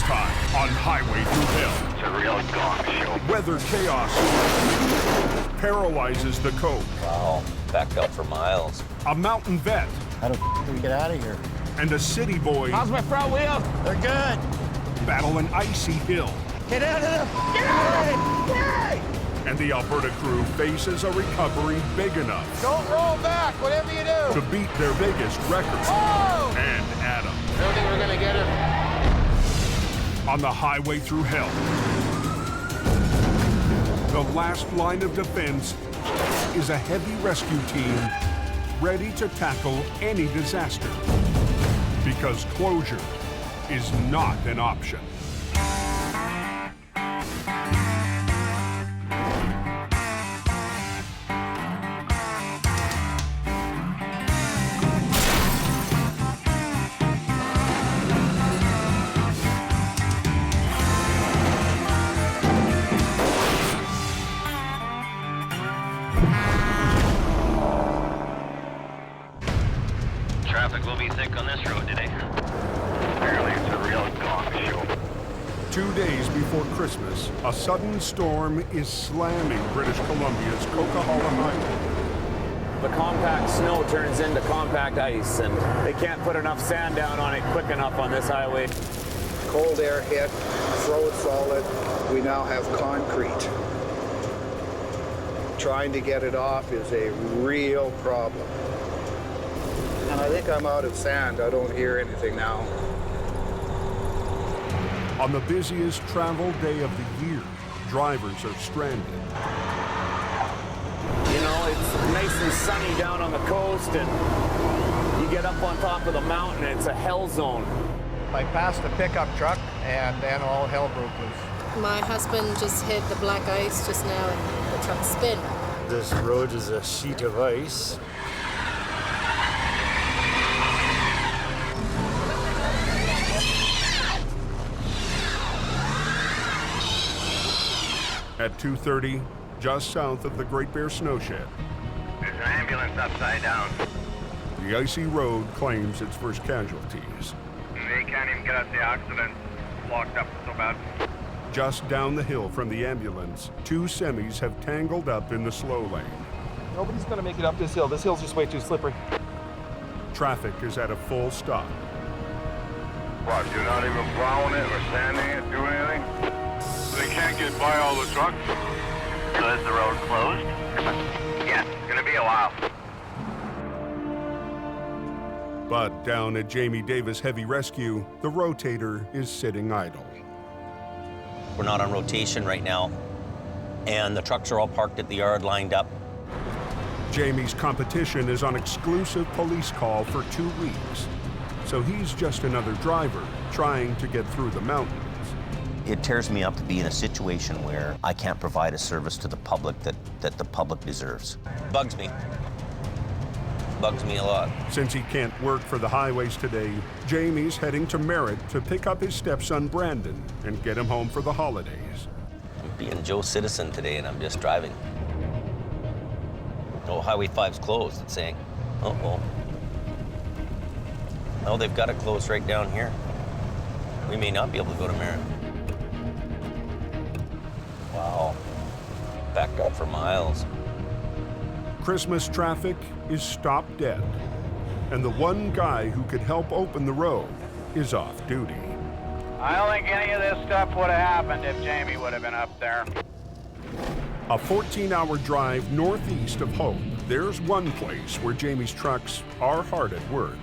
time on Highway Through Hell. It's a real gong show. Weather chaos paralyzes the coach. Wow, backed up for miles. A mountain vet. How do we get out of here? And a city boy. How's my front wheel? They're good. Battle an icy hill. Get out of there! Get out of it! And the Alberta crew faces a recovery big enough Don't roll back, whatever you do. to beat their biggest record. Oh! And Adam. I don't think we're gonna get him. On the Highway Through Hell. The last line of defense is a heavy rescue team ready to tackle any disaster. Because closure is not an option. Traffic will be thick on this road today. Apparently it's a real gong show. 2 days before Christmas, a sudden storm is slamming British Columbia's Coquihalla Highway. The compact snow turns into compact ice, and they can't put enough sand down on it quick enough on this highway. Cold air hit, froze solid. We now have concrete. Trying to get it off is a real problem. And I think I'm out of sand. I don't hear anything now. On the busiest travel day of the year, drivers are stranded. You know, it's nice and sunny down on the coast, and you get up on top of the mountain, and it's a hell zone. I passed a pickup truck, and then all hell broke loose. My husband just hit the black ice just now, and the truck spin. This road is a sheet of ice. At 2:30, just south of the Great Bear Snowshed, There's an ambulance upside down. the icy road claims its first casualties. They can't even get out the accident. Blocked up so bad. Just down the hill from the ambulance, two semis have tangled up in the slow lane. Nobody's gonna make it up this hill. This hill's just way too slippery. Traffic is at a full stop. What, you're not even plowing it or sanding it, doing anything? They can't get by all the trucks. So is the road closed? Yeah, it's gonna be a while. But down at Jamie Davis Heavy Rescue, the Rotator is sitting idle. We're not on rotation right now, and the trucks are all parked at the yard lined up. Jamie's competition is on exclusive police call for 2 weeks. So he's just another driver trying to get through the mountains. It tears me up to be in a situation where I can't provide a service to the public that the public deserves. Bugs me. Bugs me a lot. Since he can't work for the highways today, Jamie's heading to Merritt to pick up his stepson Brandon and get him home for the holidays. I'm being Joe Citizen today, and I'm just driving. Oh, Highway 5's closed, it's saying. Uh-oh. Oh, they've got it closed right down here. We may not be able to go to Merritt. Wow. Backed up for miles. Christmas traffic is stopped dead, and the one guy who could help open the road is off duty. I don't think any of this stuff would have happened if Jamie would have been up there. A 14-hour drive northeast of Hope, there's one place where Jamie's trucks are hard at work.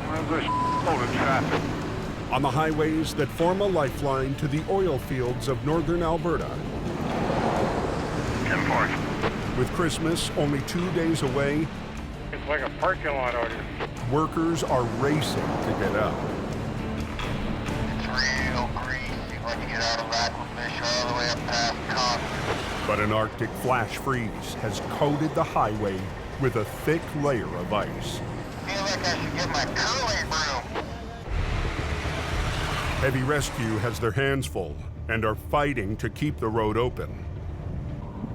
Where's this load of traffic? On the highways that form a lifeline to the oil fields of northern Alberta. 10-4. With Christmas only 2 days away, It's like a parking lot out here. workers are racing to get out. It's real greasy when you get out of Aquafish all the way up past Concord. But an Arctic flash freeze has coated the highway with a thick layer of ice. Feel like I should get my curling broom. Heavy Rescue has their hands full and are fighting to keep the road open.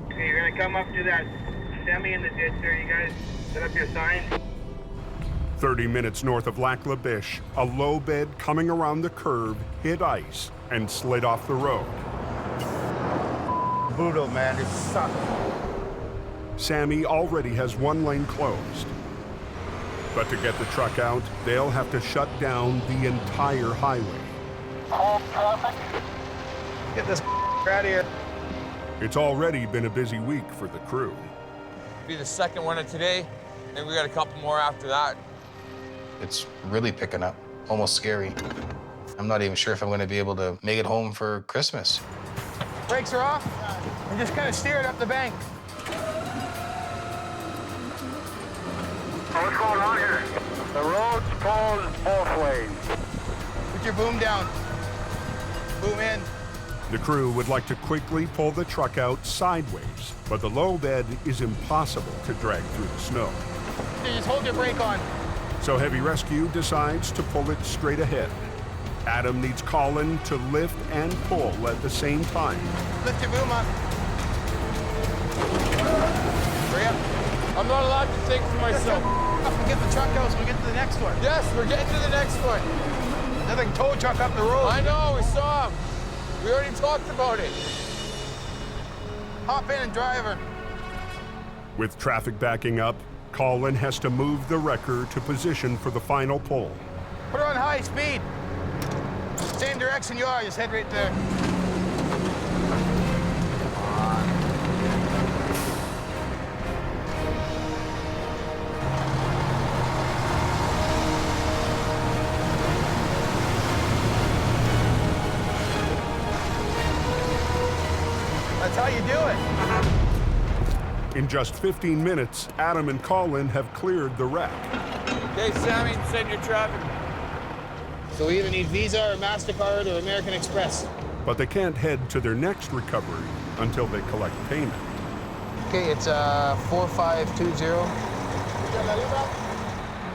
Okay, you're gonna come up to that semi in the ditch there, you guys. Set up your sign. 30 minutes north of Lac La Biche, a low bed coming around the curve hit ice and slid off the road. Brutal, man. It sucks. Sammy already has one lane closed. But to get the truck out, they'll have to shut down the entire highway. Get this out of here. It's already been a busy week for the crew. Be the second one of today, and we got a couple more after that. It's really picking up, almost scary. I'm not even sure if I'm going to be able to make it home for Christmas. Brakes are off, and just kind of steer it up the bank. What's going on here? The road's closed both ways. Put your boom down. Boom in. The crew would like to quickly pull the truck out sideways, but the low bed is impossible to drag through the snow. Just hold your brake on. So Heavy Rescue decides to pull it straight ahead. Adam needs Colin to lift and pull at the same time. Lift your boom up. Hurry up. I'm not allowed to think for myself. We get the truck out so we get to the next one. Yes, we're getting to the next one. Nothing tow truck up the road. I know, we saw him. We already talked about it. Hop in and drive her. With traffic backing up, Colin has to move the wrecker to position for the final pull. Put her on high speed. Same direction you are, just head right there. That's how you do it. In just 15 minutes, Adam and Colin have cleared the wreck. Okay, Sammy, send your traffic. So we either need Visa or MasterCard or American Express. But they can't head to their next recovery until they collect payment. Okay, it's 4520.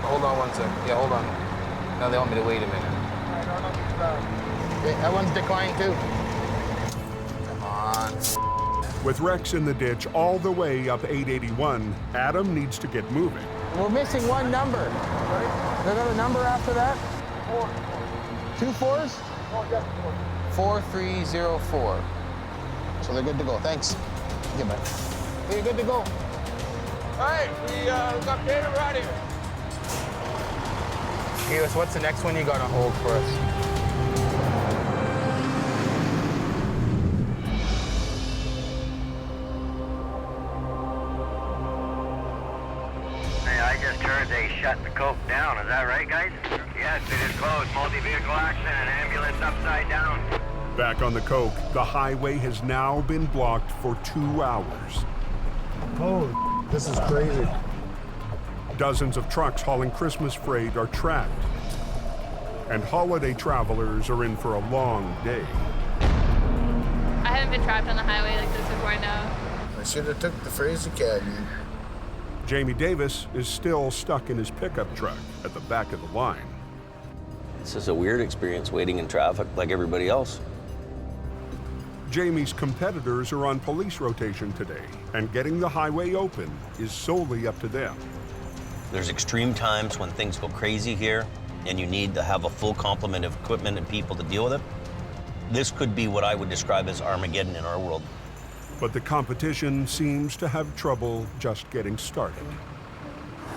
Hold on one sec. Yeah, hold on. Now they want me to wait a minute. Okay, that one's declined too. Come on. With wrecks in the ditch all the way up 881, Adam needs to get moving. We're missing one number. Is there another number after that? 4. 2 4s? No, just 4. 4304. So they're good to go. Thanks. Get back. You're good to go. All right, we got payment right here. Okay, so what's the next one you got on hold for us? I just heard they shut the coke down. Is that right, guys? Yes, it is closed. Multi-vehicle accident, ambulance upside down. Back on the coke, the highway has now been blocked for 2 hours. Oh, this is crazy. Dozens of trucks hauling Christmas freight are trapped. And holiday travelers are in for a long day. I haven't been trapped on the highway like this before, no. I should have took the Fraser Academy. Jamie Davis is still stuck in his pickup truck at the back of the line. This is a weird experience waiting in traffic like everybody else. Jamie's competitors are on police rotation today, and getting the highway open is solely up to them. There's extreme times when things go crazy here, and you need to have a full complement of equipment and people to deal with it. This could be what I would describe as Armageddon in our world. But the competition seems to have trouble just getting started.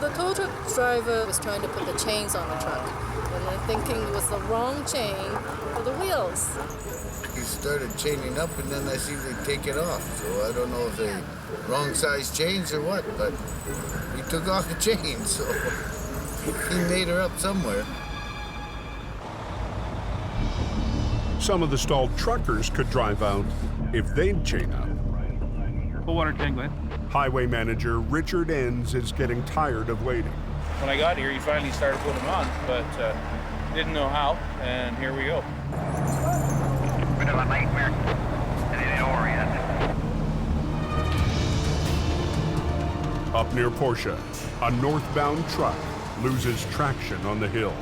The tow truck driver was trying to put the chains on the truck, and I'm thinking it was the wrong chain for the wheels. He started chaining up, and then I see they take it off. So I don't know if they wrong size chains or what, but he took off the chain, so he made her up somewhere. Some of the stalled truckers could drive out if they'd chain up. Full water tank, man. Highway manager Richard Enns is getting tired of waiting. When I got here, he finally started putting them on, but didn't know how, and here we go. Bit of a nightmare. And it ain't over yet. Up near Porsche, a northbound truck loses traction on the hill.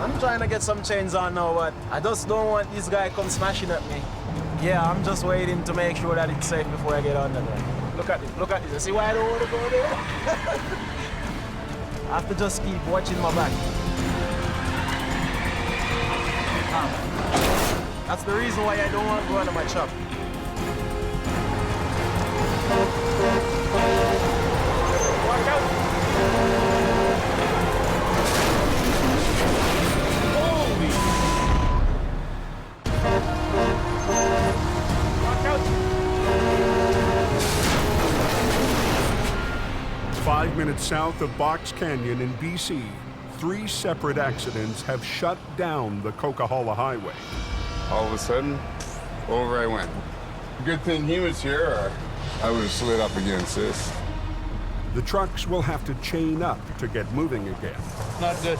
I'm trying to get some chains on now, but I just don't want this guy come smashing at me. Yeah, I'm just waiting to make sure that it's safe before I get on there. Look at this, look at this. You see why I don't want to go there? I have to just keep watching my back. That's the reason why I don't want to go under my truck. Watch out! Holy! Watch out! 5 minutes south of Box Canyon in BC, 3 separate accidents have shut down the Coquihalla Highway. All of a sudden, over I went. Good thing he was here, or I would have slid up against this. The trucks will have to chain up to get moving again. Not good.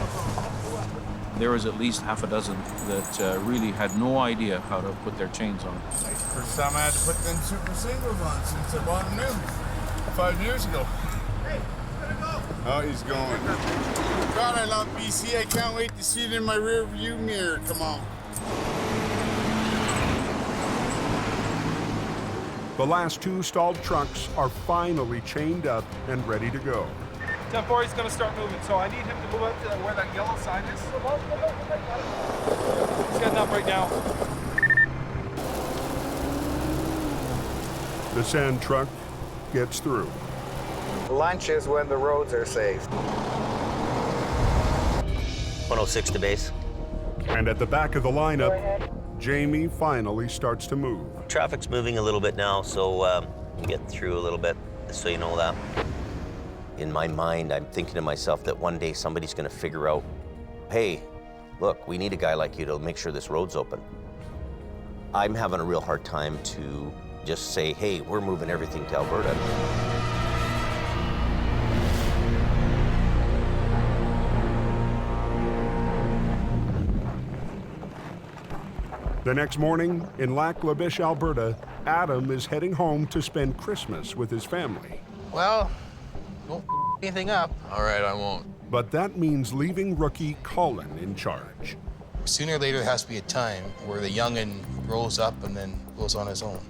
There was at least half a dozen that really had no idea how to put their chains on. First time I had to put them super singles on since I bought them new 5 years ago. Hey, he's gonna go. Oh, he's going. God, I love BC. I can't wait to see it in my rear view mirror. Come on. The last 2 stalled trucks are finally chained up and ready to go. 10-4, he's gonna start moving, so I need him to move up to where that yellow sign is. He's getting up right now. The sand truck gets through. Lunch is when the roads are safe. 106 to base. And at the back of the lineup, Jamie finally starts to move. Traffic's moving a little bit now, so get through a little bit, so you know that. In my mind, I'm thinking to myself that one day somebody's gonna figure out, hey, look, we need a guy like you to make sure this road's open. I'm having a real hard time to just say, hey, we're moving everything to Alberta. The next morning, in Lac La Biche, Alberta, Adam is heading home to spend Christmas with his family. Well, don't anything up. All right, I won't. But that means leaving rookie Colin in charge. Sooner or later, there has to be a time where the young'un grows up and then goes on his own.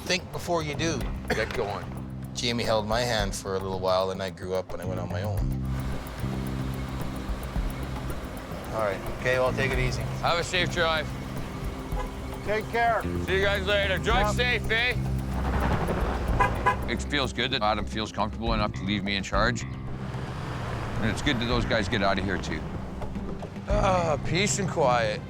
Think before you do. Get going. Jamie held my hand for a little while, and I grew up and I went on my own. All right, okay, well, take it easy. Have a safe drive. Take care. See you guys later. Drive safe, eh? It feels good that Adam feels comfortable enough to leave me in charge. And it's good that those guys get out of here, too. Peace and quiet.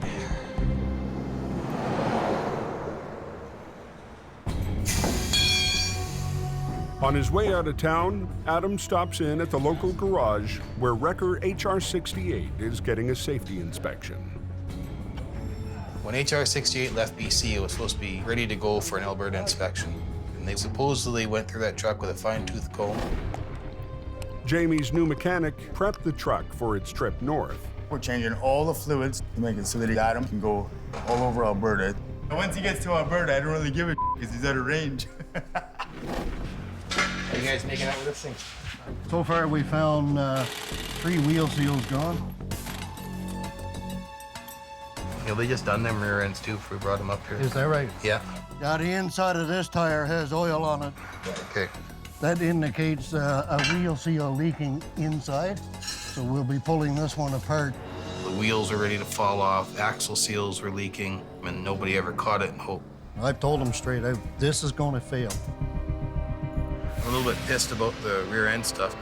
On his way out of town, Adam stops in at the local garage where wrecker HR-68 is getting a safety inspection. When HR-68 left BC, it was supposed to be ready to go for an Alberta inspection. And they supposedly went through that truck with a fine-tooth comb. Jamie's new mechanic prepped the truck for its trip north. We're changing all the fluids to make it so that Adam can go all over Alberta. And once he gets to Alberta, I don't really give a because he's out of range. Are you guys making out with this thing? So far, we found 3 wheel seals gone. Yeah, they just done them rear ends too before we brought them up here. Is that right? Yeah. Yeah, the inside of this tire has oil on it. Okay. That indicates a wheel seal leaking inside. So we'll be pulling this one apart. The wheels are ready to fall off, axle seals were leaking, and nobody ever caught it and hope. I've told them straight out, this is going to fail. I'm a little bit pissed about the rear end stuff.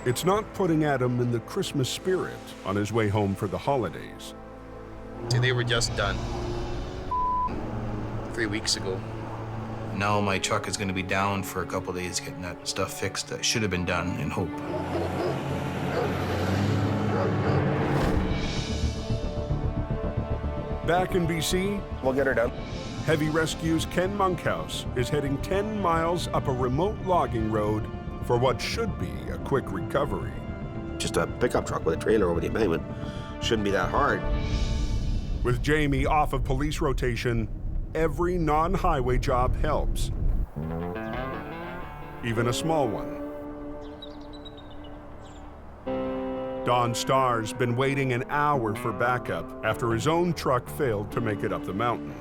It's not putting Adam in the Christmas spirit on his way home for the holidays. See, they were just done 3 weeks ago. Now my truck is going to be down for a couple of days getting that stuff fixed that should have been done in hope. Back in BC, we'll get her done. Heavy Rescue's Ken Monkhouse is heading 10 miles up a remote logging road for what should be a quick recovery. Just a pickup truck with a trailer over the embankment. Shouldn't be that hard. With Jamie off of police rotation, every non-highway job helps. Even a small one. Don Starr's been waiting an hour for backup after his own truck failed to make it up the mountain.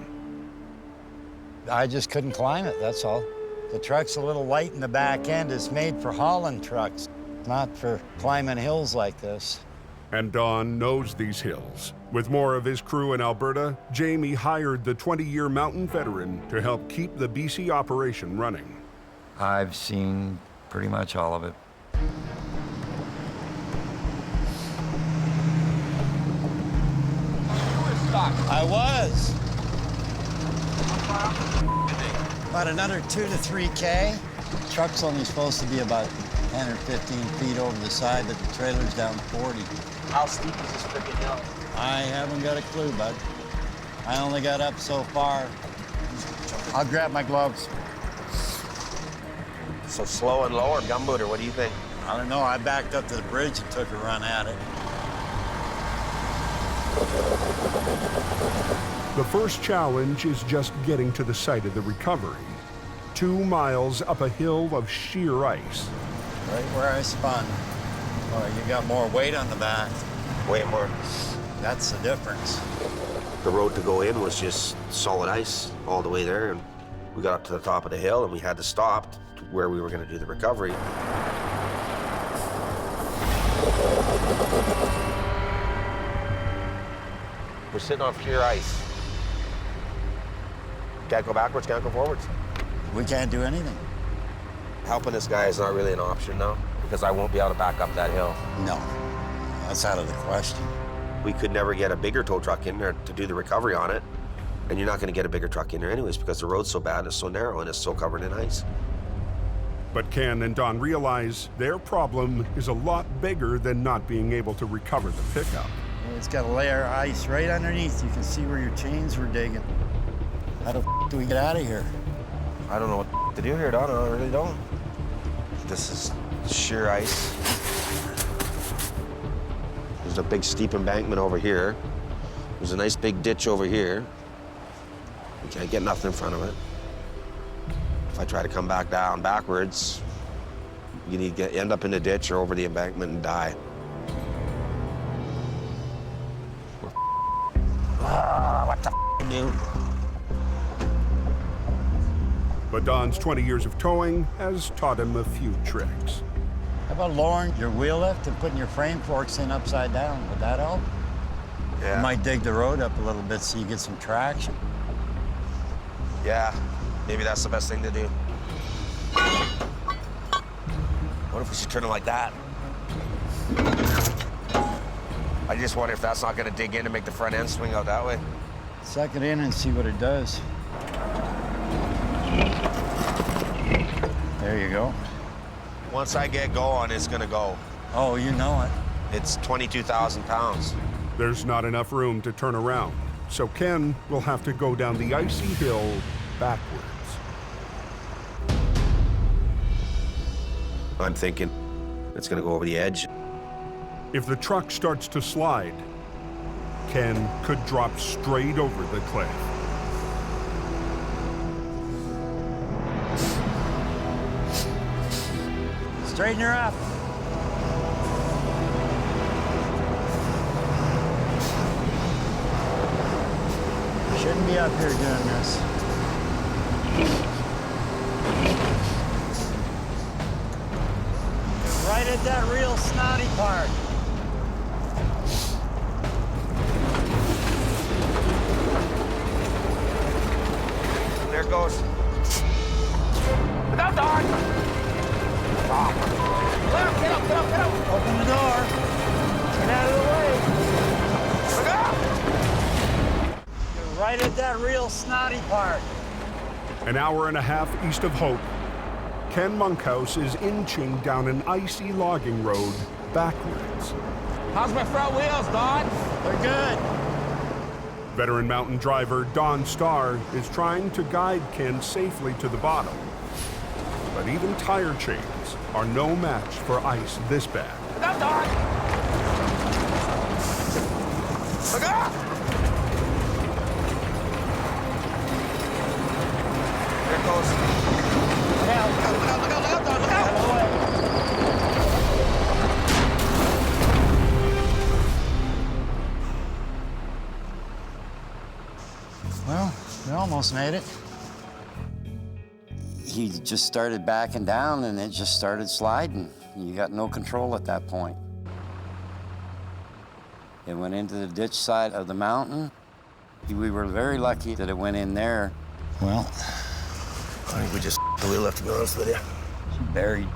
I just couldn't climb it, that's all. The truck's a little light in the back end. It's made for hauling trucks. Not for climbing hills like this. And Don knows these hills. With more of his crew in Alberta, Jamie hired the 20-year mountain veteran to help keep the BC operation running. I've seen pretty much all of it. I was. About another 2 to 3K. The truck's only supposed to be about 10 or 15 feet over the side, but the trailer's down 40. How steep is this freaking hill? I haven't got a clue, bud. I only got up so far. I'll grab my gloves. So slow and low or gumboot, or what do you think? I don't know. I backed up to the bridge and took a run at it. The first challenge is just getting to the site of the recovery. 2 miles up a hill of sheer ice. Right where I spun. Oh, you got more weight on the back. Way more. That's the difference. The road to go in was just solid ice all the way there, and we got up to the top of the hill and we had to stop to where we were going to do the recovery. We're sitting on sheer ice. Can't go backwards, can't go forwards. We can't do anything. Helping this guy is not really an option now, because I won't be able to back up that hill. No, that's out of the question. We could never get a bigger tow truck in there to do the recovery on it, and you're not going to get a bigger truck in there anyways because the road's so bad, it's so narrow, and it's so covered in ice. But Ken and Don realize their problem is a lot bigger than not being able to recover the pickup. It's got a layer of ice right underneath. You can see where your chains were digging. How the f do we get out of here? I don't know what to do here, Don. I really don't. This is sheer ice. There's a big steep embankment over here. There's a nice big ditch over here. We can't get nothing in front of it. If I try to come back down backwards, you need to end up in the ditch or over the embankment and die. What the f do? But Don's 20 years of towing has taught him a few tricks. How about lowering your wheel lift and putting your frame forks in upside down? Would that help? Yeah. You might dig the road up a little bit so you get some traction. Yeah, maybe that's the best thing to do. What if we should turn it like that? I just wonder if that's not gonna dig in and make the front end swing out that way. Suck it in and see what it does. There you go. Once I get going, it's gonna go. Oh, you know it. It's 22,000 pounds. There's not enough room to turn around, so Ken will have to go down the icy hill backwards. I'm thinking it's gonna go over the edge. If the truck starts to slide, Ken could drop straight over the cliff. Straighten her up. Shouldn't be up here doing this. Right at that real snotty part. There it goes. Look out, Don! Get up, get up, get up, get up! Open the door. Get out of the way. Look out! You're right at that real snotty part. An hour and a half east of Hope, Ken Monkhouse is inching down an icy logging road backwards. How's my front wheels, Don? They're good. Veteran mountain driver Don Starr is trying to guide Ken safely to the bottom. But even tire chains are no match for ice this bad. Look out, Don! Look out! There it goes. Look out, look out, look out, look out, look out, Don, look out! Well, we almost made it. He just started backing down and it just started sliding. You got no control at that point. It went into the ditch side of the mountain. We were very lucky that it went in there. Well, I think we just the wheel left, to be honest with you. Buried.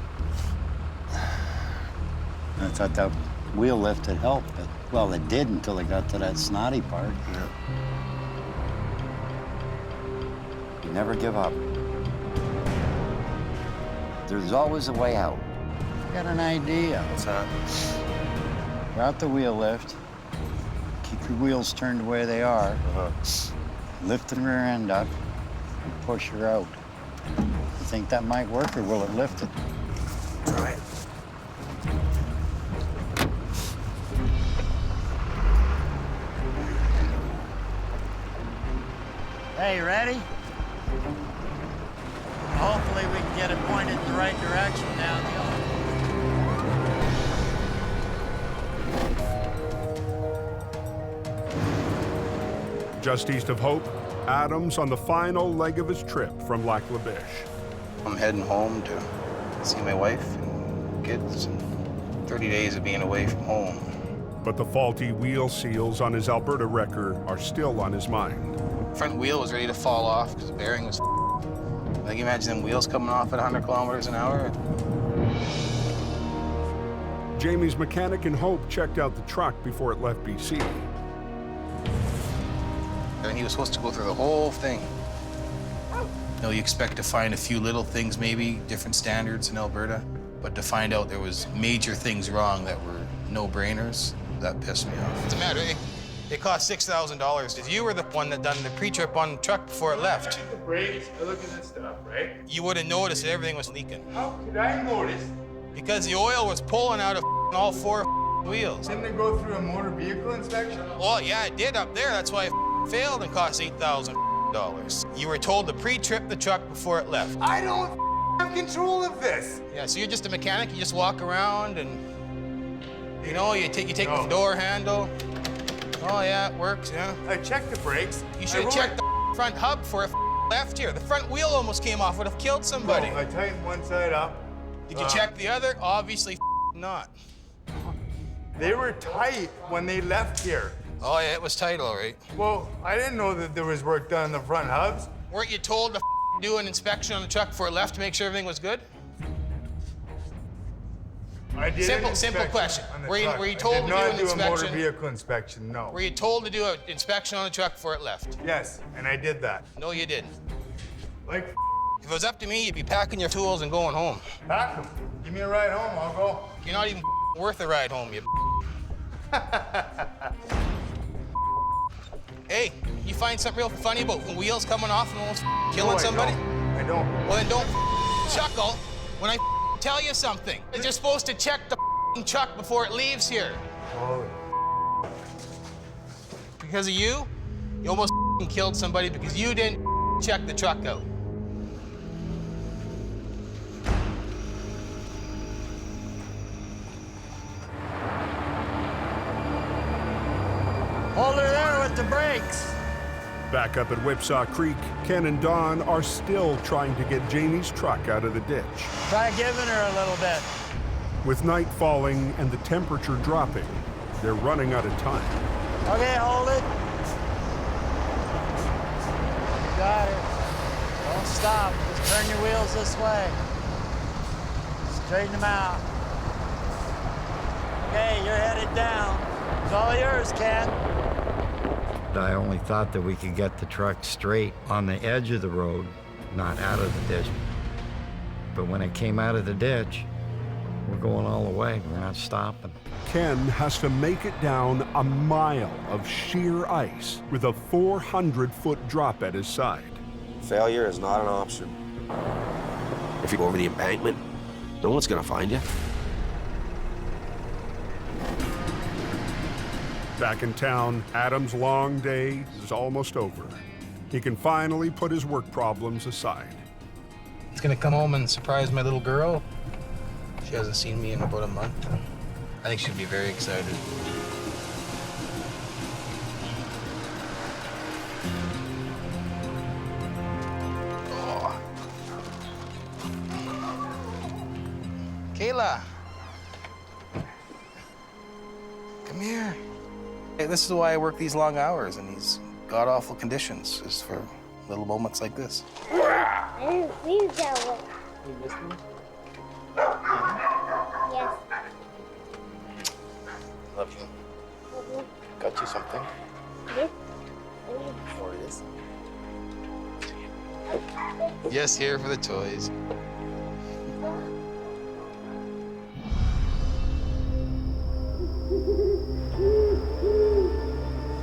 I thought that wheel lift had helped, but, well, it did until it got to that snotty part. Yeah. You never give up. There's always a way out. I got an idea. What's that? Route the wheel lift. Keep your wheels turned the way they are. Lift the rear end up and push her out. You think that might work, or will it lift it? Try it. Hey, you ready? Hopefully we can get it pointed in the right direction down the hill. Just east of Hope, Adam's on the final leg of his trip from Lac La Biche. I'm heading home to see my wife and kids, and 30 days of being away from home. But the faulty wheel seals on his Alberta wrecker are still on his mind. Front wheel was ready to fall off because the bearing was like, imagine them wheels coming off at 100 kilometers an hour. Jamie's mechanic in Hope checked out the truck before it left BC. And he was supposed to go through the whole thing. You know, you expect to find a few little things, maybe different standards in Alberta, but to find out there was major things wrong that were no-brainers, that pissed me off. What's the matter? It cost $6,000. If you were the one that done the pre-trip on the truck before it left, The brakes, I look at this stuff, right? you would have noticed that everything was leaking. How could I notice? Because the oil was pulling out of all four wheels. Didn't it go through a motor vehicle inspection? Well, yeah, it did up there. That's why it failed and cost $8,000. You were told to pre-trip the truck before it left. I don't have control of this. Yeah, so you're just a mechanic. You just walk around and, you know, you take the door handle. Oh, yeah, it works, yeah. I checked the brakes. You should have checked the front hub before it left here. The front wheel almost came off. Would have killed somebody. No, I tightened one side up. Did you check the other? Obviously not. They were tight when they left here. Oh, yeah, it was tight, all right. Well, I didn't know that there was work done on the front hubs. Weren't you told to do an inspection on the truck before it left to make sure everything was good? I did Simple question. Were you told to do an inspection? I did not do a motor inspection? vehicle inspection, no. Were you told to do an inspection on the truck before it left? Yes, and I did that. No, you didn't. Like, if it was up to me, you'd be packing your tools and going home. pack them. Give me a ride home, I'll go. You're not even worth a ride home, you. Hey, you find something real funny about wheels coming off and almost killing somebody? I don't. Well, then don't chuckle when I tell you something. You're supposed to check the truck before it leaves here. Holy. Because of you almost killed somebody because you didn't check the truck out. Hold her there with the brakes. Back up at Whipsaw Creek, Ken and Don are still trying to get Jamie's truck out of the ditch. Try giving her a little bit. With night falling and the temperature dropping, they're running out of time. Okay, hold it. You got it. Don't stop. Just turn your wheels this way. Straighten them out. Okay, you're headed down. It's all yours, Ken. I only thought that we could get the truck straight on the edge of the road, not out of the ditch. But when it came out of the ditch, we're going all the way. We're not stopping. Ken has to make it down a mile of sheer ice with a 400-foot drop at his side. Failure is not an option. If you go over the embankment, no one's gonna find you. Back in town, Adam's long day is almost over. He can finally put his work problems aside. It's gonna come home and surprise my little girl. She hasn't seen me in about a month. I think she'll be very excited. Oh. Kayla, Come here. Hey, this is why I work these long hours in these god-awful conditions, is for little moments like this. I didn't see that one. You missed me? Yes. Love you. Got you something? Yes. For this. Yes, here for the toys.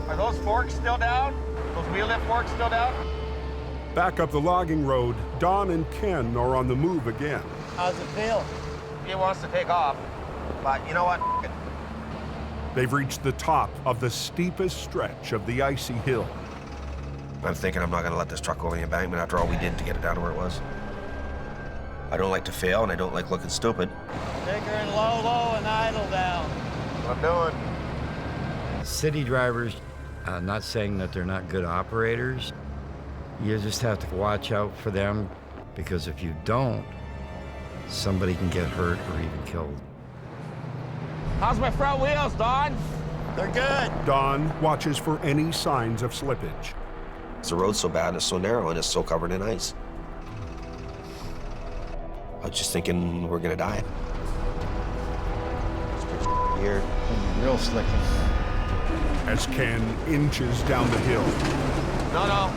Are those forks still down? Those wheel lift forks still down? Back up the logging road, Don and Ken are on the move again. How's it feel? He wants to take off, but you know what? They've reached the top of the steepest stretch of the icy hill. I'm thinking I'm not gonna let this truck go over the embankment after all we did to get it down to where it was. I don't like to fail, and I don't like looking stupid. Take her in low, low, and idle down. What I'm doing. City drivers, not saying that they're not good operators. You just have to watch out for them, because if you don't, somebody can get hurt or even killed. How's my front wheels, Don? They're good. Don watches for any signs of slippage. The road's so bad, it's so narrow, and it's so covered in ice. I was just thinking we're gonna die. It's pretty here. Real slick. As Ken inches down the hill, No.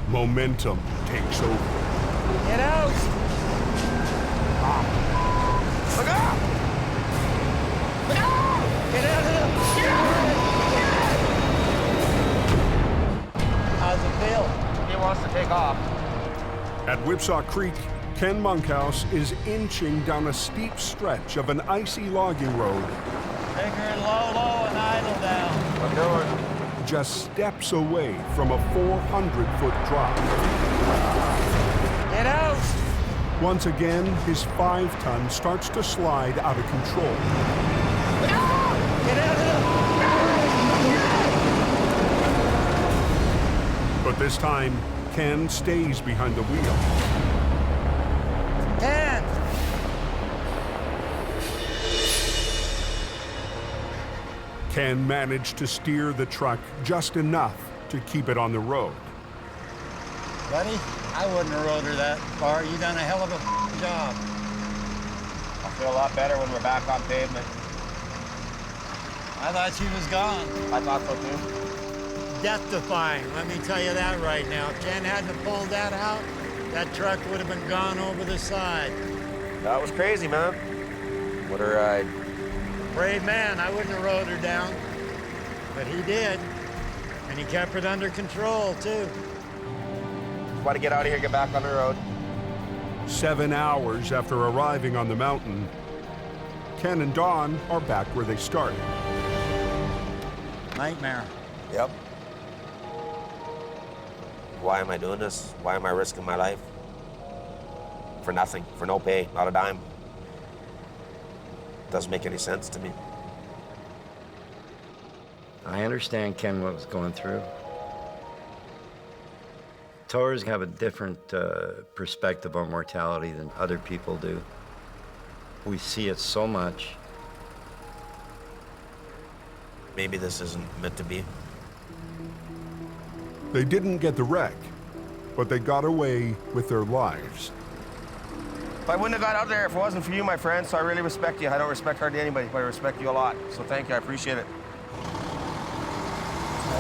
momentum takes over. Get out! Look out! Look out! Get out of the... Get out! How's it feel? He wants to take off. At Whipsaw Creek, Ken Monkhouse is inching down a steep stretch of an icy logging road. Take her in low, low, and idle down. What I'm doing. Just steps away from a 400-foot drop. Get out! Once again, his 5-ton starts to slide out of control. Get out of the... But this time, Ken stays behind the wheel. Ken! Ken managed to steer the truck just enough to keep it on the road. Buddy, I wouldn't have rode her that far. You done a hell of a job. I feel a lot better when we're back on pavement. I thought she was gone. I thought so too. Death-defying, let me tell you that right now. If Ken hadn't pulled that out, that truck would have been gone over the side. That was crazy, man. What a ride. Brave man, I wouldn't have rode her down. But he did. And he kept it under control, too. Just want to get out of here, get back on the road. 7 hours after arriving on the mountain, Ken and Don are back where they started. Nightmare. Yep. Why am I doing this? Why am I risking my life? For nothing, for no pay, not a dime. Doesn't make any sense to me. I understand, Ken, what was going through. Towers have a different perspective on mortality than other people do. We see it so much. Maybe this isn't meant to be. They didn't get the wreck, but they got away with their lives. I wouldn't have got out there if it wasn't for you, my friend, so I really respect you. I don't respect hardly anybody, but I respect you a lot. So thank you, I appreciate it.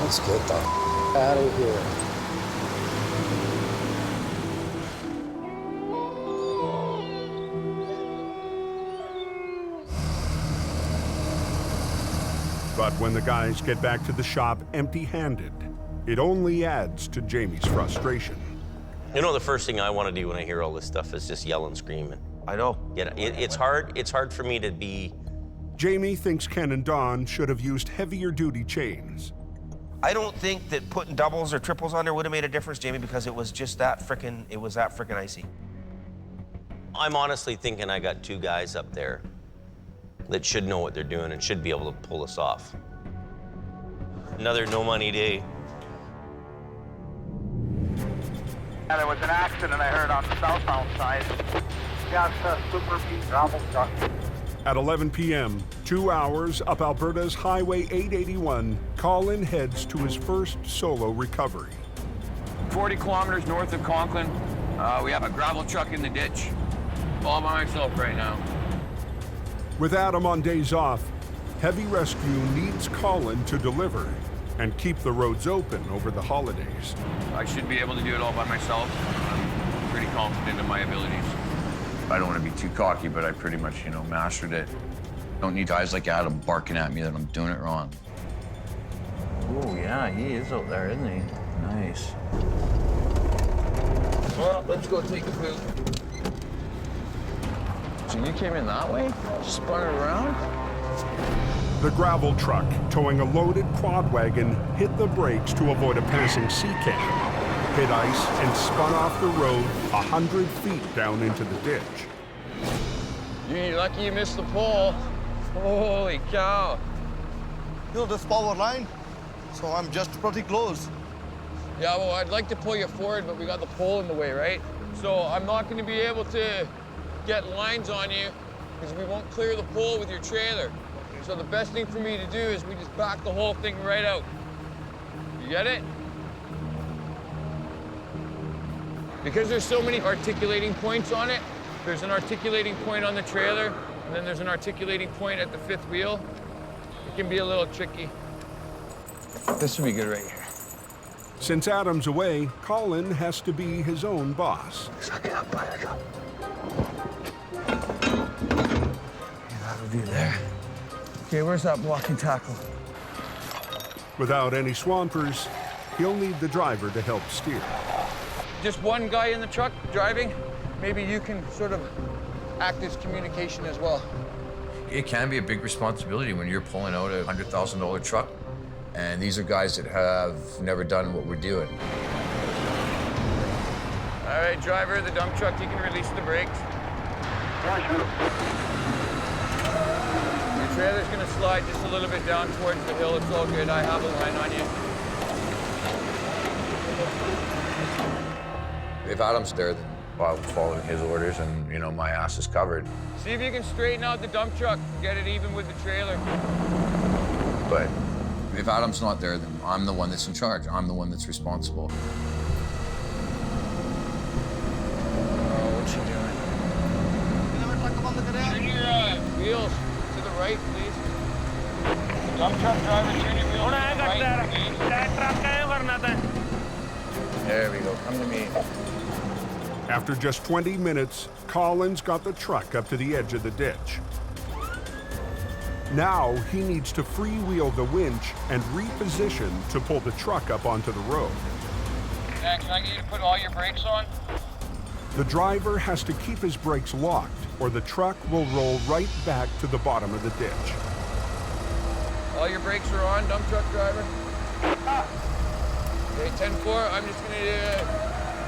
Let's get the out of here. But when the guys get back to the shop empty-handed, it only adds to Jamie's frustration. You know, the first thing I want to do when I hear all this stuff is just yell and scream. I know. Yeah, it's hard for me to be... Jamie thinks Ken and Don should have used heavier duty chains. I don't think that putting doubles or triples on there would have made a difference, Jamie, because it was just that frickin' icy. I'm honestly thinking I got 2 guys up there that should know what they're doing and should be able to pull us off. Another no-money day. Yeah, there was an accident I heard on the southbound side. Yeah, it's a super beat gravel truck. At 11 p.m., 2 hours up Alberta's Highway 881, Colin heads to his first solo recovery. 40 kilometers north of Conklin, we have a gravel truck in the ditch. All by myself right now. With Adam on days off, heavy rescue needs Colin to deliver and keep the roads open over the holidays. I should be able to do it all by myself. I'm pretty confident in my abilities. I don't want to be too cocky, but I pretty much, mastered it. Don't need guys like Adam barking at me that I'm doing it wrong. Oh, yeah, he is out there, isn't he? Nice. Well, let's go take a poop. So you came in that way? Spun it around? The gravel truck, towing a loaded quad wagon, hit the brakes to avoid a passing sea can, hit ice, and spun off the road 100 feet down into the ditch. You're lucky you missed the pole. Holy cow. This power line, so I'm just pretty close. Yeah, well, I'd like to pull you forward, but we got the pole in the way, right? So I'm not going to be able to get lines on you because we won't clear the pole with your trailer. So the best thing for me to do is we just back the whole thing right out. You get it? Because there's so many articulating points on it, there's an articulating point on the trailer, and then there's an articulating point at the fifth wheel. It can be a little tricky. This would be good right here. Since Adam's away, Colin has to be his own boss. That'll be there. Okay, where's that blocking tackle? Without any swampers, he'll need the driver to help steer. Just one guy in the truck driving, maybe you can sort of act as communication as well. It can be a big responsibility when you're pulling out a $100,000 truck, and these are guys that have never done what we're doing. All right, driver of the dump truck, you can release the brakes. Your trailer's gonna slide just a little bit down towards the hill. It's all good, I have a line on you. If Adam's there, then I'm following his orders and, my ass is covered. See if you can straighten out the dump truck, get it even with the trailer. But if Adam's not there, then I'm the one that's in charge. I'm the one that's responsible. Oh, what's he doing? Turn your wheels to the right, please. Dump truck driver, turn your wheels to the right, please. There we go, come to me. After just 20 minutes, Colin's got the truck up to the edge of the ditch. Now he needs to freewheel the winch and reposition to pull the truck up onto the road. Can I get you to put all your brakes on? The driver has to keep his brakes locked, or the truck will roll right back to the bottom of the ditch. All your brakes are on, dump truck driver? Okay, 10-4, I'm just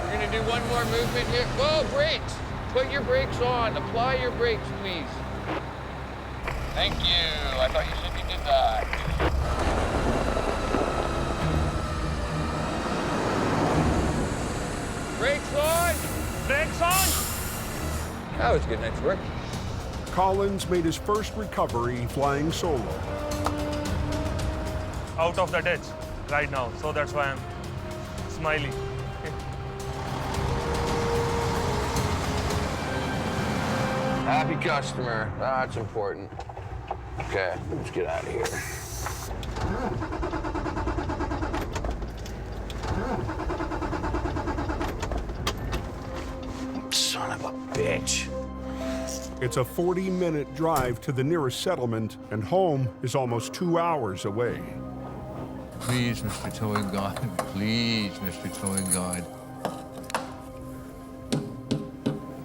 we're gonna do one more movement here. Whoa, brakes! Put your brakes on, apply your brakes, please. Thank you, I thought you said you did that. Brakes on! Brakes on! That was a good night's work. Colin's made his first recovery flying solo. Out of the ditch right now, so that's why I'm smiling. Happy customer, that's important. Okay, let's get out of here. Son of a bitch. It's a 40-minute drive to the nearest settlement, and home is almost 2 hours away. Please, Mr. Towing God, please, Mr. Towing God.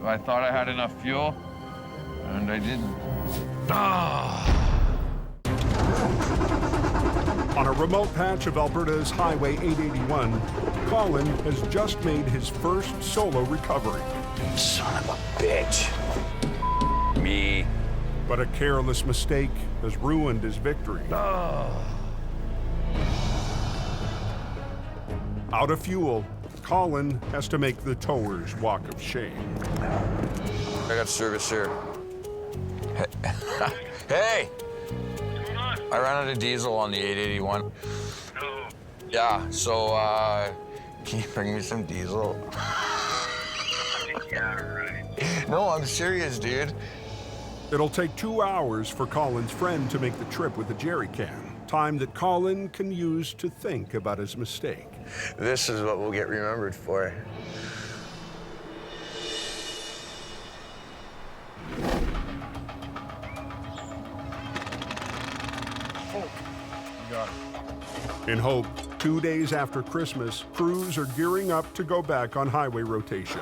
I thought I had enough fuel, and I didn't. On a remote patch of Alberta's Highway 881, Colin has just made his first solo recovery. Son of a bitch. Me. But a careless mistake has ruined his victory. Out of fuel, Colin has to make the tower's walk of shame. I got service here. Hey! I ran out of diesel on the 881. Yeah, so, can you bring me some diesel? Yeah, right. No, I'm serious, dude. It'll take 2 hours for Colin's friend to make the trip with the jerry can. Time that Colin can use to think about his mistake. This is what we'll get remembered for. In Hope, 2 days after Christmas, crews are gearing up to go back on highway rotation.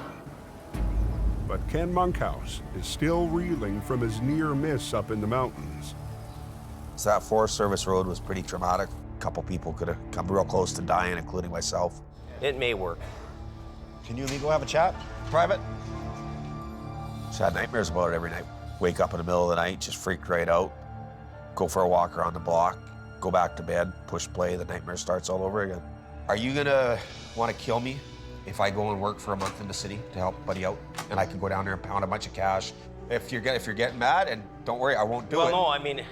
But Ken Monkhouse is still reeling from his near miss up in the mountains. So that Forest Service road was pretty traumatic. A couple people could have come real close to dying, including myself. It may work. Can you and me go have a chat? Private? Just had nightmares about it every night. Wake up in the middle of the night, just freak right out. Go for a walk around the block, go back to bed, push play, the nightmare starts all over again. Are you gonna want to kill me if I go and work for a month in the city to help Buddy out? And I can go down there and pound a bunch of cash. If you're getting mad, and don't worry, I won't do it. Well, no, I mean...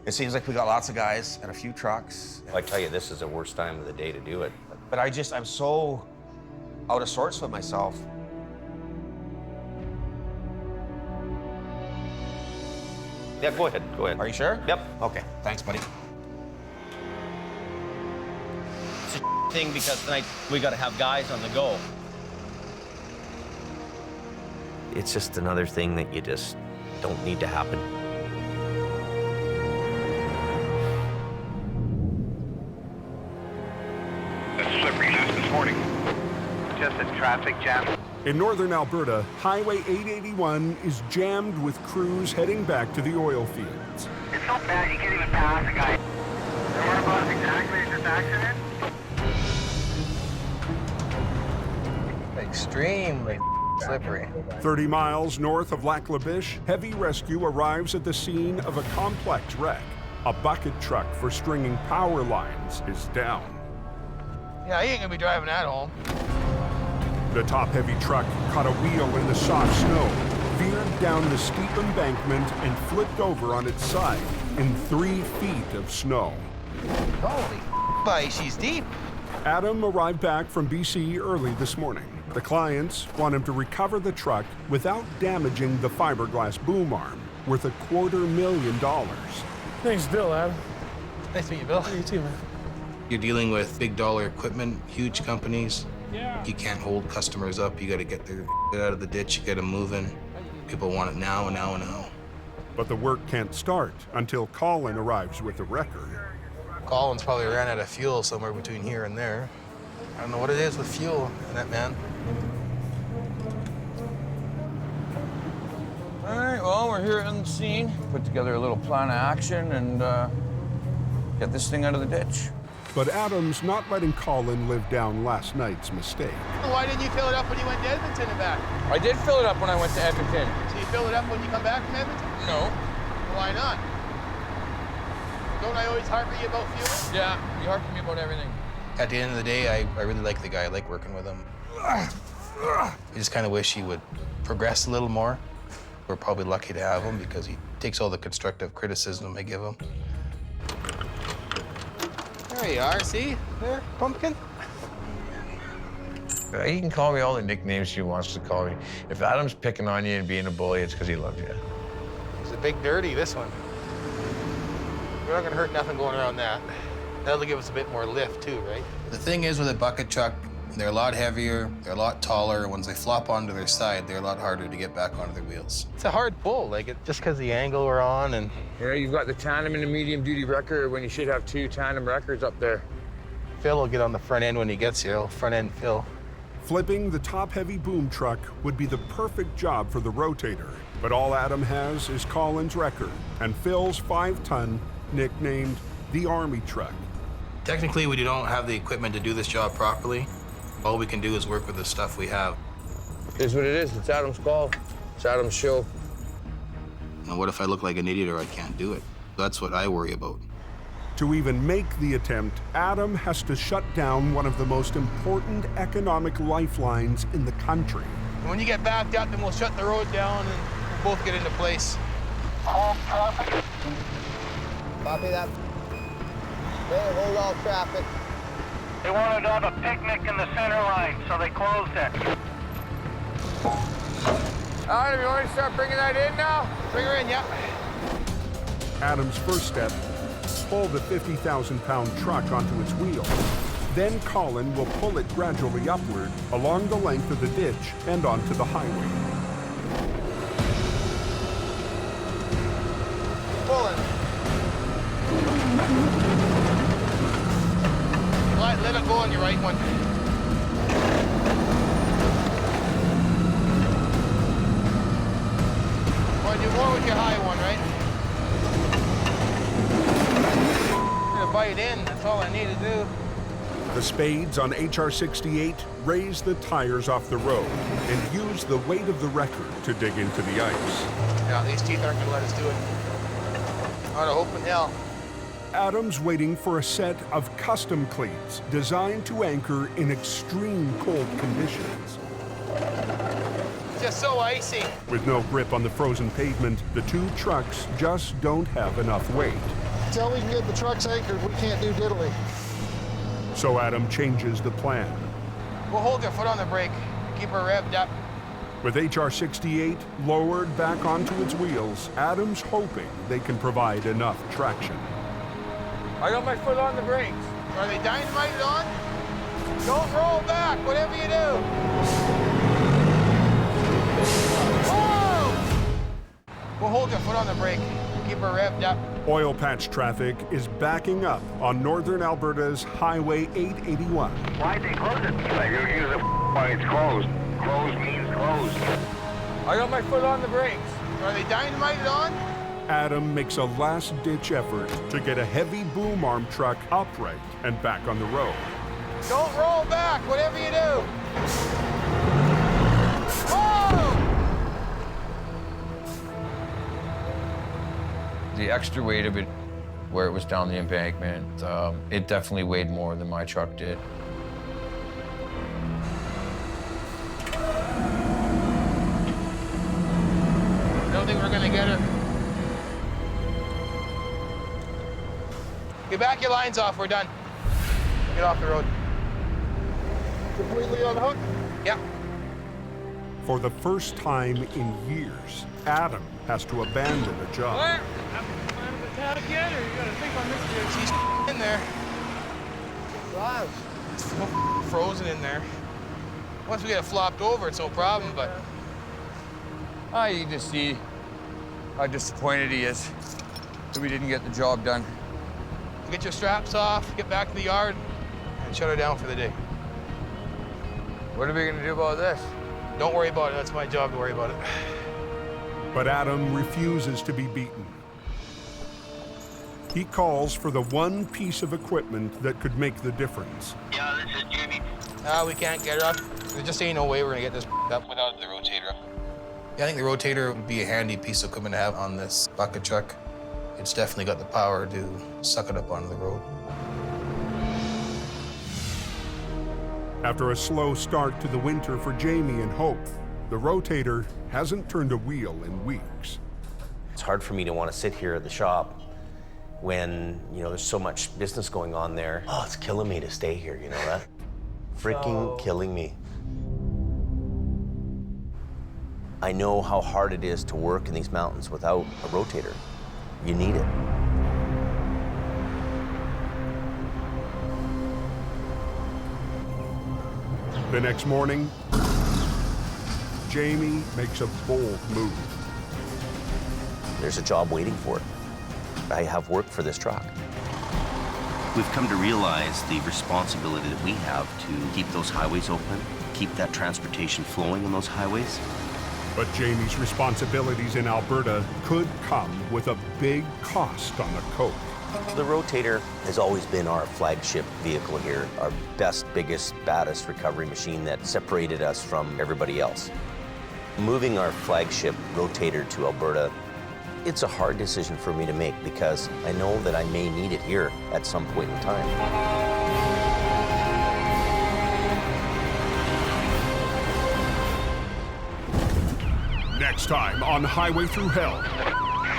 It seems like we got lots of guys and a few trucks. I tell you, this is the worst time of the day to do it. But I'm so out of sorts with myself. Yeah, go ahead, go ahead. Are you sure? Yep. Okay, thanks, buddy. It's a thing because tonight we gotta have guys on the go. It's just another thing that you just don't need to happen. Slippery news this morning. Just a traffic jam. In northern Alberta, Highway 881 is jammed with crews heading back to the oil fields. It's so bad you can't even pass a guy. Whereabouts exactly is this accident? Extremely slippery. 30 miles north of Lac La Biche, heavy rescue arrives at the scene of a complex wreck. A bucket truck for stringing power lines is down. Yeah, he ain't gonna be driving that home. The top-heavy truck caught a wheel in the soft snow, veered down the steep embankment, and flipped over on its side in 3 feet of snow. Holy she's deep. Adam arrived back from BC early this morning. The clients want him to recover the truck without damaging the fiberglass boom arm, worth $250,000. Thanks, Bill, Adam. Nice to meet you, Bill. You too, man. You're dealing with big dollar equipment, huge companies. You can't hold customers up. You got to get their out of the ditch. You got to move in. People want it now and now and now. But the work can't start until Colin arrives with the wrecker. Colin's probably ran out of fuel somewhere between here and there. I don't know what it is with fuel in that man. All right, well, we're here on the scene. Put together a little plan of action and get this thing out of the ditch. But Adam's not letting Colin live down last night's mistake. Why didn't you fill it up when you went to Edmonton and back? I did fill it up when I went to Edmonton. So you fill it up when you come back from Edmonton? No. Why not? Don't I always harp you about fuel? Yeah, you harp me about everything. At the end of the day, I really like the guy. I like working with him. I just kind of wish he would progress a little more. We're probably lucky to have him because he takes all the constructive criticism I give him. There you are, see? There, pumpkin. He can call me all the nicknames he wants to call me. If Adam's picking on you and being a bully, it's because he loves you. He's a big dirty, this one. We're not gonna hurt nothing going around that. That'll give us a bit more lift too, right? The thing is with a bucket truck, they're a lot heavier, they're a lot taller. Once they flop onto their side, they're a lot harder to get back onto their wheels. It's a hard pull, just because the angle we're on and... Yeah, you've got the tandem and the medium-duty wrecker when you should have 2 tandem wreckers up there. Phil will get on the front end when he gets here. Front end Phil. Flipping the top-heavy boom truck would be the perfect job for the Rotator, but all Adam has is Colin's wrecker and Phil's 5-ton, nicknamed the Army truck. Technically, we don't have the equipment to do this job properly. All we can do is work with the stuff we have. It is what it is. It's Adam's call. It's Adam's show. And what if I look like an idiot or I can't do it? That's what I worry about. To even make the attempt, Adam has to shut down one of the most important economic lifelines in the country. When you get backed up, then we'll shut the road down and we'll both get into place. Copy that. Okay, hold all traffic. They wanted to have a picnic in the center line, so they closed it. All right, if you want to start bringing that in now, bring her in, yep. Adam's first step, pull the 50,000-pound truck onto its wheel. Then Colin will pull it gradually upward along the length of the ditch and onto the highway. Pulling. Let it go on your right one. Well, you're more with your high one, right? I'm gonna bite in, that's all I need to do. The spades on HR-68 raise the tires off the road and use the weight of the wrecker to dig into the ice. Yeah, these teeth aren't gonna let us do it. On a hope in hell. Adam's waiting for a set of custom cleats designed to anchor in extreme cold conditions. Just so icy. With no grip on the frozen pavement, the two trucks just don't have enough weight. Until we can get the trucks anchored, we can't do diddly. So Adam changes the plan. We'll hold your foot on the brake. Keep her revved up. With HR-68 lowered back onto its wheels, Adam's hoping they can provide enough traction. I got my foot on the brakes. Are they dynamited on? Don't roll back, whatever you do. Whoa! We'll hold your foot on the brake. Keep her revved up. Oil patch traffic is backing up on northern Alberta's Highway 881. Why'd they close it? Like, you use it when it's closed. Closed means closed. I got my foot on the brakes. Are they dynamited on? Adam makes a last-ditch effort to get a heavy boom arm truck upright and back on the road. Don't roll back, whatever you do. Whoa! The extra weight of it, where it was down the embankment, it definitely weighed more than my truck did. I don't think we're gonna get her. Get back your lines off, we're done. Get off the road. Completely unhooked? Yeah. For the first time in years, Adam has to abandon a job. What? I'm the tag yet, or you gotta think on this dude? She's in there. Wow. It's frozen in there. Once we get it flopped over, it's no problem, but... You can just see how disappointed he is that we didn't get the job done. Get your straps off, get back to the yard, and shut her down for the day. What are we gonna do about this? Don't worry about it, that's my job to worry about it. But Adam refuses to be beaten. He calls for the one piece of equipment that could make the difference. Yeah, this is Jimmy. We can't get her up. There just ain't no way we're gonna get this up without the rotator. Yeah, I think the rotator would be a handy piece of equipment to have on this bucket truck. It's definitely got the power to suck it up onto the road. After a slow start to the winter for Jamie and Hope, the Rotator hasn't turned a wheel in weeks. It's hard for me to want to sit here at the shop when, there's so much business going on there. Oh, it's killing me to stay here, you know that? Freaking killing me. I know how hard it is to work in these mountains without a rotator. You need it. The next morning, Jamie makes a bold move. There's a job waiting for it. I have worked for this truck. We've come to realize the responsibility that we have to keep those highways open, keep that transportation flowing on those highways. But Jamie's responsibilities in Alberta could come with a big cost on the coke. The Rotator has always been our flagship vehicle here, our best, biggest, baddest recovery machine that separated us from everybody else. Moving our flagship Rotator to Alberta, it's a hard decision for me to make because I know that I may need it here at some point in time. Next time on Highway Through Hell.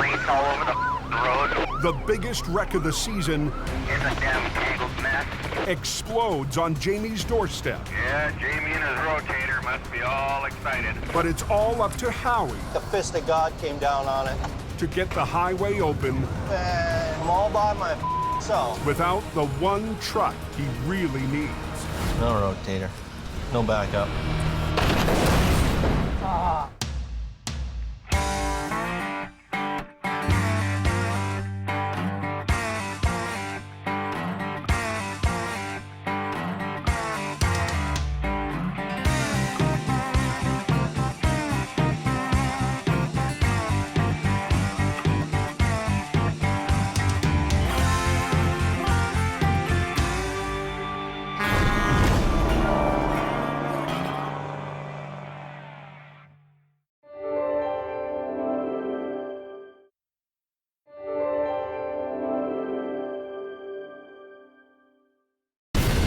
Freight all over the road. The biggest wreck of the season It's a damn tangled mess. explodes on Jamie's doorstep. Yeah, Jamie and his rotator must be all excited. But it's all up to Howie The fist of God came down on it. to get the highway open And I'm all by myself. without the one truck he really needs. No rotator. No backup.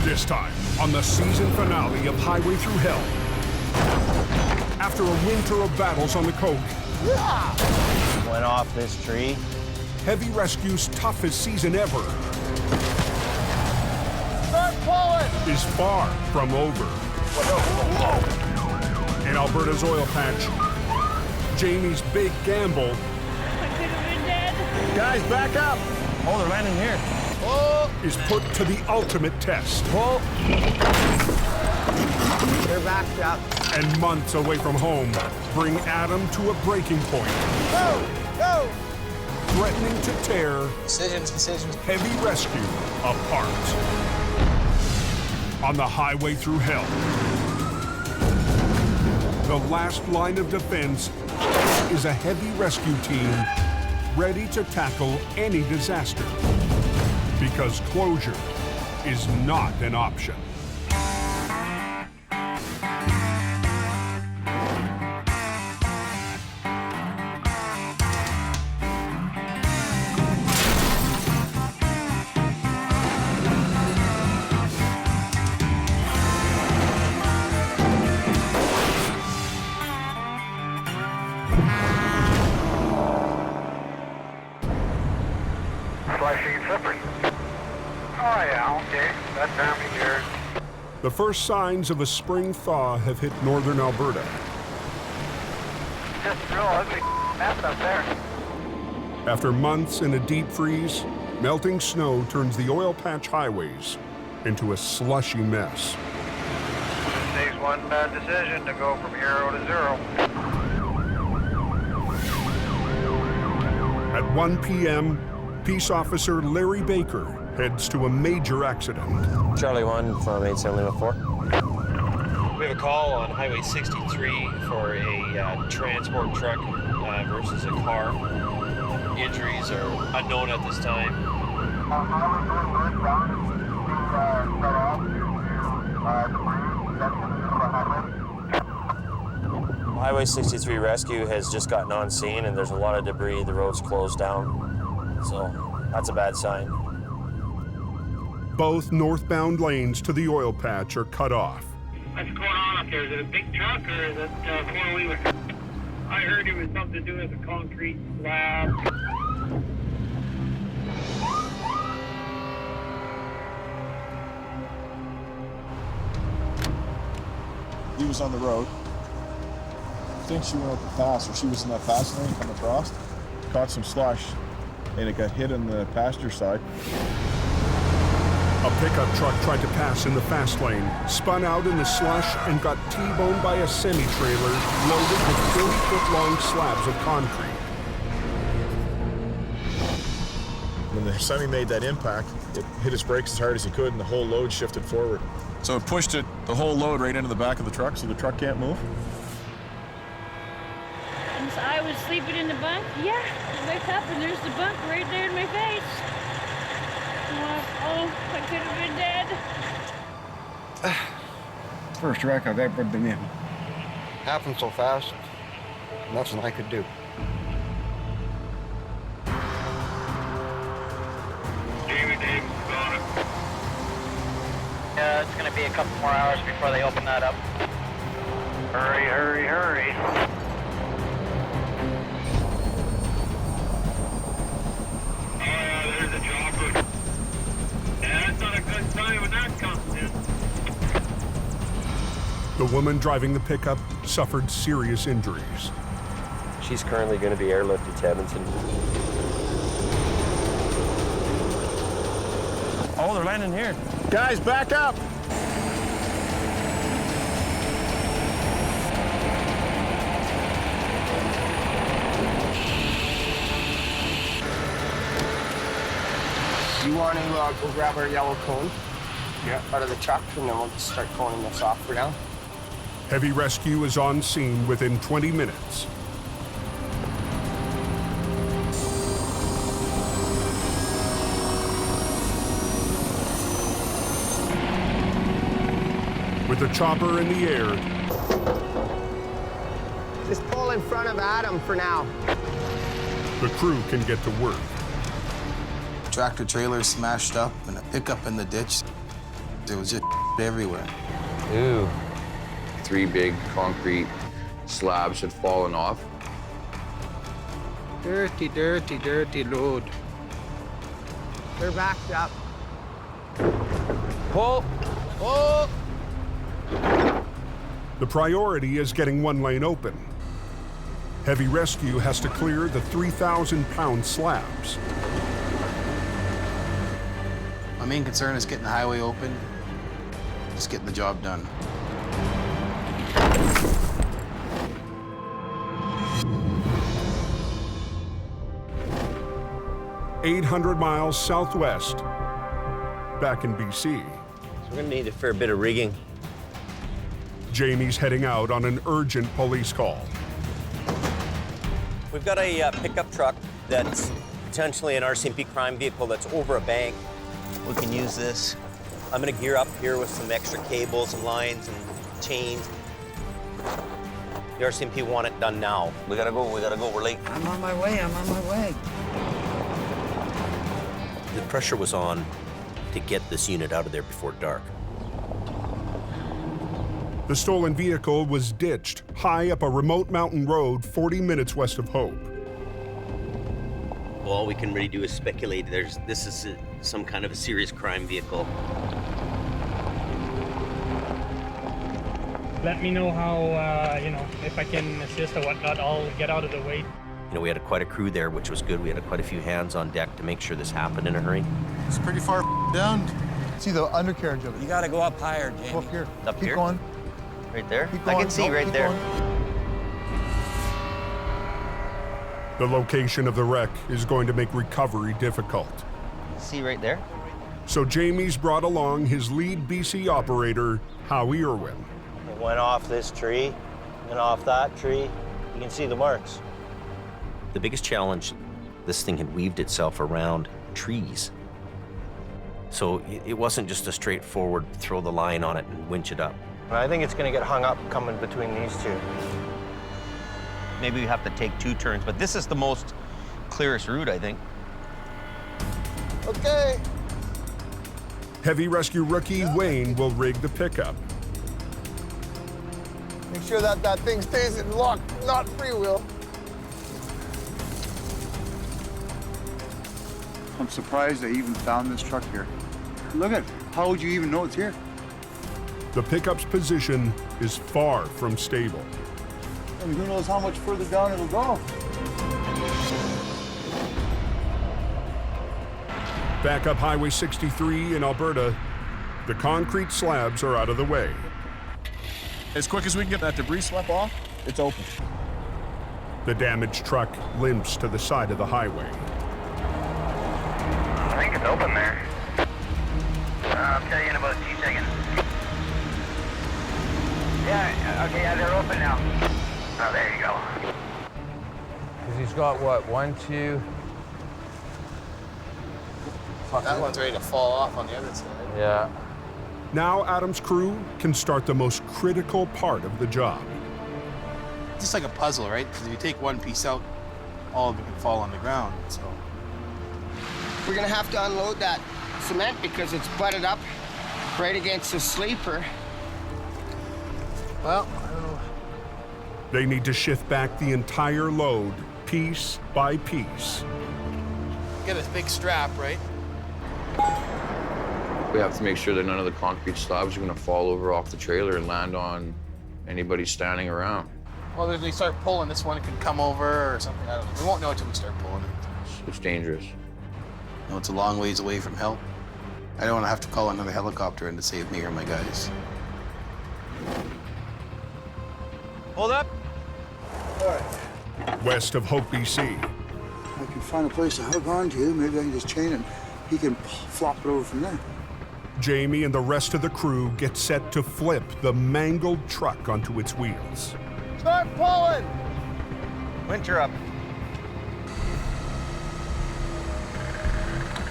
This time, on the season finale of Highway Through Hell. After a winter of battles on the coast, Went off this tree. Heavy Rescue's toughest season ever Start pulling! is far from over. In Alberta's oil patch, Jamie's big gamble I could have been dead. Guys, back up! Oh, they're landing here. Oh! is put to the ultimate test. Oh! They're backed up. And months away from home bring Adam to a breaking point, Go! Go! threatening to tear Decisions. Heavy Rescue apart. On the Highway Through Hell, the last line of defense is a heavy rescue team ready to tackle any disaster, because closure is not an option. Flashing slippers. Oh, yeah, okay. That time of year. The first signs of a spring thaw have hit northern Alberta. Just real ugly mess up there. After months in a deep freeze, melting snow turns the oil patch highways into a slushy mess. It takes one bad decision to go from hero to zero. At 1 p.m., Peace Officer Larry Baker heads to a major accident. Charlie 1 from 8704. We have a call on Highway 63 for a transport truck versus a car. Injuries are unknown at this time. Highway 63 rescue has just gotten on scene and there's a lot of debris. The road's closed down. So that's a bad sign. Both northbound lanes to the oil patch are cut off. What's going on up there? Is it a big truck or is it a four-wheeler? I heard it was something to do with a concrete slab. He was on the road. I think she went up the pass, or she was in that fast lane coming across. Caught some slush, and it got hit on the passenger side. A pickup truck tried to pass in the fast lane, spun out in the slush, and got T-boned by a semi-trailer loaded with 30-foot-long slabs of concrete. When the semi made that impact, it hit his brakes as hard as he could, and the whole load shifted forward. So it pushed the whole load right into the back of the truck, so the truck can't move. And so I was sleeping in the bunk. Yeah, I wake up and there's the bunk right there in my face. Oh, I could have been dead. First wreck I've ever been in. Happened so fast, nothing I could do. It's going to be a couple more hours before they open that up. Hurry, hurry, hurry. The woman driving the pickup suffered serious injuries. She's currently going to be airlifted to Edmonton. Oh, they're landing here. Guys, back up! You want to go grab our yellow cone? Yeah. Out of the truck, and then we'll just start coning this off for now. Heavy rescue is on scene within 20 minutes. With the chopper in the air, Just pull in front of Adam for now. the crew can get to work. Tractor trailer smashed up and a pickup in the ditch. There was just everywhere. Ew. 3 big concrete slabs had fallen off. Dirty, dirty, dirty road. They're backed up. Pull. Pull. The priority is getting one lane open. Heavy rescue has to clear the 3,000-pound slabs. My main concern is getting the highway open, just getting the job done. "800 miles southwest, back in BC. So we're gonna need a fair bit of rigging. Jamie's heading out on an urgent police call. We've got a pickup truck that's potentially an RCMP crime vehicle that's over a bank. We can use this. I'm gonna gear up here with some extra cables and lines and chains. The RCMP want it done now. We gotta go, we're late. I'm on my way, I'm on my way. The pressure was on to get this unit out of there before dark. The stolen vehicle was ditched high up a remote mountain road 40 minutes west of Hope. Well, all we can really do is speculate. This is some kind of a serious crime vehicle. Let me know how, if I can assist or whatnot, I'll get out of the way. You know, we had quite a crew there, which was good. We had quite a few hands on deck to make sure this happened in a hurry. It's pretty far down. See the undercarriage of it. You gotta go up higher, Jamie. Go up here. Up Keep here? going. Right there? Keep I going. can see No, right keep there. going. The location of the wreck is going to make recovery difficult. See right there? So Jamie's brought along his lead BC operator, Howie Irwin. It went off this tree, and off that tree. You can see the marks. The biggest challenge, this thing had weaved itself around trees. So it wasn't just a straightforward throw the line on it and winch it up. I think it's gonna get hung up coming between these two. Maybe we have to take 2 turns, but this is the most clearest route, I think. Okay. Heavy rescue rookie Wayne will rig the pickup. Make sure that thing stays in lock, not freewheel. I'm surprised they even found this truck here. Look at it. How would you even know it's here? The pickup's position is far from stable. I mean, who knows how much further down it'll go. Back up Highway 63 in Alberta, the concrete slabs are out of the way. As quick as we can get that debris swept off, it's open. The damaged truck limps to the side of the highway. I think it's open there. I'll tell you in about 2 seconds. Yeah, okay, yeah, they're open now. Oh, there you go. Because he's got what, 1, 2. That one's ready to fall off on the other side. Yeah. Now Adam's crew can start the most critical part of the job. Just like a puzzle, right? Because if you take one piece out, all of it can fall on the ground, so. We're gonna have to unload that cement because it's butted up right against the sleeper. Well, I don't know. They need to shift back the entire load, piece by piece. Get a big strap, right? We have to make sure that none of the concrete slabs are gonna fall over off the trailer and land on anybody standing around. Well, if they start pulling, this one could come over or something. I don't know. We won't know until we start pulling it. It's dangerous. No, it's a long ways away from help. I don't want to have to call another helicopter in to save me or my guys. Hold up. All right. West of Hope, BC. I can find a place to hook onto. Maybe I can just chain it. He can flop it over from there. Jamie and the rest of the crew get set to flip the mangled truck onto its wheels. Start pulling! Winter up.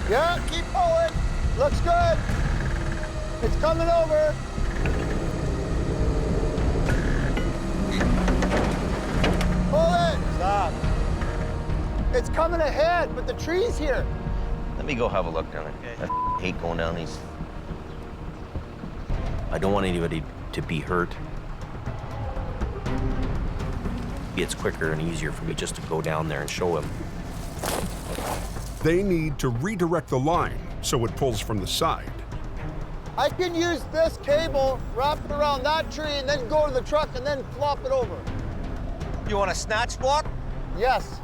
Yeah, keep pulling. Looks good. It's coming over. Pull it. Stop. It's coming ahead, but the tree's here. Let me go have a look down there. I hate going down these. I don't want anybody to be hurt. It's quicker and easier for me just to go down there and show him. They need to redirect the line so it pulls from the side. I can use this cable, wrap it around that tree, and then go to the truck and then flop it over. You want a snatch block? Yes.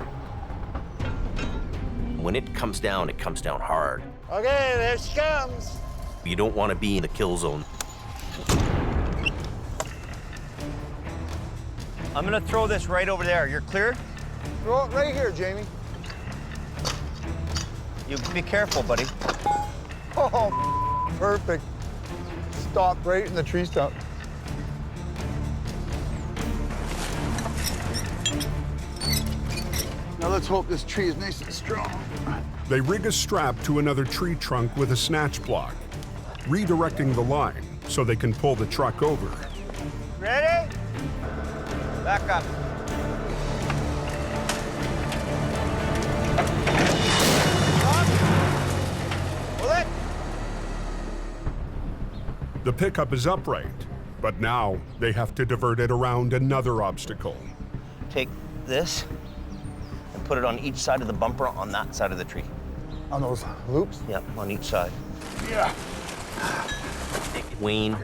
When it comes down hard. Okay, there she comes. You don't want to be in the kill zone. I'm gonna throw this right over there. You're clear? Throw it right here, Jamie. You be careful, buddy. Oh, perfect. Stop right in the tree stump. Now let's hope this tree is nice and strong. They rig a strap to another tree trunk with a snatch block, redirecting the line so they can pull the truck over. Ready? Back up. Pull it. The pickup is upright, but now they have to divert it around another obstacle. Take this and put it on each side of the bumper on that side of the tree. On those loops? Yep, on each side. Yeah. Wayne,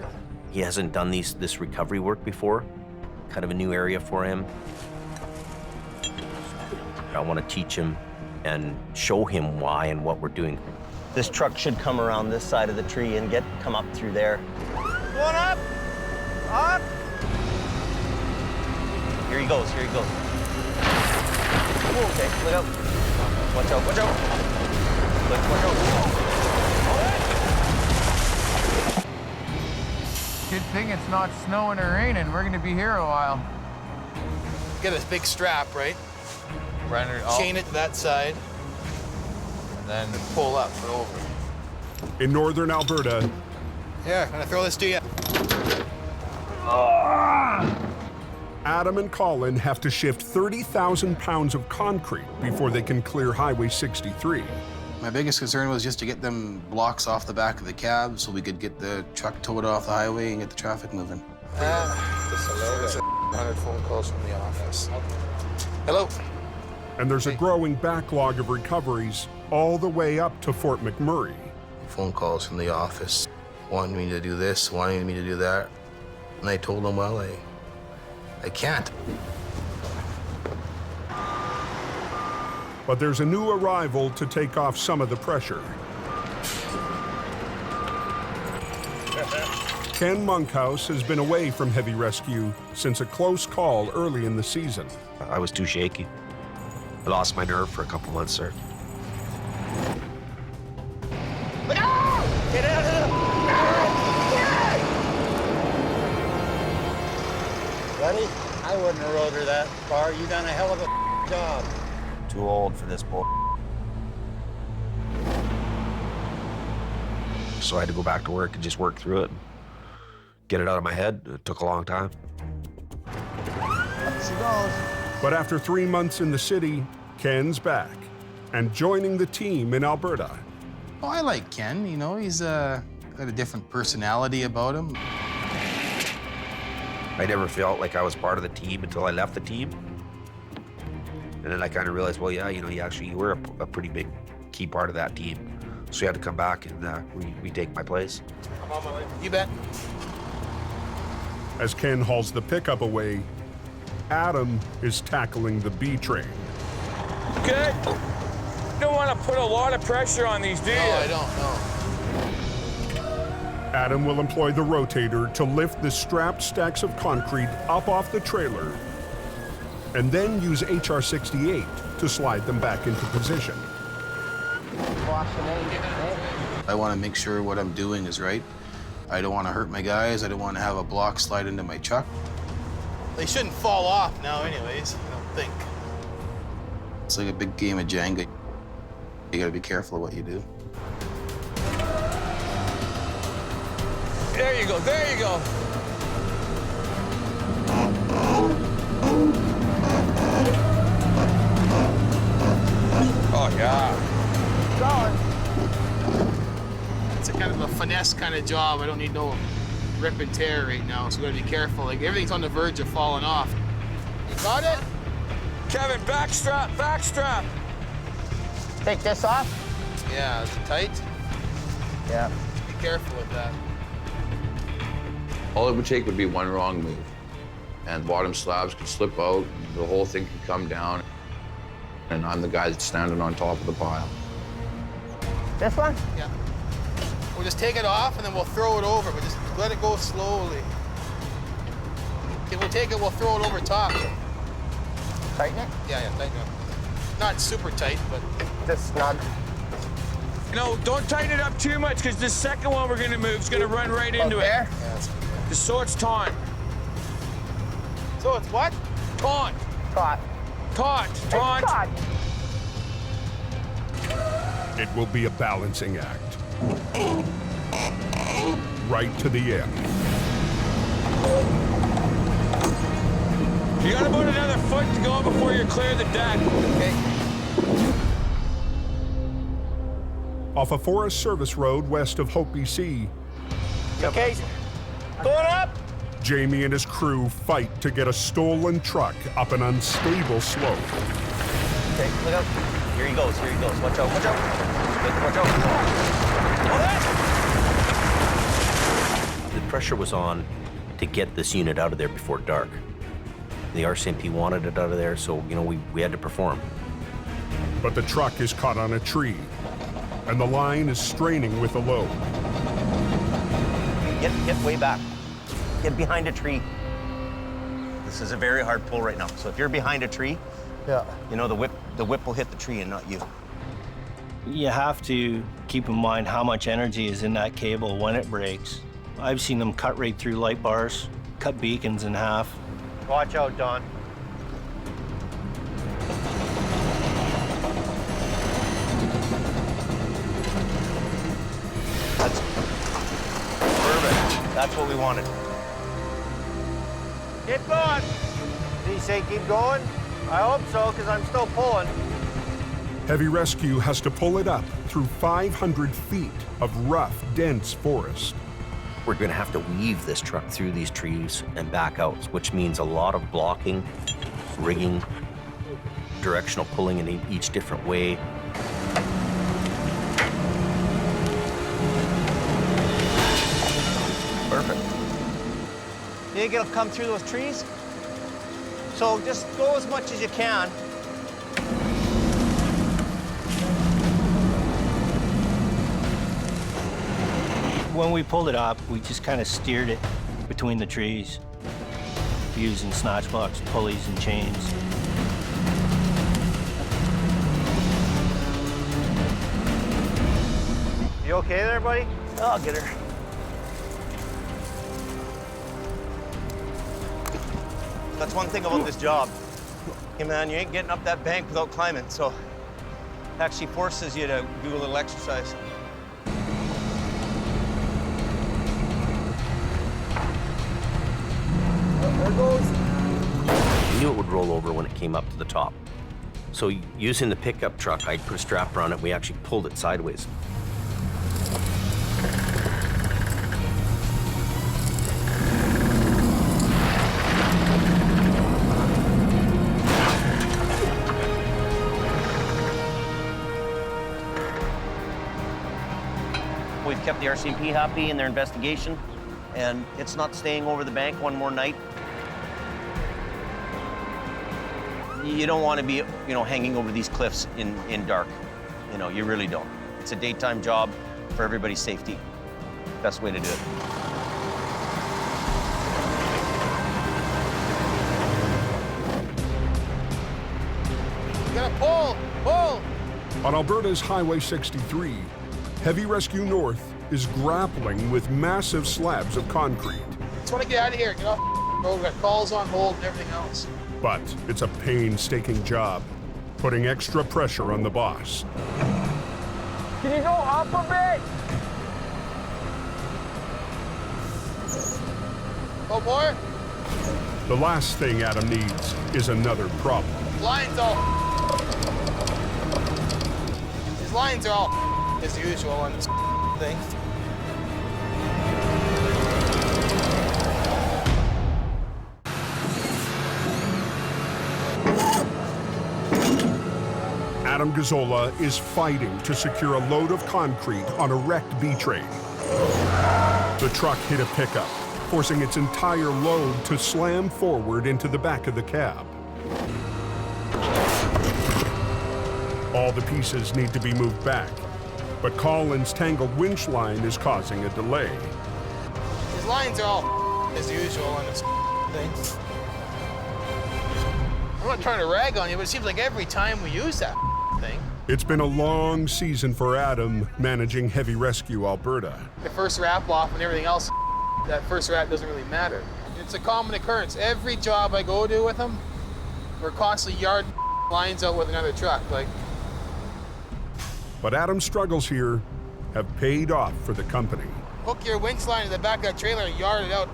he hasn't done this recovery work before. Kind of a new area for him. I want to teach him and show him why and what we're doing. This truck should come around this side of the tree and come up through there. Going up. Up. Here he goes, here he goes. Okay, look out. Watch out, watch out. Look, watch out. Good thing it's not snowing or raining. We're gonna be here a while. Get a big strap, right? Run it all. Chain it to that side. And then pull up and over. In northern Alberta, Here, gonna throw this to you. Adam and Colin have to shift 30,000 pounds of concrete before they can clear Highway 63. My biggest concern was just to get them blocks off the back of the cab so we could get the truck towed off the highway and get the traffic moving. There's 100 phone calls from the office. Hello? And there's a growing backlog of recoveries all the way up to Fort McMurray. Phone calls from the office, wanting me to do this, wanting me to do that. And I told them, well, I can't. But there's a new arrival to take off some of the pressure. Ken Monkhouse has been away from heavy rescue since a close call early in the season. I was too shaky. I lost my nerve for a couple months, sir. Get out of Buddy, I wouldn't have rode her that far. You done a hell of a job. Too old for this bull. So I had to go back to work and just work through it, get it out of my head. It took a long time. Up she goes. But after 3 months in the city, Ken's back and joining the team in Alberta. Oh, I like Ken, you know, he's got a different personality about him. I never felt like I was part of the team until I left the team. And then I kind of realized, well, yeah, you know, you were a pretty big key part of that team. So you had to come back and retake my place. I'm on my way. You bet. As Ken hauls the pickup away, Adam is tackling the B train. Good. You don't want to put a lot of pressure on these, do you? No, I don't, no. Adam will employ the rotator to lift the strapped stacks of concrete up off the trailer and then use HR-68 to slide them back into position. I want to make sure what I'm doing is right. I don't want to hurt my guys. I don't want to have a block slide into my truck. They shouldn't fall off now anyways, I don't think. It's like a big game of Jenga. You gotta be careful of what you do. There you go, there you go. Oh, yeah. It's a kind of a finesse kind of job. I don't need no rip and tear right now, so we gotta be careful. Like, everything's on the verge of falling off. You got it? Kevin, backstrap, backstrap. Take this off? Yeah, is it tight? Yeah. Be careful with that. All it would take would be one wrong move, and bottom slabs could slip out, the whole thing could come down, and I'm the guy that's standing on top of the pile. This one? Yeah. We'll just take it off, and then we'll throw it over, but just let it go slowly. Okay, we'll take it, we'll throw it over top. Tighten it? Yeah, tighten it. Not super tight, but... Just snug. You know, don't tighten it up too much, because this second one we're gonna move is gonna run right into it. Yeah, Just so it's taut. So it's what? Taut. Taut. Taut. Taut. Taut. It will be a balancing act. Right to the end. You got about another foot to go before you clear the deck. Okay. Off a Forest Service road west of Hope, BC, Okay. Going up. Jamie and his crew fight to get a stolen truck up an unstable slope. Okay, look out. Here he goes, here he goes. Watch out, watch out. Watch out. The pressure was on to get this unit out of there before dark. The RCMP wanted it out of there, so, you know, we had to perform. But the truck is caught on a tree, and the line is straining with the load. Get way back. Get behind a tree. This is a very hard pull right now. So if you're behind a tree, you know, the whip will hit the tree and not you. You have to keep in mind how much energy is in that cable when it breaks. I've seen them cut right through light bars, cut beacons in half. Watch out, Don. That's perfect. That's what we wanted. Keep going. Did he say keep going? I hope so, because I'm still pulling. Heavy rescue has to pull it up through 500 feet of rough, dense forest. We're going to have to weave this truck through these trees and back out, which means a lot of blocking, rigging, directional pulling in each different way. Perfect. You think it'll come through those trees? So just go as much as you can. When we pulled it up, we just kind of steered it between the trees using snatch blocks, pulleys, and chains. You okay there, buddy? I'll get her. That's one thing about this job. Hey man, you ain't getting up that bank without climbing, so it actually forces you to do a little exercise. There it goes. I knew it would roll over when it came up to the top. So using the pickup truck, I put a strap around it, we actually pulled it sideways. We've kept the RCMP happy in their investigation. and it's not staying over the bank one more night, you don't want to be, hanging over these cliffs in dark. You really don't. It's a daytime job for everybody's safety. Best way to do it. You gotta pull, pull! On Alberta's Highway 63, Heavy Rescue North is grappling with massive slabs of concrete. Just want to get out of here. Get off the road. We've got calls on hold and everything else. But it's a painstaking job, putting extra pressure on the boss. Can you go up a bit? Oh, more? The last thing Adam needs is another problem. Lines all. These lines are all as usual on this thing. Adam Gazzola is fighting to secure a load of concrete on a wrecked B-train. The truck hit a pickup, forcing its entire load to slam forward into the back of the cab. All the pieces need to be moved back, but Colin's tangled winch line is causing a delay. These lines are all as usual on this thing. I'm not trying to rag on you, but it seems like every time we use that thing. It's been a long season for Adam managing Heavy Rescue Alberta. The first wrap off and everything else, that first wrap doesn't really matter. It's a common occurrence. Every job I go to with them, we're constantly yard lines out with another truck. But Adam's struggles here have paid off for the company. Hook your winch line to the back of that trailer and yard it out.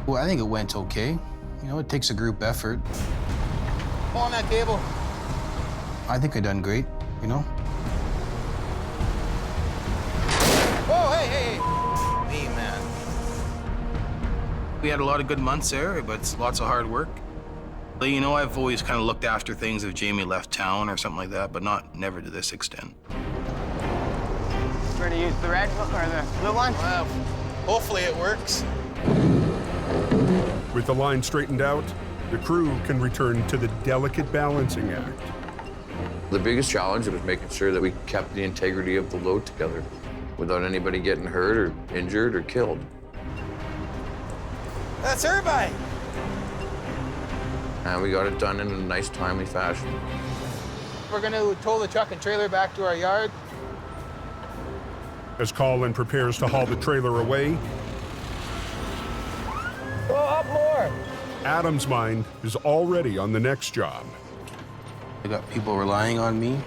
Well, I think it went okay. It takes a group effort. Pull on that cable. I think I done great, Oh, hey. Me, man. We had a lot of good months there, but it's lots of hard work. I've always kind of looked after things if Jamie left town or something like that, but never to this extent. We're gonna use the red one or the blue one? Well, hopefully it works. With the line straightened out, the crew can return to the delicate balancing act. The biggest challenge was making sure that we kept the integrity of the load together without anybody getting hurt or injured or killed. That's everybody. And we got it done in a nice, timely fashion. We're gonna tow the truck and trailer back to our yard. As Colin prepares to haul the trailer away, Go up more. Adam's mind is already on the next job. I got people relying on me.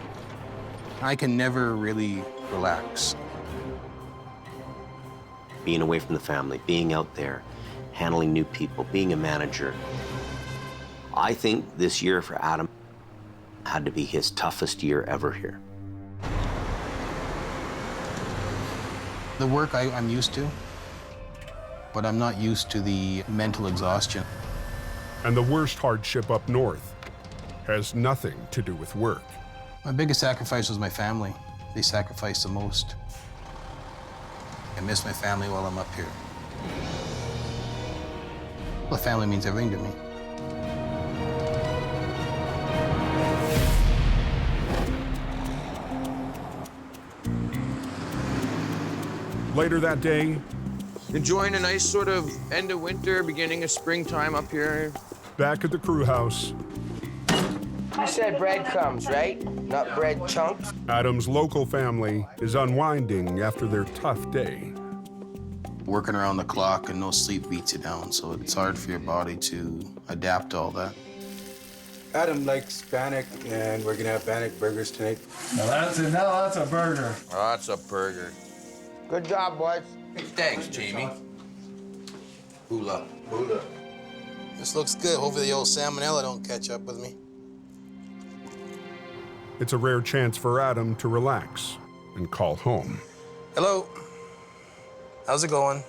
I can never really relax. Being away from the family, being out there, handling new people, being a manager. I think this year for Adam had to be his toughest year ever here. The work I'm used to, but I'm not used to the mental exhaustion. And the worst hardship up north has nothing to do with work. My biggest sacrifice was my family. They sacrificed the most. I miss my family while I'm up here. Well, family means everything to me. Later that day, Enjoying a nice sort of end of winter, beginning of springtime up here. back at the crew house, You said breadcrumbs, right? Not bread chunks? Adam's local family is unwinding after their tough day. Working around the clock and no sleep beats you down, so it's hard for your body to adapt to all that. Adam likes Bannock, and we're gonna have Bannock burgers tonight. Now that's a burger. Oh, that's a burger. Good job, boys. Thanks, Jamie. Hula. Hula. This looks good. Hopefully the old salmonella don't catch up with me. It's a rare chance for Adam to relax and call home. Hello. How's it going?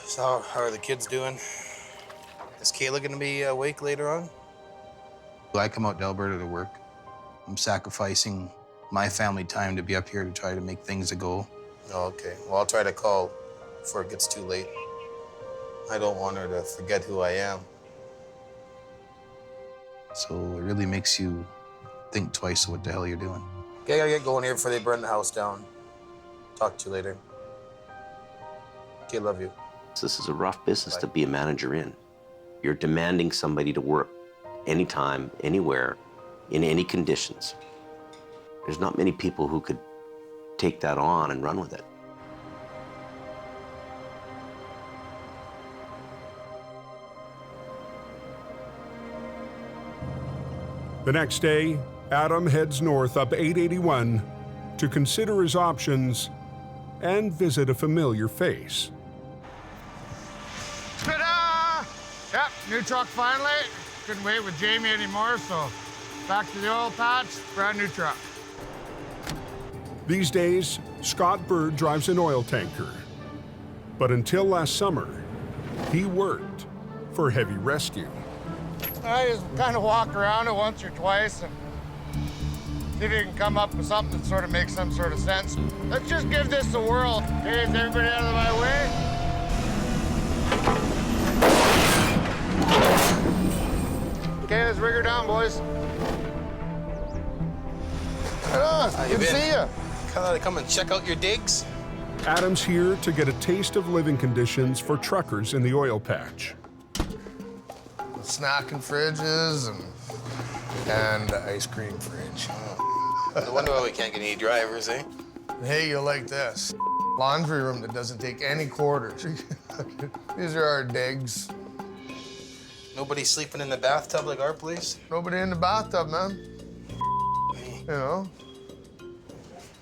So how are the kids doing? Is Kayla gonna be awake later on? I come out to Alberta to work. I'm sacrificing my family time to be up here to try to make things a go. Oh, okay. Well, I'll try to call before it gets too late. I don't want her to forget who I am. So it really makes you think twice of what the hell you're doing. Okay, I gotta get going here before they burn the house down. Talk to you later. Okay, love you. This is a rough business to be a manager in. You're demanding somebody to work anytime, anywhere, in any conditions. There's not many people who could take that on and run with it. The next day, Adam heads north up 881 to consider his options and visit a familiar face. Ta-da! Yep, new truck finally. Couldn't wait with Jamie anymore, so back to the oil patch, brand new truck. These days, Scott Bird drives an oil tanker. But until last summer, he worked for Heavy Rescue. I just kind of walk around it once or twice and see if you can come up with something that sort of makes some sort of sense. Let's just give this a whirl. Okay, is everybody out of my way? Okay, let's rig her down, boys. Right on, good to see you. Come and check out your digs. Adam's here to get a taste of living conditions for truckers in the oil patch. Snacking fridges and the ice cream fridge. No wonder why we can't get any drivers, eh? Hey, you like this? Laundry room that doesn't take any quarters. These are our digs. Nobody sleeping in the bathtub like our place? Nobody in the bathtub, man. You know?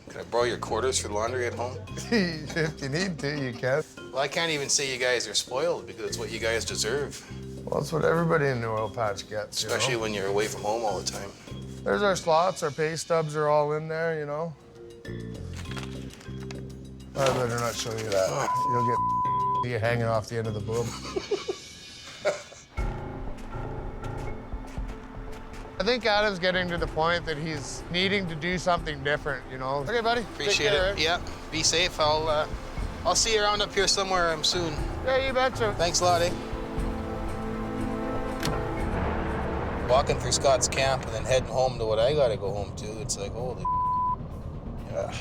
Can I borrow your quarters for laundry at home? If you need to, you can. Well, I can't even say you guys are spoiled because it's what you guys deserve. Well, that's what everybody in the oil patch gets, Especially when you're away from home all the time. There's our slots, our pay stubs are all in there, you know? I better not show you that. You'll get you hanging off the end of the boob. I think Adam's getting to the point that he's needing to do something different, you know? Okay, buddy. Appreciate it. Yeah, be safe. I'll see you around up here somewhere soon. Yeah, you betcha. Thanks a lot, eh? Walking through Scott's camp and then heading home to what I gotta go home to, it's like, holy yeah.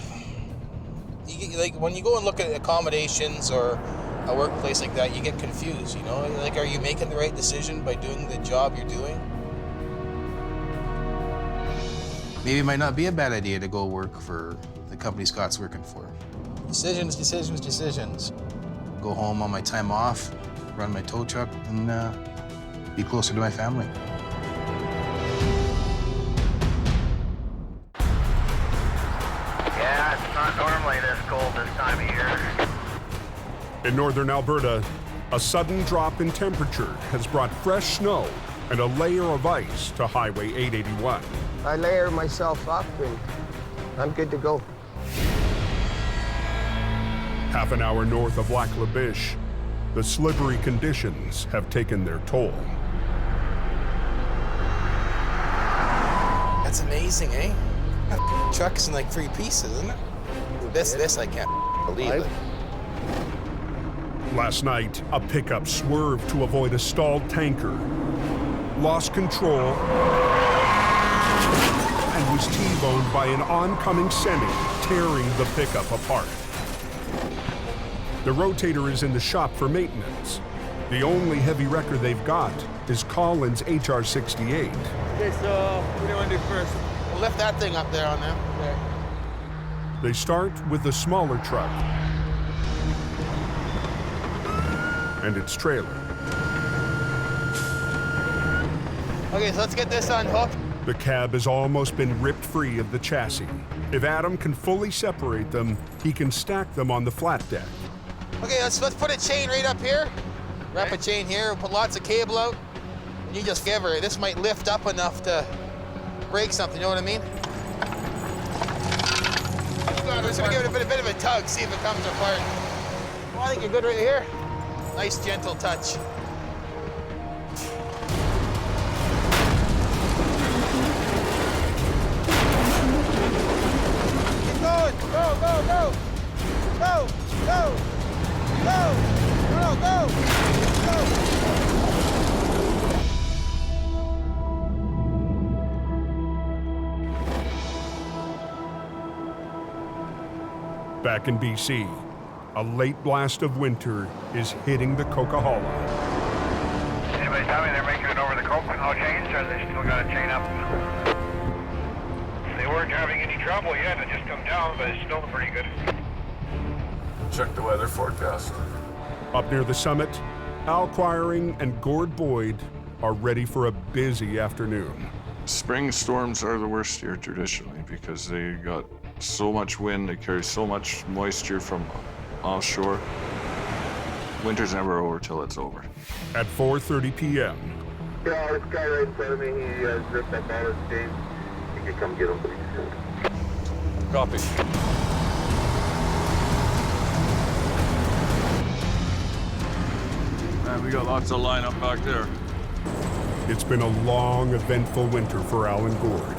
Like, when you go and look at accommodations or a workplace like that, you get confused, you know? Like, are you making the right decision by doing the job you're doing? Maybe it might not be a bad idea to go work for the company Scott's working for. Decisions, decisions, decisions. Go home on my time off, run my tow truck, and be closer to my family. Yeah, it's not normally this cold this time of year. In northern Alberta, a sudden drop in temperature has brought fresh snow and a layer of ice to Highway 881. I layer myself up and I'm good to go. Half an hour north of Lac La Biche, the slippery conditions have taken their toll. That's amazing, eh? Truck's in like 3 pieces, isn't it? This I can't believe it. Last night, a pickup swerved to avoid a stalled tanker, lost control, and was T-boned by an oncoming semi, tearing the pickup apart. The Rotator is in the shop for maintenance. The only heavy wrecker they've got is Collins' HR68. Okay, so what do you want to do first? We'll lift that thing up there on them. Okay. They start with the smaller truck and its trailer. Okay, so let's get this unhooked. The cab has almost been ripped free of the chassis. If Adam can fully separate them, he can stack them on the flat deck. Okay, let's put a chain right up here. Wrap a chain here, we'll put lots of cable out. And you just give her, this might lift up enough to break something, you know what I mean? I'm just gonna give it a bit of a tug, see if it comes apart. Well, I think you're good right here. Nice, gentle touch. Keep going, go, go, go. Go! Go! Go! Go! Go! Back in BC, a late blast of winter is hitting the Coquihalla. Anybody tell me they're making it over the Coke with no chains, or they still got a chain up? They weren't having any trouble yet. It just come down, but it's still pretty good. Check the weather forecast. Up near the summit, Al Quiring and Gord Boyd are ready for a busy afternoon. Spring storms are the worst here traditionally because they got so much wind, they carry so much moisture from offshore. Winter's never over till it's over. At 4:30 p.m. Yeah, this guy right in front of me, he ripped up all his chains. You can come get him, please. Copy. Man, we got lots of lineup back there. It's been a long, eventful winter for Al and Gord.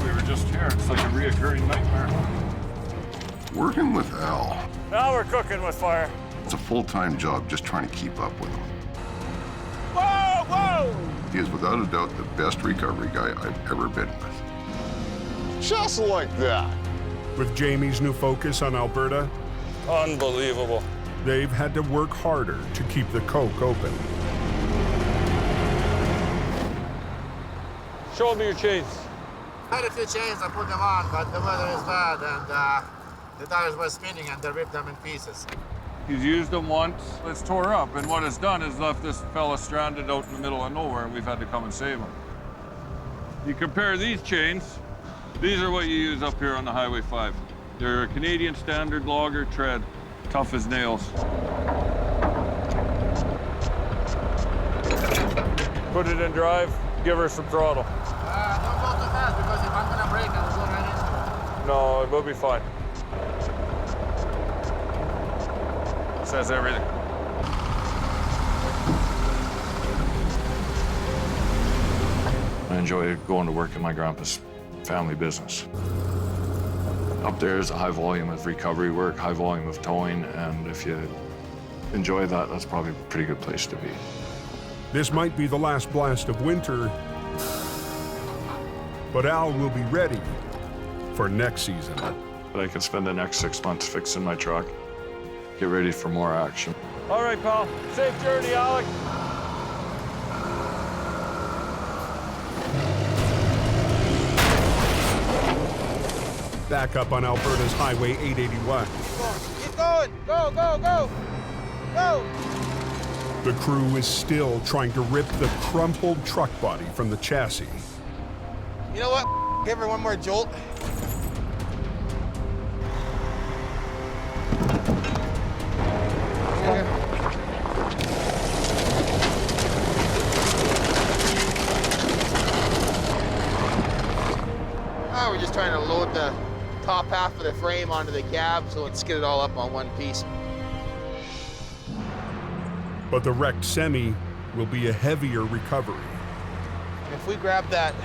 We were just here. It's like a reoccurring nightmare. Working with Al, Now we're cooking with fire. it's a full-time job just trying to keep up with him. Whoa! Whoa! He is without a doubt the best recovery guy I've ever been with. Just like that. With Jamie's new focus on Alberta, Unbelievable. they've had to work harder to keep the Coke open. Show me your chains. I had a few chains, I put them on, but the weather is bad and the tires were spinning and they ripped them in pieces. He's used them once, it's tore up, and what it's done is left this fella stranded out in the middle of nowhere, and we've had to come and save him. You compare these chains, these are what you use up here on the Highway 5. They're a Canadian standard logger tread, tough as nails. Put it in drive, give her some throttle. Don't go too fast because if I'm gonna brake, I will go right into it. No, it will be fine. Says everything. I enjoy going to work in my grandpa's family business. Up there is a high volume of recovery work, high volume of towing, and if you enjoy that, that's probably a pretty good place to be. This might be the last blast of winter, but Al will be ready for next season. But I can spend the next 6 months fixing my truck, get ready for more action. All right, pal. Safe journey, Alec. Back up on Alberta's Highway 881. Keep going! Go, go, go! Go! The crew is still trying to rip the crumpled truck body from the chassis. You know what? Give her one more jolt. Now we're just trying to load the top half of the frame onto the cab, so let's get it all up on one piece. But the wrecked semi will be a heavier recovery. If we grab that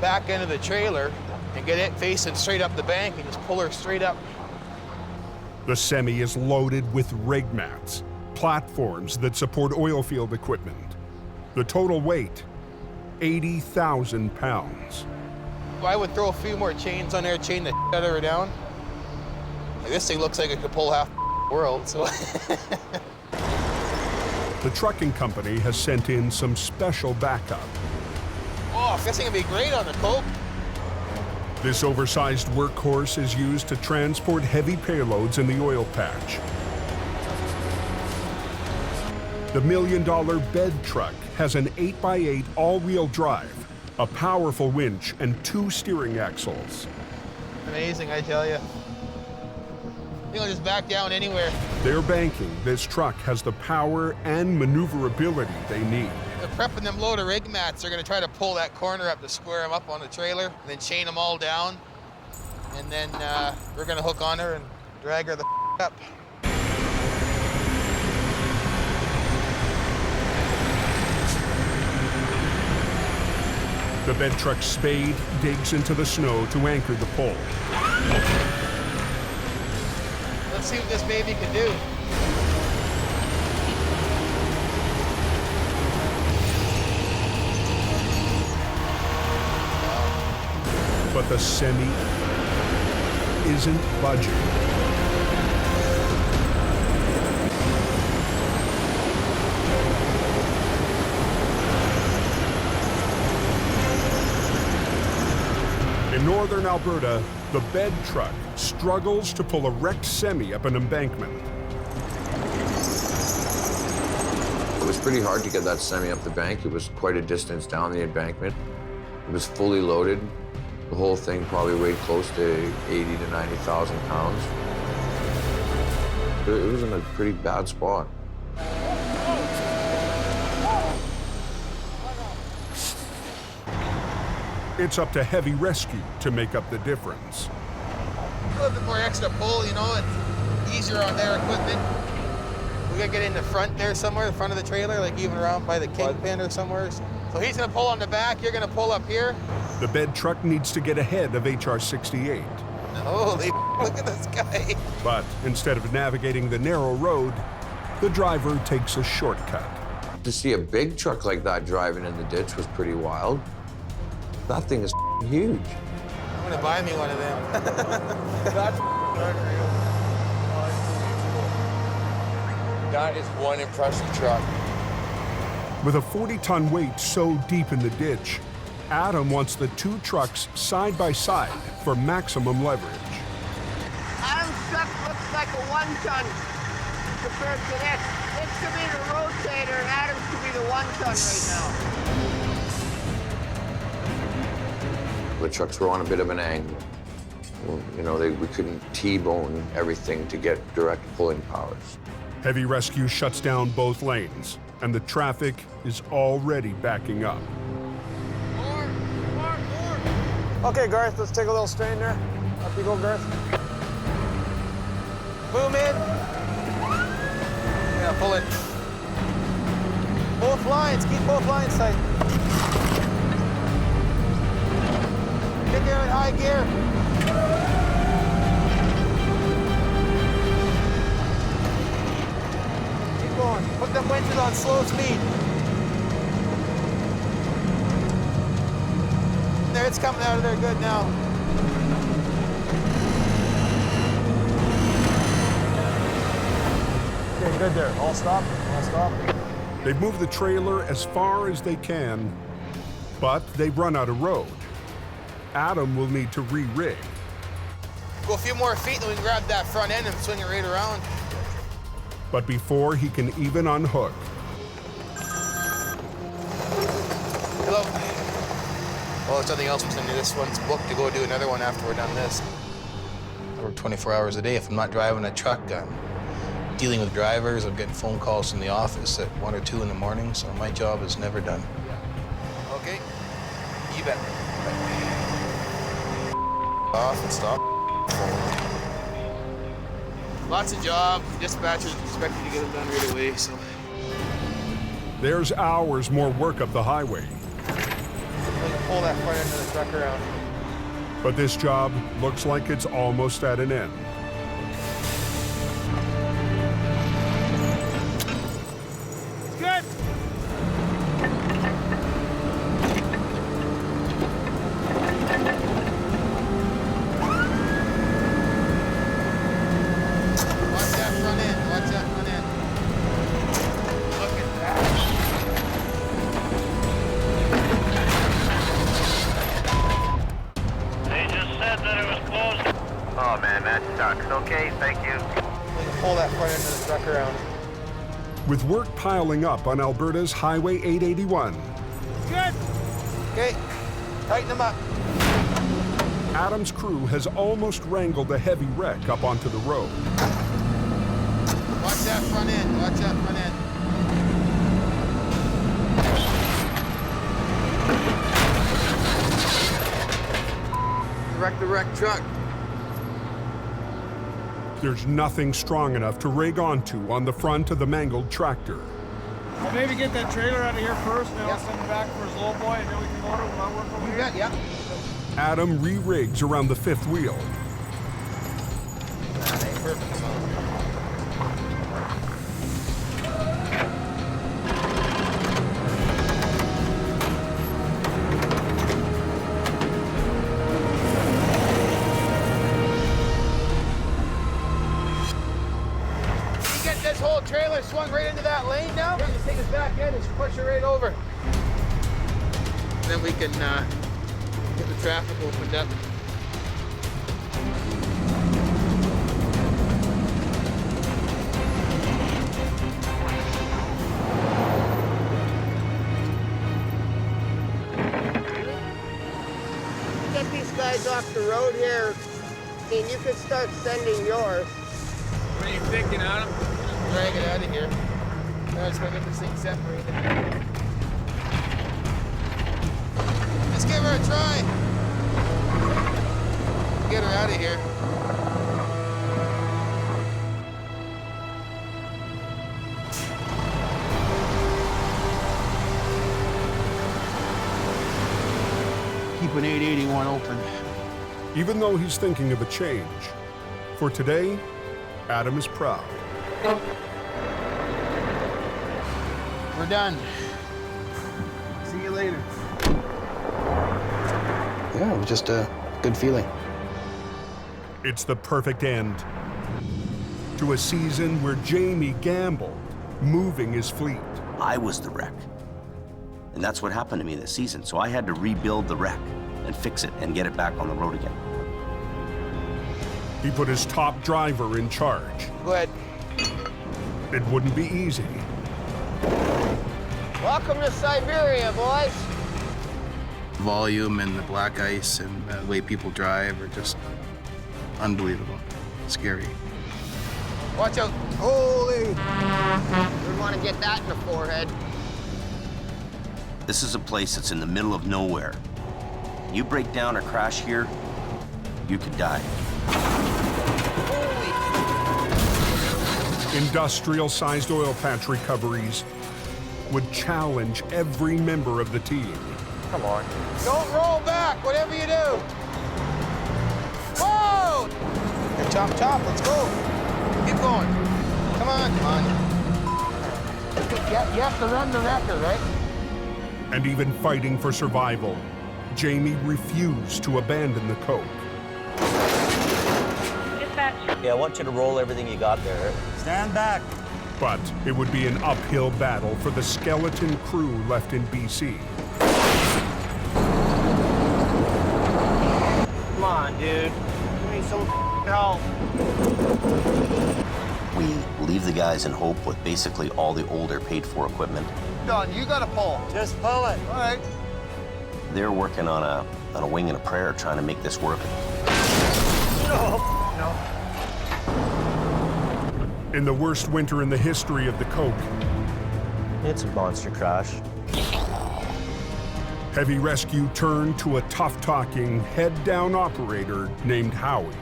back end of the trailer and get it facing straight up the bank and just pull her straight up. The semi is loaded with rig mats, platforms that support oil field equipment. The total weight, 80,000 pounds. I would throw a few more chains on there, chain the out of her down. Like, this thing looks like it could pull half the world, so. The trucking company has sent in some special backup. Oh, this thing would be great on the Coke. This oversized workhorse is used to transport heavy payloads in the oil patch. The $1 million bed truck has an 8x8 all-wheel drive, a powerful winch, and 2 steering axles. Amazing, I tell you. You'll just back down anywhere. They're banking this truck has the power and maneuverability they need. They're prepping them load of rig mats. They're gonna try to pull that corner up to square them up on the trailer, and then chain them all down. And then we're gonna hook on her and drag her the up. The bed truck's spade digs into the snow to anchor the pole. Let's Let's see what this baby can do. But the semi isn't budging. In northern Alberta, the bed truck struggles to pull a wrecked semi up an embankment. It was pretty hard to get that semi up the bank. It was quite a distance down the embankment. It was fully loaded. The whole thing probably weighed close to 80 to 90,000 pounds. It was in a pretty bad spot. It's up to heavy rescue to make up the difference. A little bit more extra pull, you know, it's easier on their equipment. We gotta get in the front there somewhere, the front of the trailer, like even around by the kingpin or somewhere. So he's gonna pull on the back, you're gonna pull up here. The bed truck needs to get ahead of HR 68. Holy, look at this guy. But instead of navigating the narrow road, the driver takes a shortcut. To see a big truck like that driving in the ditch was pretty wild. That thing is huge. I'm gonna buy me one of them. That's unreal. That is one impressive truck. With a 40-ton weight so deep in the ditch, Adam wants the two trucks side by side for maximum leverage. Adam's truck looks like a 1-ton compared to this. This could be the rotator, and Adam's could be the 1-ton right now. The trucks were on a bit of an angle. You know, we couldn't T-bone everything to get direct pulling powers. Heavy rescue shuts down both lanes, and the traffic is already backing up. Okay, Garth, let's take a little strain there. Up you go, Garth. Boom in. Yeah, pull it. Both lines, keep both lines tight. Get there in high gear. Keep going. Put them winches on slow speed. There, it's coming out of there good now. Okay, good there. All stop, all stop. They've moved the trailer as far as they can, but they've run out of road. Adam will need to re-rig. Go a few more feet, then we can grab that front end and swing it right around. But before he can even unhook, Hello. Well, there's nothing else between this one's booked to go do another one after we're done this. I work 24 hours a day. If I'm not driving a truck, I'm dealing with drivers. I'm getting phone calls from the office at 1 or 2 in the morning, so my job is never done. Okay, you bet. Off and stop. Lots of jobs. Dispatchers expect you to get them done right away, so. there's hours more work up the highway. Pull that front end of the truck around. But this job looks like it's almost at an end. Good. Watch that front end. Watch that front end. Look at that. They just said that it was closed. Oh man, that sucks. Okay, thank you. Pull that front end of the truck around. With work piling up on Alberta's Highway 881, Good. Okay, tighten them up. Adam's crew has almost wrangled a heavy wreck up onto the road. Watch that front end. Watch that front end. Wreck the wrecked truck. There's nothing strong enough to rig onto on the front of the mangled tractor. Well, maybe get that trailer out of here first, and then I'll send it back for his low boy, and then we can load it without work over here. Yeah. Adam re-rigs around the fifth wheel. Perfect. old trailer swung right into that lane now. Here, just take his back end and just push it right over. And then we can get the traffic opened up. Get these guys off the road here, and you can start sending yours. What are you thinking, Adam? Drag it out of here. Now it's gonna get this thing separated. Let's give her a try. Get her out of here. Keep an 881 open. Even though he's thinking of a change, for today, Adam is proud. We're done. See you later. Yeah, it was just a good feeling. It's the perfect end to a season where Jamie gambled, moving his fleet. I was the wreck. And that's what happened to me this season. So I had to rebuild the wreck and fix it and get it back on the road again. He put his top driver in charge. Go ahead. It wouldn't be easy. Welcome to Siberia, boys. Volume and the black ice and the way people drive are just unbelievable. Scary. Watch out. Holy! We want to get that in the forehead. This is a place that's in the middle of nowhere. You break down or crash here, you could die. Industrial-sized oil patch recoveries would challenge every member of the team. Come on. Don't roll back, whatever you do. Whoa! Hey, chop, chop, let's go. Keep going. Come on, come on. You have to run the wrecker, right? And even fighting for survival, Jamie refused to abandon the Coke. Yeah, I want you to roll everything you got there. Stand back. But it would be an uphill battle for the skeleton crew left in BC. Come on, dude. We need some help. We leave the guys in Hope with basically all the older paid-for equipment. Don, you gotta pull. Just pull it. All right. They're working on a wing and a prayer trying to make this work. No. In the worst winter in the history of the Coke, It's a monster crash. heavy rescue turned to a tough-talking, head-down operator named Howie.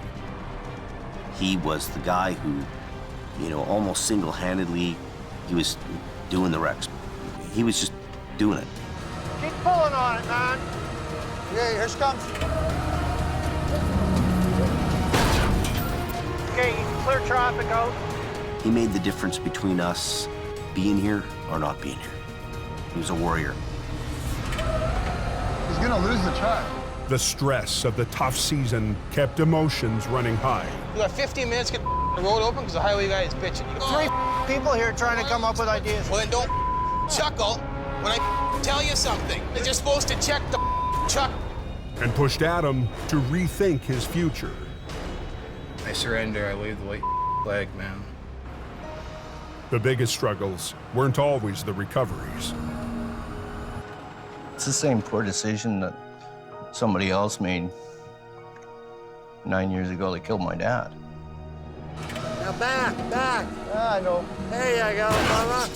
He was the guy who, almost single-handedly, he was doing the wrecks. He was just doing it. Keep pulling on it, man. Okay, here she comes. Okay, you can clear traffic out. He made the difference between us being here or not being here. He was a warrior. He's gonna lose the truck. The stress of the tough season kept emotions running high. You got 15 minutes to get the road open because the highway guy is bitching. Three people here trying to come up with ideas. Well, then don't chuckle when I tell you something. You're supposed to check the truck. And pushed Adam to rethink his future. I surrender, I wave the white flag, man. The biggest struggles weren't always the recoveries. It's the same poor decision that somebody else made 9 years ago that killed my dad. Now back. I know. There you go, Mama.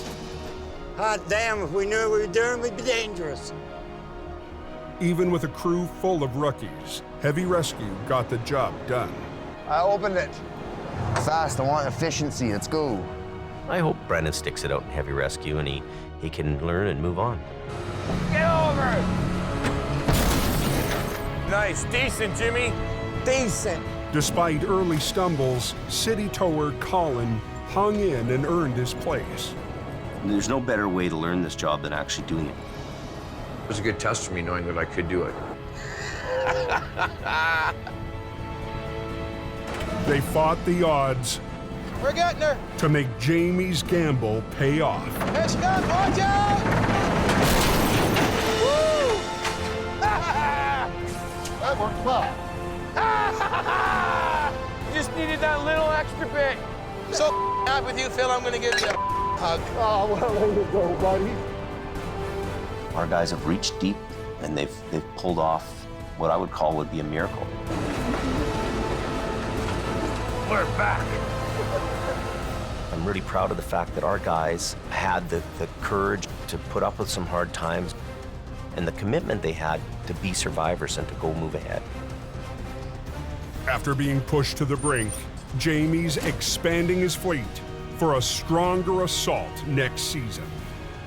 Hot damn, if we knew what we were doing, we'd be dangerous. Even with a crew full of rookies, Heavy Rescue got the job done. I opened it. Fast, I want efficiency, let's go. I hope Brendan sticks it out in Heavy Rescue and he can learn and move on. Get over it. Nice, decent, Jimmy. Decent. Despite early stumbles, city tower Colin hung in and earned his place. There's no better way to learn this job than actually doing it. It was a good test for me knowing that I could do it. They fought the odds We're getting her. to make Jamie's gamble pay off. Here she comes, watch out! Woo! That worked well. Just needed that little extra bit. So happy with you, Phil. I'm gonna give you a hug. Oh, well, there you go, buddy. Our guys have reached deep, and they've pulled off what I would call would be a miracle. We're back. I'm really proud of the fact that our guys had the courage to put up with some hard times and the commitment they had to be survivors and to go move ahead. After being pushed to the brink, Jamie's expanding his fleet for a stronger assault next season.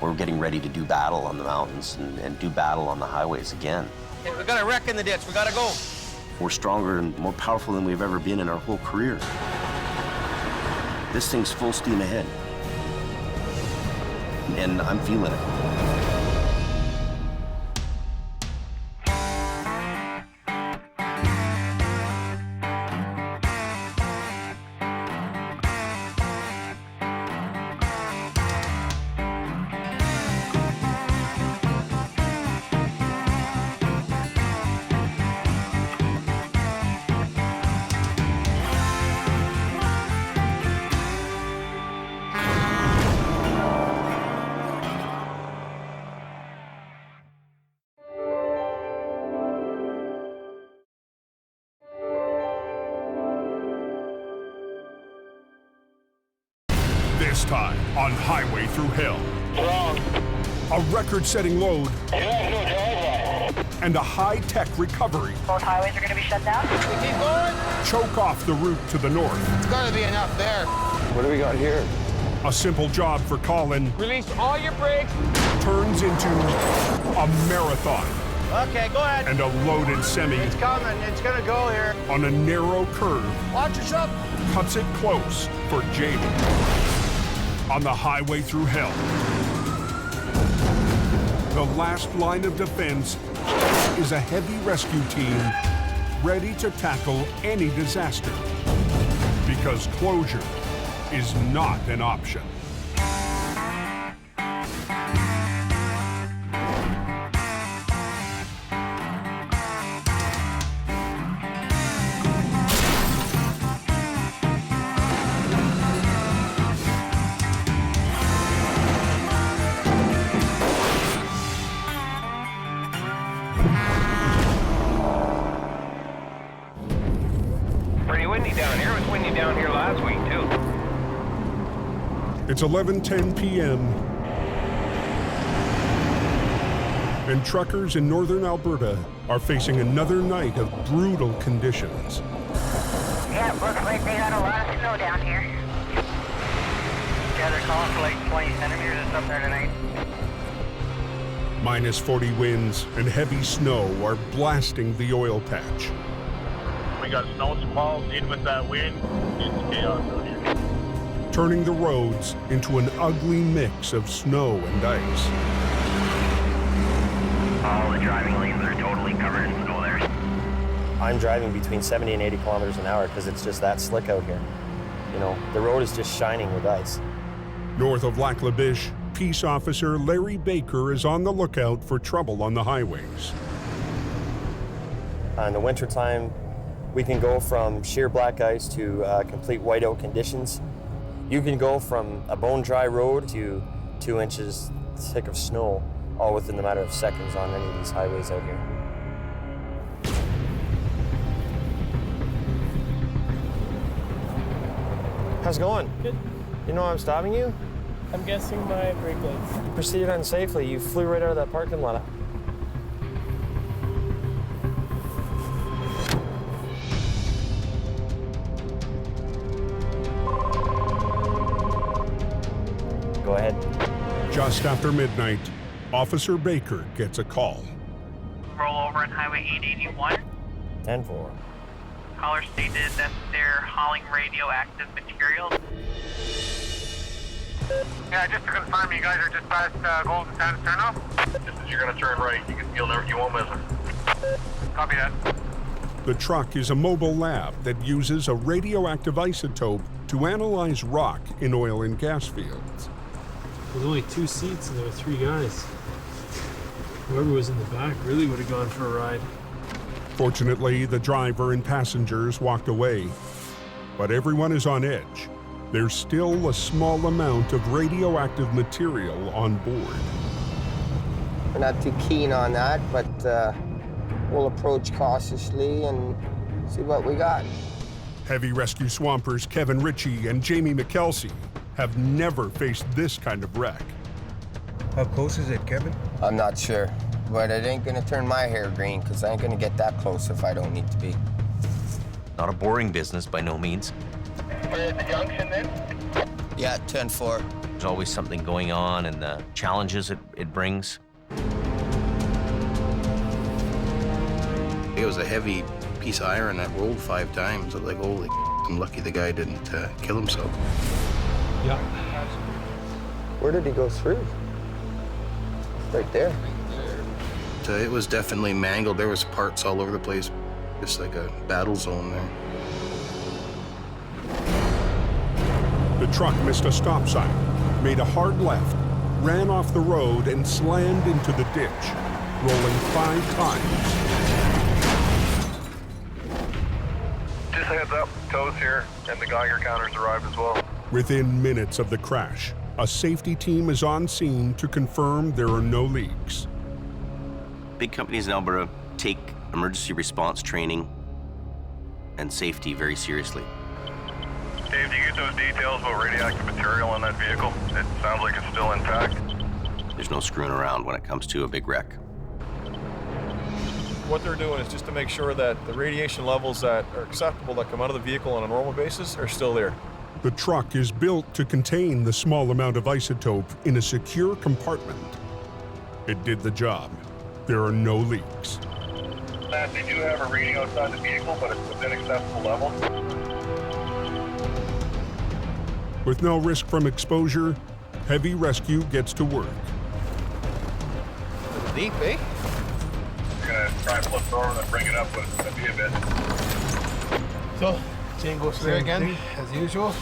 We're getting ready to do battle on the mountains and do battle on the highways again. Hey, we got a wreck in the ditch. We gotta go. We're stronger and more powerful than we've ever been in our whole career. This thing's full steam ahead. And I'm feeling it. This time on Highway Through Hell. A record-setting load and a high-tech recovery Both highways are going to be shut down. We keep going. choke off the route to the north. It's gotta be enough there. What do we got here? A simple job for Colin Release all your brakes. turns into a marathon Okay, go ahead. and a loaded semi It's coming. It's gonna go here. on a narrow curve Watch yourself. cuts it close for Jamie. On the Highway Through Hell, the last line of defense is a heavy rescue team ready to tackle any disaster, because closure is not an option. Pretty windy down here. It was windy down here last week, too. It's 11:10 p.m. and truckers in northern Alberta are facing another night of brutal conditions. Yeah, it looks like they got a lot of snow down here. Yeah, they're calling for like 20 centimeters or something there tonight. Minus 40 winds and heavy snow are blasting the oil patch. We got snow squalls in with that wind. It's chaos out here. Turning the roads into an ugly mix of snow and ice. All the driving lanes are totally covered in snow there. I'm driving between 70 and 80 kilometers an hour because it's just that slick out here. You know, the road is just shining with ice. North of Lac La Biche, Peace Officer Larry Baker is on the lookout for trouble on the highways. In the wintertime, we can go from sheer black ice to complete whiteout conditions. You can go from a bone-dry road to 2 inches thick of snow, all within the matter of seconds on any of these highways out here. How's it going? Good. You know why I'm stopping you? I'm guessing my brake lights. You proceeded unsafely. You flew right out of that parking lot. Go ahead. Just after midnight, Officer Baker gets a call. Rollover on Highway 881. 10-4. Caller stated that they're hauling radioactive materials. Yeah, just to confirm, you guys are just past Golden Sands turnoff? Just as you're going to turn right, you won't miss it. Copy that. The truck is a mobile lab that uses a radioactive isotope to analyze rock in oil and gas fields. There's only 2 seats and there were 3 guys. Whoever was in the back really would have gone for a ride. Fortunately, the driver and passengers walked away, but everyone is on edge. There's still a small amount of radioactive material on board. We're not too keen on that, but we'll approach cautiously and see what we got. Heavy rescue swampers Kevin Ritchie and Jamie McKelsey have never faced this kind of wreck. How close is it, Kevin? I'm not sure, but it ain't gonna turn my hair green, because I ain't gonna get that close if I don't need to be. Not a boring business by no means. We're at the junction then? Yeah, 10-4. There's always something going on and the challenges it brings. It was a heavy piece of iron that rolled 5 times. I was like, holy, I'm lucky the guy didn't kill himself. Yeah. Where did he go through? Right there. So it was definitely mangled. There was parts all over the place, just like a battle zone there. The truck missed a stop sign, made a hard left, ran off the road and slammed into the ditch, rolling 5 times. Just a heads up, tows here, and the Geiger counters arrived as well. Within minutes of the crash, a safety team is on scene to confirm there are no leaks. Big companies in Alberta take emergency response training and safety very seriously. Dave, do you get those details about radioactive material in that vehicle? It sounds like it's still intact. There's no screwing around when it comes to a big wreck. What they're doing is just to make sure that the radiation levels that are acceptable that come out of the vehicle on a normal basis are still there. The truck is built to contain the small amount of isotope in a secure compartment. It did the job. There are no leaks. They do have a reading outside the vehicle, but it's within acceptable levels. With no risk from exposure, heavy rescue gets to work. Deep, eh? We're gonna try and flip it over and then bring it up, but it's gonna be a bit. So, chain goes through again, as usual.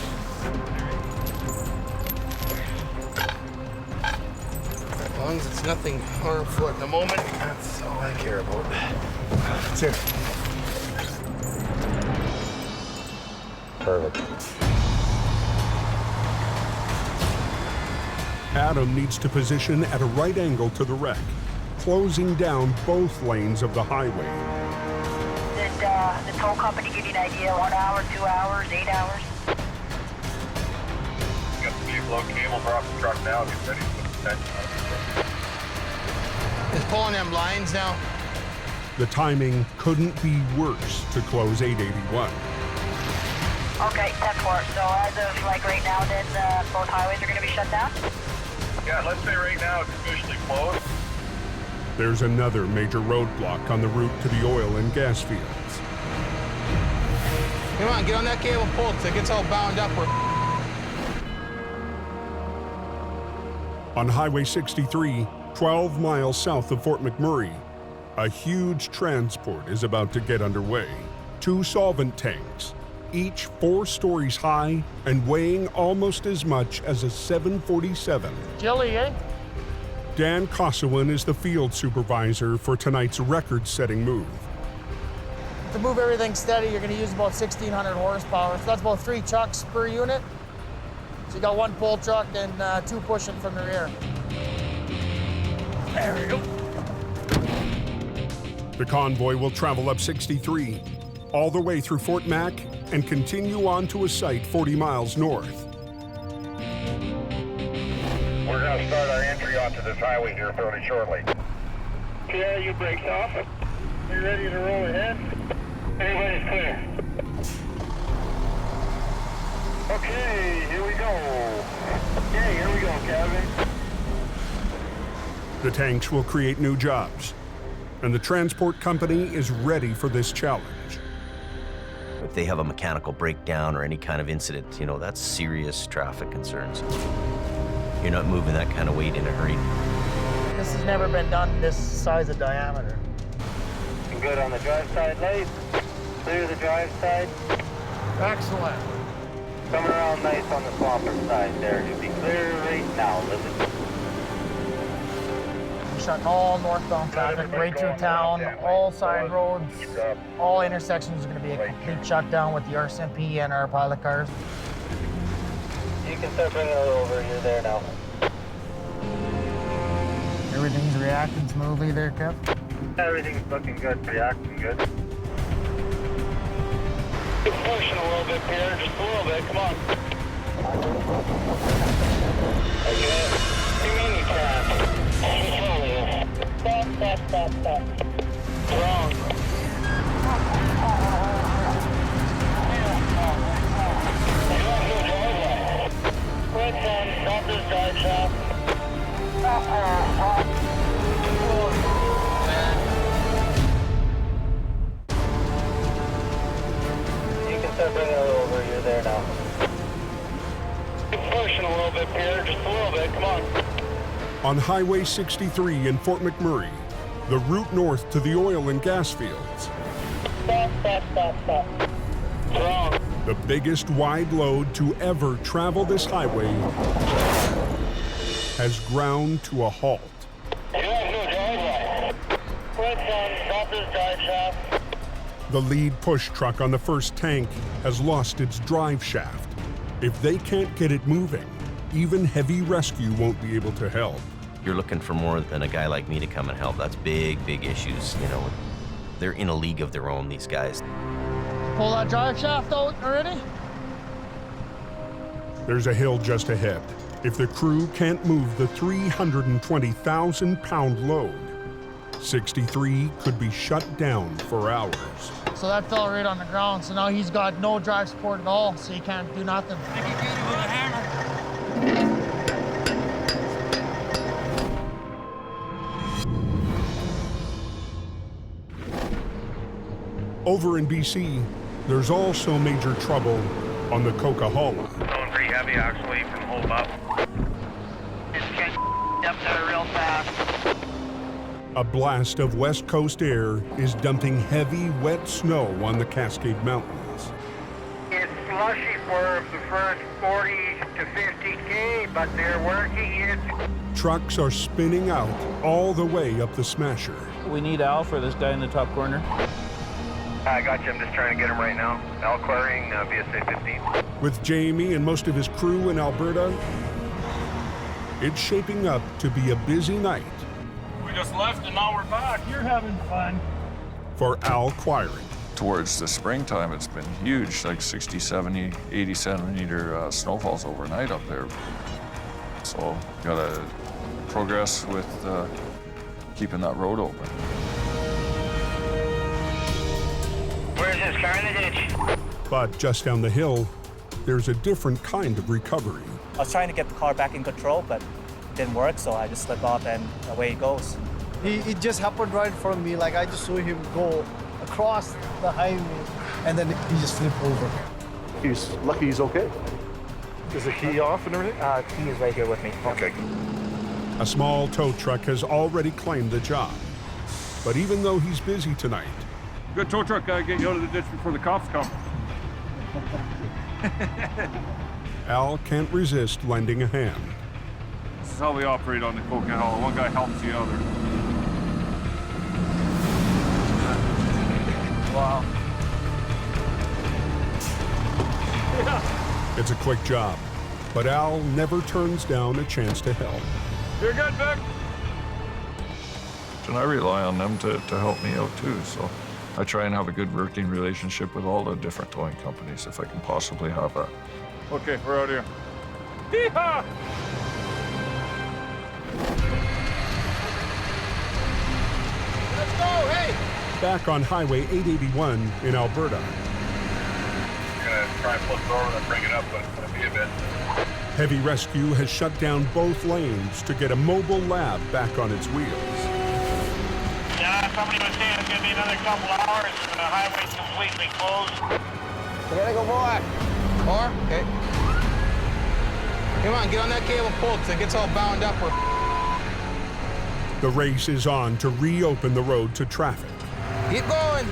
As long as it's nothing harmful at the moment, that's all I care about. That's it. Perfect. Adam needs to position at a right angle to the wreck, closing down both lanes of the highway. Did the tow company give you an idea? 1 hour, 2 hours, 8 hours? Got the vehicle out, cable off the truck now, get ready to put the tension on it. Just pulling them lines now. The timing couldn't be worse to close 881. Okay, 10-4. So as of like right now, then both highways are going to be shut down? Yeah, let's say right now it's officially closed. There's another major roadblock on the route to the oil and gas fields. Come on, get on that cable pull till it gets all bound up. On Highway 63, 12 miles south of Fort McMurray, a huge transport is about to get underway. 2 solvent tanks, each 4 stories high and weighing almost as much as a 747. Jilly, eh? Dan Kosowin is the field supervisor for tonight's record-setting move. To move everything steady, you're going to use about 1,600 horsepower. So that's about 3 trucks per unit. So you got 1 pull truck and 2 pushing from the rear. There we go. The convoy will travel up 63, all the way through Fort Mac, and continue on to a site 40 miles north. We're gonna start our entry onto this highway here fairly shortly. Yeah, you brakes off. You ready to roll ahead? Everybody's clear. Okay, here we go. Okay, here we go, Kevin. The tanks will create new jobs, and the transport company is ready for this challenge. If they have a mechanical breakdown or any kind of incident, you know, that's serious traffic concerns. You're not moving that kind of weight in a hurry. This has never been done this size of diameter. Good on the drive side light. Clear the drive side. Excellent. Coming around nice on the swamper side there. Should be clear right now, Elizabeth. Shutting all northbound traffic right through town, all side roads, all intersections are going to be a complete shutdown with the RCMP and our pilot cars. You can start bringing it over. You're there now. Everything's reacting smoothly there, Kev? Everything's looking good, reacting good. Keep pushing a little bit, Peter, just a little bit, come on. Okay, you mean you can't? Stop. Wrong. Quick down, stop this drive shaft. You can start bringing it over, you're there now. Keep pushing a little bit, Peter, just a little bit, come on. On Highway 63 in Fort McMurray, the route north to the oil and gas fields. Stop. Wrong. The biggest wide load to ever travel this highway has ground to a halt. You have no driveway. Quick down, stop this drive shaft. The lead push truck on the first tank has lost its drive shaft. If they can't get it moving, even heavy rescue won't be able to help. You're looking for more than a guy like me to come and help. That's big issues, you know. They're in a league of their own, these guys. Pull that drive shaft out already? There's a hill just ahead. If the crew can't move the 320,000-pound load, 63 could be shut down for hours. So that fell right on the ground, so now he's got no drive support at all, so he can't do nothing. Over in BC, there's also major trouble on the Coquihalla. Going pretty heavy, actually, from hold up. Just get up there real fast. A blast of West Coast air is dumping heavy, wet snow on the Cascade Mountains. It's slushy for the first 40 to 50K, but they're working it. Trucks are spinning out all the way up the Smasher. We need Al for this guy in the top corner. I got you. I'm just trying to get him right now. Al clearing VSA 15. With Jamie and most of his crew in Alberta, it's shaping up to be a busy night. We just left and now we're back. You're having fun. For Al Quiring. Towards the springtime, it's been huge, like 60, 70, 80 centimeter snowfalls overnight up there. So gotta progress with keeping that road open. Where's this car in the ditch? But just down the hill, there's a different kind of recovery. I was trying to get the car back in control, but it didn't work, so I just slipped off and away it goes. He just happened right in front of me, like I just saw him go across the highway, and then he just flipped over. He's lucky he's okay. Is the key off and everything? Key is right here with me. Okay. A small tow truck has already claimed the job. But even though he's busy tonight, good tow truck guy, get you out of the ditch before the cops come. Al can't resist lending a hand. This is how we operate on the Coquihalla. One guy helps the other. Wow. It's a quick job, but Al never turns down a chance to help. You're good, Vic. And I rely on them to help me out too, so I try and have a good working relationship with all the different towing companies if I can possibly have that. Okay, we're out here. Hee-haw! Let's go, hey! Back on Highway 881 in Alberta. We're gonna try and flip it over and bring it up, but it's gonna be a bit. Heavy rescue has shut down both lanes to get a mobile lab back on its wheels. Yeah, somebody was saying it's gonna be another couple hours and the highway's completely closed. We gotta go more. More? Okay. Come on, get on that cable pull because it gets all bound up. The race is on to reopen the road to traffic. Keep going.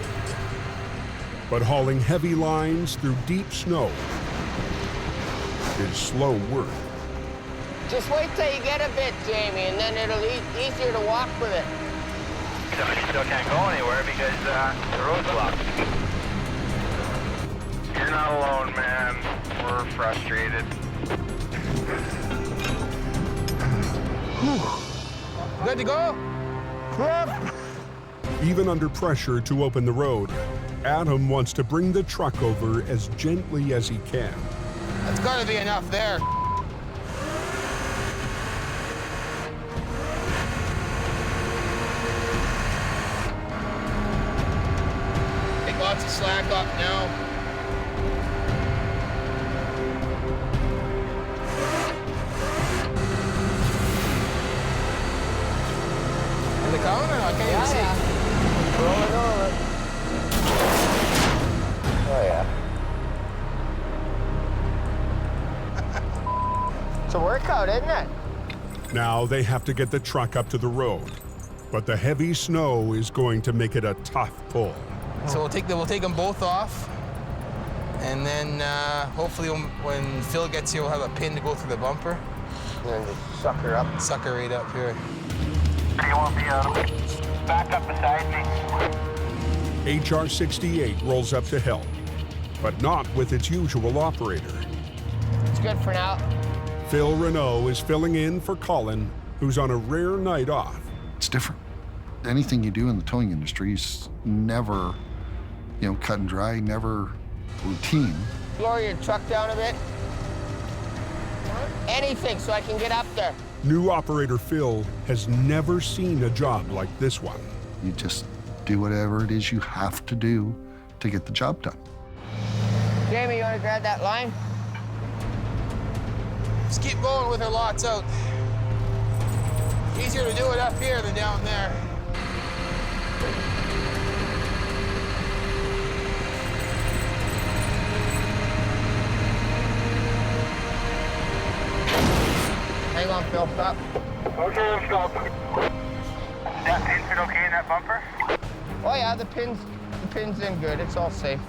But hauling heavy lines through deep snow is slow work. Just wait till you get a bit, Jamie, and then it'll be easier to walk with it. Still can't go anywhere because the road's blocked. You're not alone, man. We're frustrated. Good to go? Yep. Even under pressure to open the road, Adam wants to bring the truck over as gently as he can. That's got to be enough there. Take lots of slack up now. Are they coming or not? I can't even see. Rolling over. Oh, yeah. It's a workout, isn't it? Now they have to get the truck up to the road, but the heavy snow is going to make it a tough pull. So we'll take them both off, and then hopefully when Phil gets here, we'll have a pin to go through the bumper. And then just suck her up. Suck her right up here. You want me back up beside me? HR-68 rolls up to help, but not with its usual operator. It's good for now. Phil Renault is filling in for Colin, who's on a rare night off. It's different. Anything you do in the towing industry is never, cut and dry, never routine. Lower your truck down a bit. Anything so I can get up there. New operator Phil has never seen a job like this one. You just do whatever it is you have to do to get the job done. Jamie, you want to grab that line? Just keep going with her lots out. Easier to do it up here than down there. Hang on, Phil, stop. Okay, let's go. That pin fit okay in that bumper? Oh yeah, the pin's in good. It's all safe.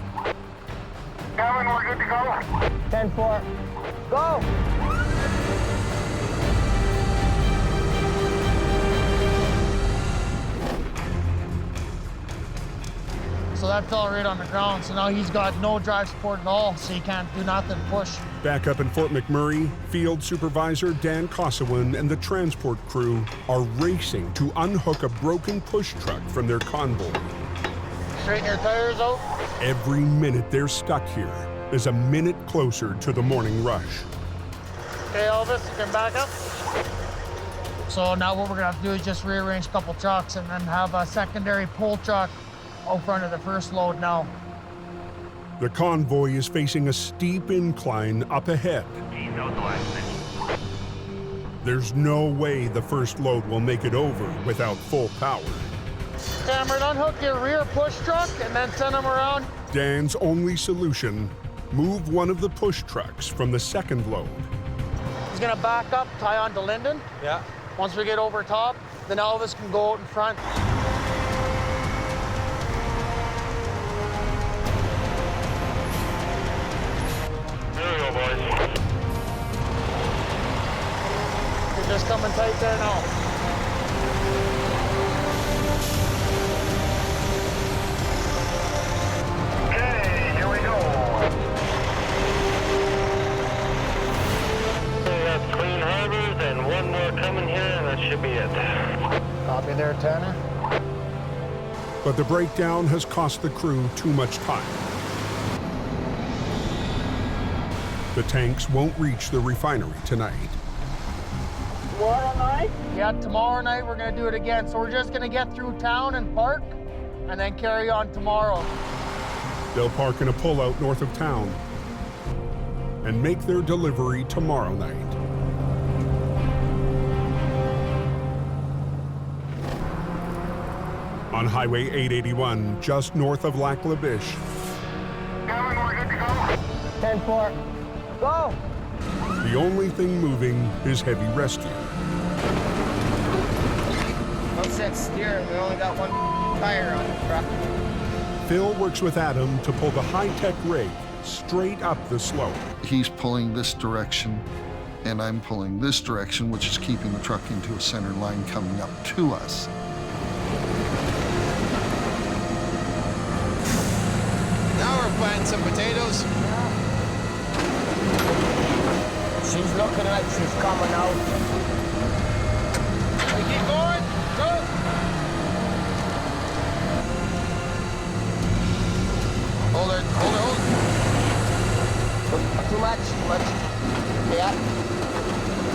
Kevin, we're good to go. 10-4. Go! So that fell right on the ground. So now he's got no drive support at all, so he can't do nothing, push. Back up in Fort McMurray, Field Supervisor Dan Kossowin and the transport crew are racing to unhook a broken push truck from their convoy. Straighten your tires out. Every minute they're stuck here is a minute closer to the morning rush. Okay, Elvis, you can back up. So now what we're gonna have to do is just rearrange a couple trucks and then have a secondary pull truck out front of the first load now. The convoy is facing a steep incline up ahead. There's no way the first load will make it over without full power. Cameron, unhook your rear push truck and then send them around. Dan's only solution, move one of the push trucks from the second load. He's gonna back up, tie on to Linden. Yeah. Once we get over top, then Elvis can go out in front. There we go, boys. You're just coming tight there now. Okay, here we go. We got clean harbors and one more coming here, and that should be it. Copy there, Tanner. But the breakdown has cost the crew too much time. The tanks won't reach the refinery tonight. Tomorrow night? Yeah, tomorrow night we're gonna do it again. So we're just gonna get through town and park, and then carry on tomorrow. They'll park in a pullout north of town and make their delivery tomorrow night. On Highway 881, just north of Lac La Biche, Kevin, we're good to go. 10-4. Go! the only thing moving is heavy rescue. Don't set steering. We only got one tire on the truck. Phil works with Adam to pull the high-tech rake straight up the slope. He's pulling this direction, and I'm pulling this direction, which is keeping the truck into a center line coming up to us. Now we're planting some potatoes. She's looking like she's coming out. We keep going. Go. Hold her, hold her, hold her. Too much. Yeah.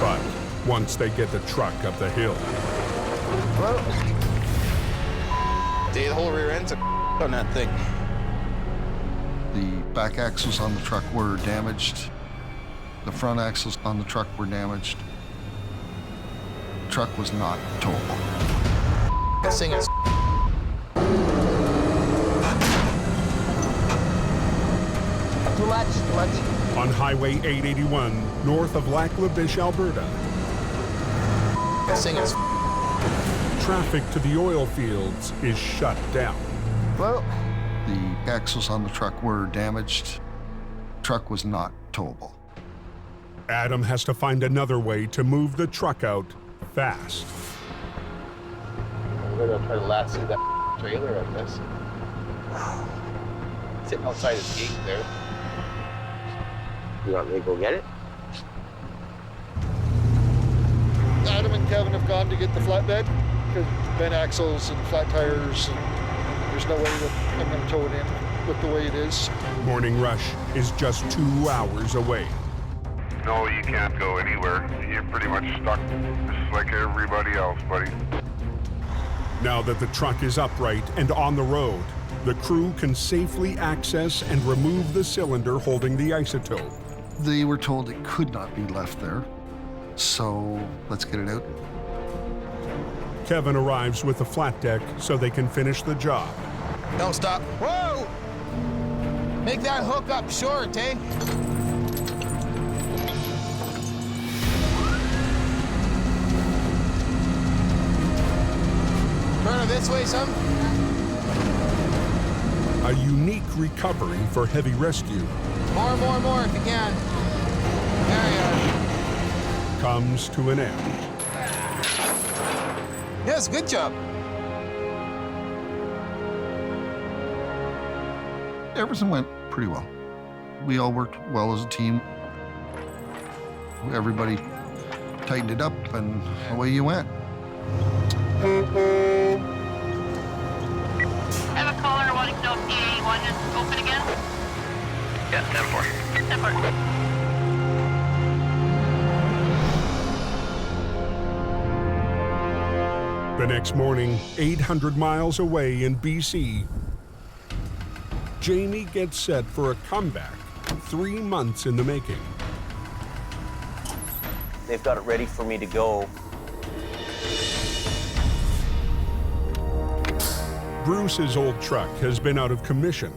But once they get the truck up the hill, The whole rear end's on that thing. The back axles on the truck were damaged. The front axles on the truck were damaged. The truck was not towable. This thing is Too much. on Highway 881 north of Lac La Biche, Alberta, this thing is traffic to the oil fields is shut down. Well, The axles on the truck were damaged. The truck was not towable. Adam has to find another way to move the truck out fast. We're gonna try to lasso that trailer, I guess. Sitting outside his gate there. You want me to go get it? Adam and Kevin have gone to get the flatbed because bent axles and flat tires, and there's no way that I'm going to tow it in with the way it is. Morning rush is just 2 hours away. No, you can't go anywhere. You're pretty much stuck just like everybody else, buddy. Now that the truck is upright and on the road, the crew can safely access and remove the cylinder holding the isotope. They were told it could not be left there, so let's get it out. Kevin arrives with the flat deck so they can finish the job. Don't stop. Whoa! Make that hook up short, eh? Turn it this way, some. A unique recovery for heavy rescue More if you can. There you are. comes to an end. Yes, good job. Everything went pretty well. We all worked well as a team. Everybody tightened it up, and away you went. I have a caller wanting to know if PA1 is open again. Yeah, 10-4. 10-4. The next morning, 800 miles away in BC, Jamie gets set for a comeback 3 months in the making. They've got it ready for me to go. Bruce's old truck has been out of commission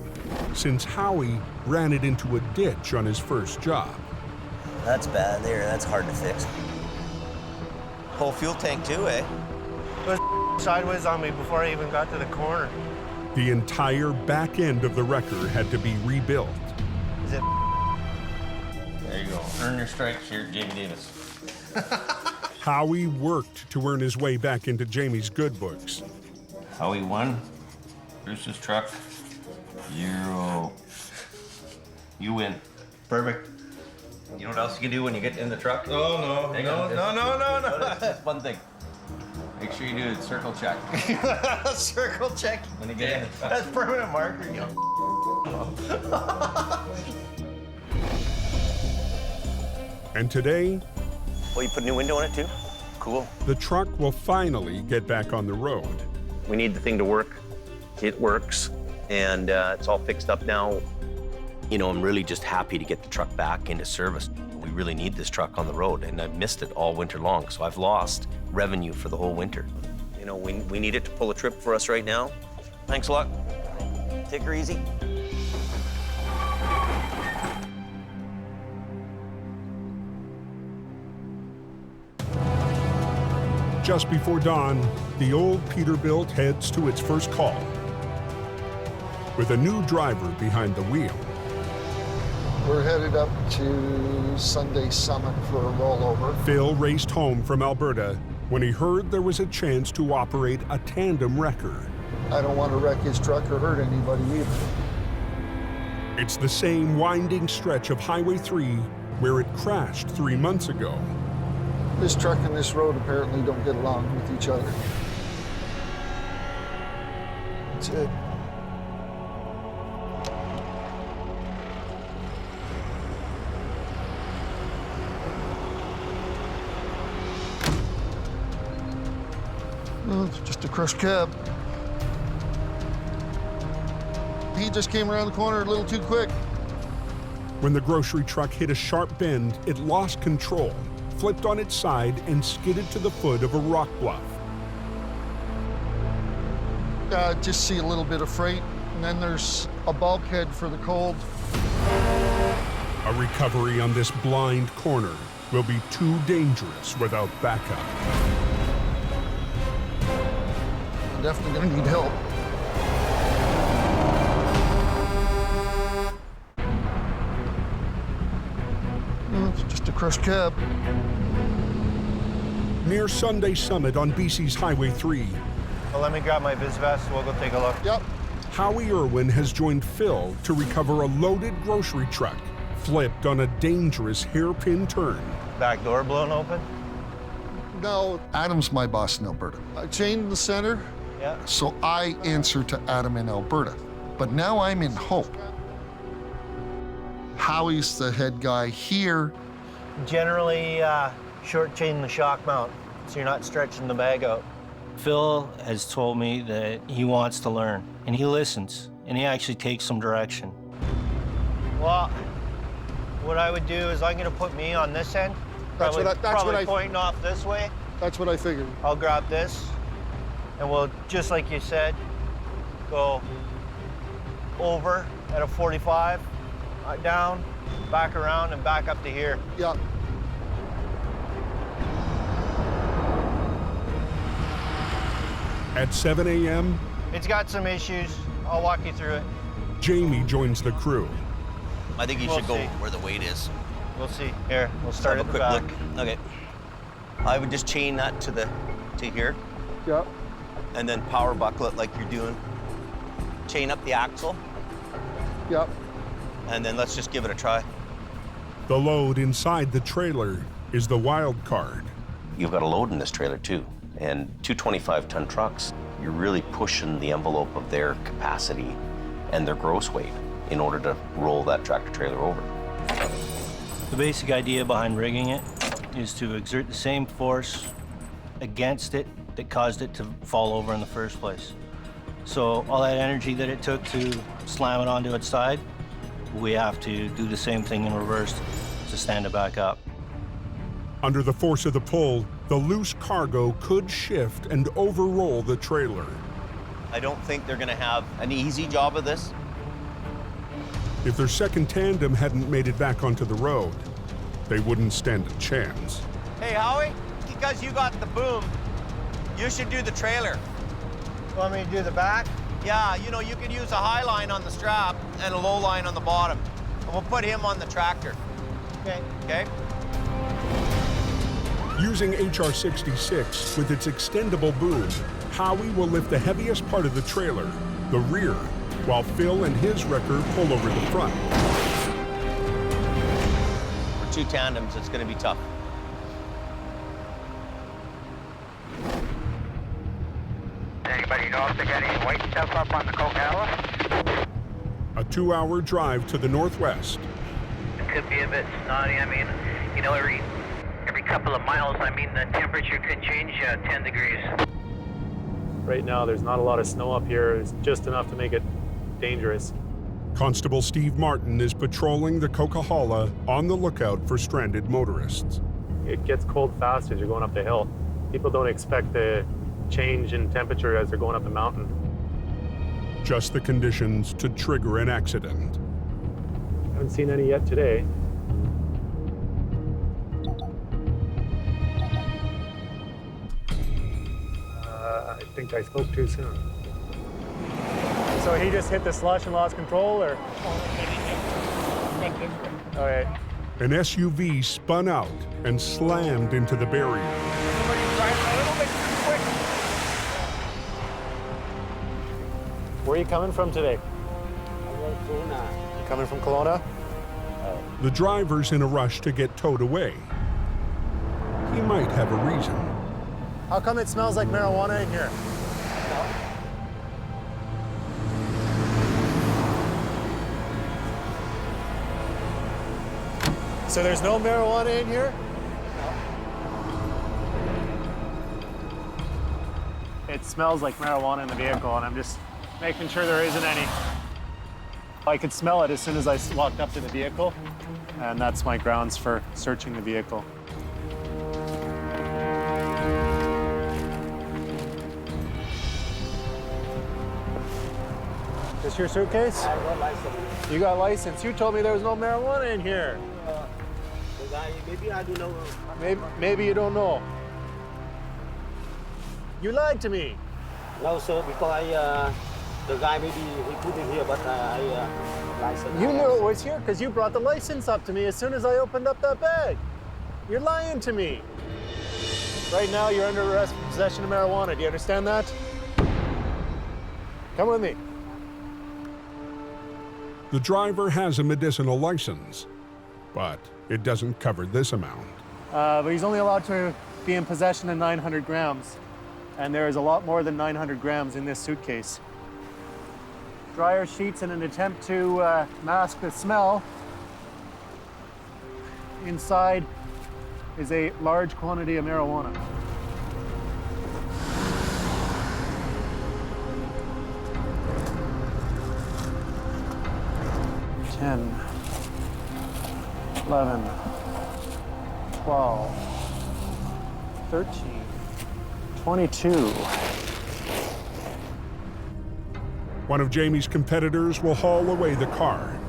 since Howie ran it into a ditch on his first job. That's bad there. That's hard to fix. Whole fuel tank too, eh? It was sideways on me before I even got to the corner. The entire back end of the wrecker had to be rebuilt. Is it? There you go. Earn your stripes here, Jamie Davis. Howie worked to earn his way back into Jamie's good books. Howie won. Bruce's truck. 0. You win. Perfect. You know what else you can do when you get in the truck? Oh, no. Hang No. Just one thing. Make sure you do a circle check. Circle check. When you get in the truck. That's permanent marker, you And today, Oh, you put a new window on it too? Cool. the truck will finally get back on the road. We need the thing to work. It works, and it's all fixed up now. You know, I'm really just happy to get the truck back into service. We really need this truck on the road, and I've missed it all winter long, so I've lost revenue for the whole winter. You know, we need it to pull a trip for us right now. Thanks a lot. Take her easy. Just before dawn, the old Peterbilt heads to its first call. With a new driver behind the wheel, We're headed up to Sunday Summit for a rollover. Phil raced home from Alberta when he heard there was a chance to operate a tandem wrecker. I don't want to wreck his truck or hurt anybody either. It's the same winding stretch of Highway 3 where it crashed 3 months ago. This truck and this road apparently don't get along with each other. That's it. Well, it's just a crushed cab. He just came around the corner a little too quick. When the grocery truck hit a sharp bend, it lost control, flipped on its side, and skidded to the foot of a rock bluff. Just see a little bit of freight, and then there's a bulkhead for the cold. A recovery on this blind corner will be too dangerous without backup. I'm definitely gonna need help. Well, it's just a crushed cab. Near Sunday Summit on BC's Highway 3, Well, let me grab my vis vest. We'll go take a look. Yep. Howie Irwin has joined Phil to recover a loaded grocery truck flipped on a dangerous hairpin turn. Back door blown open? No, Adam's my boss in Alberta. I chained the center. Yeah. So I answer to Adam in Alberta. But now I'm in Hope. Howie's the head guy here. Generally, short chain the shock mount, so you're not stretching the bag out. Phil has told me that he wants to learn, and he listens, and he actually takes some direction. Well, what I would do is I'm gonna put me on this end. That's what I pointing off this way. That's what I figured. I'll grab this, and we'll, just like you said, go over at a 45, down, back around, and back up to here. Yeah. At 7 a.m., It's got some issues. I'll walk you through it. Jamie joins the crew. I think you We'll should go see. where the weight is. We'll see. Here, we'll start Have at a the quick back. look. Okay. I would just chain that to here, Yeah. and then power buckle it like you're doing. Chain up the axle, Yep. and then let's just give it a try. The load inside the trailer is the wild card. You've got a load in this trailer too, and 225-ton trucks, you're really pushing the envelope of their capacity and their gross weight in order to roll that tractor trailer over. The basic idea behind rigging it is to exert the same force against it that caused it to fall over in the first place. So all that energy that it took to slam it onto its side, we have to do the same thing in reverse to stand it back up. Under the force of the pull, the loose cargo could shift and overroll the trailer. I don't think they're gonna have an easy job of this. If their second tandem hadn't made it back onto the road, they wouldn't stand a chance. Hey, Howie, because you got the boom, you should do the trailer. Want me to do the back? Yeah, you know, you could use a high line on the strap and a low line on the bottom. And we'll put him on the tractor. Okay. Okay? Using HR-66 with its extendable boom, Howie will lift the heaviest part of the trailer, the rear, while Phil and his wrecker pull over the front. For two tandems, it's gonna be tough. Anybody know if they got any white stuff up on the Coachella? A 2-hour drive to the northwest. It could be a bit snotty. I mean, you know, every couple of miles, I mean, the temperature could change 10 degrees. Right now, there's not a lot of snow up here. It's just enough to make it dangerous. Constable Steve Martin is patrolling the Coquihalla on the lookout for stranded motorists. It gets cold fast as you're going up the hill. People don't expect the change in temperature as they're going up the mountain. Just the conditions to trigger an accident. Haven't seen any yet today. I think I spoke too soon. So he just hit the slush and lost control, or? All right. An SUV spun out and slammed into the barrier. Somebody's driving a little bit too quick. Where are you coming from today? You coming from Kelowna? The driver's in a rush to get towed away. He might have a reason. How come it smells like marijuana in here? So there's no marijuana in here? It smells like marijuana in the vehicle, and I'm just making sure there isn't any. I could smell it as soon as I walked up to the vehicle, and that's my grounds for searching the vehicle. This your suitcase? I got license. You got license. You told me there was no marijuana in here. The guy, maybe I don't know. Maybe you don't know. You lied to me. No, sir, because the guy maybe he put it here, but license. You knew it was here because you brought the license up to me as soon as I opened up that bag. You're lying to me. Right now, you're under arrest for possession of marijuana. Do you understand that? Come with me. The driver has a medicinal license, but it doesn't cover this amount. But he's only allowed to be in possession of 900 grams. And there is a lot more than 900 grams in this suitcase. Dryer sheets in an attempt to mask the smell. Inside is a large quantity of marijuana. $10, $11, $12, $13, $22. One of Jamie's competitors will haul away the car,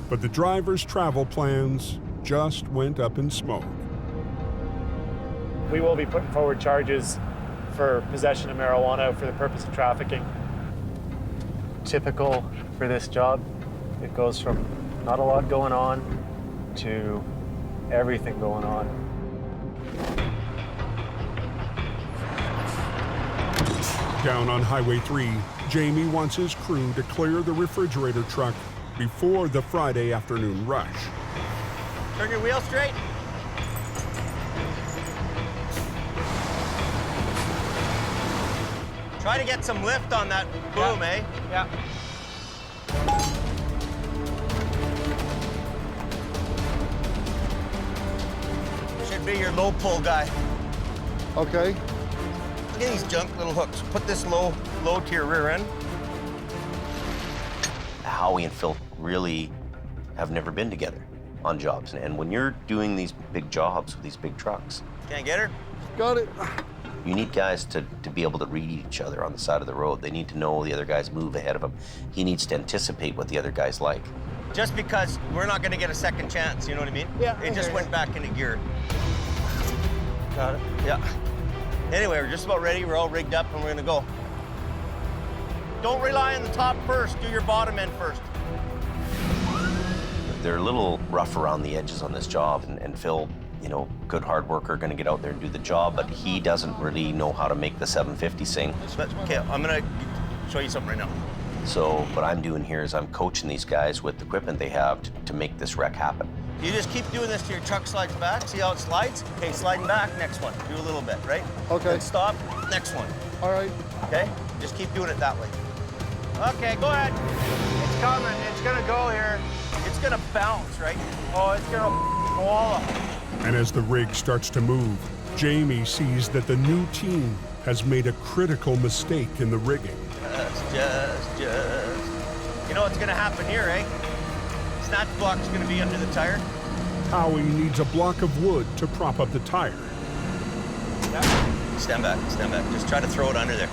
but the driver's travel plans just went up in smoke. We will be putting forward charges for possession of marijuana for the purpose of trafficking. Typical for this job. It goes from not a lot going on to everything going on. Down on Highway 3, Jamie wants his crew to clear the refrigerator truck before the Friday afternoon rush. Turn your wheel straight. Try to get some lift on that boom, eh? Yeah. Should be your low pull guy. Okay. Look at these junk little hooks. Put this low to your rear end. Howie and Phil really have never been together on jobs. And when you're doing these big jobs with these big trucks. Can't get her? Got it. You need guys to be able to read each other on the side of the road. They need to know the other guy's move ahead of him. He needs to anticipate what the other guy's like. Just because we're not gonna get a second chance, you know what I mean? Yeah. It just went back into gear. Got it. Yeah. Anyway, we're just about ready. We're all rigged up and we're gonna go. Don't rely on the top first. Do your bottom end first. They're a little rough around the edges on this job, and Phil, you know, good hard worker, gonna get out there and do the job, but he doesn't really know how to make the 750 sing. But, okay, I'm gonna show you something right now. So what I'm doing here is I'm coaching these guys with the equipment they have to make this wreck happen. You just keep doing this till your truck slides back. See how it slides? Okay, sliding back, next one. Do a little bit, right? Okay. Then stop, next one. All right. Okay? Just keep doing it that way. Okay, go ahead. It's coming, it's gonna go here. It's gonna bounce, right? Oh, it's gonna go all up. And as the rig starts to move, Jamie sees that the new team has made a critical mistake in the rigging. Just. You know what's gonna happen here, eh? Snatch block's gonna be under the tire. Howie needs a block of wood to prop up the tire. Stand back. Just try to throw it under there.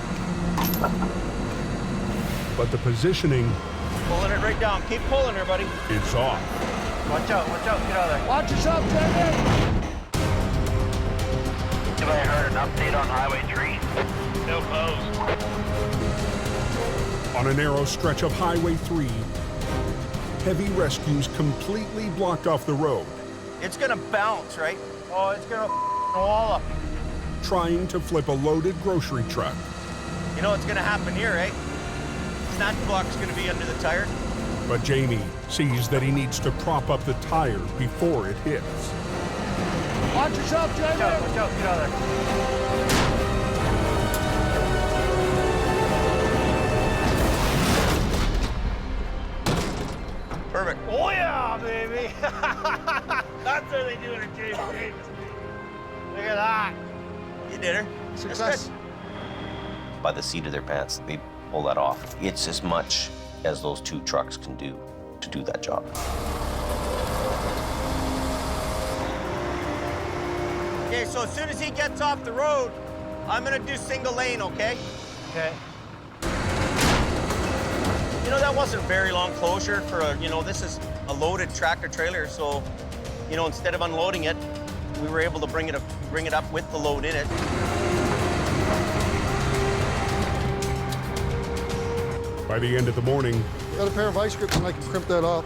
But the positioning Pulling it right down. Keep pulling her, buddy. is off. Watch out. Get out of there. Watch yourself, David! Anybody heard an update on Highway 3? Still closed. On a narrow stretch of Highway 3, heavy rescues completely blocked off the road, It's gonna bounce, right? Oh, it's gonna all up. trying to flip a loaded grocery truck. You know what's gonna happen here, right? Snatch block's gonna be under the tire. But Jamie sees that he needs to prop up the tire before it hits. Watch yourself, Jamie! Watch out, get out of there. Perfect. Oh yeah, baby! That's what they do in a James Davis. Look at that. You did her. Success. By the seat of their pants, they pull that off. It's as much as those 2 trucks can do to do that job. Okay, so as soon as he gets off the road, I'm gonna do single lane, okay? Okay. You know, that wasn't very long closure for a, this is a loaded tractor trailer, so, instead of unloading it, we were able to bring it up with the load in it. By the end of the morning, Got a pair of ice grips and I can crimp that off.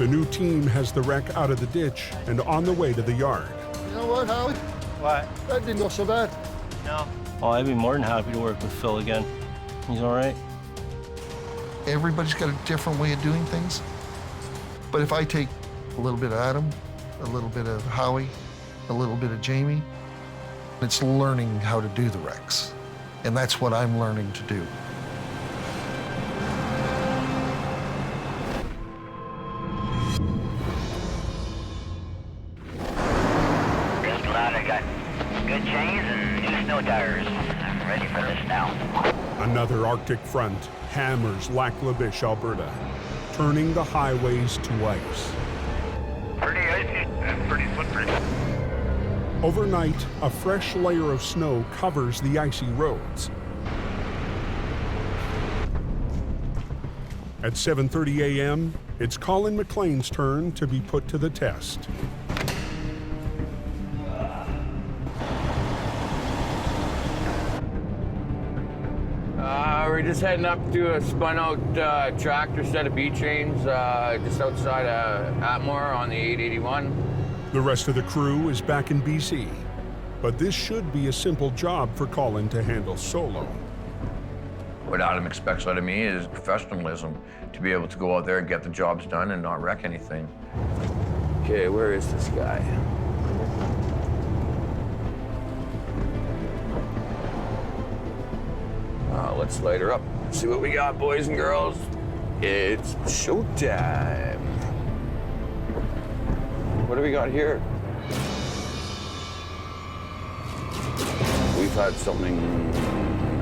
the new team has the wreck out of the ditch and on the way to the yard. You know what, Howie? What? That didn't go so bad. No. Oh, I'd be more than happy to work with Phil again. He's all right. Everybody's got a different way of doing things. But if I take a little bit of Adam, a little bit of Howie, a little bit of Jamie, it's learning how to do the wrecks. And that's what I'm learning to do. Just glad I got good chains and new snow tires. I'm ready for this now. Another Arctic front hammers Lac La Biche, Alberta, turning the highways to ice. Pretty icy and pretty slippery. Overnight, a fresh layer of snow covers the icy roads. At 7:30 a.m., it's Colin McLean's turn to be put to the test. We're just heading up to a spun-out tractor set of B-chains just outside of Atmore on the 881. The rest of the crew is back in BC, but this should be a simple job for Colin to handle solo. What Adam expects out of me is professionalism, to be able to go out there and get the jobs done and not wreck anything. Okay, where is this guy? Let's light her up. See what we got, boys and girls. It's showtime. What do we got here? We've had something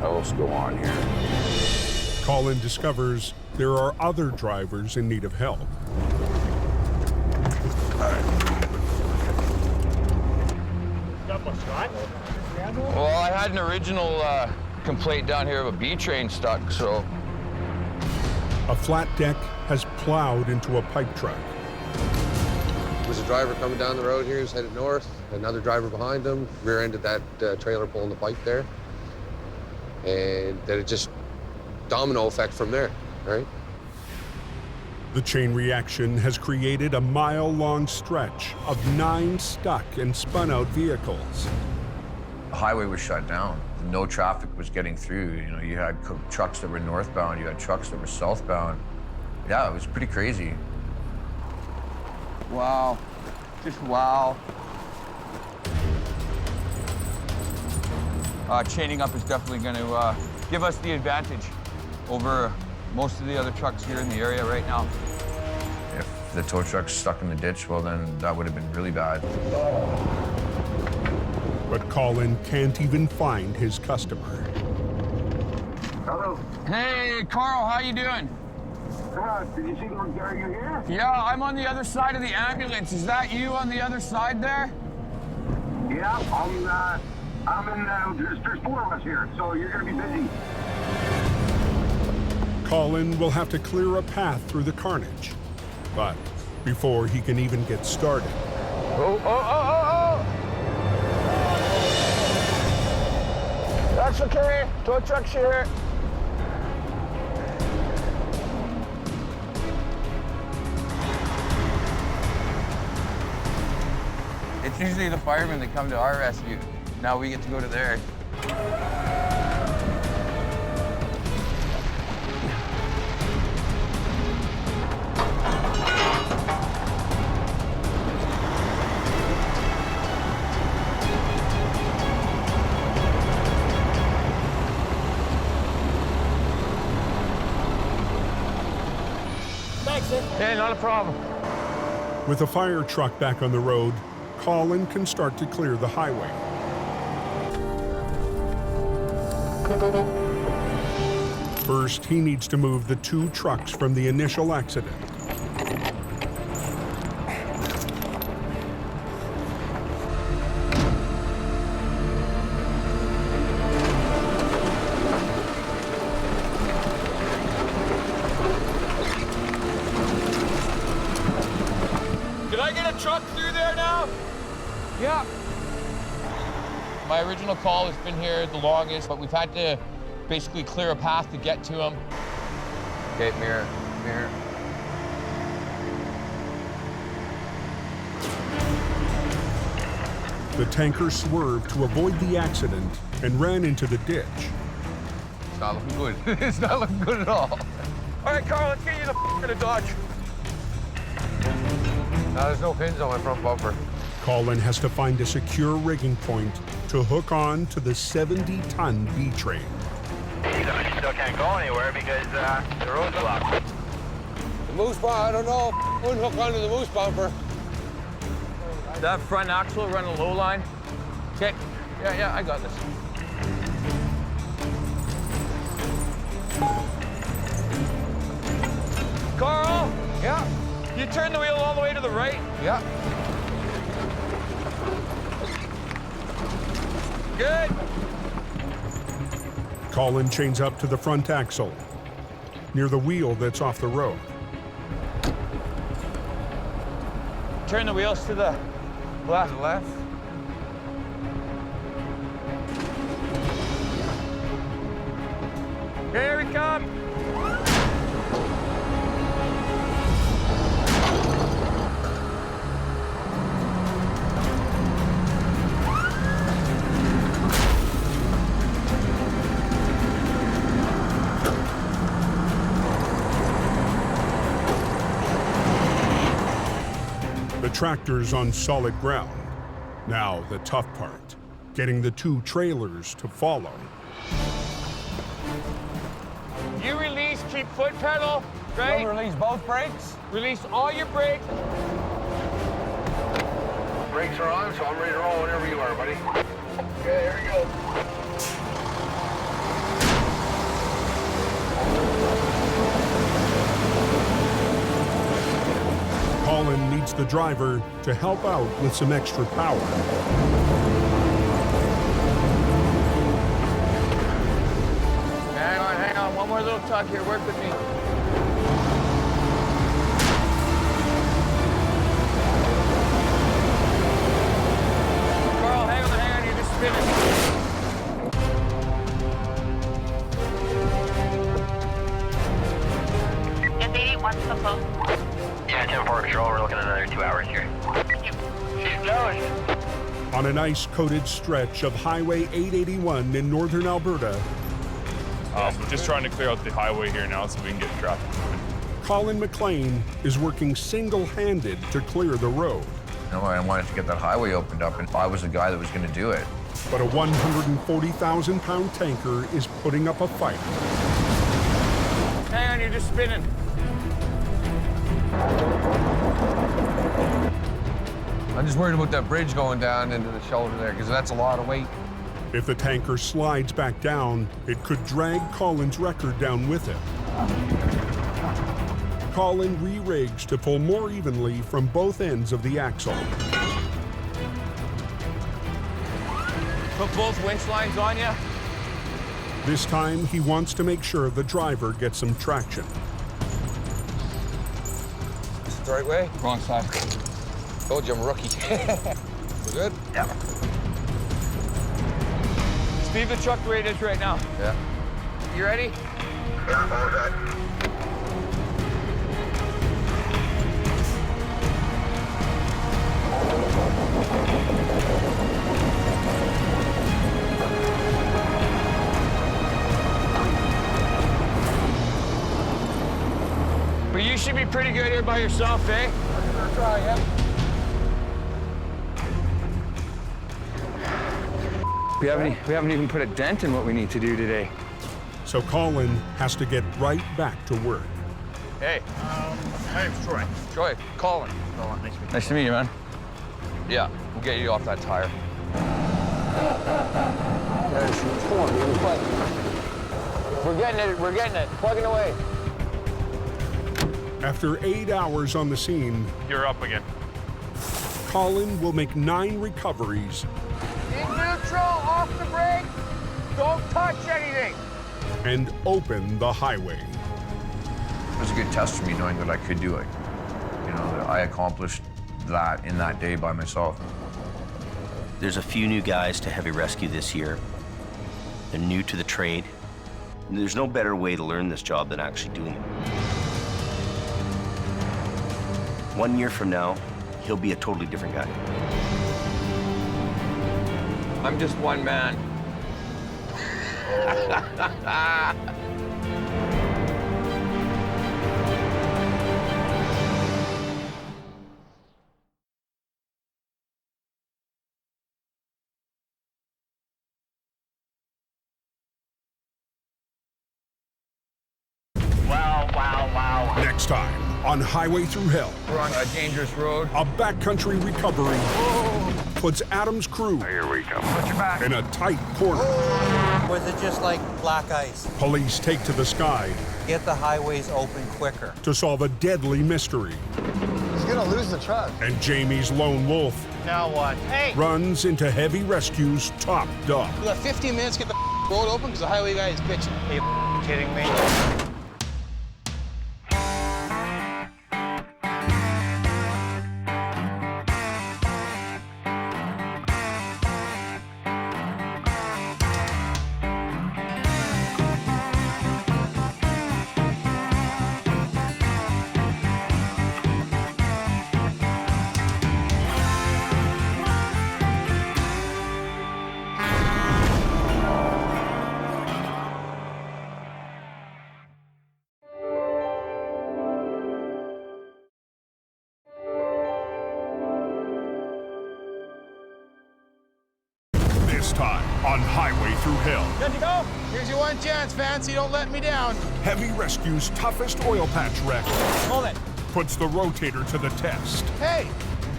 else go on here. Colin discovers there are other drivers in need of help. Well, I had an original complaint down here of a B-train stuck, so. A flat deck has plowed into a pipe truck. There was a driver coming down the road here, he was headed north, another driver behind him, rear-ended that trailer pulling the pipe there. And then it just domino effect from there, right? The chain reaction has created a mile-long stretch of 9 stuck and spun-out vehicles. The highway was shut down. No traffic was getting through. You know, you had trucks that were northbound, you had trucks that were southbound. Yeah, it was pretty crazy. Wow, just wow. Chaining up is definitely going to give us the advantage over most of the other trucks here in the area right now. If the tow truck's stuck in the ditch, well then that would have been really bad. But Colin can't even find his customer. Hello. Hey, Carl, how you doing? Did you see are you here? Yeah, I'm on the other side of the ambulance. Is that you on the other side there? Yeah, I'm in, there's 4 of us here, so you're gonna be busy. Colin will have to clear a path through the carnage. But before he can even get started, Oh! That's okay. Tow truck's here. It's usually the firemen that come to our rescue. Now we get to go to theirs. Hey, not a problem. With a fire truck back on the road, Colin can start to clear the highway. First, he needs to move the 2 trucks from the initial accident. Can I get a truck through there now? Yeah. My original call has been here the longest, but we've had to basically clear a path to get to him. Okay, mirror, mirror. The tanker swerved to avoid the accident and ran into the ditch. It's not looking good. It's not looking good at all. All right, Carl, let's get you the in a Dodge. No, there's no pins on my front bumper. Colin has to find a secure rigging point to hook on to the 70-ton B-train. You guys still can't go anywhere because the road's blocked. The moose bumper, I don't know. Wouldn't hook onto the moose bumper. That front axle running low line. Okay. Yeah, I got this. Carl! Yeah? You turn the wheel all the way to the right? Yeah. Good. Colin chains up to the front axle, near the wheel that's off the road. Turn the wheels to the left. Left. Here we come. The tractor's on solid ground. Now the tough part, getting the 2 trailers to follow. You release, keep foot pedal, right? Don't release both brakes. Release all your brakes. Brakes are on, so I'm ready to roll whenever you are, buddy. Okay, here we go. Colin needs the driver to help out with some extra power. Hang on. One more little tuck here. Work with me. Carl, hang on. You're just spinning. What's the post? Yeah, 10-4 control. We're looking at another 2 hours here. Keep going. On an ice-coated stretch of Highway 881 in northern Alberta, Just trying to clear out the highway here now so we can get traffic moving. Colin McLean is working single-handed to clear the road. I wanted to get that highway opened up, and I was the guy that was going to do it. But a 140,000-pound tanker is putting up a fight. Hang on, you're just spinning. I'm just worried about that bridge going down into the shoulder there, because that's a lot of weight. If the tanker slides back down, it could drag Colin's record down with it. Colin re-rigs to pull more evenly from both ends of the axle. Put both winch lines on you. This time, he wants to make sure the driver gets some traction. Is it the right way? Wrong side. Told you I'm a rookie. We're good? Yeah. Speed the truck the way it is right now. Yeah. You ready? Yeah, all set. should be pretty good here by yourself, eh? I'm gonna try, yeah. We haven't even put a dent in what we need to do today. So Colin has to get right back to work. Hey, my name's Troy. Troy, Colin. Nice to meet you, man. Yeah, we'll get you off that tire. We're getting it. Plugging away. After 8 hours on the scene, You're up again. Colin will make 9 recoveries In neutral, off the brake. Don't touch anything. and open the highway. It was a good test for me knowing that I could do it. You know, that I accomplished that in that day by myself. There's a few new guys to heavy rescue this year. They're new to the trade. There's no better way to learn this job than actually doing it. 1 year from now, he'll be a totally different guy. I'm just one man. Wow. Next time on Highway Through Hell, We're on a dangerous road. a backcountry recovery puts Adam's crew Here we come. Watch your back. in a tight corner. Was it just like black ice? Police take to the sky Get the highways open quicker. to solve a deadly mystery. He's gonna lose the truck. And Jamie's lone wolf Now what? Hey! runs into heavy rescue's top dog. We got 15 minutes to get the road open because the highway guy is bitching. Are you kidding me? This time on Highway Through Hell, Good to go? Here's your one chance, Fancy. Don't let me down. Heavy Rescue's toughest oil patch wreck Hold it. puts the Rotator to the test. Hey!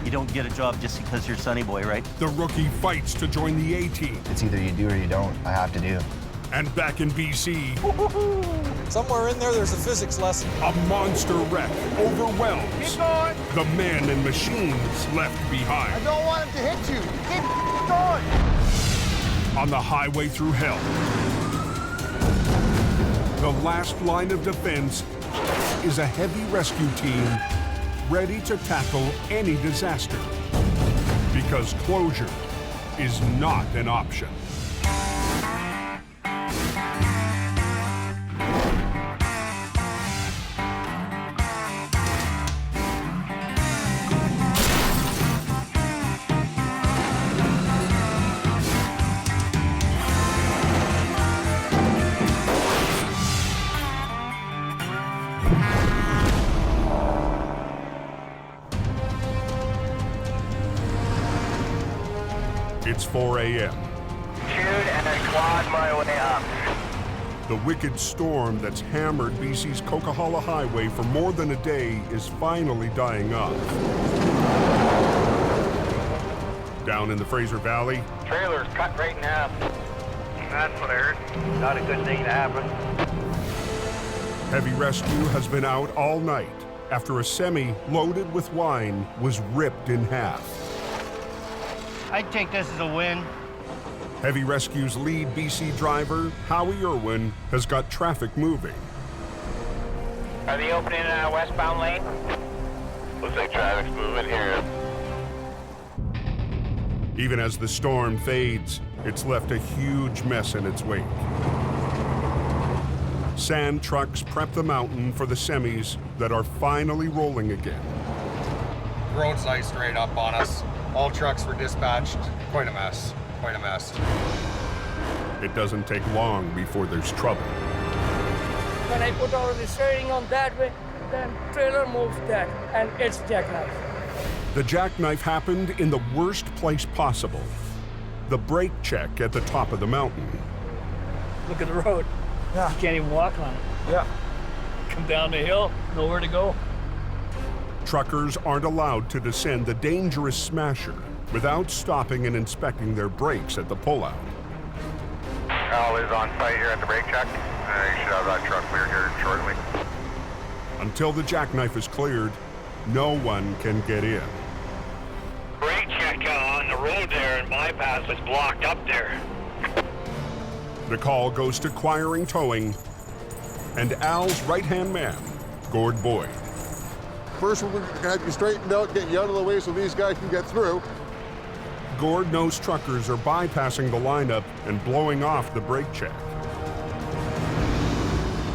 You don't get a job just because you're Sonny Boy, right? The rookie fights to join the A-team. It's either you do or you don't. I have to do. And back in BC, Somewhere in there's a physics lesson. a monster wreck overwhelms Keep going. the men and machines left behind. I don't want him to hit you. Keep going. On the Highway Through Hell, the last line of defense is a heavy rescue team ready to tackle any disaster, because closure is not an option. It's 4 a.m. Shoot and quad my way up. The wicked storm that's hammered BC's Coquihalla Highway for more than a day is finally dying off. Down in the Fraser Valley, Trailer's cut right in half. That's what I heard. Not a good thing to happen. heavy rescue has been out all night after a semi loaded with wine was ripped in half. I'd take this as a win. Heavy Rescue's lead BC driver, Howie Irwin, has got traffic moving. Are they opening a westbound lane? Looks like traffic's moving here. Even as the storm fades, it's left a huge mess in its wake. Sand trucks prep the mountain for the semis that are finally rolling again. Road's iced right up on us. All trucks were dispatched. Quite a mess. Quite a mess. It doesn't take long before there's trouble. When I put all the steering on that way, then trailer moves deck, and it's jackknife. The jackknife happened in the worst place possible. The brake check at the top of the mountain. Look at the road. Yeah. You can't even walk on it. Yeah. Come down the hill, nowhere to go. Truckers aren't allowed to descend the dangerous smasher without stopping and inspecting their brakes at the pullout. Al is on site here at the brake check. You should have that truck cleared here shortly. Until the jackknife is cleared, no one can get in. Brake check on the road there and bypass is blocked up there. The call goes to Quiring Towing and Al's right-hand man, Gord Boyd. First, we're going to have you straightened out, get you out of the way so these guys can get through. Gord knows truckers are bypassing the lineup and blowing off the brake check.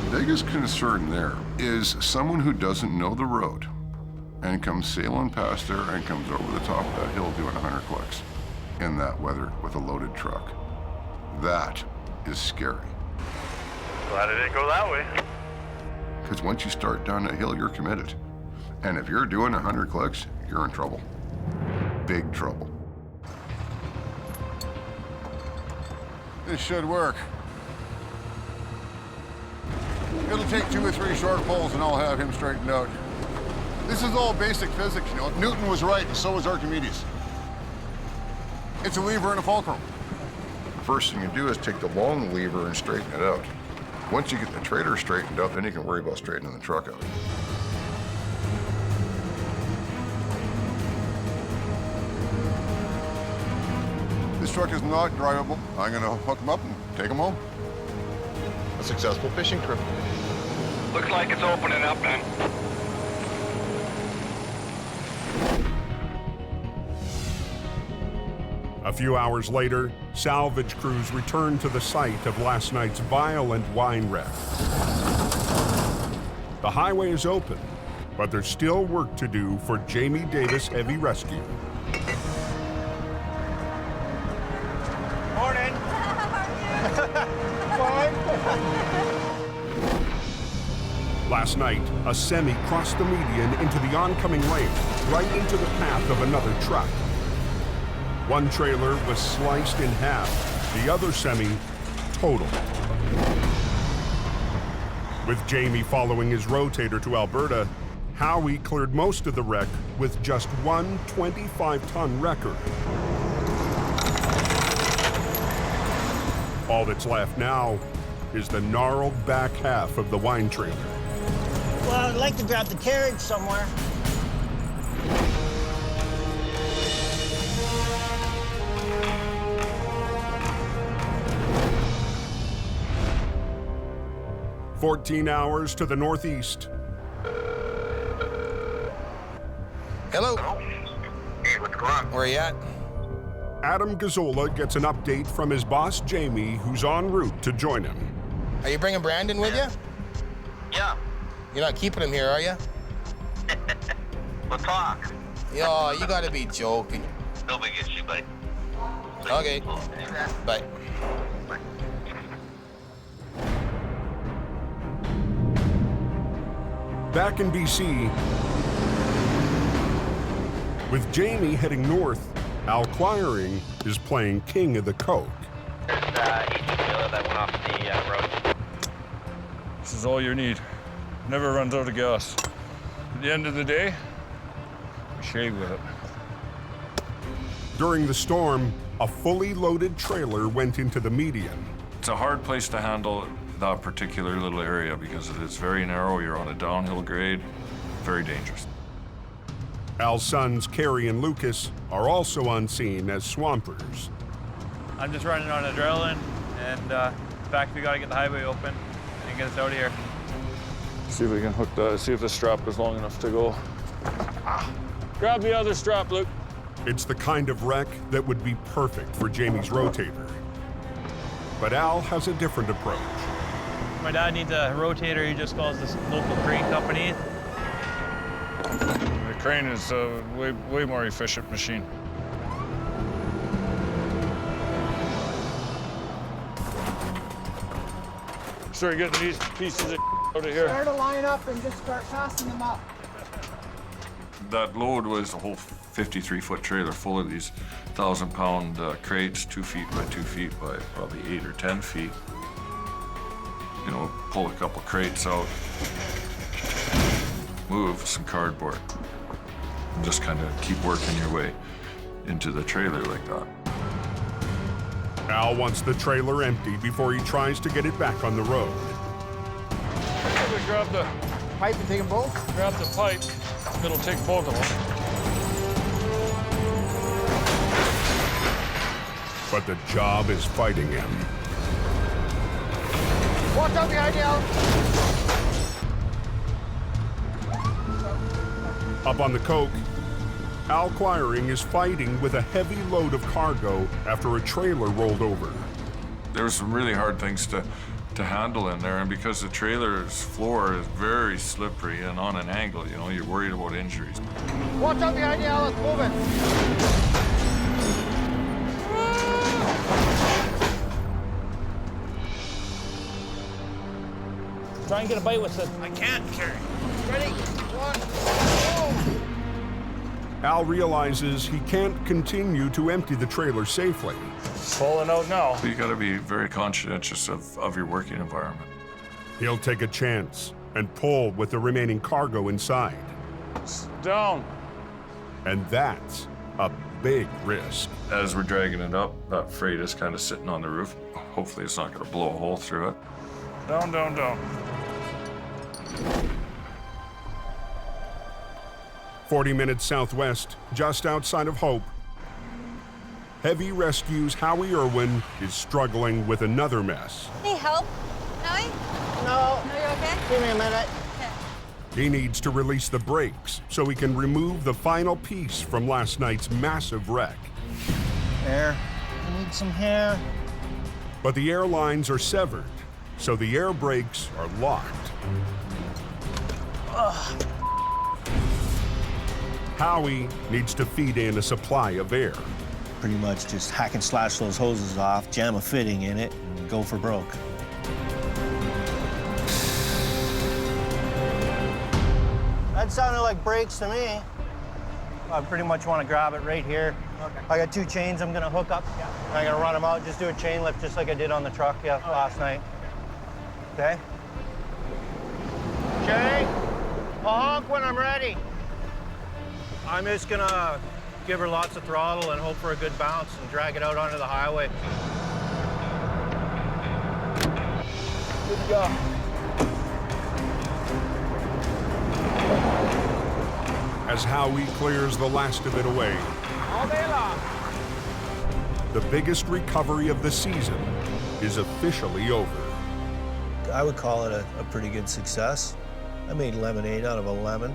The biggest concern there is someone who doesn't know the road and comes sailing past there and comes over the top of that hill doing 100 clicks in that weather with a loaded truck. That is scary. Glad it didn't go that way. Because once you start down that hill, you're committed. And if you're doing 100 clicks, you're in trouble. Big trouble. This should work. It'll take 2 or 3 short pulls and I'll have him straightened out. This is all basic physics, you know. Newton was right and so was Archimedes. It's a lever and a fulcrum. The first thing you do is take the long lever and straighten it out. Once you get the trailer straightened out, then you can worry about straightening the truck out. This truck is not drivable. I'm gonna hook him up and take him home. A successful fishing trip. Looks like it's opening up then. A few hours later, salvage crews return to the site of last night's violent wine wreck. The highway is open, but there's still work to do for Jamie Davis Heavy Rescue. Morning. Last night, a semi crossed the median into the oncoming lane, right into the path of another truck. One trailer was sliced in half, the other semi totaled. With Jamie following his rotator to Alberta, Howie cleared most of the wreck with just one 25-ton wrecker. All that's left now is the gnarled back half of the wine trailer. Well, I'd like to grab the carriage somewhere. "14 hours to the northeast. Hello. Hey, what's going on? Where you at? Adam Gazzola gets an update from his boss, Jamie, who's en route to join him. Are you bringing Brandon with you? Yeah. You're not keeping him here, are you? We'll talk. Yo, you gotta be joking. No big issue, buddy. Okay. Bye. Back in BC, with Jamie heading north, Al Quiring is playing king of the coke. There's 18-wheeler that went off the road. This is all you need. Never runs out of gas. At the end of the day, we shave with it. During the storm, a fully loaded trailer went into the median. It's a hard place to handle that particular little area because it is very narrow. You're on a downhill grade, very dangerous. Al's sons, Kerry and Lucas, are also on scene as swampers. I'm just running on adrenaline, and in fact, we gotta get the highway open and get us out of here. See if we can hook the, see if the strap is long enough to go. Grab the other strap, Luke. It's the kind of wreck that would be perfect for Jamie's rotator. But Al has a different approach. My dad needs a rotator. He just calls this local crane company. The crane is a way more efficient machine. Start getting these pieces of Out of here. Start a line up and just start passing them up. That load was a whole 53-foot trailer full of these 1,000-pound crates, 2 feet by 2 feet by probably 8 or 10 feet. You know, pull a couple crates out, move some cardboard, and just kind of keep working your way into the trailer like that. Al wants the trailer empty before he tries to get it back on the road. We grab the pipe and take them both? Grab the pipe. It'll take both of them. But the job is fighting him. Watch out behind you, Al. Up on the coke, Al Quiring is fighting with a heavy load of cargo after a trailer rolled over. There were some really hard things to handle in there, and because the trailer's floor is very slippery and on an angle, you know, you're worried about injuries. Watch out behind you, Al. It's moving. Try and get a bite with it. I can't carry. Ready? 1, go! Al realizes he can't continue to empty the trailer safely. Pulling out now. You gotta be very conscientious of your working environment. He'll take a chance and pull with the remaining cargo inside. Down. And that's a big risk. As we're dragging it up, that freight is kind of sitting on the roof. Hopefully it's not gonna blow a hole through it. Down, down, down. 40 minutes southwest, just outside of Hope, Heavy Rescue's Howie Irwin is struggling with another mess. Hey, help? Howie? No. No, you're okay? Give me a minute. Okay. He needs to release the brakes so he can remove the final piece from last night's massive wreck. Air. I need some hair. But the air lines are severed, so the air brakes are locked. Ugh. Howie needs to feed in a supply of air. Pretty much just hack and slash those hoses off, jam a fitting in it, and go for broke. That sounded like brakes to me. I pretty much want to grab it right here. Okay. I got 2 chains I'm gonna hook up. Yeah. I'm gonna run them out, just do a chain lift just like I did on the truck last night. Okay? Okay? I'll honk when I'm ready. I'm just gonna give her lots of throttle and hope for a good bounce and drag it out onto the highway. Good job. As Howie clears the last of it away, All day long. the biggest recovery of the season is officially over. I would call it a pretty good success. I made lemonade out of a lemon.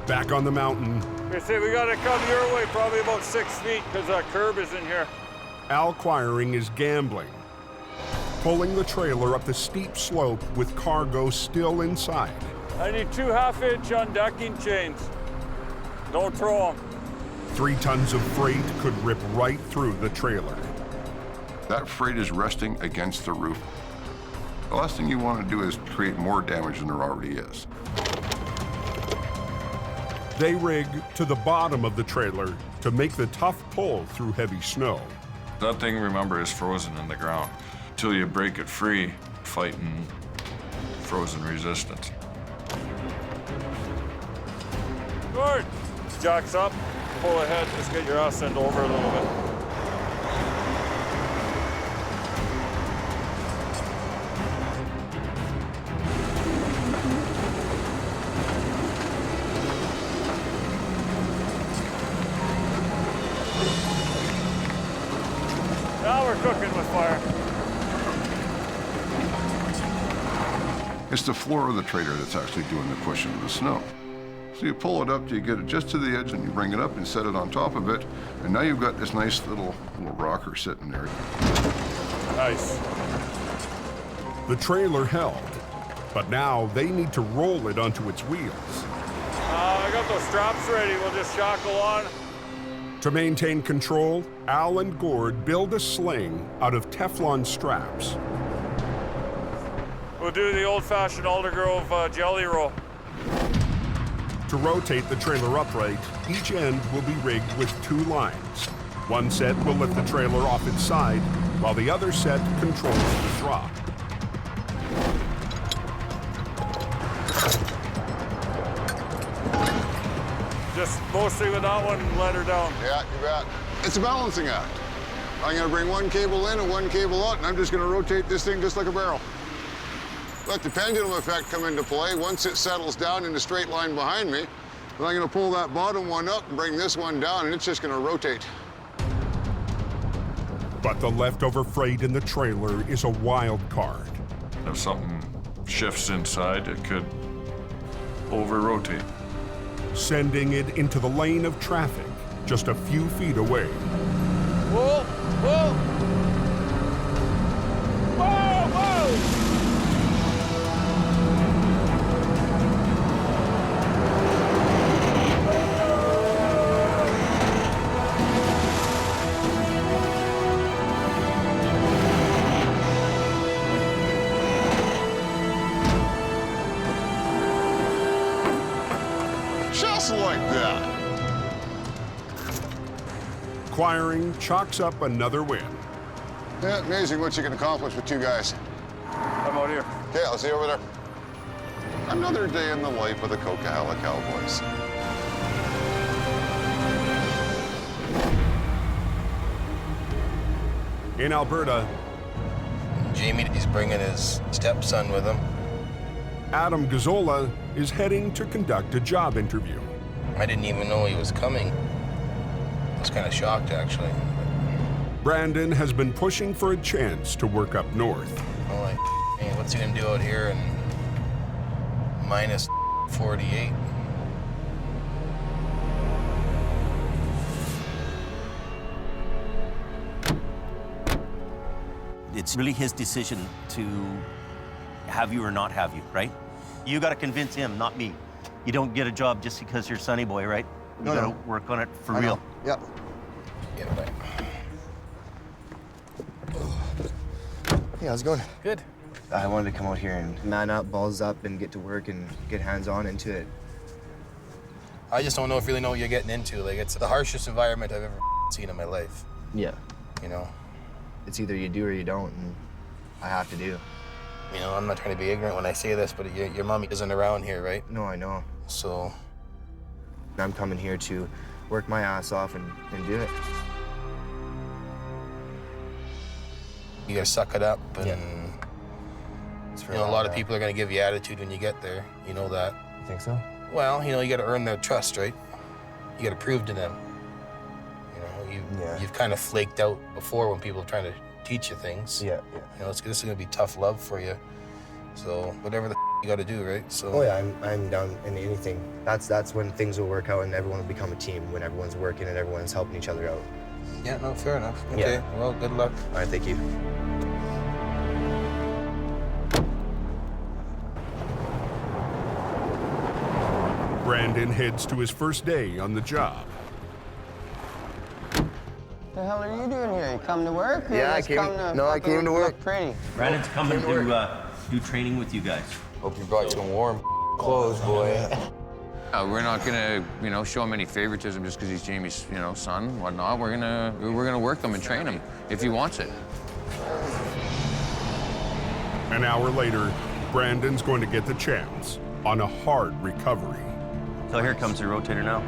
Back on the mountain, They say we gotta come your way, probably about 6 feet, because that curb is in here. Al Quiring is gambling, pulling the trailer up the steep slope with cargo still inside. I need 2 half-inch undecking chains. Don't throw them. 3 tons of freight could rip right through the trailer. That freight is resting against the roof. The last thing you want to do is create more damage than there already is. They rig to the bottom of the trailer to make the tough pull through heavy snow. That thing, remember, is frozen in the ground. Until you break it free, fighting frozen resistance. Good. Jacks up, pull ahead, just get your ass end over a little bit. Now we're cooking with fire. It's the floor of the trailer that's actually doing the pushing of the snow. So you pull it up till you get it just to the edge and you bring it up and set it on top of it. And now you've got this nice little rocker sitting there. Nice. The trailer held, but now they need to roll it onto its wheels. I got those straps ready. We'll just shackle on. To maintain control, Al and Gord build a sling out of Teflon straps. We'll do the old-fashioned Aldergrove jelly roll. To rotate the trailer upright, each end will be rigged with 2 lines. One set will lift the trailer off its side, while the other set controls the drop. Just mostly with that one, let her down. Yeah, you bet. It's a balancing act. I'm gonna bring one cable in and one cable out, and I'm just gonna rotate this thing just like a barrel. Let the pendulum effect come into play. Once it settles down in the straight line behind me, then I'm gonna pull that bottom one up and bring this one down, and it's just gonna rotate. But the leftover freight in the trailer is a wild card. If something shifts inside, it could over-rotate. Sending it into the lane of traffic just a few feet away. Whoa, whoa! Whoa, whoa! Just like that. Acquiring chalks up another win. Yeah, amazing what you can accomplish with 2 guys. I'm out here. Okay, I'll see you over there. Another day in the life of the Coquihalla Cowboys. In Alberta, Jamie is bringing his stepson with him. Adam Gazzola is heading to conduct a job interview. I didn't even know he was coming. I was kind of shocked, actually. Brandon has been pushing for a chance to work up north. I'm like, man, what's he gonna do out here in minus 48? It's really his decision to have you or not have you, right? You got to convince him, not me. You don't get a job just because you're Sonny Boy, right? You got to work on it for real. Yep. Yeah, right. Hey, how's it going? Good. I wanted to come out here and man up, balls up, and get to work and get hands-on into it. I just don't really know what you're getting into. Like, it's the harshest environment I've ever seen in my life. Yeah. You know? It's either you do or you don't, and I have to do. You know, I'm not trying to be ignorant when I say this, but your mommy isn't around here, right? No, I know. So I'm coming here to work my ass off and do it. you gotta suck it up, and you know, a lot of people are gonna give you attitude when you get there. You know that. You think so? Well, you know, you gotta earn their trust, right? You gotta prove to them. You know, you've kind of flaked out before when people are trying to teach you things. Yeah. You know, this is gonna be tough love for you. So whatever the you gotta do, right? So. Oh yeah, I'm down in anything. That's when things will work out and everyone will become a team, when everyone's working and everyone's helping each other out. Yeah, no, fair enough. Okay, well, good luck. All right, thank you. Brandon heads to his first day on the job. The hell are you doing here? You come to work? Or Yeah, I came to work. Pretty. Brandon's coming to do training with you guys. Hope you brought some warm clothes, boy. We're not gonna, show him any favoritism just because he's Jamie's, son and whatnot. We're gonna work him and train him if he wants it. An hour later, Brandon's going to get the chance on a hard recovery. So here comes the rotator now.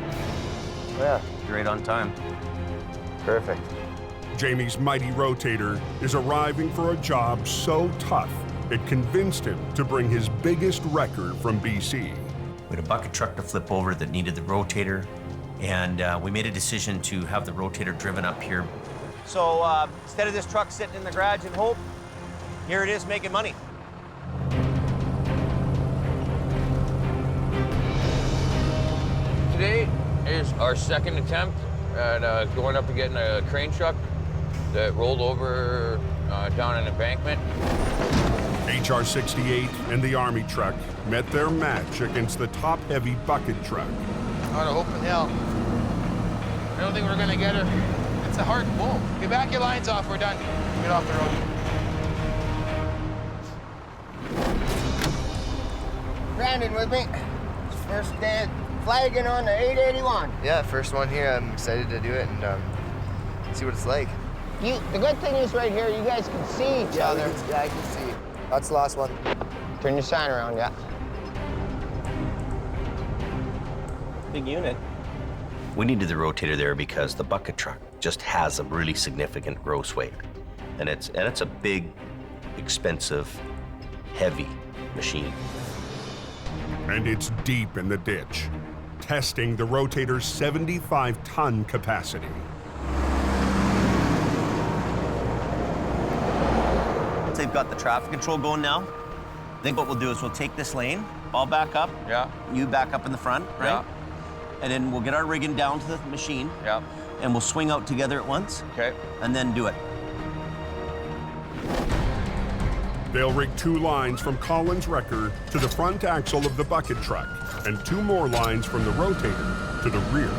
Yeah. You're right on time. Perfect. Jamie's mighty rotator is arriving for a job so tough, it convinced him to bring his biggest record from BC. We had a bucket truck to flip over that needed the rotator, and we made a decision to have the rotator driven up here. So instead of this truck sitting in the garage in Hope, here it is making money. Today is our second attempt at going up and getting a crane truck that rolled over down an embankment. HR 68 and the Army truck met their match against the top-heavy bucket truck. On a Hope in hell. I don't think we're gonna get her. It's a hard pull. Get back your lines off, we're done. Get off the road. Brandon with me. First day flagging on the 881. Yeah, first one here. I'm excited to do it and see what it's like. The good thing is right here, you guys can see each other. Yeah, I can see. That's the last one. Turn your sign around, yeah. Big unit. We needed the rotator there because the bucket truck just has a really significant gross weight. And it's a big, expensive, heavy machine. And it's deep in the ditch, testing the rotator's 75-ton capacity. They've got the traffic control going now. I think what we'll do is we'll take this lane, I'll back up. Yeah. You back up in the front, right? Yeah. And then we'll get our rigging down to the machine. Yeah. And we'll swing out together at once. Okay. And then do it. They'll rig 2 lines from Collins' wrecker to the front axle of the bucket truck, and 2 more lines from the rotator to the rear.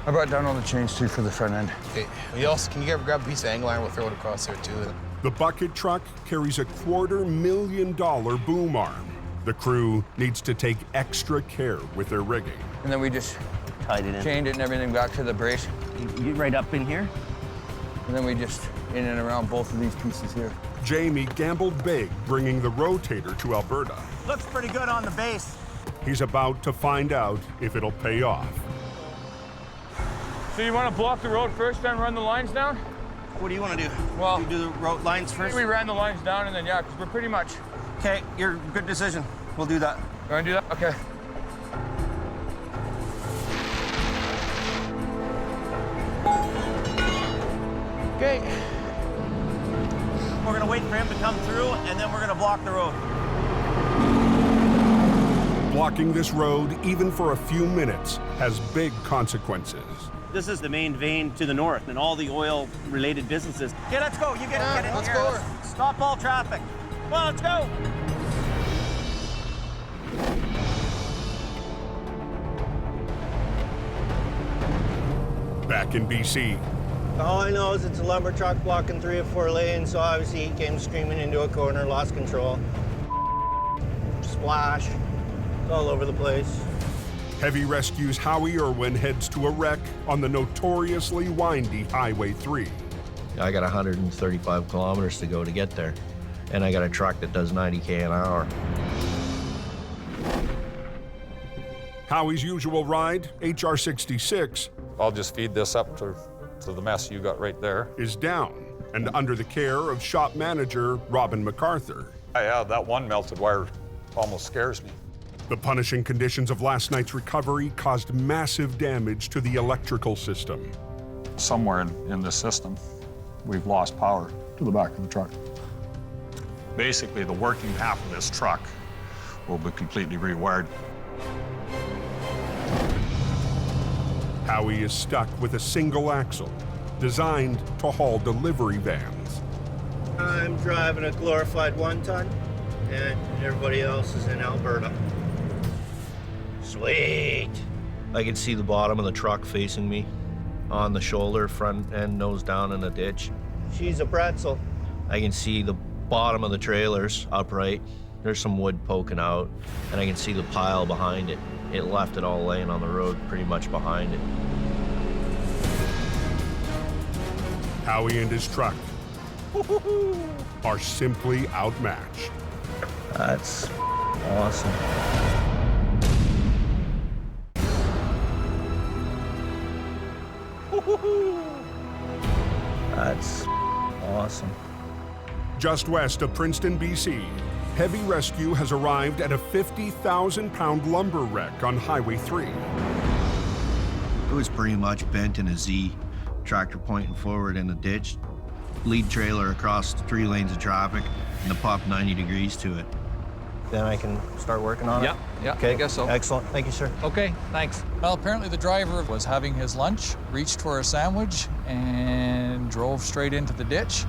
I brought down all the chains too for the front end. Okay. We also, can you grab a piece of angle iron? We'll throw it across there too. The bucket truck carries a $250,000 boom arm. The crew needs to take extra care with their rigging. And then we just tied it in, chained it and everything back to the brace. You right up in here. And then we just in and around both of these pieces here. Jamie gambled big bringing the rotator to Alberta. Looks pretty good on the base. He's about to find out if it'll pay off. So you want to block the road first, then run the lines down? What do you want to do? Well, you do the road lines first? We ran the lines down and then, yeah, because we're pretty much... Okay, good decision. We'll do that. You want to do that? Okay. Okay. We're gonna wait for him to come through, and then we're gonna block the road. Blocking this road, even for a few minutes, has big consequences. This is the main vein to the north and all the oil-related businesses. Okay, let's go. You get in let's here. go. Stop all traffic. Come on, let's go. Back in BC. All I know is it's a lumber truck blocking 3 or 4 lanes, so obviously he came screaming into a corner, lost control. Splash. It's all over the place. Heavy Rescue's Howie Irwin heads to a wreck on the notoriously windy Highway 3. I got 135 kilometers to go to get there, and I got a truck that does 90K an hour. Howie's usual ride, HR66, I'll just feed this up to the mess you got right there. is down and under the care of shop manager Robin MacArthur. Yeah, that one melted wire almost scares me. The punishing conditions of last night's recovery caused massive damage to the electrical system. Somewhere in this system, we've lost power to the back of the truck. Basically, the working half of this truck will be completely rewired. Howie is stuck with a single axle, designed to haul delivery vans. I'm driving a glorified 1-ton, and everybody else is in Alberta. Sweet. I can see the bottom of the truck facing me on the shoulder, front end, nose down in the ditch. She's a pretzel. I can see the bottom of the trailers upright. There's some wood poking out, and I can see the pile behind it. It left it all laying on the road pretty much behind it. Howie and his truck are simply outmatched. That's awesome. That's awesome. Just west of Princeton, BC, Heavy Rescue has arrived at a 50,000-pound lumber wreck on Highway 3. It was pretty much bent in a Z, tractor pointing forward in the ditch, lead trailer across 3 lanes of traffic, and the pup 90 degrees to it. Then I can start working on it? Yeah, Okay. I guess so. Excellent. Thank you, sir. Okay, thanks. Well, apparently the driver was having his lunch, reached for a sandwich, and drove straight into the ditch.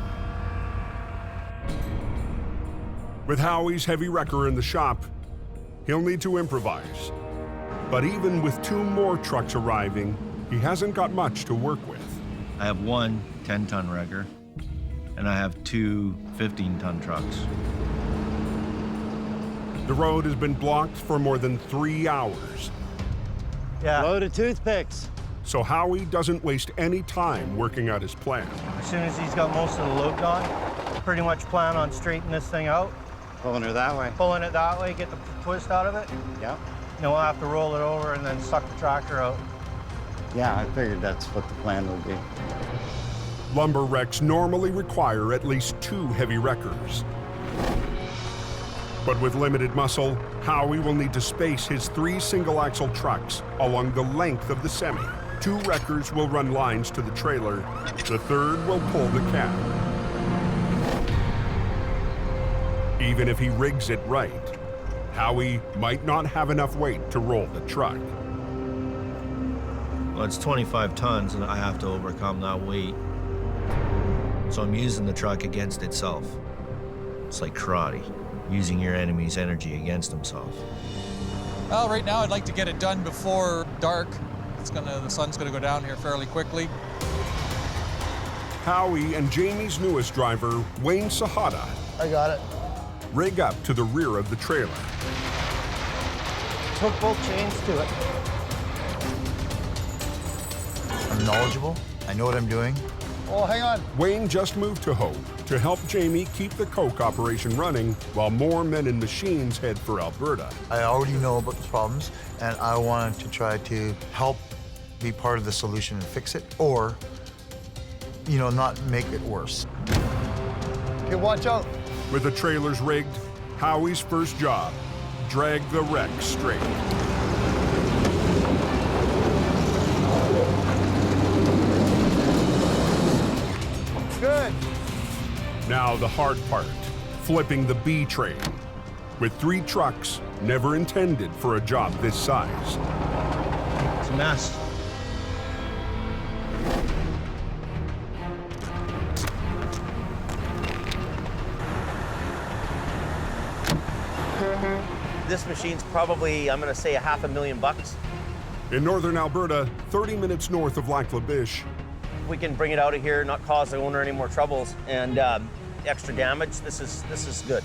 With Howie's heavy wrecker in the shop, he'll need to improvise. But even with 2 more trucks arriving, he hasn't got much to work with. I have one 10-ton wrecker, and I have 2 15-ton trucks. The road has been blocked for more than 3 hours. Yeah. Load of toothpicks. So Howie doesn't waste any time working out his plan. As soon as he's got most of the load gone, pretty much plan on straightening this thing out. Pulling her that way. Pulling it that way, get the twist out of it. Yeah. Then we'll have to roll it over and then suck the tractor out. Yeah, I figured that's what the plan would be. Lumber wrecks normally require at least 2 heavy wreckers. But with limited muscle, Howie will need to space his 3 single-axle trucks along the length of the semi. 2 wreckers will run lines to the trailer. The 3rd will pull the cab. Even if he rigs it right, Howie might not have enough weight to roll the truck. Well, it's 25 tons, and I have to overcome that weight. So I'm using the truck against itself. It's like karate, using your enemy's energy against himself. Well, right now I'd like to get it done before dark. The sun's gonna go down here fairly quickly. Howie and Jamie's newest driver, Wayne Sahada, I got it. rig up to the rear of the trailer. Hook both chains to it. I'm knowledgeable. I know what I'm doing. Oh, hang on. Wayne just moved to Hope to help Jamie keep the coke operation running while more men and machines head for Alberta. I already know about the problems, and I wanted to try to help be part of the solution and fix it, or, you know, not make it worse. Okay, watch out. With the trailers rigged, Howie's first job, drag the wreck straight. Good. Now the hard part, flipping the B train. With 3 trucks, never intended for a job this size. It's a mess. This machine's probably, I'm gonna say, $500,000. In northern Alberta, 30 minutes north of Lac La Biche, We can bring it out of here, not cause the owner any more troubles and extra damage. This is good.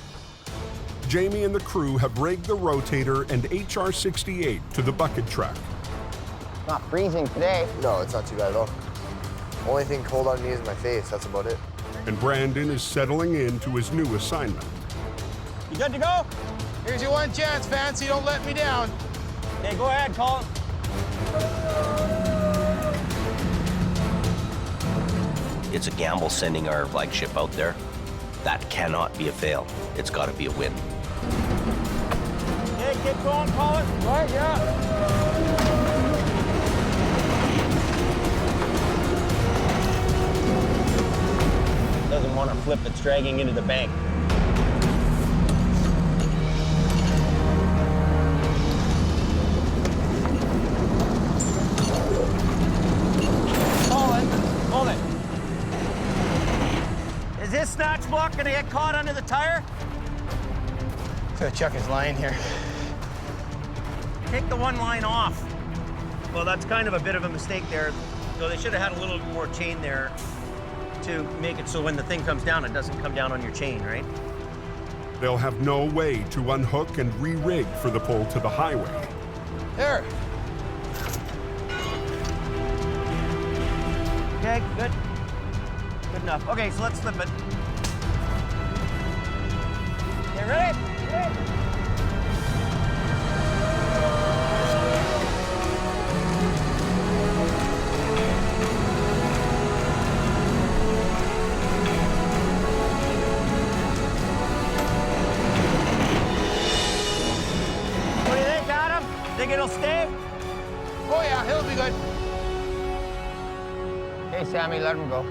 Jamie and the crew have rigged the Rotator and HR-68 to the bucket truck. Not freezing today. No, it's not too bad at all. Only thing cold on me is my face. That's about it. And Brandon is settling into his new assignment. You good to go? Here's your one chance, Fancy. Don't let me down. Okay, go ahead, call it. It's a gamble sending our flagship out there. That cannot be a fail. It's got to be a win. Okay, keep going, call it. Right, yeah. Doesn't want to flip, it's dragging into the bank. Hold it. Is this snatch block gonna get caught under the tire? Gotta check his line here. Take the one line off. Well, that's kind of a bit of a mistake there. So they should have had a little more chain there to make it so when the thing comes down, it doesn't come down on your chain, right? They'll have no way to unhook and re-rig for the pull to the highway. There. Okay, good. Good enough. Okay, so let's flip it. Okay, ready? Ready? What do you think, Adam? Think it'll stay? Oh, yeah, he'll be good. Hey, Sammy, let him go.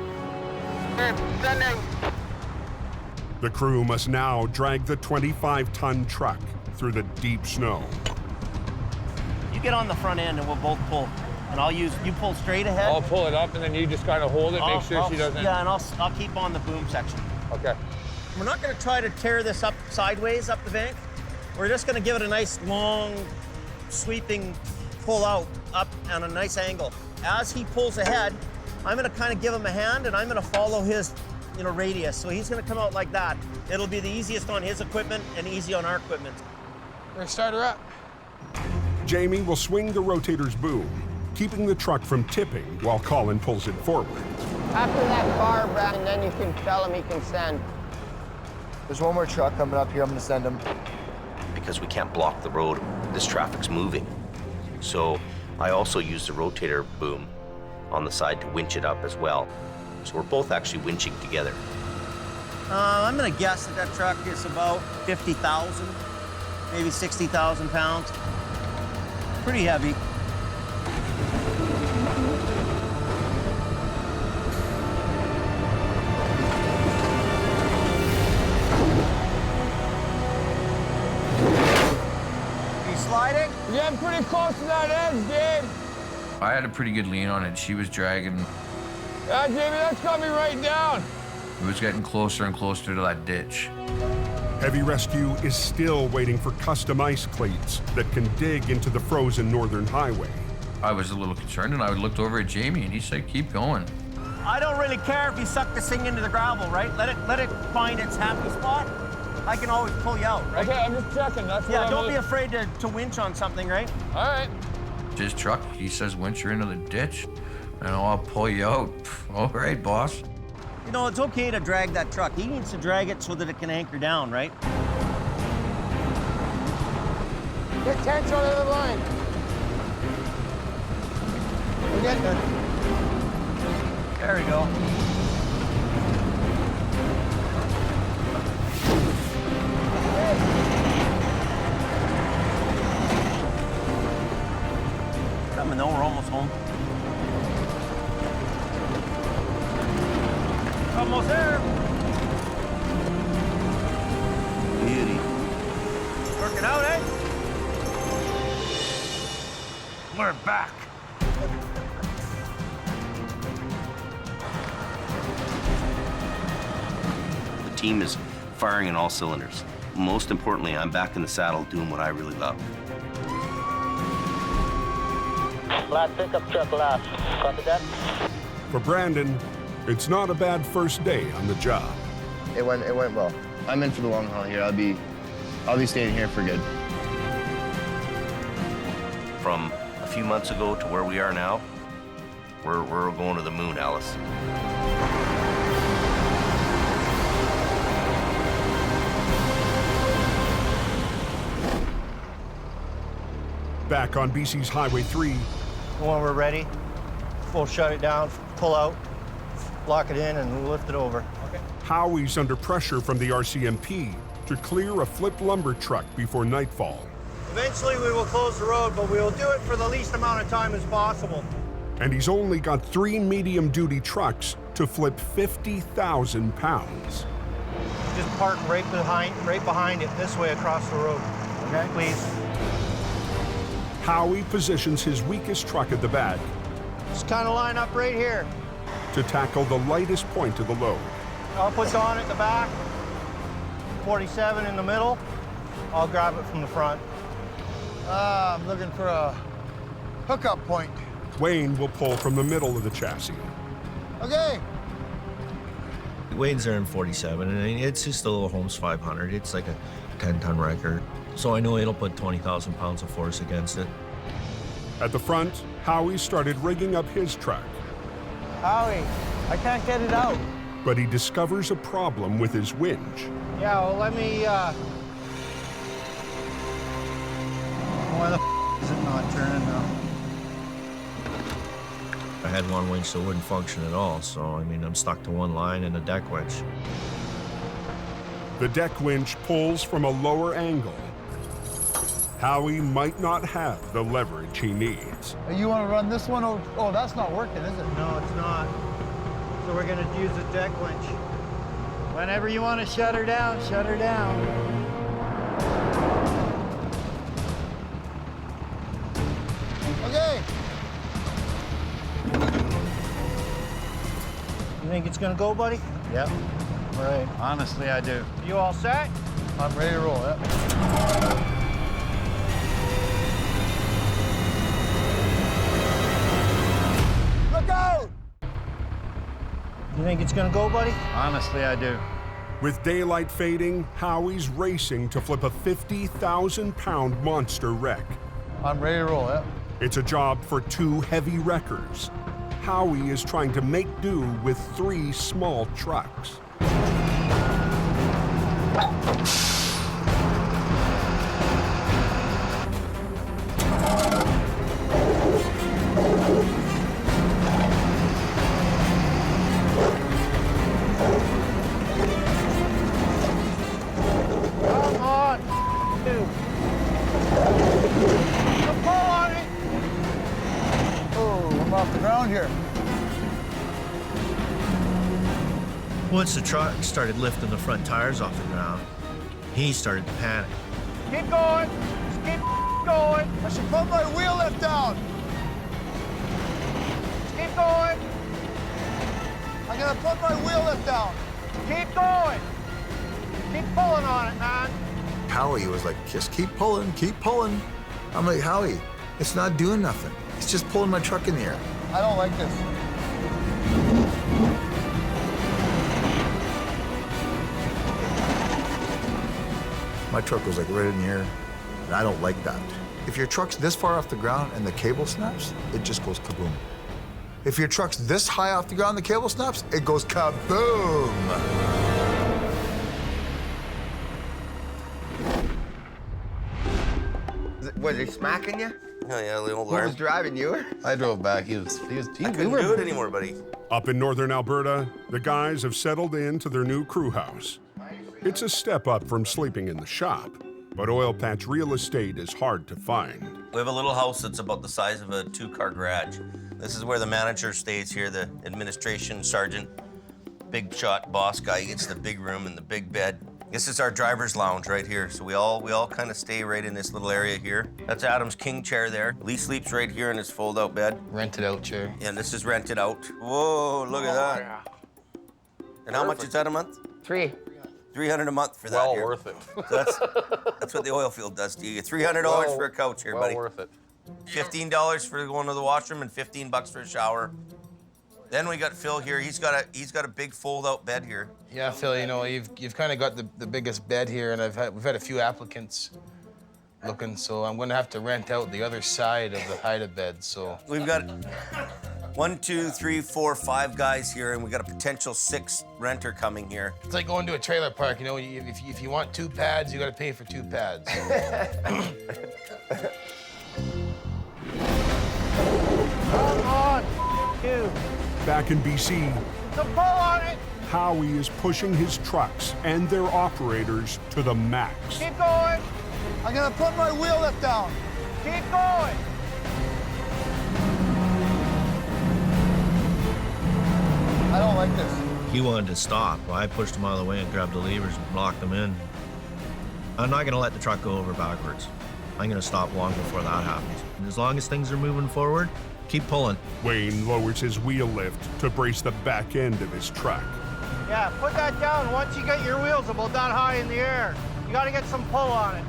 Sending. The crew must now drag the 25-ton truck through the deep snow. You get on the front end and we'll both pull. And you pull straight ahead. I'll pull it up and then you just kind of hold it, make sure she doesn't. Yeah, and I'll keep on the boom section. Okay. We're not going to try to tear this up sideways up the bank. We're just gonna give it a nice long, sweeping pull out, up on a nice angle. As he pulls ahead, I'm gonna kind of give him a hand and I'm gonna follow his, radius. So he's gonna come out like that. It'll be the easiest on his equipment and easy on our equipment. We're gonna start her up. Jamie will swing the rotator's boom, keeping the truck from tipping while Colin pulls it forward. After that bar, Brad, and then you can tell him he can send. There's one more truck coming up here. I'm gonna send him. Because we can't block the road, this traffic's moving. So I also use the rotator boom on the side to winch it up as well. So we're both actually winching together. I'm gonna guess that truck is about 50,000, maybe 60,000 pounds. Pretty heavy. Sliding? We're getting pretty close to that edge, Dave. I had a pretty good lean on it. She was dragging. Yeah, Jamie, that's got me right down. It was getting closer and closer to that ditch. Heavy Rescue is still waiting for custom ice cleats that can dig into the frozen northern highway. I was a little concerned, and I looked over at Jamie, and he said, keep going. I don't really care if you suck this thing into the gravel, right? Let it find its happy spot. I can always pull you out, right? Okay, I'm just checking. That's what don't be afraid to winch on something, right? All right. His truck, he says, winch her into the ditch, and I'll pull you out. All right, boss. It's okay to drag that truck. He needs to drag it so that it can anchor down, right? Get tension on the line. We're getting there. There we go. Coming though, we're almost home. Almost there. Beauty. Working out, eh? We're back. The team is firing on all cylinders. Most importantly, I'm back in the saddle doing what I really love. Last pickup truck last. Copy that? For Brandon, it's not a bad first day on the job. It went well. I'm in for the long haul here. I'll be staying here for good. From a few months ago to where we are now, we're going to the moon, Alice. Back on BC's Highway 3. When we're ready, we'll shut it down, pull out, lock it in, and lift it over. Okay. Howie's under pressure from the RCMP to clear a flipped lumber truck before nightfall. Eventually, we will close the road, but we will do it for the least amount of time as possible. And he's only got 3 medium-duty trucks to flip 50,000 pounds. Just park right behind it, this way across the road. Okay, please. Howie positions his weakest truck at the back. Just kind of line up right here. To tackle the lightest point of the load. I'll put Don at the back, 47 in the middle. I'll grab it from the front. I'm looking for a hookup point. Wayne will pull from the middle of the chassis. Okay. Wayne's there in 47, and it's just a little Holmes 500. It's like a 10-ton wrecker. So I know it'll put 20,000 pounds of force against it. At the front, Howie started rigging up his truck. Howie, I can't get it out. But he discovers a problem with his winch. Yeah, well, let me, Why the is it not turning now? I had one winch that wouldn't function at all, so I mean, I'm stuck to one line and a deck winch. The deck winch pulls from a lower angle. Howie might not have the leverage he needs. You want to run this one? Oh, that's not working, is it? No, it's not. So we're gonna use the deck winch. Whenever you want to shut her down, shut her down. Okay. You think it's gonna go, buddy? Yep. All right. Honestly, I do. You all set? I'm ready to roll, yeah. Look out! You think it's gonna go, buddy? Honestly, I do. With daylight fading, Howie's racing to flip a 50,000-pound monster wreck. I'm ready to roll, yeah. It's a job for 2 heavy wreckers. Howie is trying to make do with 3 small trucks. Come on, dude. Come on it. Oh, I'm off the ground here. Once the truck started lifting the front tires off the ground, he started to panic. Keep going. Just keep going. I should put my wheel lift down. Just keep going. I'm gonna put my wheel lift down. Keep going. Keep pulling on it, man. Howie was like, just keep pulling, keep pulling. I'm like, Howie, it's not doing nothing. It's just pulling my truck in the air. I don't like this. My truck was like right in the air, and I don't like that. If your truck's this far off the ground and the cable snaps, it just goes kaboom. If your truck's this high off the ground and the cable snaps, it goes kaboom. Was he smacking you? Oh, yeah, the old Who was arm. driving you? I drove back. He I couldn't do it anymore, buddy. Up in northern Alberta, the guys have settled into their new crew house. It's a step up from sleeping in the shop, but oil patch real estate is hard to find. We have a little house that's about the size of a 2-car garage. This is where the manager stays here, the administration sergeant. Big shot boss guy gets the big room and the big bed. This is our driver's lounge right here. So we all kind of stay right in this little area here. That's Adam's king chair there. Lee sleeps right here in his fold-out bed. Rented out chair. And this is rented out. Whoa, look at that. Yeah. And how much is that a month? 3. 300 a month for that Well here. worth it. So that's what the oil field does to you. You get $300 for a couch here, buddy. Well worth it. $15 for going to the washroom and $15 for a shower. Then we got Phil here. He's got a big fold-out bed here. Yeah, Phil, you know, you've kind of got the biggest bed here, and we've had a few applicants looking, so I'm gonna have to rent out the other side of the hide of bed. So We've got 1, 2, 3, 4, 5 guys here, and we got a potential 6th renter coming here. it's like going to a trailer park. You know, if you want 2 pads, you got to pay for 2 pads. Come on, dude. Back in BC, So pull on it. Howie is pushing his trucks and their operators to the max. Keep going. I'm gonna put my wheel lift down. Keep going. I don't like this. He wanted to stop. Well, I pushed him out of the way and grabbed the levers and blocked them in. I'm not going to let the truck go over backwards. I'm going to stop long before that happens. And as long as things are moving forward, keep pulling. Wayne lowers his wheel lift to brace the back end of his truck. Yeah, put that down once you get your wheels about that high in the air. You gotta get some pull on it.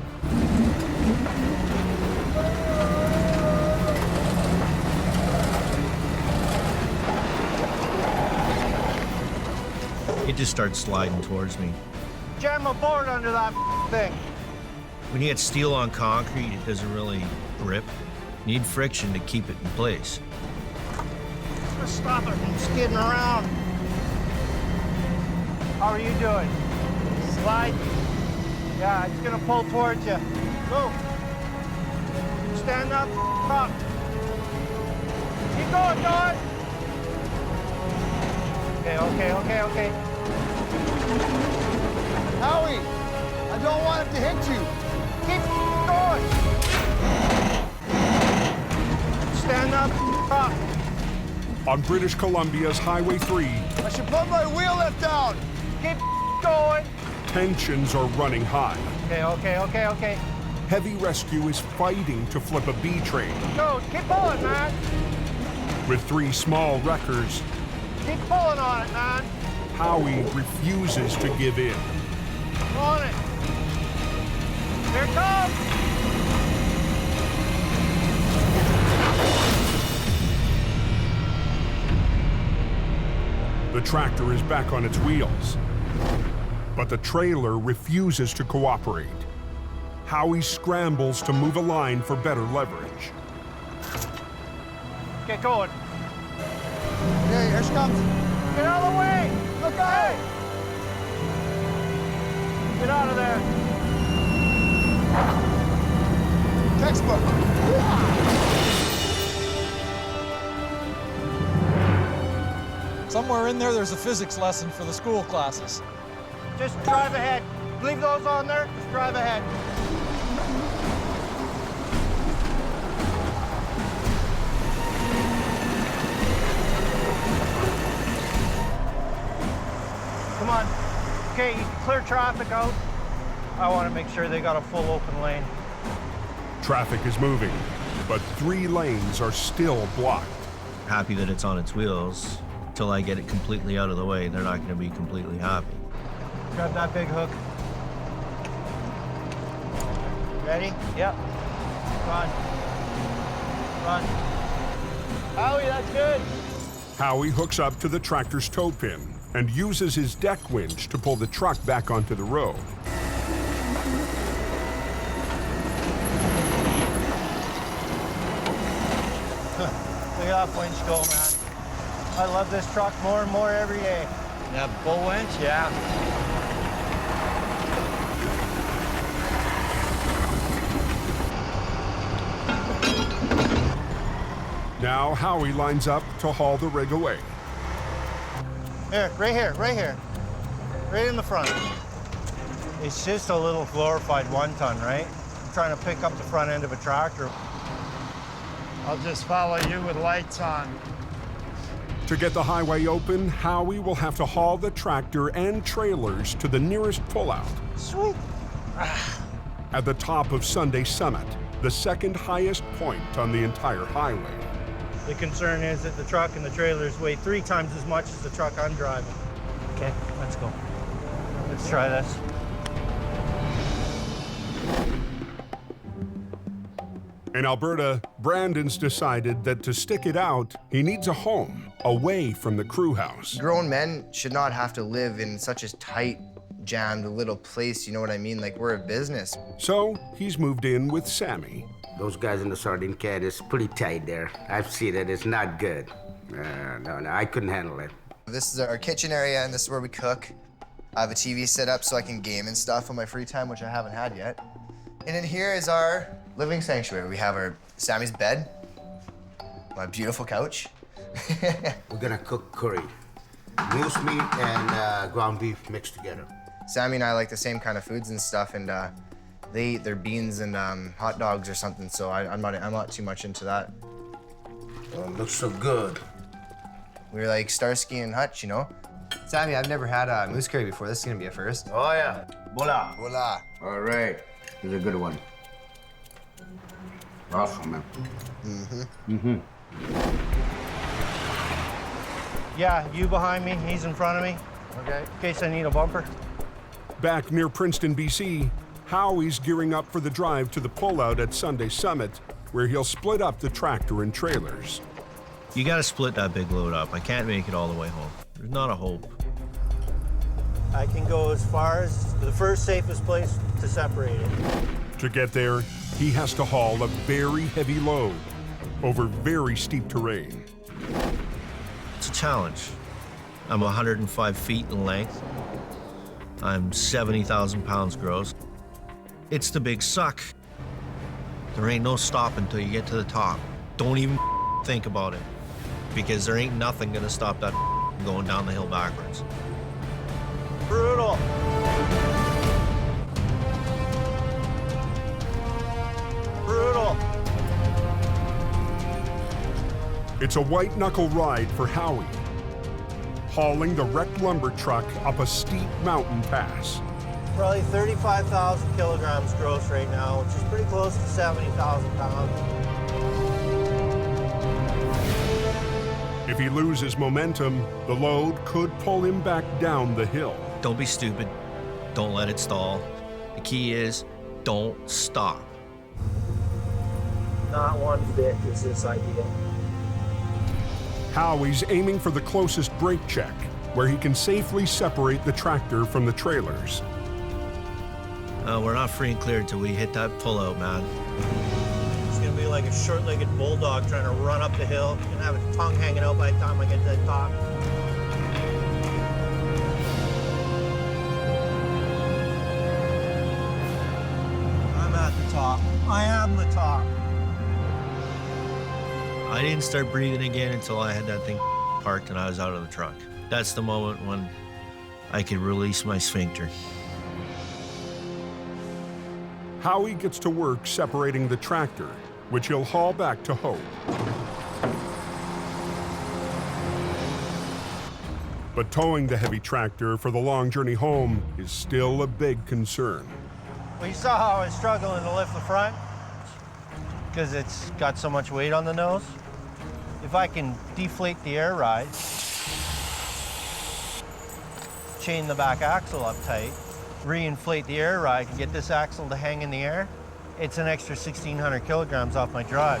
It just starts sliding towards me. Jam a board under that thing. When you get steel on concrete, it doesn't really grip. You need friction to keep it in place. Just stop it from skidding around. How are you doing? Slide. Yeah, it's gonna pull towards you. Go. Stand up, up. Keep going, Don. Okay. Howie, I don't want it to hit you. Keep going. Stand up, up. On British Columbia's Highway 3, I should put my wheel lift down. Keep going. tensions are running high. Okay. Heavy rescue is fighting to flip a B train. Go, keep pulling, man. With 3 small wreckers, Keep pulling on it, man. Howie refuses to give in. On it. tractor is back on its wheels, but the trailer refuses to cooperate. Howie scrambles to move a line for better leverage. Get going. Okay, here she comes. Get out of the way! Look out! Get out of there. Textbook. Somewhere in there's a physics lesson for the school classes. Just drive ahead. Leave those on there, just drive ahead. Come on. Okay, you can clear traffic out. I want to make sure they got a full open lane. Traffic is moving, but 3 lanes are still blocked. Happy that it's on its wheels. Till I get it completely out of the way, they're not going to be completely happy. Grab that big hook. Ready? Yep. Run. Run. Howie, that's good. Howie hooks up to the tractor's toe pin and uses his deck winch to pull the truck back onto the road. Look at that winch go, man. I love this truck more and more every day. Yeah, bull winch? Yeah. Now Howie lines up to haul the rig away. Here, right here, right here. Right in the front. It's just a little glorified 1-ton, right? I'm trying to pick up the front end of a tractor. I'll just follow you with lights on. To get the highway open, Howie will have to haul the tractor and trailers to the nearest pullout. Sweet. At the top of Sunday Summit, the second highest point on the entire highway. The concern is that the truck and the trailers weigh 3 times as much as the truck I'm driving. Okay, let's go. Let's try this. In Alberta, Brandon's decided that to stick it out, he needs a home away from the crew house. Grown men should not have to live in such a tight, jammed little place, you know what I mean? Like, we're a business. So he's moved in with Sammy. Those guys in the sardine can is pretty tight there. I've seen it, it's not good. No, I couldn't handle it. This is our kitchen area, and this is where we cook. I have a TV set up so I can game and stuff on my free time, which I haven't had yet. And in here is our living sanctuary. We have our Sammy's bed, my beautiful couch. We're gonna cook curry. Moose meat and ground beef mixed together. Sammy and I like the same kind of foods and stuff, and they eat their beans and hot dogs or something, so I'm not too much into that. Oh, it looks so good. We're like Starsky and Hutch, you know? Sammy, I've never had a moose curry before. This is gonna be a first. Oh yeah, voila. Voila. All right, here's a good one. Awesome, man. Yeah, you behind me, he's in front of me. Okay. In case I need a bumper. Back near Princeton, BC, Howie's gearing up for the drive to the pullout at Sunday Summit, where he'll split up the tractor and trailers. You gotta split that big load up. I can't make it all the way home. There's not a hope. I can go as far as the first safest place to separate it. To get there, he has to haul a very heavy load over very steep terrain. It's a challenge. I'm 105 feet in length. I'm 70,000 pounds gross. It's the big suck. There ain't no stopping until you get to the top. Don't even think about it, because there ain't nothing gonna stop that going down the hill backwards. Brutal. Brutal. It's a white-knuckle ride for Howie, hauling the wrecked lumber truck up a steep mountain pass. Probably 35,000 kilograms gross right now, which is pretty close to 70,000 pounds. If he loses momentum, the load could pull him back down the hill. Don't be stupid. Don't let it stall. The key is, don't stop. Not one bit is this ideal. Howie's aiming for the closest brake check where he can safely separate the tractor from the trailers. We're not free and clear until we hit that pullout, man. It's gonna be like a short-legged bulldog trying to run up the hill. It's gonna have its tongue hanging out by the time I get to the top. I'm at the top. I am the top. I didn't start breathing again until I had that thing parked and I was out of the truck. That's the moment when I could release my sphincter. Howie gets to work separating the tractor, which he'll haul back to Hope. But towing the heavy tractor for the long journey home is still a big concern. Well, you saw how I was struggling to lift the front because it's got so much weight on the nose. If I can deflate the air ride, chain the back axle up tight, re-inflate the air ride and get this axle to hang in the air, it's an extra 1,600 kilograms off my drive.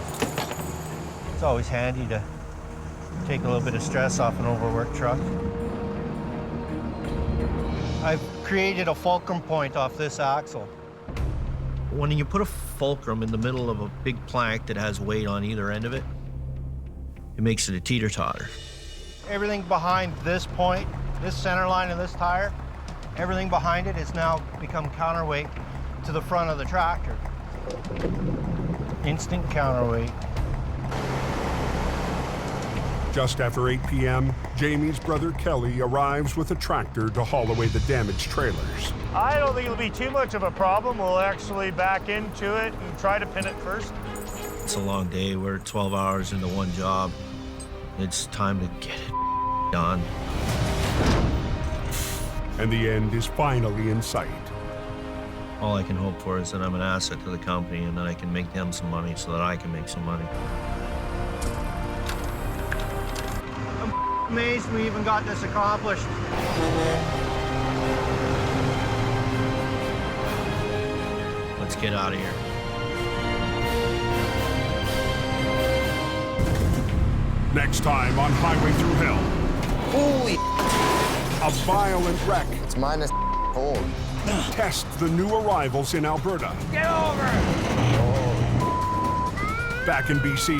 It's always handy to take a little bit of stress off an overworked truck. I've created a fulcrum point off this axle. When you put a fulcrum in the middle of a big plank that has weight on either end of it, it makes it a teeter-totter. Everything behind this point, this center line of this tire, everything behind it has now become counterweight to the front of the tractor. Instant counterweight. Just after 8 p.m., Jamie's brother Kelly arrives with a tractor to haul away the damaged trailers. I don't think it'll be too much of a problem. We'll actually back into it and try to pin it first. It's a long day. We're 12 hours into one job. It's time to get it done. And the end is finally in sight. All I can hope for is that I'm an asset to the company and that I can make them some money so that I can make some money. I'm amazed we even got this accomplished. Let's get out of here. Next time on Highway Through Hell. Holy! A violent wreck. It's minus cold. Tests the new arrivals in Alberta. Get over! Back in BC.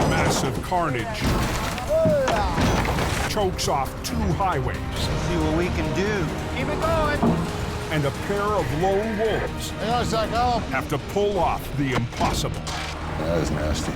Massive carnage. Chokes off 2 highways. See what we can do. Keep it going! And a pair of lone wolves Hang on a sec, Al. have to pull off the impossible. That was nasty.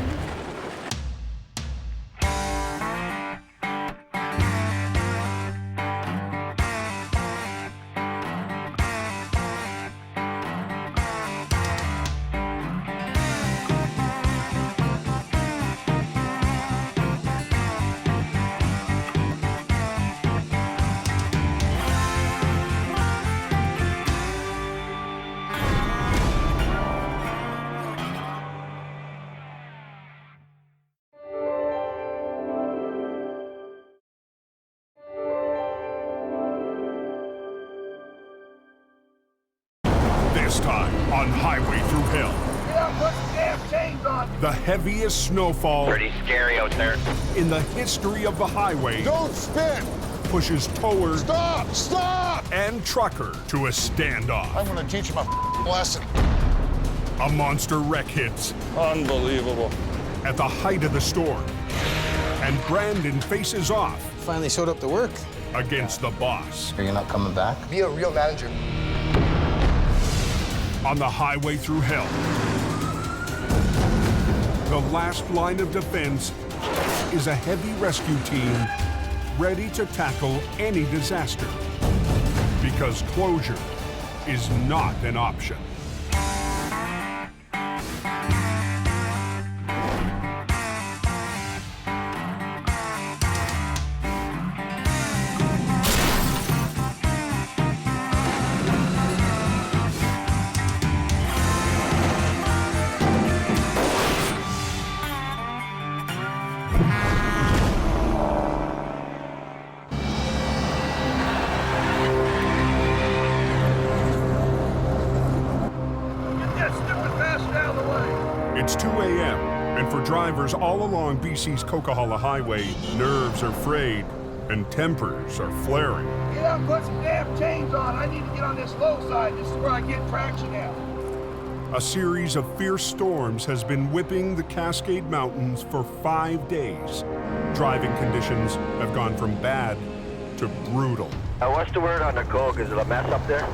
This time on Highway Through Hell. Yeah, put the damn chains on! The heaviest snowfall Pretty scary out there. in the history of the highway Don't spin! pushes tower Stop! Stop! and trucker to a standoff. I'm gonna teach him a lesson. A monster wreck hits Unbelievable. at the height of the storm, and Brandon faces off Finally showed up to work. against the boss. Are you not coming back? Be a real manager. On the Highway Through Hell, the last line of defense is a heavy rescue team ready to tackle any disaster, because closure is not an option. It's 2 a.m., and for drivers all along BC's Coquihalla Highway, nerves are frayed and tempers are flaring. Get out and put some damn chains on. I need to get on this low side. This is where I get traction at. A series of fierce storms has been whipping the Cascade Mountains for 5 days. Driving conditions have gone from bad to brutal. What's the word on the coke? Is it a mess up there?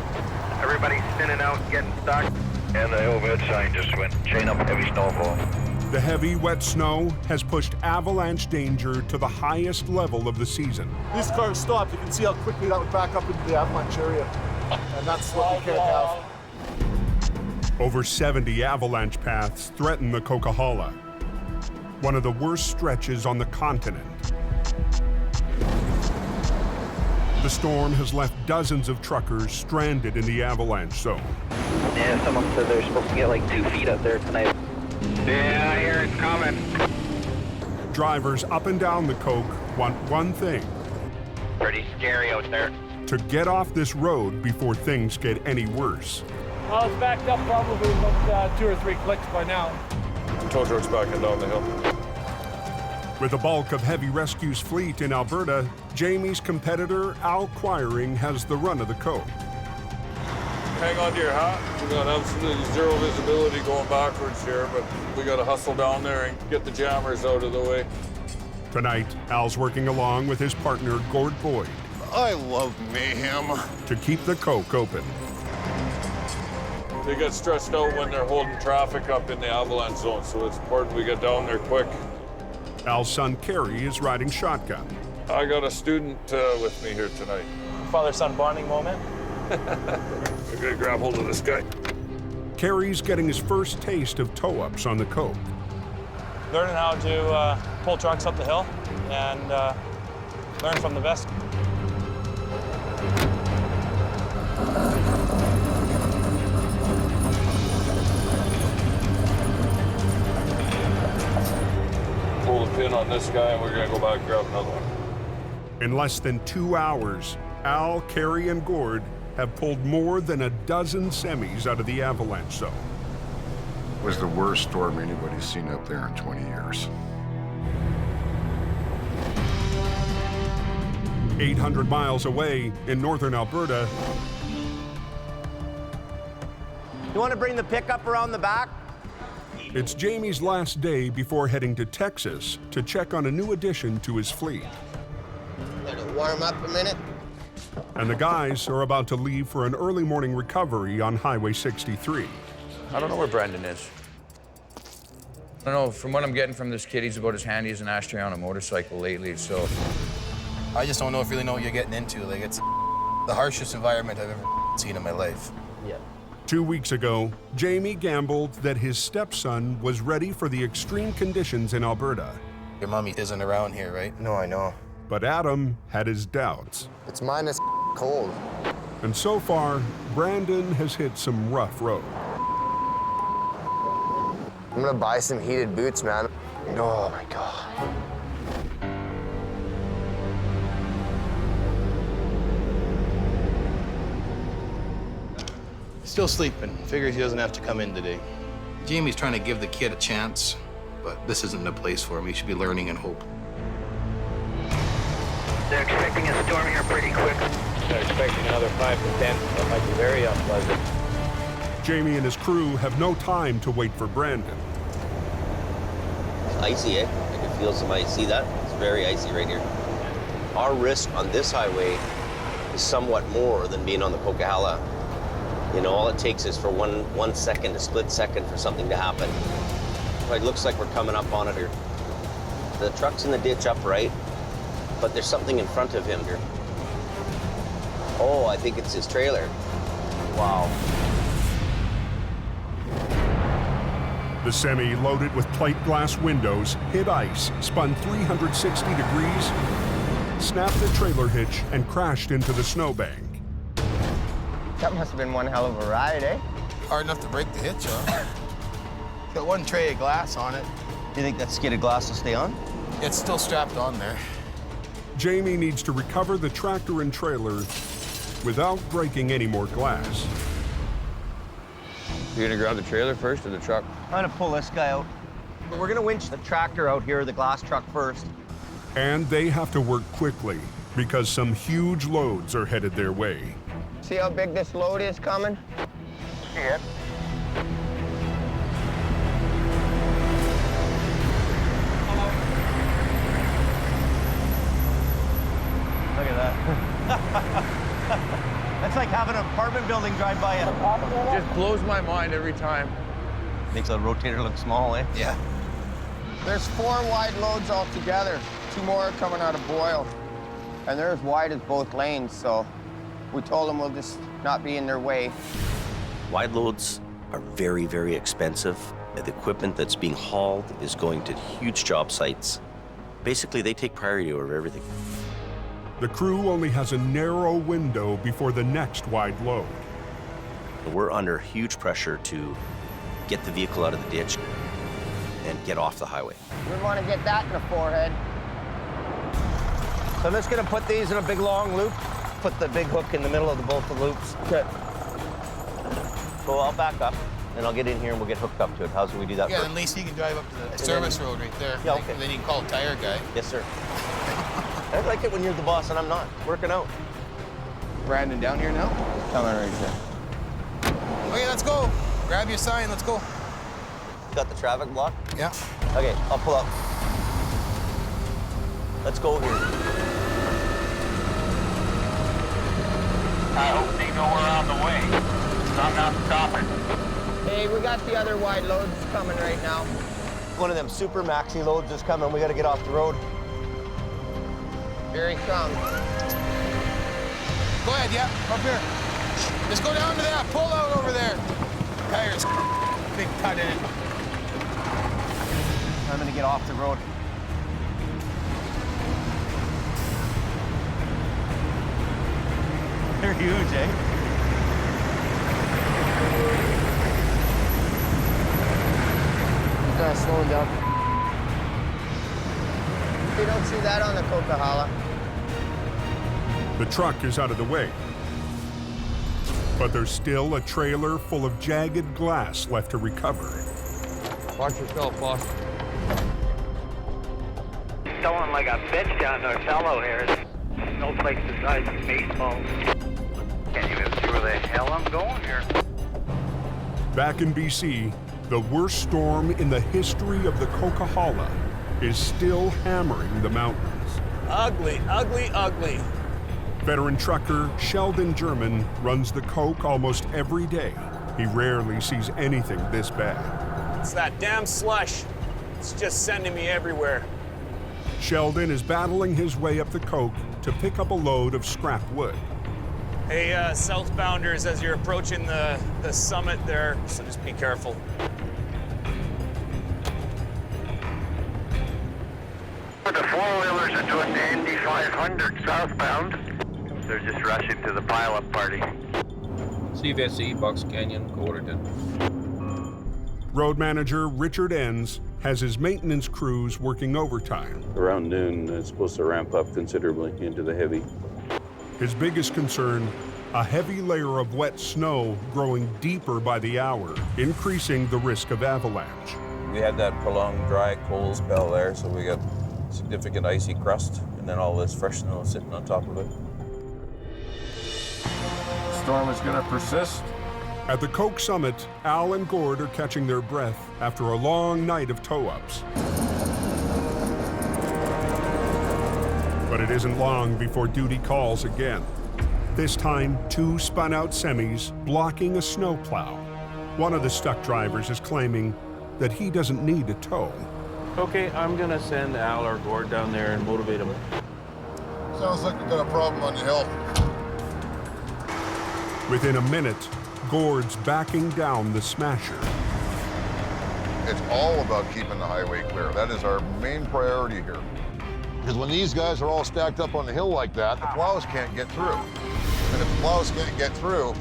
Everybody's spinning out, getting stuck. And the overhead sign just went chain up heavy snowfall. The heavy, wet snow has pushed avalanche danger to the highest level of the season. These cars stopped. You can see how quickly that would back up into the avalanche area. And that's what we can't have. Over 70 avalanche paths threaten the Coquihalla, one of the worst stretches on the continent. The storm has left dozens of truckers stranded in the avalanche zone. Yeah, someone said they're supposed to get like 2 feet up there tonight. Yeah, I hear it coming. Drivers up and down the Coke want one thing: Pretty scary out there. to get off this road before things get any worse. Well, it's backed up probably about 2 or 3 clicks by now. Tow truck's backing down the hill. With the bulk of Heavy Rescue's fleet in Alberta, Jamie's competitor, Al Quiring, has the run of the Coke. Hang on to your hat. We got absolutely zero visibility going backwards here, but we got to hustle down there and get the jammers out of the way. Tonight, Al's working along with his partner, Gord Boyd, I love mayhem. to keep the Coke open. They get stressed out when they're holding traffic up in the avalanche zone, so it's important we get down there quick. Al's son, Kerry, is riding shotgun. I got a student with me here tonight. Father-son bonding moment. We're gonna grab hold of this guy. Kerry's getting his first taste of tow-ups on the Coke. Learning how to pull trucks up the hill and learn from the best. Pull the pin on this guy, and we're gonna go back and grab another one. In less than 2 hours, Al, Kerry, and Gord have pulled more than a dozen semis out of the avalanche zone. It was the worst storm anybody's seen up there in 20 years. 800 miles away in northern Alberta, You want to bring the pickup around the back? it's Jamie's last day before heading to Texas to check on a new addition to his fleet. Let it warm up a minute. And the guys are about to leave for an early morning recovery on Highway 63. I don't know where Brendan is. I don't know, from what I'm getting from this kid, he's about as handy as an ashtray on a motorcycle lately, so. I just don't know if you really know what you're getting into. Like, it's the harshest environment I've ever seen in my life. Yeah. 2 weeks ago, Jamie gambled that his stepson was ready for the extreme conditions in Alberta. Your mommy isn't around here, right? No, I know. But Adam had his doubts. It's minus cold. And so far, Brandon has hit some rough road. I'm gonna buy some heated boots, man. Oh my God. Still sleeping. Figures he doesn't have to come in today. Jamie's trying to give the kid a chance, but this isn't the place for him. He should be learning and hope. They're expecting a storm here pretty quick. They're expecting another 5 to 10. That might be very unpleasant. Jamie and his crew have no time to wait for Brandon. It's icy, eh? I can feel some ice. See that? It's very icy right here. Our risk on this highway is somewhat more than being on the Coquihalla. You know, all it takes is for one second, a split second, for something to happen. It looks like we're coming up on it here. The truck's in the ditch upright, but there's something in front of him here. Oh, I think it's his trailer. Wow. The semi, loaded with plate glass windows, hit ice, spun 360 degrees, snapped the trailer hitch, and crashed into the snowbank. That must have been one hell of a ride, eh? Hard enough to break the hitch on. Got one tray of glass on it. Do you think that skid of glass will stay on? It's still strapped on there. Jamie needs to recover the tractor and trailer without breaking any more glass. You gonna grab the trailer first or the truck? I'm gonna pull this guy out. We're gonna winch the tractor out here, the glass truck first. And they have to work quickly because some huge loads are headed their way. See how big this load is coming? See it. Look at that. That's like having an apartment building drive by you. It just blows my mind every time. Makes a rotator look small, eh? Yeah. There's 4 wide loads altogether. 2 more are coming out of Boyle. And they're as wide as both lanes, so we told them we'll just not be in their way. Wide loads are very, very expensive. The equipment that's being hauled is going to huge job sites. Basically, they take priority over everything. The crew only has a narrow window before the next wide load. We're under huge pressure to get the vehicle out of the ditch and get off the highway. We want to get that in the forehead. So I'm just gonna put these in a big long loop. Put the big hook in the middle of both the loops. Okay. So I'll back up and I'll get in here and we'll get hooked up to it. How's we do that? Yeah, first? then Lacey, you can drive up to the service road right there. Yeah, okay. Then you can call a tire guy. Yes, sir. I like it when you're the boss and I'm not. Working out. Brandon down here now? Coming right here. Okay, let's go. Grab your sign, let's go. Got the traffic block? Yeah. Okay, I'll pull up. Let's go here. I hope they know we're on the way. I'm not stopping. Hey, we got the other wide loads coming right now. One of them super maxi loads is coming. We gotta get off the road. Here he comes. Go ahead, yeah, up here. Just go down to that pull out over there. Tires, big cut in it. I'm gonna get off the road. They're huge, eh? Slowing down. You don't see that on the Coquihalla. The truck is out of the way. But there's still a trailer full of jagged glass left to recover. Watch yourself, boss. Someone like a bitch down there, fellow here. No place the size of baseball. Can't even see where the hell I'm going here. Back in BC, the worst storm in the history of the Coquihalla is still hammering the mountains. Ugly, ugly, ugly. Veteran trucker Sheldon German runs the Coke almost every day. He rarely sees anything this bad. It's that damn slush. It's just sending me everywhere. Sheldon is battling his way up the Coke to pick up a load of scrap wood. Hey, southbounders, as you're approaching the summit there, so just be careful. The four-wheelers are doing the Indy 500 southbound. They're just rushing to the pileup party. CVSE, Box Canyon, Coderton. Road manager Richard Enns has his maintenance crews working overtime. Around noon, it's supposed to ramp up considerably into the heavy. His biggest concern, a heavy layer of wet snow growing deeper by the hour, increasing the risk of avalanche. We had that prolonged dry, cold spell there, so we got significant icy crust, and then all this fresh snow sitting on top of it. The storm is going to persist. At the Coke summit, Al and Gord are catching their breath after a long night of tow-ups. But it isn't long before duty calls again. This time, 2 spun-out semis blocking a snowplow. One of the stuck drivers is claiming that he doesn't need a tow. Okay, I'm gonna send Al or Gord down there and motivate him. Sounds like we got a problem on the hill. Within a minute, Gord's backing down the smasher. It's all about keeping the highway clear. That is our main priority here. Because when these guys are all stacked up on the hill like that, the plows can't get through. And if the plows can't get through,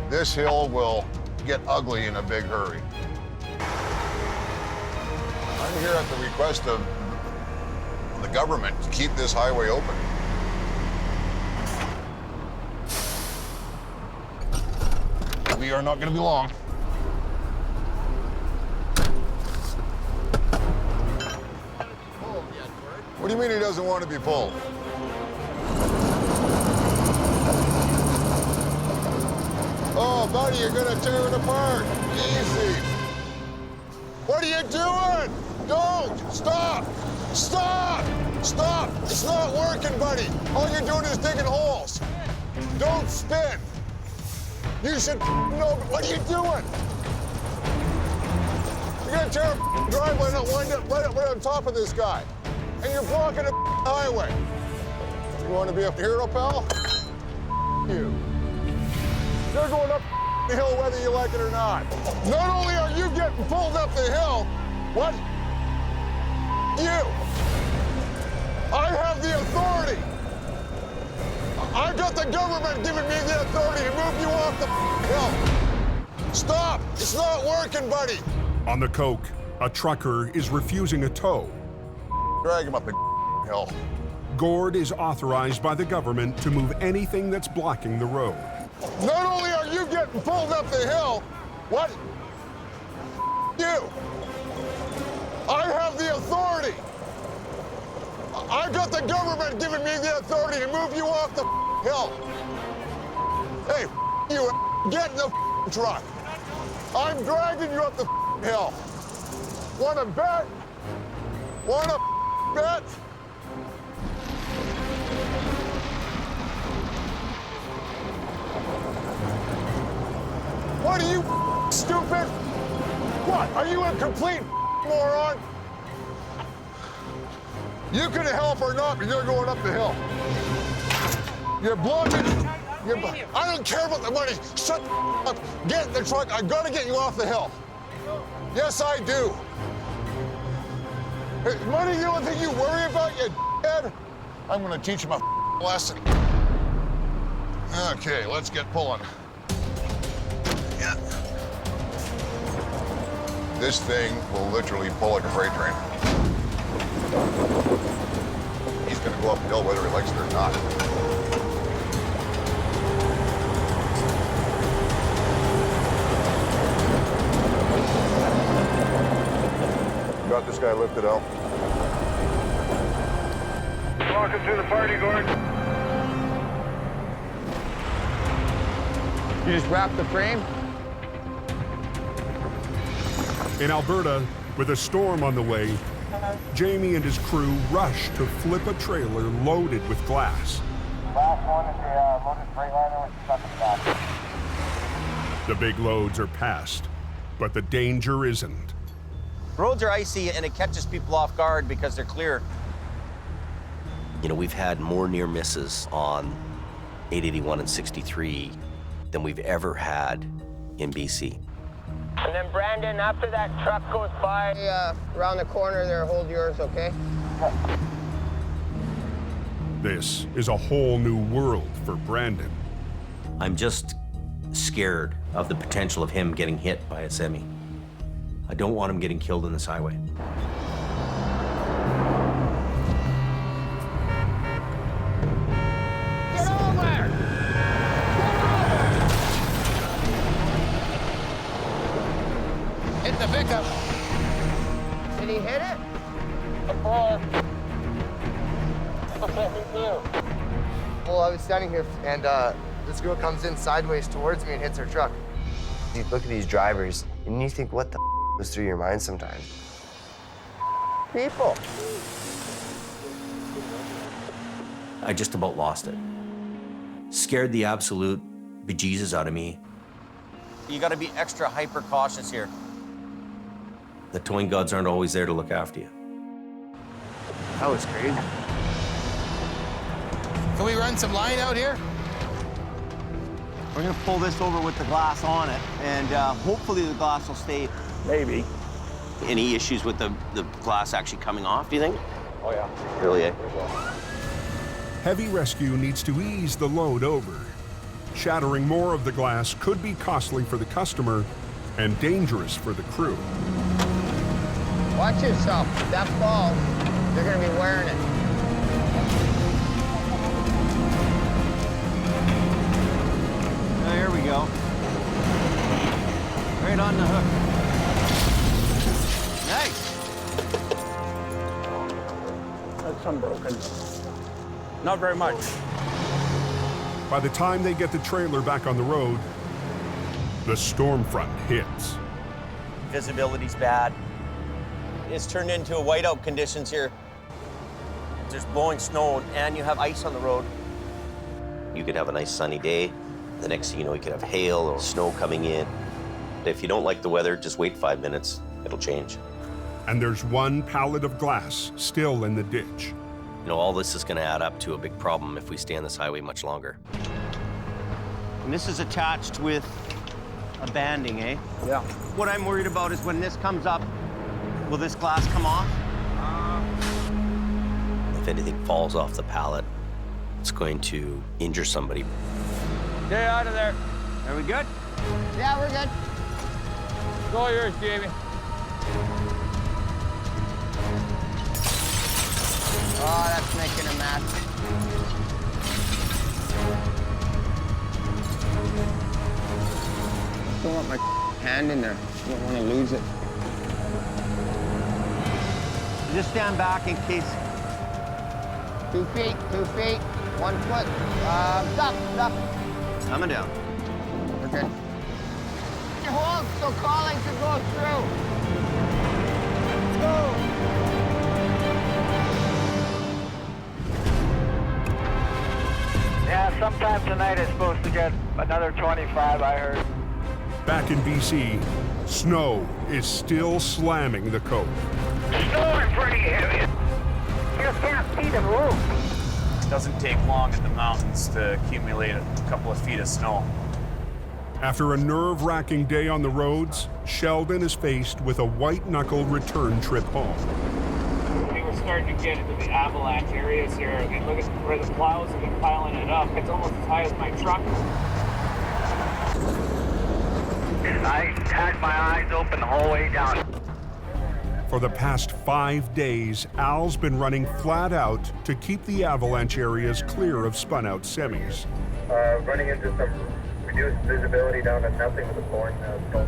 this hill will get ugly in a big hurry. I'm here at the request of the government to keep this highway open. We are not going to be long. What do you mean he doesn't want to be pulled? Oh, buddy, you're gonna tear it apart. Easy. What are you doing? Don't! Stop! Stop! Stop! It's not working, buddy. All you're doing is digging holes. Don't spin. You should know. What are you doing? You're gonna tear a driveway and wind up right on top of this guy. And you're blocking a highway. You want to be a hero, pal? You. You're going up the hill whether you like it or not. Not only are you getting pulled up the hill, what? You. I have the authority. I got the government giving me the authority to move you off the hill. Stop. It's not working, buddy. On the coke, a trucker is refusing a tow. Drag him up the hill. Gord is authorized by the government to move anything that's blocking the road. Not only are you getting pulled up the hill, what? You. I have the authority. I got the government giving me the authority to move you off the hill. Hey, you, get in the truck. I'm dragging you up the hill. Wanna bet? Wanna bet? What are you, stupid? What, are you a complete moron? You can help or not, but you're going up the hill. You're blocking. I don't care about the money. Shut up. Get in the truck. I gotta get you off the hill. Yes, I do. Is money the only thing you worry about, you head? I'm gonna teach him a lesson. Okay, let's get pulling. Yeah. This thing will literally pull like a freight train. He's gonna go up the hill whether he likes it or not. Got this guy lifted out. Welcome to the party, Gord. You just wrap the frame? In Alberta, with a storm on the way, Jamie and his crew rush to flip a trailer loaded with glass. Last one is the loaded Freightliner with stuck in the back. The big loads are passed, but the danger isn't. Roads are icy and it catches people off guard because they're clear. You know, we've had more near misses on 881 and 63 than we've ever had in BC. And then, Brandon, after that truck goes by around the corner there, hold yours, okay? This is a whole new world for Brandon. I'm just scared of the potential of him getting hit by a semi. I don't want him getting killed on this highway. Get over! Hit the pickup. Did he hit it? Well, I was standing here, and this girl comes in sideways towards me and hits her truck. You look at these drivers, and you think, what the goes through your mind sometimes? People. I just about lost it. Scared the absolute bejesus out of me. You gotta be extra hyper cautious here. The towing gods aren't always there to look after you. That was crazy. Can we run some line out here? We're gonna pull this over with the glass on it, and hopefully the glass will stay. Maybe. Any issues with the glass actually coming off, do you think? Oh, yeah. Really, eh? Heavy rescue needs to ease the load over. Shattering more of the glass could be costly for the customer and dangerous for the crew. Watch yourself. If that falls, you're gonna be wearing it. There we go. Right on the hook. Nice. some broken. Not very much. By the time they get the trailer back on the road, the storm front hits. Visibility's bad. It's turned into a whiteout conditions here. There's blowing snow and you have ice on the road. You could have a nice sunny day. The next thing you know, you could have hail or snow coming in. If you don't like the weather, just wait 5 minutes. It'll change. And there's one pallet of glass still in the ditch. You know, all this is going to add up to a big problem if we stay on this highway much longer. And this is attached with a banding, eh? Yeah. What I'm worried about is when this comes up, will this glass come off? If anything falls off the pallet, it's going to injure somebody. Stay out of there. Are we good? Yeah, we're good. It's all yours, Jamie. Oh, that's making a mess. I don't want my hand in there. I don't want to lose it. Just stand back in case. 2 feet, 2 feet, 1 foot. Stop. Coming down. We're good. Hold so calling can go through. Let's go. Yeah, sometime tonight it's supposed to get another 25, I heard. Back in BC, snow is still slamming the coast. Snowing pretty heavy. You can't see the roof. It doesn't take long in the mountains to accumulate a couple of feet of snow. After a nerve-wracking day on the roads, Sheldon is faced with a white-knuckle return trip home. We were starting to get into the Avalanche areas here, and look at where the plows have been piling it up. It's almost as high as my truck. I had my eyes open the whole way down. For the past 5 days, Al's been running flat out to keep the avalanche areas clear of spun-out semis. Running into some reduced visibility down to nothing with the blowing snow.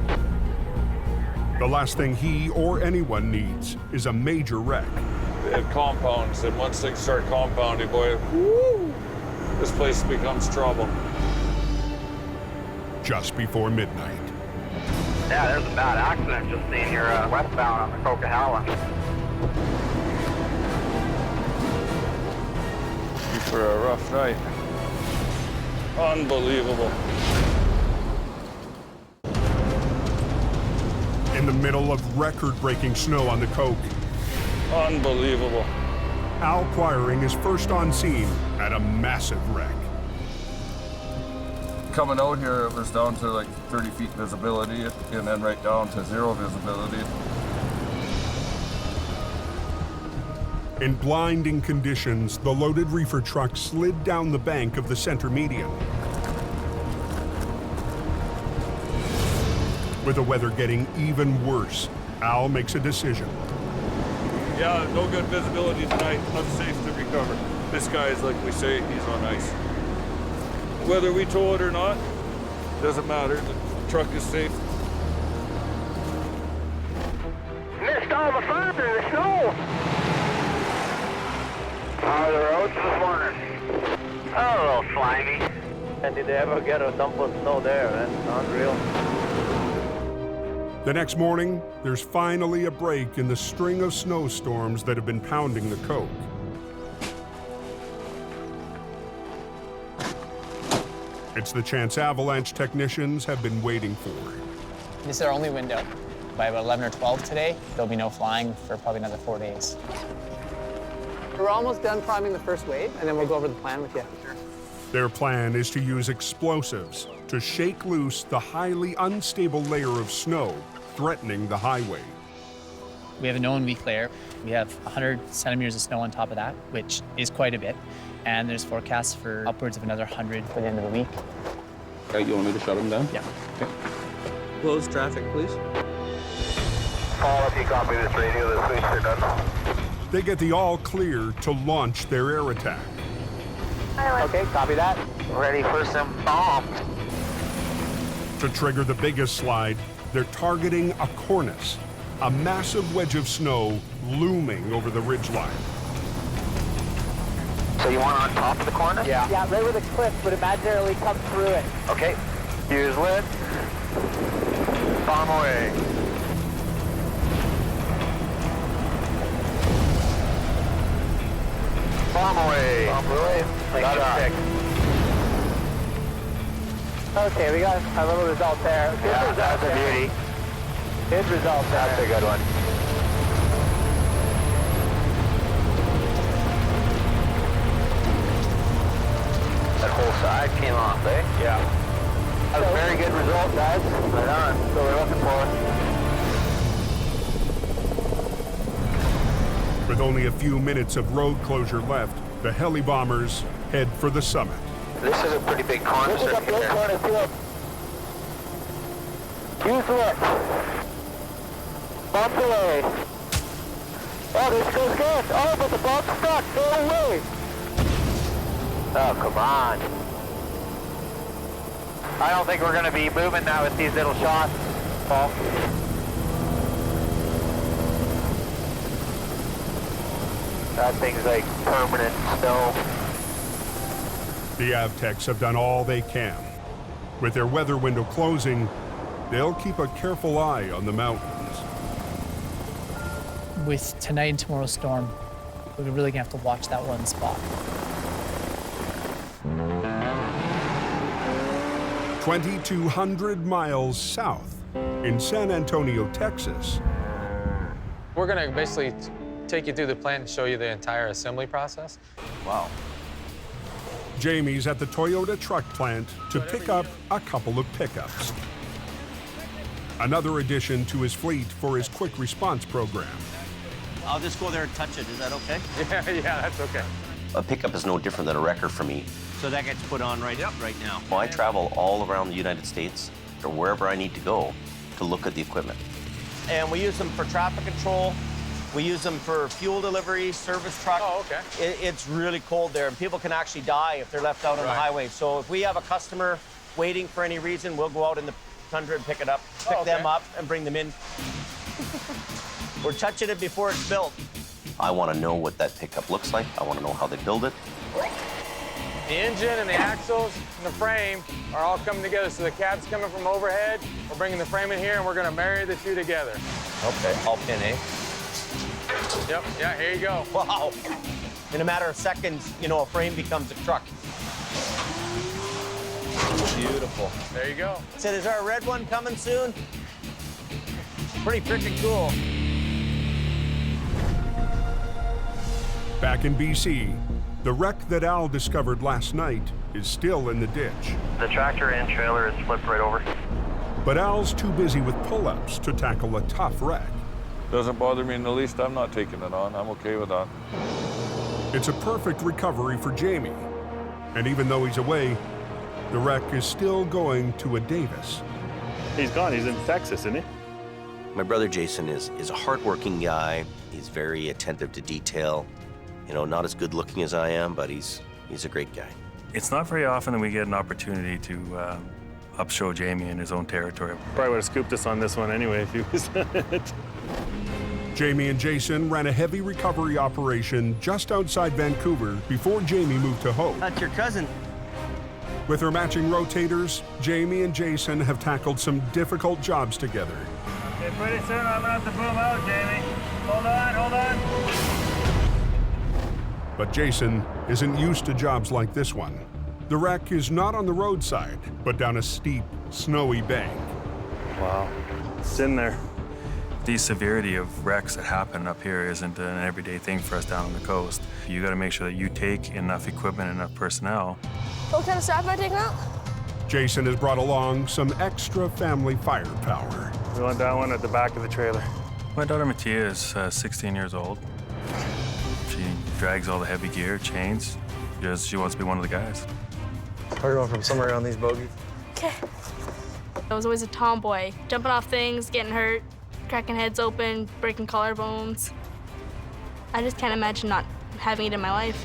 The last thing he or anyone needs is a major wreck. It compounds, and once things start compounding, boy, woo, this place becomes trouble. Just before midnight. Yeah, there's a bad accident just seen here westbound on the Coquihalla. You for a rough night. Unbelievable. In the middle of record-breaking snow on the Coke, Unbelievable. Al Quiring is first on scene at a massive wreck. Coming out here, it was down to like 30 feet visibility, and then right down to 0 visibility. In blinding conditions, the loaded reefer truck slid down the bank of the center median. With the weather getting even worse, Al makes a decision. Yeah, no good visibility tonight, unsafe to recover. This guy is, like we say, he's on ice. Whether we tow it or not, doesn't matter. The truck is safe. Missed all the fun in the snow. How are the roads this morning? Oh, a little slimy. And did they ever get a dump of snow there? That's unreal. The next morning, there's finally a break in the string of snowstorms that have been pounding the Coke. It's the chance avalanche technicians have been waiting for. This is our only window. By about 11 or 12 today, there'll be no flying for probably another 4 days. We're almost done priming the first wave, and then we'll go over the plan with you. Their plan is to use explosives to shake loose the highly unstable layer of snow threatening the highway. We have a known weak layer. We have 100 centimeters of snow on top of that, which is quite a bit. And there's forecasts for upwards of another 100 for the end of the week. Okay, you want me to shut them down? Yeah. Okay. Close traffic, please. Paul, if you copy this radio, the switch are done. They get the all clear to launch their air attack. Okay, copy that. Ready for some bombs. To trigger the biggest slide, they're targeting a cornice, a massive wedge of snow looming over the ridgeline. So you want on top of the corner? Yeah, right where the cliff would imaginarily come through it. Okay. Fuse lit. Bomb away. Bomb away. Bomb away. Got it. Okay, we got a little result there. Good result that's a beauty. Good result there. That's a good one. That whole side came off, eh? Yeah. That was a very good result, guys. Right on. So we're looking for. With only a few minutes of road closure left, the heli bombers head for the summit. This is a pretty big corner. This is a big corner, too. Fuse lit. Bump away. Oh, this goes good. Oh, but the bump's stuck. Go away. Oh, come on. I don't think we're going to be moving now with these little shots, Paul. That thing's like permanent snow. The Avtechs have done all they can. With their weather window closing, they'll keep a careful eye on the mountains. With tonight and tomorrow's storm, we're really gonna have to watch that one spot. 2,200 miles south in San Antonio, Texas. We're gonna basically take you through the plant and show you the entire assembly process. Wow. Jamie's at the Toyota truck plant to pick up a couple of pickups. Another addition to his fleet for his quick response program. I'll just go there and touch it. Is that okay? Yeah, that's okay. A pickup is no different than a wrecker for me. So that gets put on right now. Well, I travel all around the United States or wherever I need to go to look at the equipment. And we use them for traffic control. We use them for fuel delivery, service truck. Oh, okay. It's really cold there, and people can actually die if they're left out on the highway. So if we have a customer waiting for any reason, we'll go out in the tundra and pick it up, pick them up, and bring them in. We're touching it before it's built. I want to know what that pickup looks like. I want to know how they build it. The engine and the axles and the frame are all coming together. So the cab's coming from overhead. We're bringing the frame in here, and we're going to marry the two together. Okay, all pin, eh? Yep, yeah, here you go. Wow. In a matter of seconds, you know, a frame becomes a truck. Beautiful. There you go. So is our red one coming soon? Pretty freaking cool. Back in BC, the wreck that Al discovered last night is still in the ditch. The tractor and trailer is flipped right over. But Al's too busy with pull-ups to tackle a tough wreck. Doesn't bother me in the least. I'm not taking it on. I'm okay with that. It's a perfect recovery for Jamie. And even though he's away, the wreck is still going to a Davis. He's gone. He's in Texas, isn't he? My brother Jason is a hardworking guy. He's very attentive to detail. You know, not as good looking as I am, but he's a great guy. It's not very often that we get an opportunity to upshow Jamie in his own territory. Probably would have scooped us on this one anyway if he was it. Jamie and Jason ran a heavy recovery operation just outside Vancouver before Jamie moved to Hope. That's your cousin. With her matching rotators, Jamie and Jason have tackled some difficult jobs together. Okay, pretty soon I'm gonna have to boom out, Jamie. Hold on. But Jason isn't used to jobs like this one. The wreck is not on the roadside, but down a steep, snowy bank. Wow, it's in there. The severity of wrecks that happen up here isn't an everyday thing for us down on the coast. You gotta make sure that you take enough equipment, enough personnel. What kind of staff am I taking out? Jason has brought along some extra family firepower. We want that one at the back of the trailer. My daughter Mattia is 16 years old. She drags all the heavy gear, chains, because she wants to be one of the guys. We're going from somewhere around these bogies. Okay. I was always a tomboy, jumping off things, getting hurt, cracking heads open, breaking collarbones. I just can't imagine not having it in my life.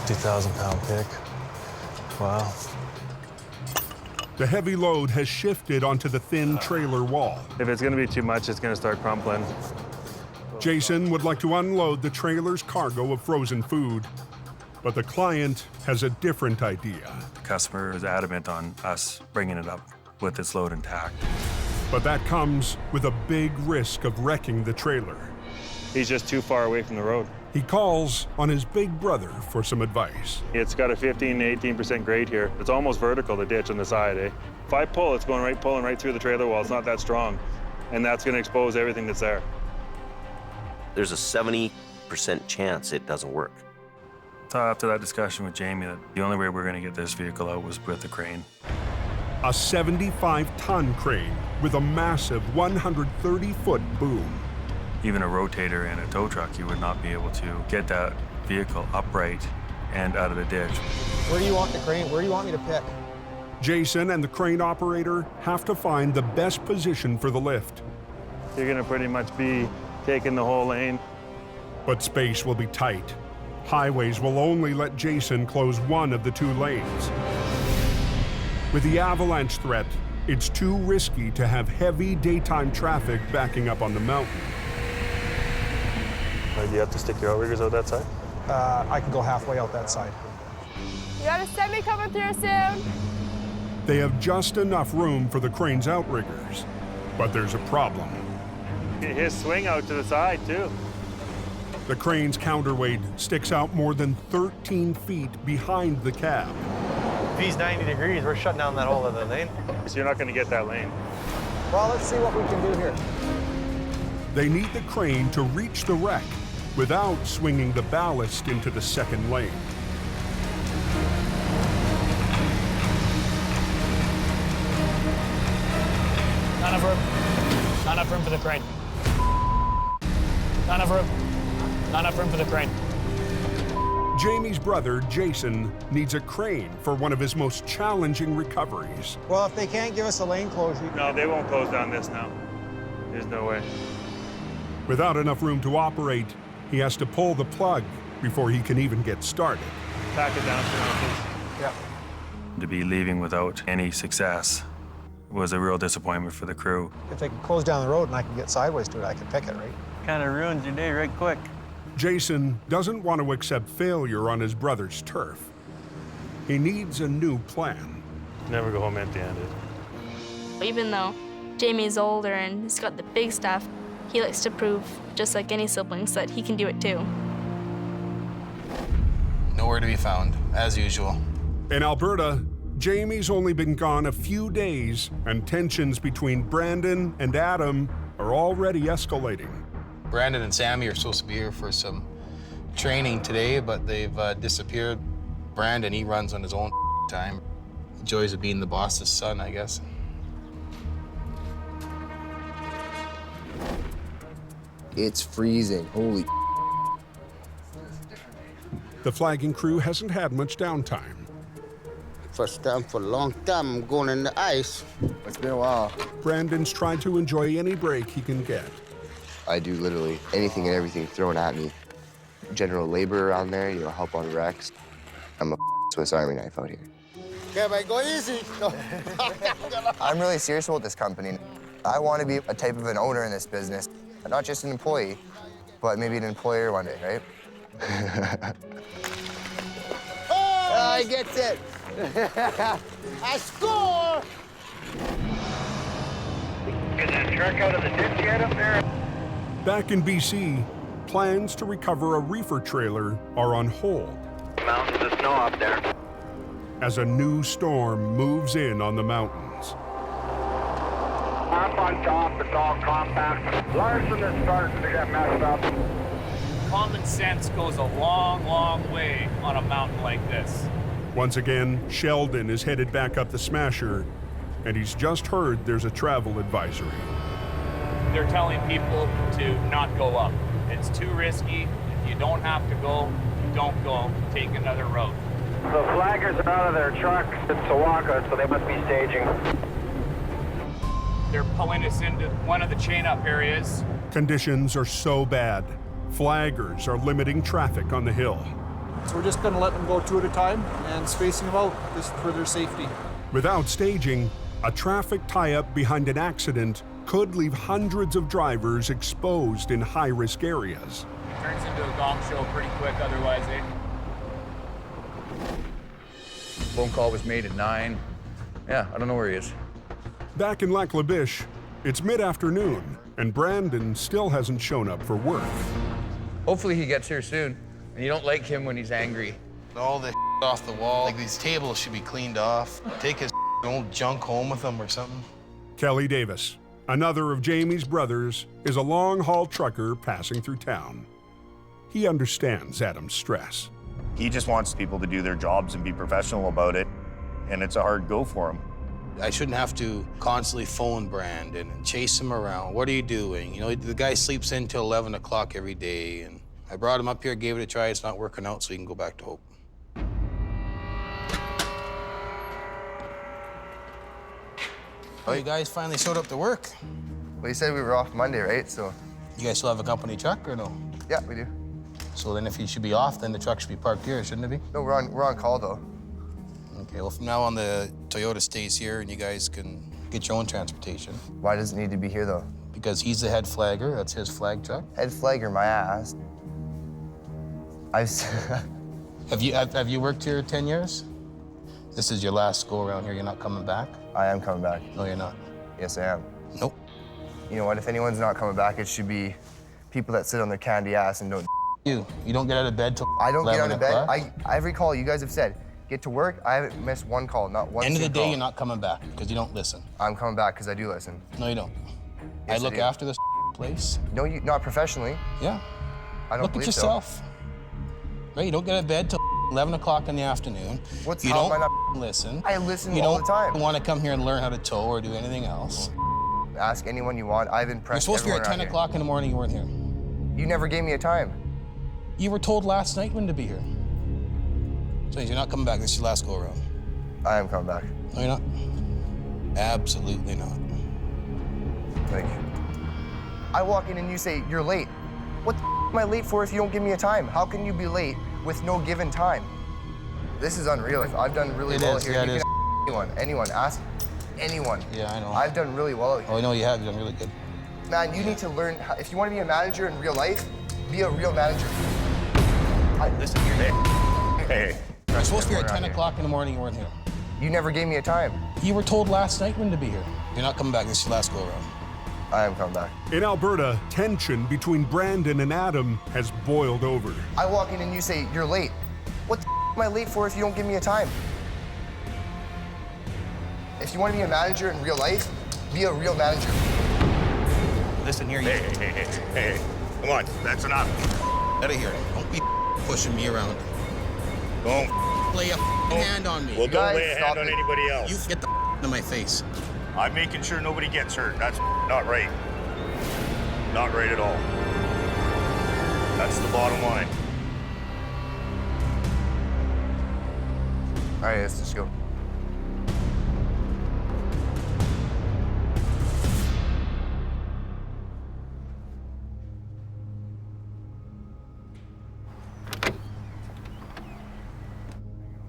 50,000-pound pick. Wow. The heavy load has shifted onto the thin trailer wall. If it's gonna be too much, it's gonna start crumpling. Jason would like to unload the trailer's cargo of frozen food, but the client has a different idea. The customer is adamant on us bringing it up with its load intact. But that comes with a big risk of wrecking the trailer. He's just too far away from the road. He calls on his big brother for some advice. It's got a 15 to 18% grade here. It's almost vertical, the ditch on the side, eh? If I pull, it's going right, pulling right through the trailer wall. It's not that strong, and that's going to expose everything that's there. There's a 70% chance it doesn't work. So after that discussion with Jamie, that the only way we're going to get this vehicle out was with the crane. A 75-ton crane with a massive 130-foot boom. Even a rotator and a tow truck, you would not be able to get that vehicle upright and out of the ditch. Where do you want the crane? Where do you want me to pick? Jason and the crane operator have to find the best position for the lift. You're going to pretty much be taking the whole lane. But space will be tight. Highways will only let Jason close one of the two lanes. With the avalanche threat, it's too risky to have heavy daytime traffic backing up on the mountain. Do you have to stick your outriggers out that side? I can go halfway out that side. You got a semi coming through soon. They have just enough room for the crane's outriggers, but there's a problem. His swing out to the side, too. The crane's counterweight sticks out more than 13 feet behind the cab. If he's 90 degrees, we're shutting down that whole other lane. So you're not going to get that lane. Well, let's see what we can do here. They need the crane to reach the wreck without swinging the ballast into the second lane. Not enough room. Not enough room for the crane. Not enough room. Not enough room for the crane. Jamie's brother, Jason, needs a crane for one of his most challenging recoveries. Well, if they can't give us a lane closure... No, they won't close down this now. There's no way. Without enough room to operate, he has to pull the plug before he can even get started. Back it down for now, please. Yep. To be leaving without any success was a real disappointment for the crew. If they can close down the road and I can get sideways to it, I can pick it, right? Kind of ruins your day right quick. Jason doesn't want to accept failure on his brother's turf. He needs a new plan. Never go home empty-handed. Even though Jamie's older and he's got the big stuff, he likes to prove, just like any siblings, that he can do it too. Nowhere to be found, as usual. In Alberta, Jamie's only been gone a few days, and tensions between Brandon and Adam are already escalating. Brandon and Sammy are supposed to be here for some training today, but they've disappeared. Brandon, he runs on his own time. Joys of being the boss's son, I guess. It's freezing, holy. The flagging crew hasn't had much downtime. First time for a long time I'm going in the ice. It's been a while. Brandon's trying to enjoy any break he can get. I do literally anything and everything thrown at me. General labor around there, help on wrecks. I'm a Swiss Army knife out here. Okay, but go easy. I'm really serious about this company. I want to be a type of an owner in this business. Not just an employee, but maybe an employer one day, right? Oh, I get it. I score! Get that truck out of the ditch yet up there? Back in BC, plans to recover a reefer trailer are on hold. Mountains of snow up there. As a new storm moves in on the mountains. Up on top, it's all compact. Larson is starting to get messed up. Common sense goes a long, long way on a mountain like this. Once again, Sheldon is headed back up the Smasher, and he's just heard there's a travel advisory. They're telling people to not go up. It's too risky. If you don't have to go, don't go. Take another route. The flaggers are out of their trucks in Sawaka, so they must be staging. They're pulling us into one of the chain-up areas. Conditions are so bad, flaggers are limiting traffic on the hill. So we're just going to let them go two at a time and spacing them out just for their safety. Without staging, a traffic tie-up behind an accident could leave hundreds of drivers exposed in high-risk areas. It turns into a gong show pretty quick otherwise, eh? Phone call was made at 9. Yeah, I don't know where he is. Back in Lac La Biche, it's mid-afternoon, and Brandon still hasn't shown up for work. Hopefully he gets here soon. And you don't like him when he's angry. All the off the wall. Like, these tables should be cleaned off. Take his old junk home with him or something. Kelly Davis, another of Jamie's brothers, is a long-haul trucker passing through town. He understands Adam's stress. He just wants people to do their jobs and be professional about it, and it's a hard go for him. I shouldn't have to constantly phone Brandon and chase him around. What are you doing? You know, the guy sleeps in till 11 o'clock every day, and I brought him up here, gave it a try. It's not working out, so he can go back to Hope. Oh, you guys finally showed up to work. Well, you said we were off Monday, right? So. You guys still have a company truck or no? Yeah, we do. So then if you should be off, then the truck should be parked here, shouldn't it be? No, we're on call, though. Okay, well, from now on, the Toyota stays here, and you guys can get your own transportation. Why does it need to be here, though? Because he's the head flagger. That's his flag truck. Head flagger, my ass. Have you worked here 10 years? This is your last go around here. You're not coming back? I am coming back. No, you're not. Yes, I am. Nope. You know what? If anyone's not coming back, it should be people that sit on their candy ass and don't. You don't get out of bed till I don't get out of bed. o'clock? Every call you guys have said, get to work. I haven't missed one call, not one. End of the day, call. you're not coming back because you don't listen. I'm coming back because I do listen. No, you don't. Yes, I look do. after this place. No, you not professionally. Yeah. I don't Look at believe yourself. Right? You don't get out of bed till 11 o'clock in the afternoon. What's you how don't am I not listen. I listen you all don't the time. want to come here and learn how to tow or do anything else. Ask anyone you want. I've You're impressed supposed to be here everyone at 10 around o'clock in the morning. You weren't here. here. You never gave me a time. You were told last night when to be here. So you're not coming back. This is your last go around. I am coming back. No, you're not. Absolutely not. Thank you. I walk in and you say, you're late. What the am I late for if you don't give me a time? How can you be late with no given time? This is unreal. I've done really It well is, here. yeah, You it can is. ask anyone, ask anyone. Yeah, I know. I've done really well out here. Oh, I know you have. You've done really good. Man, you need to learn, if you want to be a manager in real life, be a real manager. Listen here. Hey. You're supposed to be here at Around 10 here. o'clock in the morning. You weren't here. You never gave me a time. You were told last night when to be here. You're not coming back. This is your last go around. I am coming back. In Alberta, tension between Brandon and Adam has boiled over. I walk in and you say, you're late. What the am I late for if you don't give me a time? If you want to be a manager in real life, be a real manager. Listen here, Hey. Come on, that's enough. Out of here. Don't be pushing me around. Don't. Lay a hand on me. Well, don't guys, lay a stop hand on it. anybody else. You get the in my face. I'm making sure nobody gets hurt. That's not right. Not right at all. That's the bottom line. All right, let's just go.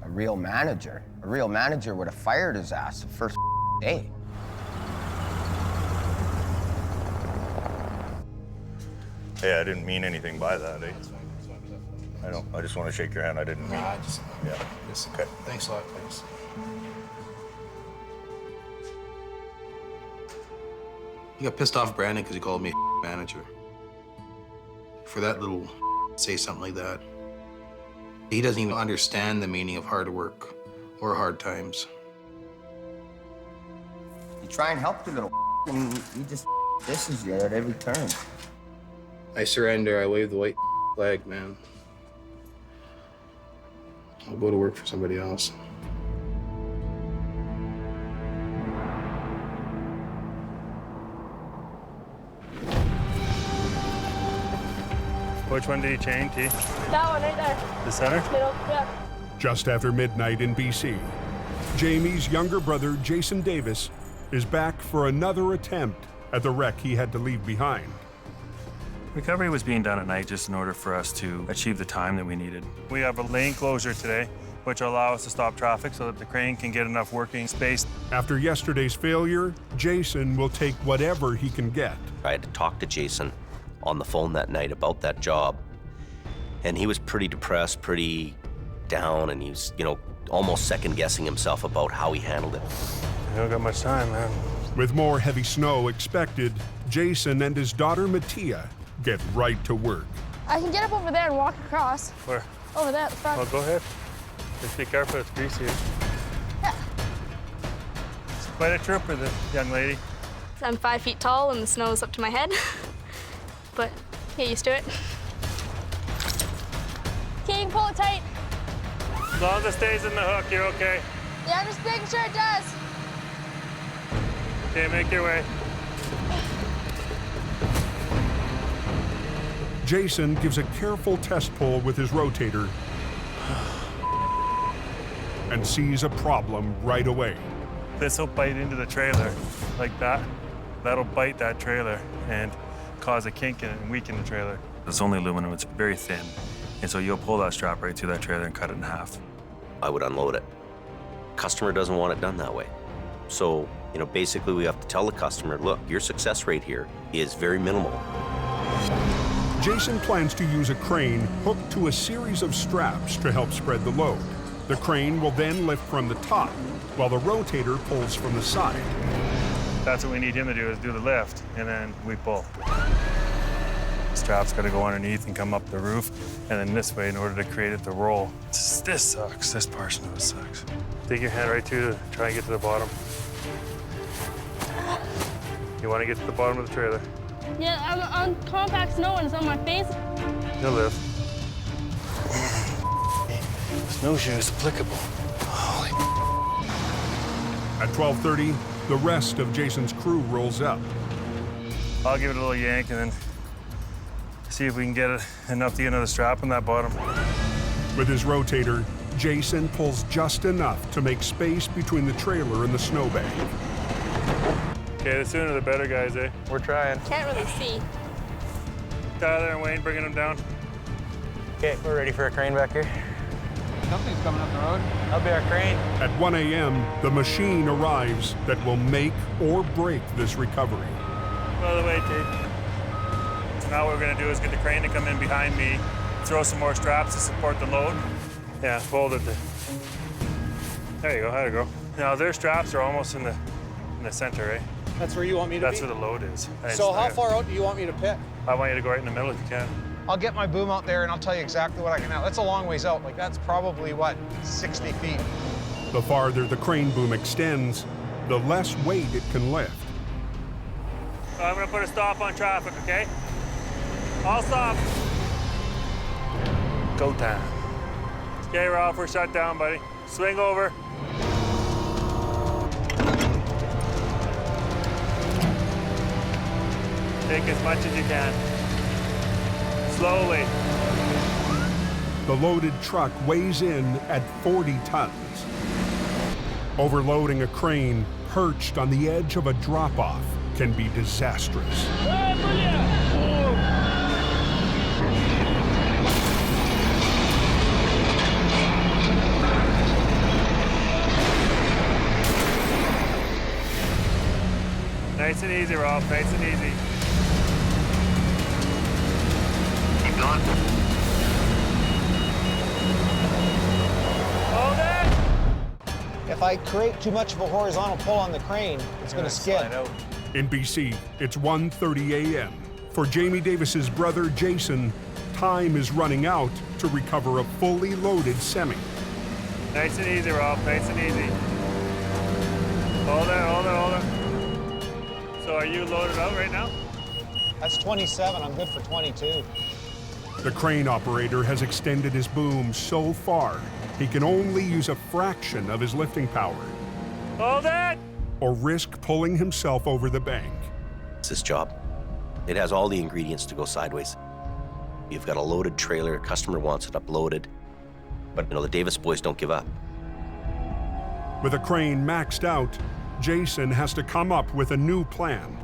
A real manager. A real manager would have fired his ass the first day. Hey, I didn't mean anything by that, eh? I just want to shake your hand. I didn't mean it. Yeah. Okay. Thanks a lot. Thanks. You got pissed off Brandon because he called me a manager. For that little say something like that. He doesn't even understand the meaning of hard work or hard times. You try and help the little and he just disses you at every turn. I surrender. I wave the white flag, man. I'll go to work for somebody else. Which one did you chain, T? That one right there. The center? Middle, yeah. Just after midnight in BC, Jamie's younger brother, Jason Davis, is back for another attempt at the wreck he had to leave behind. Recovery was being done at night just in order for us to achieve the time that we needed. We have a lane closure today, which will allow us to stop traffic so that the crane can get enough working space. After yesterday's failure, Jason will take whatever he can get. I had to talk to Jason on the phone that night about that job, and he was pretty depressed, pretty down, and he was, almost second-guessing himself about how he handled it. I don't got much time, man. With more heavy snow expected, Jason and his daughter Mattia get right to work. I can get up over there and walk across. Where? Over there at the front. Oh, go ahead. Just be careful, it's greasy. Yeah. It's quite a trooper, the young lady. I'm 5 feet tall and the snow is up to my head, but get used to it. Okay, you can pull it tight. As long as it stays in the hook, you're okay. Yeah, I'm just making sure it does. Okay, make your way. Jason gives a careful test pull with his rotator and sees a problem right away. This will bite into the trailer like that. That'll bite that trailer and cause a kink in it and weaken the trailer. It's only aluminum, it's very thin. And so you'll pull that strap right through that trailer and cut it in half. I would unload it. Customer doesn't want it done that way. So, basically we have to tell the customer, look, your success rate here is very minimal. Jason plans to use a crane hooked to a series of straps to help spread the load. The crane will then lift from the top, while the rotator pulls from the side. That's what we need him to do, is do the lift, and then we pull. The strap's got to go underneath and come up the roof, and then this way in order to create it to roll. This sucks. This portion of it sucks. Dig your hand right through to try and get to the bottom. You want to get to the bottom of the trailer. Yeah, I'm on compact snow and it's on my face. You'll live. Snowshoes applicable. Holy. At 12:30, the rest of Jason's crew rolls up. I'll give it a little yank and then see if we can get it enough to get another strap on that bottom. With his rotator, Jason pulls just enough to make space between the trailer and the snowbank. Okay, the sooner the better, guys, eh? We're trying. Can't really see. Tyler and Wayne bringing them down. Okay, we're ready for a crane back here. Something's coming up the road. That'll be our crane. At 1 a.m., the machine arrives that will make or break this recovery. By the way, Tate. So now what we're gonna do is get the crane to come in behind me, throw some more straps to support the load. Yeah, fold it. There you go, there you go. Now their straps are almost in the center, eh? That's where you want me to be? That's where the load is. So how far out do you want me to pick? I want you to go right in the middle if you can. I'll get my boom out there and I'll tell you exactly what I can have. That's a long ways out. Like that's probably, what, 60 feet. The farther the crane boom extends, the less weight it can lift. So I'm gonna put a stop on traffic, okay? I'll stop. Go time. Okay, Ralph, we're shut down, buddy. Swing over. Take as much as you can. Slowly. The loaded truck weighs in at 40 tons. Overloading a crane perched on the edge of a drop-off can be disastrous. Nice and easy, Ralph, nice and easy. Keep going. Hold it! If I create too much of a horizontal pull on the crane, it's going to skid. In BC, it's 1:30 a.m. For Jamie Davis's brother, Jason, time is running out to recover a fully loaded semi. Nice and easy, Ralph, nice and easy. Hold it, hold it, hold it. So are you loaded out right now? That's 27. I'm good for 22. The crane operator has extended his boom so far, he can only use a fraction of his lifting power. Hold it! Or risk pulling himself over the bank. It's his job. It has all the ingredients to go sideways. You've got a loaded trailer, a customer wants it uploaded, but the Davis boys don't give up. With a crane maxed out, Jason has to come up with a new plan.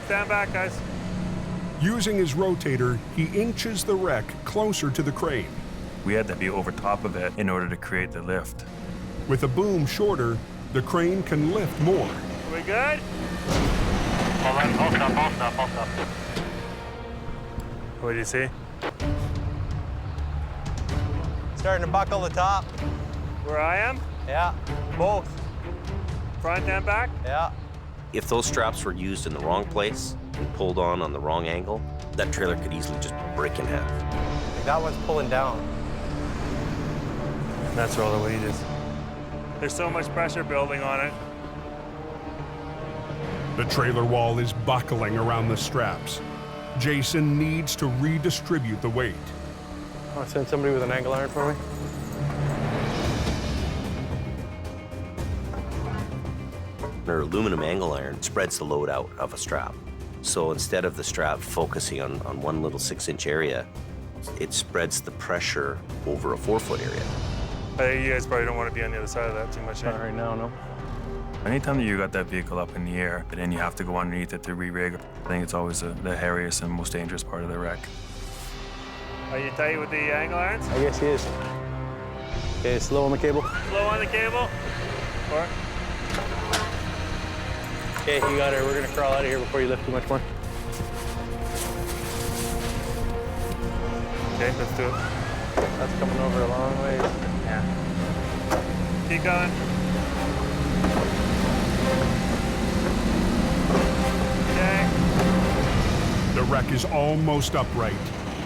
Stand back, guys. Using his rotator, he inches the wreck closer to the crane. We had to be over top of it in order to create the lift. With a boom shorter, the crane can lift more. We good? All stop. What do you see? Starting to buckle the top. Where I am? Yeah, both. Front and back? Yeah. If those straps were used in the wrong place and pulled on the wrong angle, that trailer could easily just break in half. That one's pulling down. That's where all the weight is. There's so much pressure building on it. The trailer wall is buckling around the straps. Jason needs to redistribute the weight. I'll send somebody with an angle iron for me. Our aluminum angle iron spreads the load out of a strap. So instead of the strap focusing on one little 6-inch area, it spreads the pressure over a 4-foot area. I think you guys probably don't want to be on the other side of that too much. Not right now, no. Anytime that you got that vehicle up in the air, and then you have to go underneath it to re-rig, I think it's always the hairiest and most dangerous part of the wreck. Are you tight with the angle irons? I guess he is. Okay, slow on the cable. Slow on the cable? Or? Okay, you got her. We're gonna crawl out of here before you lift too much more. Okay, let's do it. That's coming over a long way. Yeah. Keep going. Okay. The wreck is almost upright,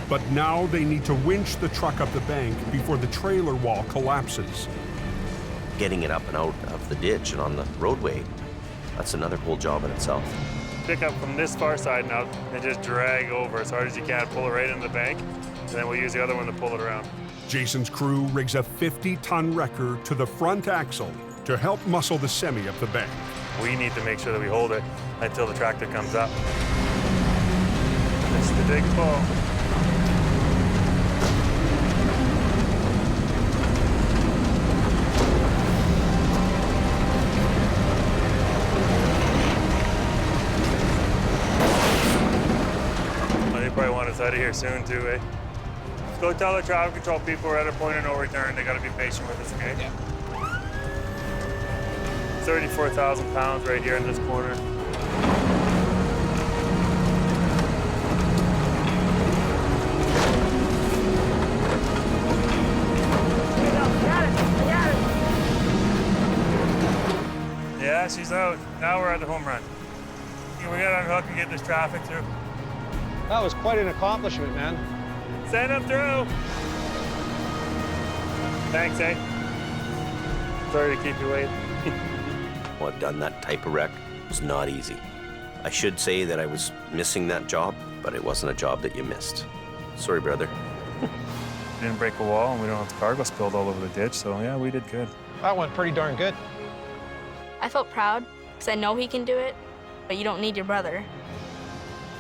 but now they need to winch the truck up the bank before the trailer wall collapses. Getting it up and out of the ditch and on the roadway, that's another whole job in itself. Pick up from this far side now and just drag over as hard as you can, pull it right into the bank, and then we'll use the other one to pull it around. Jason's crew rigs a 50-ton wrecker to the front axle to help muscle the semi up the bank. We need to make sure that we hold it until the tractor comes up. It's the big pull. They probably want us out of here soon too, eh? Go tell the traffic control people we're at a point of no return. They gotta be patient with us, okay? Yeah. 34,000 pounds right here in this corner. Yeah, she's out. Now we're at the home run. We gotta unhook and get this traffic through. That was quite an accomplishment, man. Send them through. Thanks, eh? Sorry to keep you waiting. Well, I've done that type of wreck. It was not easy. I should say that I was missing that job, but it wasn't a job that you missed. Sorry, brother. Didn't break a wall, and we don't have the cargo spilled all over the ditch, so yeah, we did good. That went pretty darn good. I felt proud because I know he can do it, but you don't need your brother.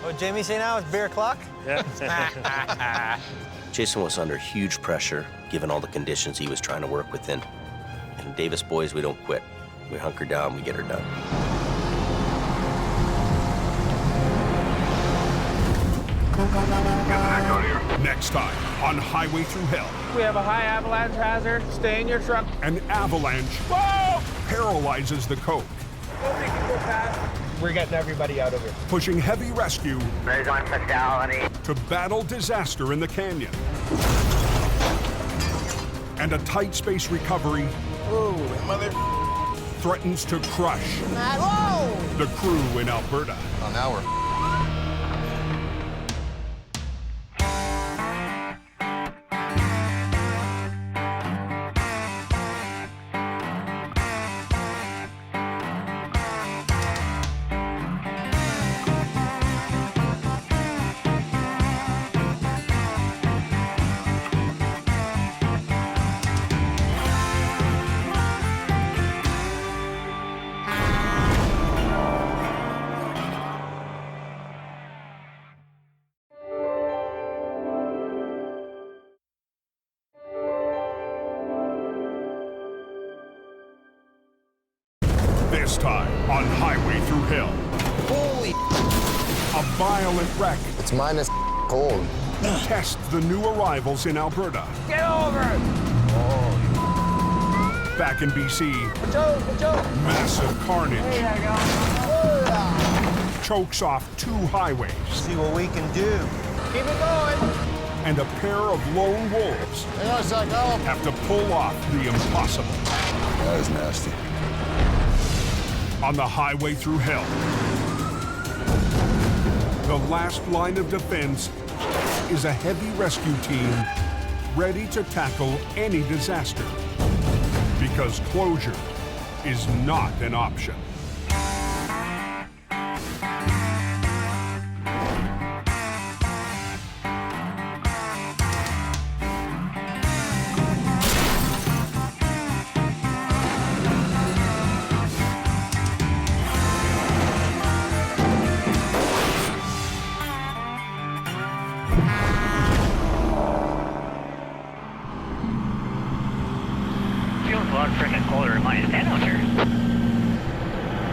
What Jamie say now? It's beer o'clock? Yeah. Jason was under huge pressure, given all the conditions he was trying to work within. And Davis boys, we don't quit. We hunker down, we get her done. Next time on Highway Through Hell. We have a high avalanche hazard. Stay in your truck. An avalanche paralyzes the coke, Nobody can go past. We're getting everybody out of here. pushing heavy rescue There's one fatality. to battle disaster in the canyon. And a tight space recovery threatens to crush the crew in Alberta. Oh, now we're... This time on Highway Through Hell. Holy! A violent wreck It's minus cold. tests the new arrivals in Alberta. Get over! Back in BC, massive carnage. There you go. Chokes off 2 highways. See what we can do. Keep it going. And a pair of lone wolves have to pull off the impossible. That is nasty. On the highway through hell, the last line of defense is a heavy rescue team ready to tackle any disaster. Because closure is not an option.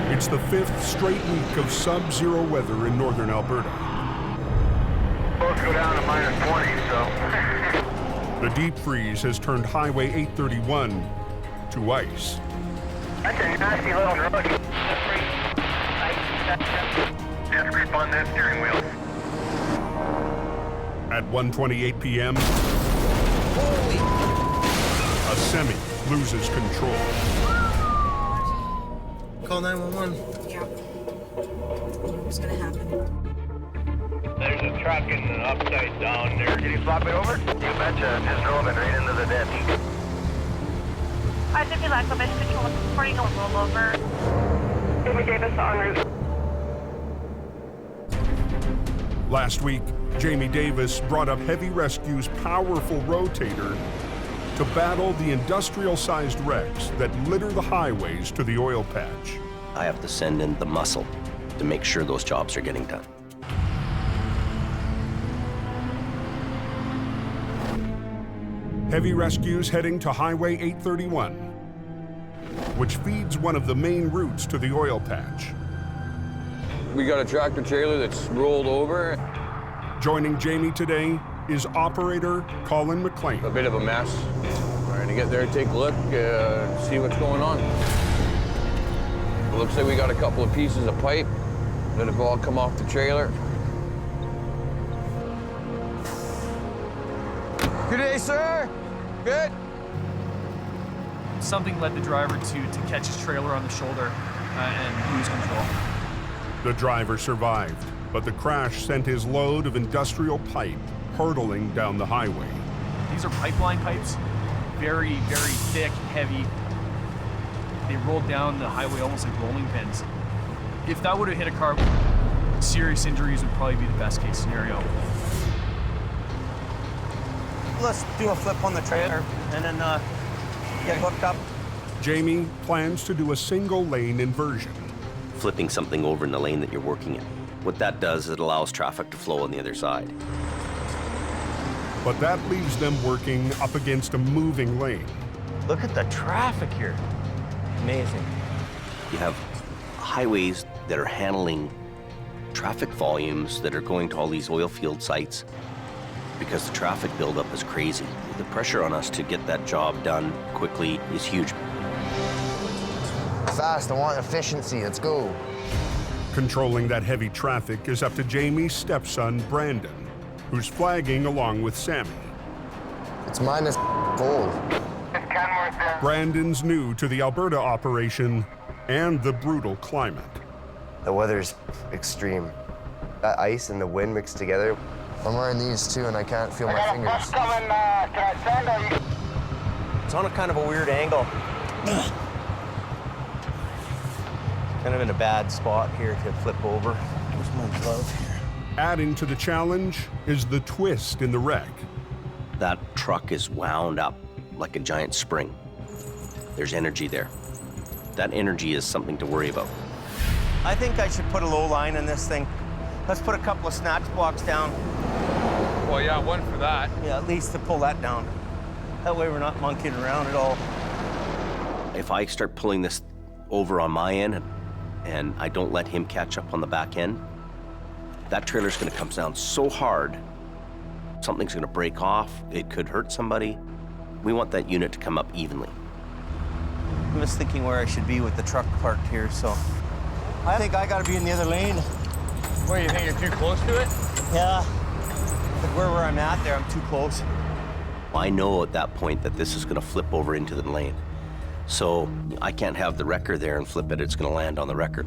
It's the 5th straight week of sub-zero weather in northern Alberta. Both go down to -20, so. The deep freeze has turned Highway 831 to ice. That's a nasty little road. Death grip on that steering wheel. At 1:28 p.m., a semi loses control. Call 911. Yeah. What's gonna happen? There's a truck in the upside down there. Can you flop it over? You betcha. Just drove it right into the ditch. I think like a best control reporting on rollover. Jamie Davis en route. Last week, Jamie Davis brought up Heavy Rescue's powerful Rotator to battle the industrial-sized wrecks that litter the highways to the oil patch. I have to send in the muscle to make sure those jobs are getting done. Heavy Rescue's heading to Highway 831, which feeds one of the main routes to the oil patch. We got a tractor trailer that's rolled over. Joining Jamie today is operator Colin McLean. A bit of a mess. Trying to get there, take a look, see what's going on. It looks like we got a couple of pieces of pipe that have all come off the trailer. Good day, sir. Good. Something led the driver to catch his trailer on the shoulder and lose control. The driver survived, but the crash sent his load of industrial pipe hurtling down the highway. These are pipeline pipes, very, very thick, heavy. They rolled down the highway almost like rolling pins. If that would have hit a car, serious injuries would probably be the best case scenario. Let's do a flip on the trailer and then get hooked up. Jamie plans to do a single lane inversion. Flipping something over in the lane that you're working in. What that does is it allows traffic to flow on the other side. But that leaves them working up against a moving lane. Look at the traffic here. Amazing. You have highways that are handling traffic volumes that are going to all these oil field sites because the traffic buildup is crazy. The pressure on us to get that job done quickly is huge. Fast, I want efficiency, let's go. Controlling that heavy traffic is up to Jamie's stepson, Brandon, who's flagging along with Sammy. It's minus cold. Brandon's new to the Alberta operation and the brutal climate. The weather's extreme. That ice and the wind mixed together. I'm wearing these too and I can't feel my fingers. It's on a kind of a weird angle. Kind of in a bad spot here to flip over. Where's my glove here? Adding to the challenge is the twist in the wreck. That truck is wound up like a giant spring. There's energy there. That energy is something to worry about. I think I should put a low line in this thing. Let's put a couple of snatch blocks down. Well, yeah, one for that. Yeah, at least to pull that down. That way we're not monkeying around at all. If I start pulling this over on my end and I don't let him catch up on the back end, that trailer's gonna come down so hard Something's gonna break off. It could hurt somebody. We want that unit to come up evenly. I'm just thinking where I should be with the truck parked here, so. I think I gotta be in the other lane. What, you think you're too close to it? Yeah. Like where I'm at there, I'm too close. I know at that point that this is gonna flip over into the lane. So I can't have the wrecker there and flip it. It's gonna land on the wrecker.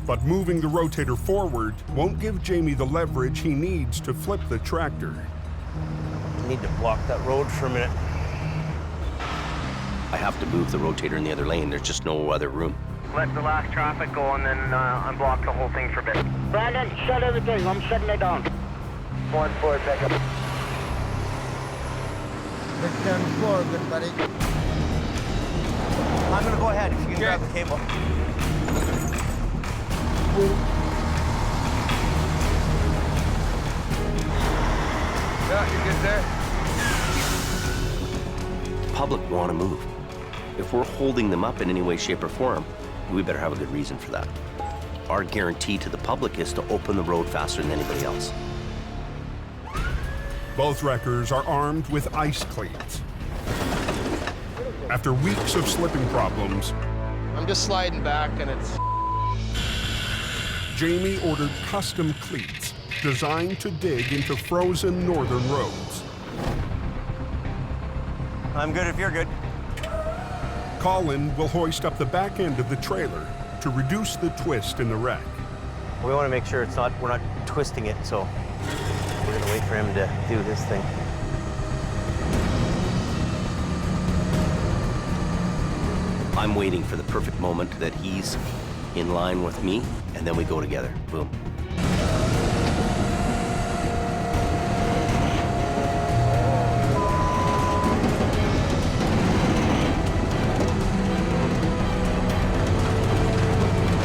But moving the rotator forward won't give Jamie the leverage he needs to flip the tractor. I need to block that road for a minute. I have to move the rotator in the other lane. There's just no other room. Let the last traffic go and then unblock the whole thing for a bit. Brandon, shut everything. I'm shutting it down. 1-4, pickup. Good turn forward, good buddy. I'm gonna go ahead if you can grab the cable. Yeah, you're good there. The public want to move. If we're holding them up in any way, shape, or form, we better have a good reason for that. Our guarantee to the public is to open the road faster than anybody else. Both wreckers are armed with ice cleats. After weeks of slipping problems, I'm just sliding back and it's... Jamie ordered custom cleats designed to dig into frozen northern roads. I'm good if you're good. Colin will hoist up the back end of the trailer to reduce the twist in the wreck. We want to make sure we're not twisting it, so we're gonna wait for him to do his thing. I'm waiting for the perfect moment that he's in line with me, and then we go together. Boom.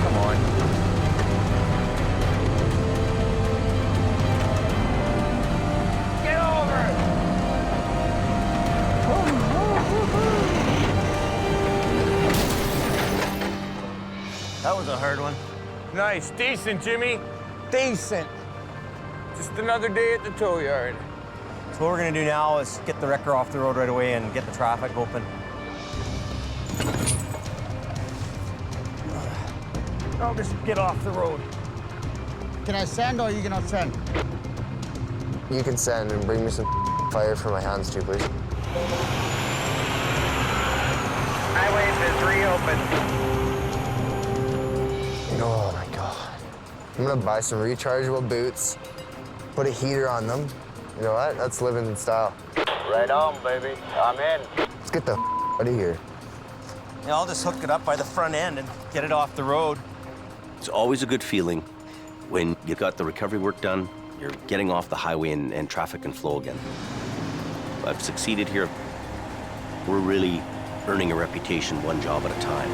Come on. Get over! That was a hard one. Nice, decent, Jimmy. Decent. Just another day at the tow yard. So what we're gonna do now is get the wrecker off the road right away and get the traffic open. I'll just get off the road. Can I send or are you gonna send? You can send and bring me some fire for my hands too, please. Highways is reopened. Oh my God. I'm gonna buy some rechargeable boots, put a heater on them. You know what? That's living in style. Right on, baby. I'm in. Let's get the out of here. Yeah, I'll just hook it up by the front end and get it off the road. It's always a good feeling when you got the recovery work done, you're getting off the highway and traffic can flow again. I've succeeded here. We're really earning a reputation one job at a time.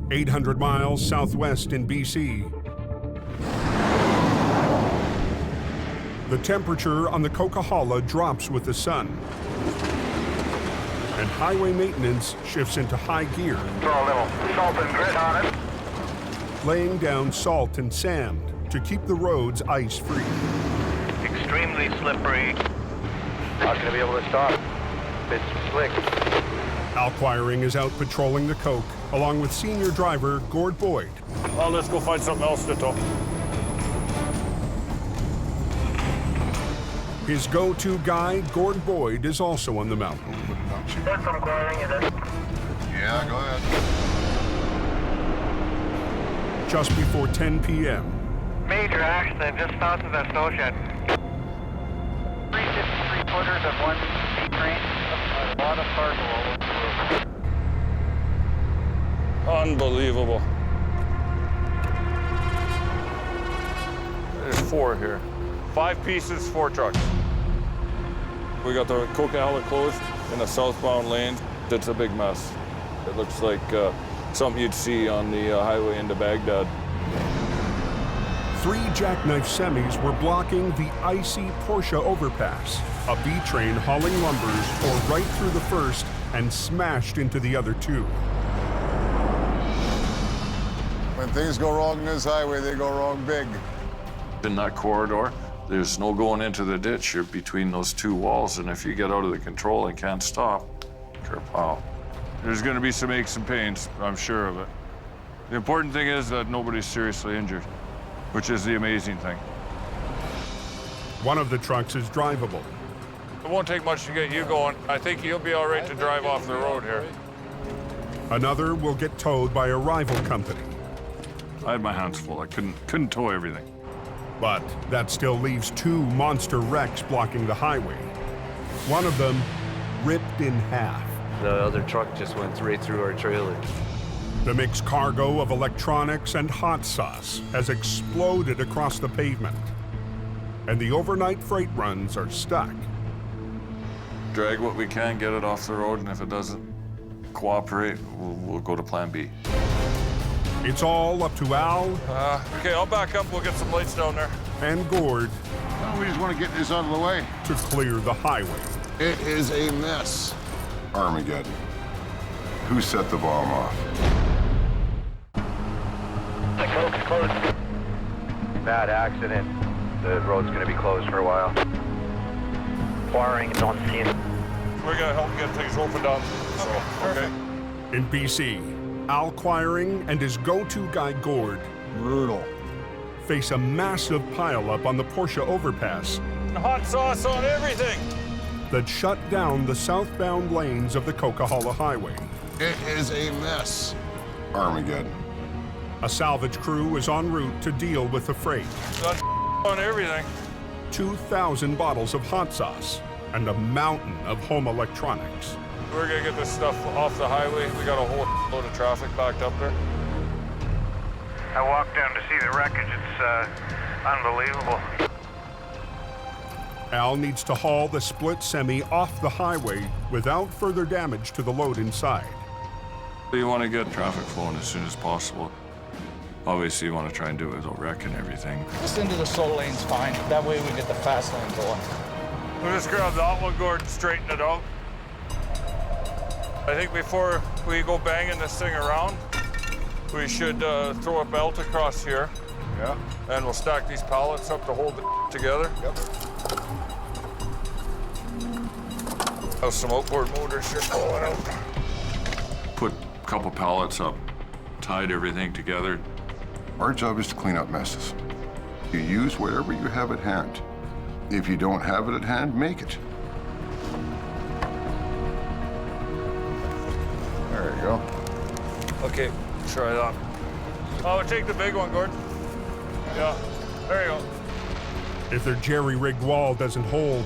800 miles southwest in BC. The temperature on the Coquihalla drops with the sun, and highway maintenance shifts into high gear, Throw a little salt and grit on it. laying down salt and sand to keep the roads ice-free. Extremely slippery. Not gonna be able to stop. It's slick. Al Quiring is out patrolling the Coke, along with senior driver Gord Boyd. Well, let's go find something else to tow. His go-to guy, Gord Boyd, is also on the mountain. Put some coiling in it. Yeah, go ahead. Just before 10 p.m., Major accident just south of that snow shed. 3/4 of one train. A lot of cargo all over the road. Unbelievable. There's 4 here. 5 pieces, 4 trucks. We got the Coquihalla closed in the southbound lane. It's a big mess. It looks like something you'd see on the highway into Baghdad. 3 jackknife semis were blocking the icy Porsche overpass. A B train hauling lumbers tore right through the first and smashed into the other 2. When things go wrong in this highway, they go wrong big. In that corridor, there's no going into the ditch. You're between those two walls, and if you get out of the control and can't stop, kerplow. There's gonna be some aches and pains, I'm sure of it. The important thing is that nobody's seriously injured, which is the amazing thing. One of the trucks is drivable. It won't take much to get you going. I think you'll be all right to drive off the road here. Another will get towed by a rival company. I had my hands full. I couldn't tow everything. But that still leaves two monster wrecks blocking the highway. One of them ripped in half. The other truck just went right through our trailer. The mixed cargo of electronics and hot sauce has exploded across the pavement. And the overnight freight runs are stuck. Drag what we can, get it off the road, and if it doesn't cooperate, we'll go to plan B. It's all up to Al. Okay, I'll back up. We'll get some lights down there. And Gord. We just want to get this out of the way. To clear the highway. It is a mess. Armageddon. Who set the bomb off? The coke's closed. Bad accident. The road's going to be closed for a while. Wiring is on scene. We're going to help get things opened up. Okay. In BC, Al Quiring and his go-to guy Gord, brutal, face a massive pileup on the Porsche overpass. Hot sauce on everything. That shut down the southbound lanes of the Coquihalla Highway. It is a mess. Armageddon. A salvage crew is en route to deal with the freight. Got on everything. 2,000 bottles of hot sauce and a mountain of home electronics. We're gonna get this stuff off the highway. We got a whole load of traffic backed up there. I walked down to see the wreckage. It's unbelievable. Al needs to haul the split semi off the highway without further damage to the load inside. You want to get traffic flowing as soon as possible. Obviously, you want to try and do it without wrecking everything. Just into the slow lane's fine. That way we get the fast lane going. We'll just grab that one, Gordon, straighten it out. I think before we go banging this thing around, we should throw a belt across here. Yeah. And we'll stack these pallets up to hold it together. Yep. Have some outboard motors just going out. Put a couple pallets up, tied everything together. Our job is to clean up messes. You use whatever you have at hand. If you don't have it at hand, make it. There you go. Okay, try that. Oh, take the big one, Gordon. Yeah, there you go. If their jerry-rigged wall doesn't hold,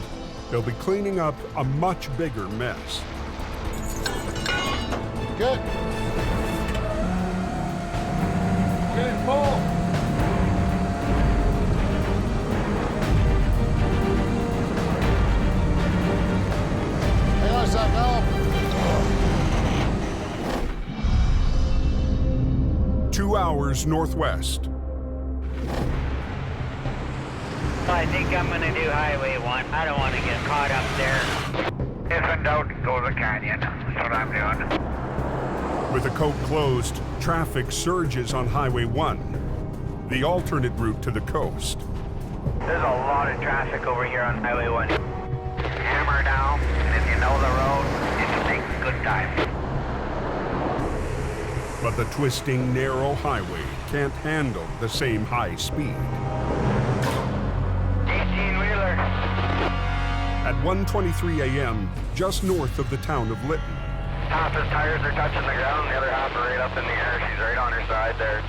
they'll be cleaning up a much bigger mess. Good. Okay, pull. Hang on a sec, Al. 2 hours northwest. I think I'm going to do Highway 1. I don't want to get caught up there. If in doubt, go to the canyon. That's what I'm doing. With the coke closed, traffic surges on Highway 1, the alternate route to the coast. There's a lot of traffic over here on Highway 1. Hammer down, and if you know the road, you can make good time. But the twisting, narrow highway can't handle the same high speed. 18-wheeler. At 1:23 a.m., just north of the town of Lytton. Half his tires are touching the ground, the other half are right up in the air. She's right on her side there.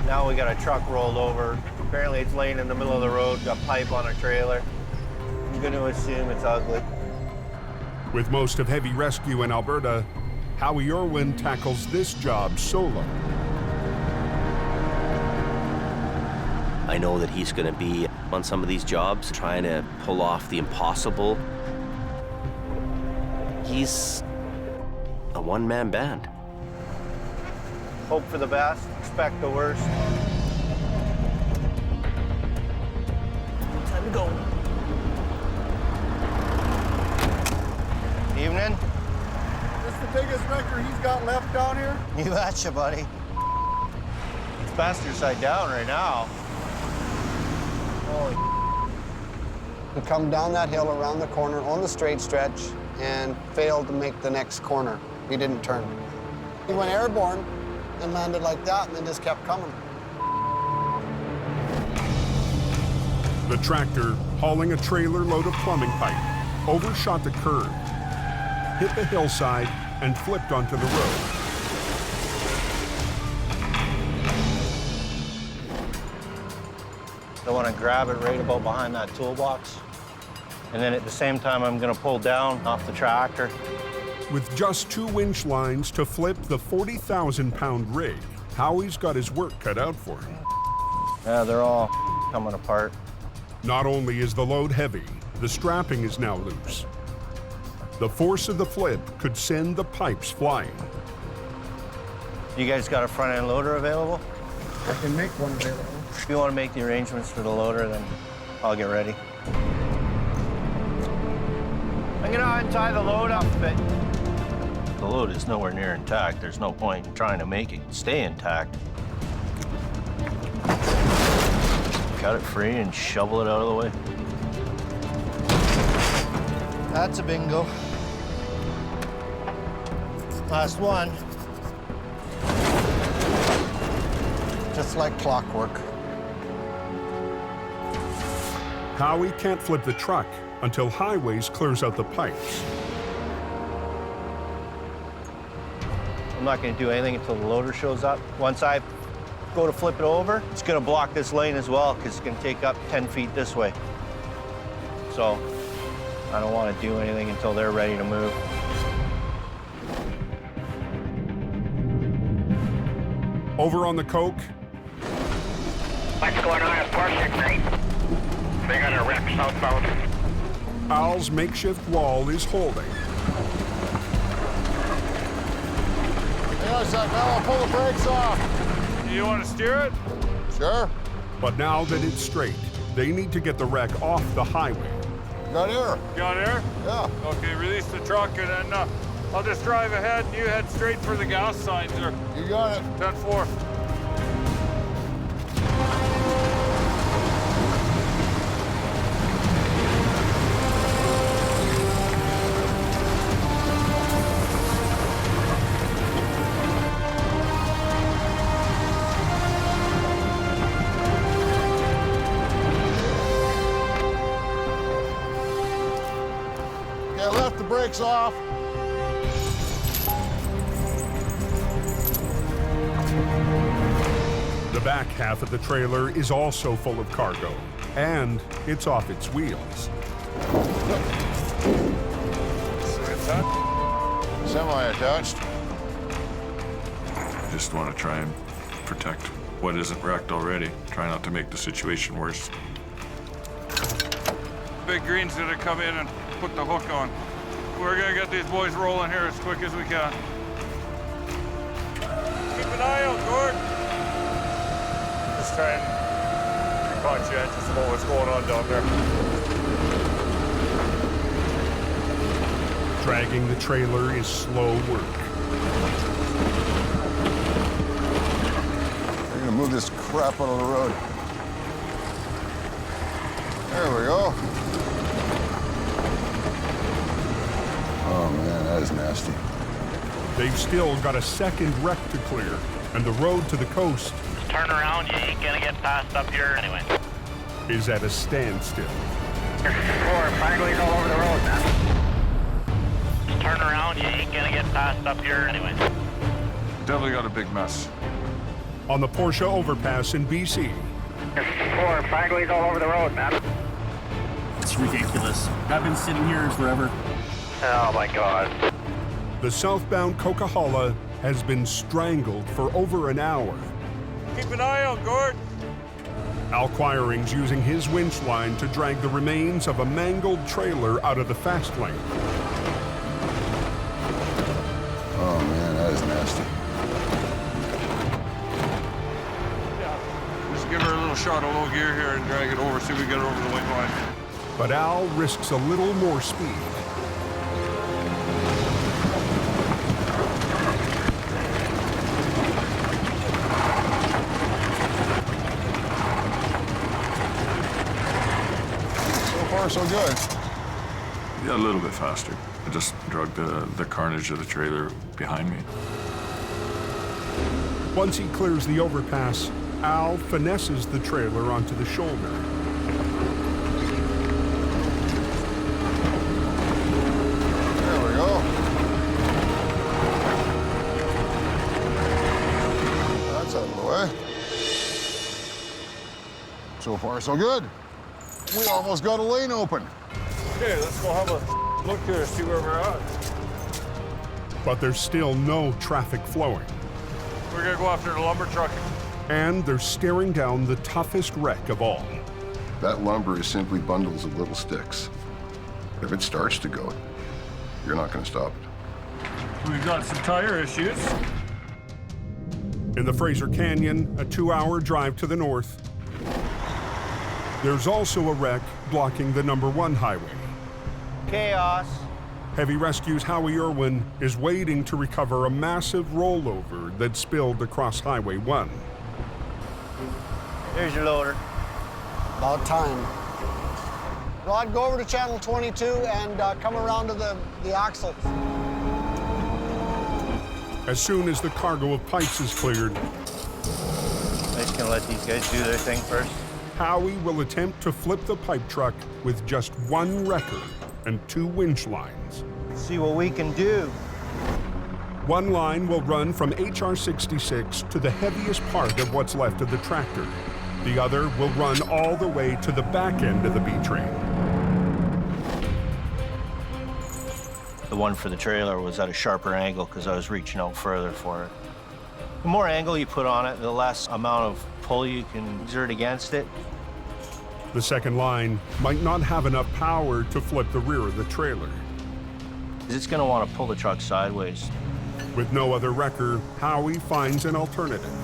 Now we got a truck rolled over. Apparently it's laying in the middle of the road, got pipe on a trailer. I'm going to assume it's ugly. With most of heavy rescue in Alberta, Howie Irwin tackles this job solo. I know that he's going to be on some of these jobs trying to pull off the impossible. He's a one-man band. Hope for the best, expect the worst. Time to go. Evening. This the biggest wrecker he's got left down here? You betcha, buddy. passenger side down right now. Holy. We come down that hill around the corner on the straight stretch and failed to make the next corner. He didn't turn. He went airborne and landed like that and then just kept coming. The tractor, hauling a trailer load of plumbing pipe, overshot the curb, hit the hillside, and flipped onto the road. I want to grab it right about behind that toolbox. And then at the same time, I'm going to pull down off the tractor. With just 2 winch lines to flip the 40,000-pound rig, Howie's got his work cut out for him. Yeah, they're all coming apart. Not only is the load heavy, the strapping is now loose. The force of the flip could send the pipes flying. You guys got a front-end loader available? I can make one available. If you want to make the arrangements for the loader, then I'll get ready. I'm gonna untie the load up a bit. The load is nowhere near intact. There's no point in trying to make it stay intact. Cut it free and shovel it out of the way. That's a bingo. Last one. Just like clockwork. Howie can't flip the truck until Highways clears out the pipes. I'm not going to do anything until the loader shows up. Once I go to flip it over, it's going to block this lane as well because it's going to take up 10 feet this way. So I don't want to do anything until they're ready to move. Over on the Coke, What's going on at Portia Creek? They got a wreck southbound. Al's makeshift wall is holding. Hey, Zach, now I'll pull the brakes off. You want to steer it? Sure. But now that it's straight, they need to get the wreck off the highway. Got air. Got air? Yeah. Okay, release the truck and then I'll just drive ahead and you head straight for the gas signs there. You got it. 10-4. Okay, left the brakes off. The back half of the trailer is also full of cargo, and it's off its wheels. Semi-attached. Just want to try and protect what isn't wrecked already. Try not to make the situation worse. Big green's gonna come in and put the hook on. We're gonna get these boys rolling here as quick as we can. Keep an eye out, Gord. Just try and be conscientious about what's going on down there. Dragging the trailer is slow work. We're gonna move this crap out of the road. There we go. Oh man, that is nasty. They've still got a second wreck to clear, and the road to the coast Turn around, you ain't gonna get past up here anyway. is at a standstill. 4, Fragley's all over the road, man. Turn around, you ain't gonna get past up here anyway. Definitely got a big mess. On the Porsche overpass in BC, 4, Fragley's all over the road, man. It's ridiculous. I've been sitting here forever. Oh my God. the southbound Coquihalla has been strangled for over an hour. Keep an eye out, Gord. Al Quiring's using his winch line to drag the remains of a mangled trailer out of the fast lane. Oh man, that is nasty. Just give her a little shot of low gear here and drag it over, see if we get it over the white line. But Al risks a little more speed. so good. Yeah, a little bit faster. I just dragged the carnage of the trailer behind me. Once he clears the overpass, Al finesses the trailer onto the shoulder. There we go. That's out of the way. So far, so good. We almost got a lane open. Okay, let's go have a look here, see where we're at. But there's still no traffic flowing. We're gonna go after the lumber truck. And they're staring down the toughest wreck of all. That lumber is simply bundles of little sticks. If it starts to go, you're not going to stop it. We've got some tire issues. In the Fraser Canyon, a 2-hour drive to the north, there's also a wreck blocking the #1 highway. Chaos. Heavy Rescue's Howie Irwin is waiting to recover a massive rollover that spilled across Highway 1. Here's your loader. About time. Rod, go over to channel 22 and come around to the axle. As soon as the cargo of pipes is cleared, I'm just gonna let these guys do their thing first. Howie will attempt to flip the pipe truck with just 1 wrecker and 2 winch lines. Let's see what we can do. 1 line will run from HR 66 to the heaviest part of what's left of the tractor. The other will run all the way to the back end of the B-train. The one for the trailer was at a sharper angle because I was reaching out further for it. The more angle you put on it, the less amount of pull you can exert against it. The second line might not have enough power to flip the rear of the trailer. It's going to want to pull the truck sideways. With no other wrecker, Howie finds an alternative.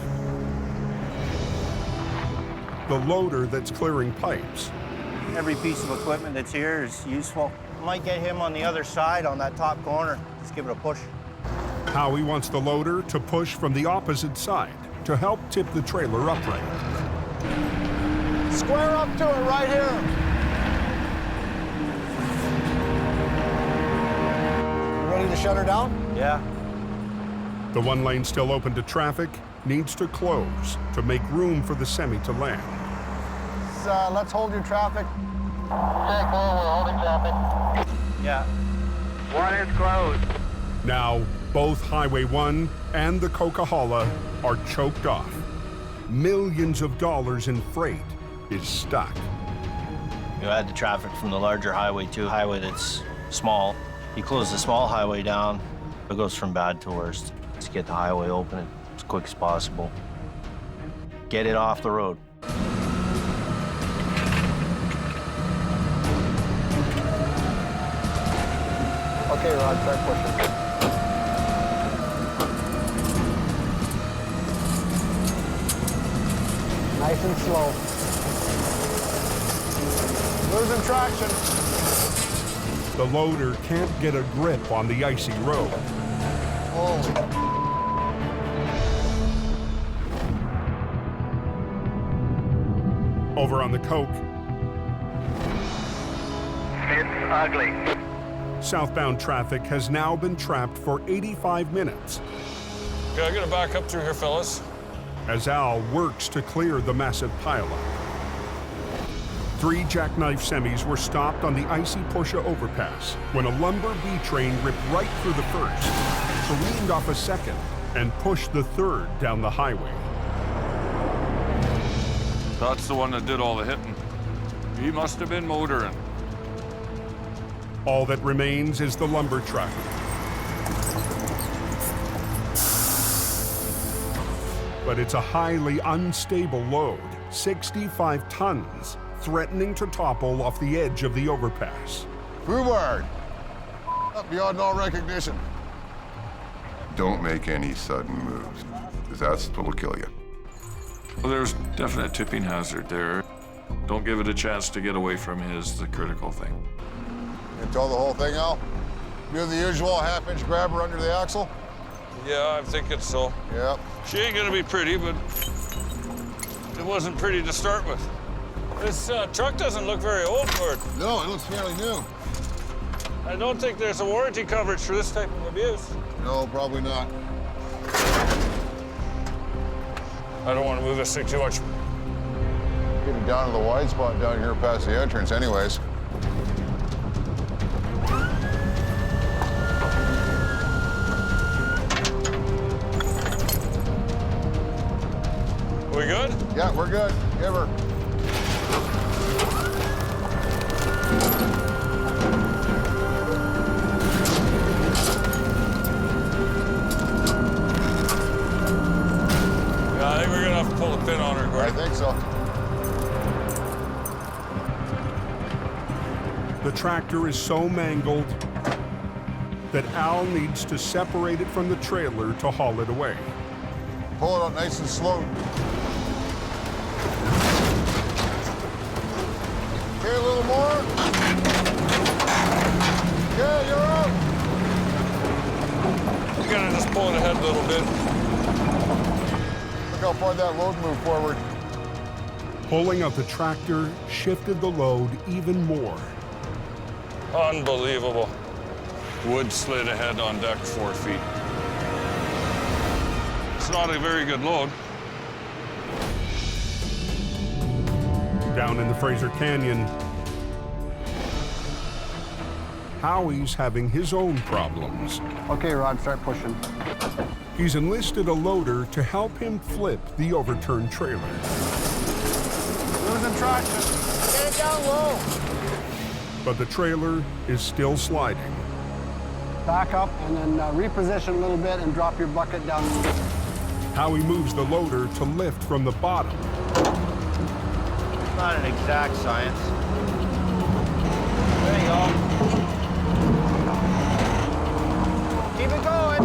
The loader that's clearing pipes. Every piece of equipment that's here is useful. Might get him on the other side on that top corner. Just give it a push. Howie wants the loader to push from the opposite side to help tip the trailer upright. Square up to it right here. Ready to shut her down? Yeah. The 1 lane still open to traffic needs to close to make room for the semi to land. Let's hold your traffic. Check, we're holding traffic. Yeah. 1 is closed. Now, both Highway 1 and the Coquihalla are choked off. Millions of dollars in freight is stuck. You add the traffic from the larger highway to a highway that's small. You close the small highway down, it goes from bad to worst. Let's get the highway open as quick as possible. Get it off the road. Okay, Rod, start pushing. Nice and slow. Losing traction. The loader can't get a grip on the icy road. Oh. Over on the Coke, It's ugly. southbound traffic has now been trapped for 85 minutes Okay, I gotta back up through here, fellas. as Al works to clear the massive pileup. 3 jackknife semis were stopped on the icy Porsche overpass when a lumber B-train ripped right through the first, careened off a second, and pushed the third down the highway. That's the one that did all the hitting. He must have been motoring. All that remains is the lumber truck. But it's a highly unstable load, 65 tons, threatening to topple off the edge of the overpass. Rhubarb, up beyond all recognition. Don't make any sudden moves, because that's what'll kill you. Well, there's definite tipping hazard there. Don't give it a chance to get away from me is the critical thing. You tow the whole thing out? Do the usual half-inch grabber under the axle? Yeah, I'm thinking so. Yep. She ain't gonna be pretty, but it wasn't pretty to start with. This truck doesn't look very old, Gord. No, it looks fairly new. I don't think there's a warranty coverage for this type of abuse. No, probably not. I don't want to move this thing too much. Getting down to the wide spot down here past the entrance anyways. We good? Yeah, we're good. Give her. Yeah, I think we're gonna have to pull a pin on her, Gord. I think so. The tractor is so mangled that Al needs to separate it from the trailer to haul it away. Pull it up nice and slow. Okay, a little more. Yeah, you're up. You gotta just pull it ahead a little bit. Look how far that load moved forward. Pulling out the tractor shifted the load even more. Unbelievable. Wood slid ahead on deck 4 feet. It's not a very good load. Down in the Fraser Canyon, Howie's having his own problems. Okay, Rod, start pushing. He's enlisted a loader to help him flip the overturned trailer. Losing traction. Get it down low. But the trailer is still sliding. Back up and then reposition a little bit and drop your bucket down. Howie moves the loader to lift from the bottom. Not an exact science. There you go. Keep it going.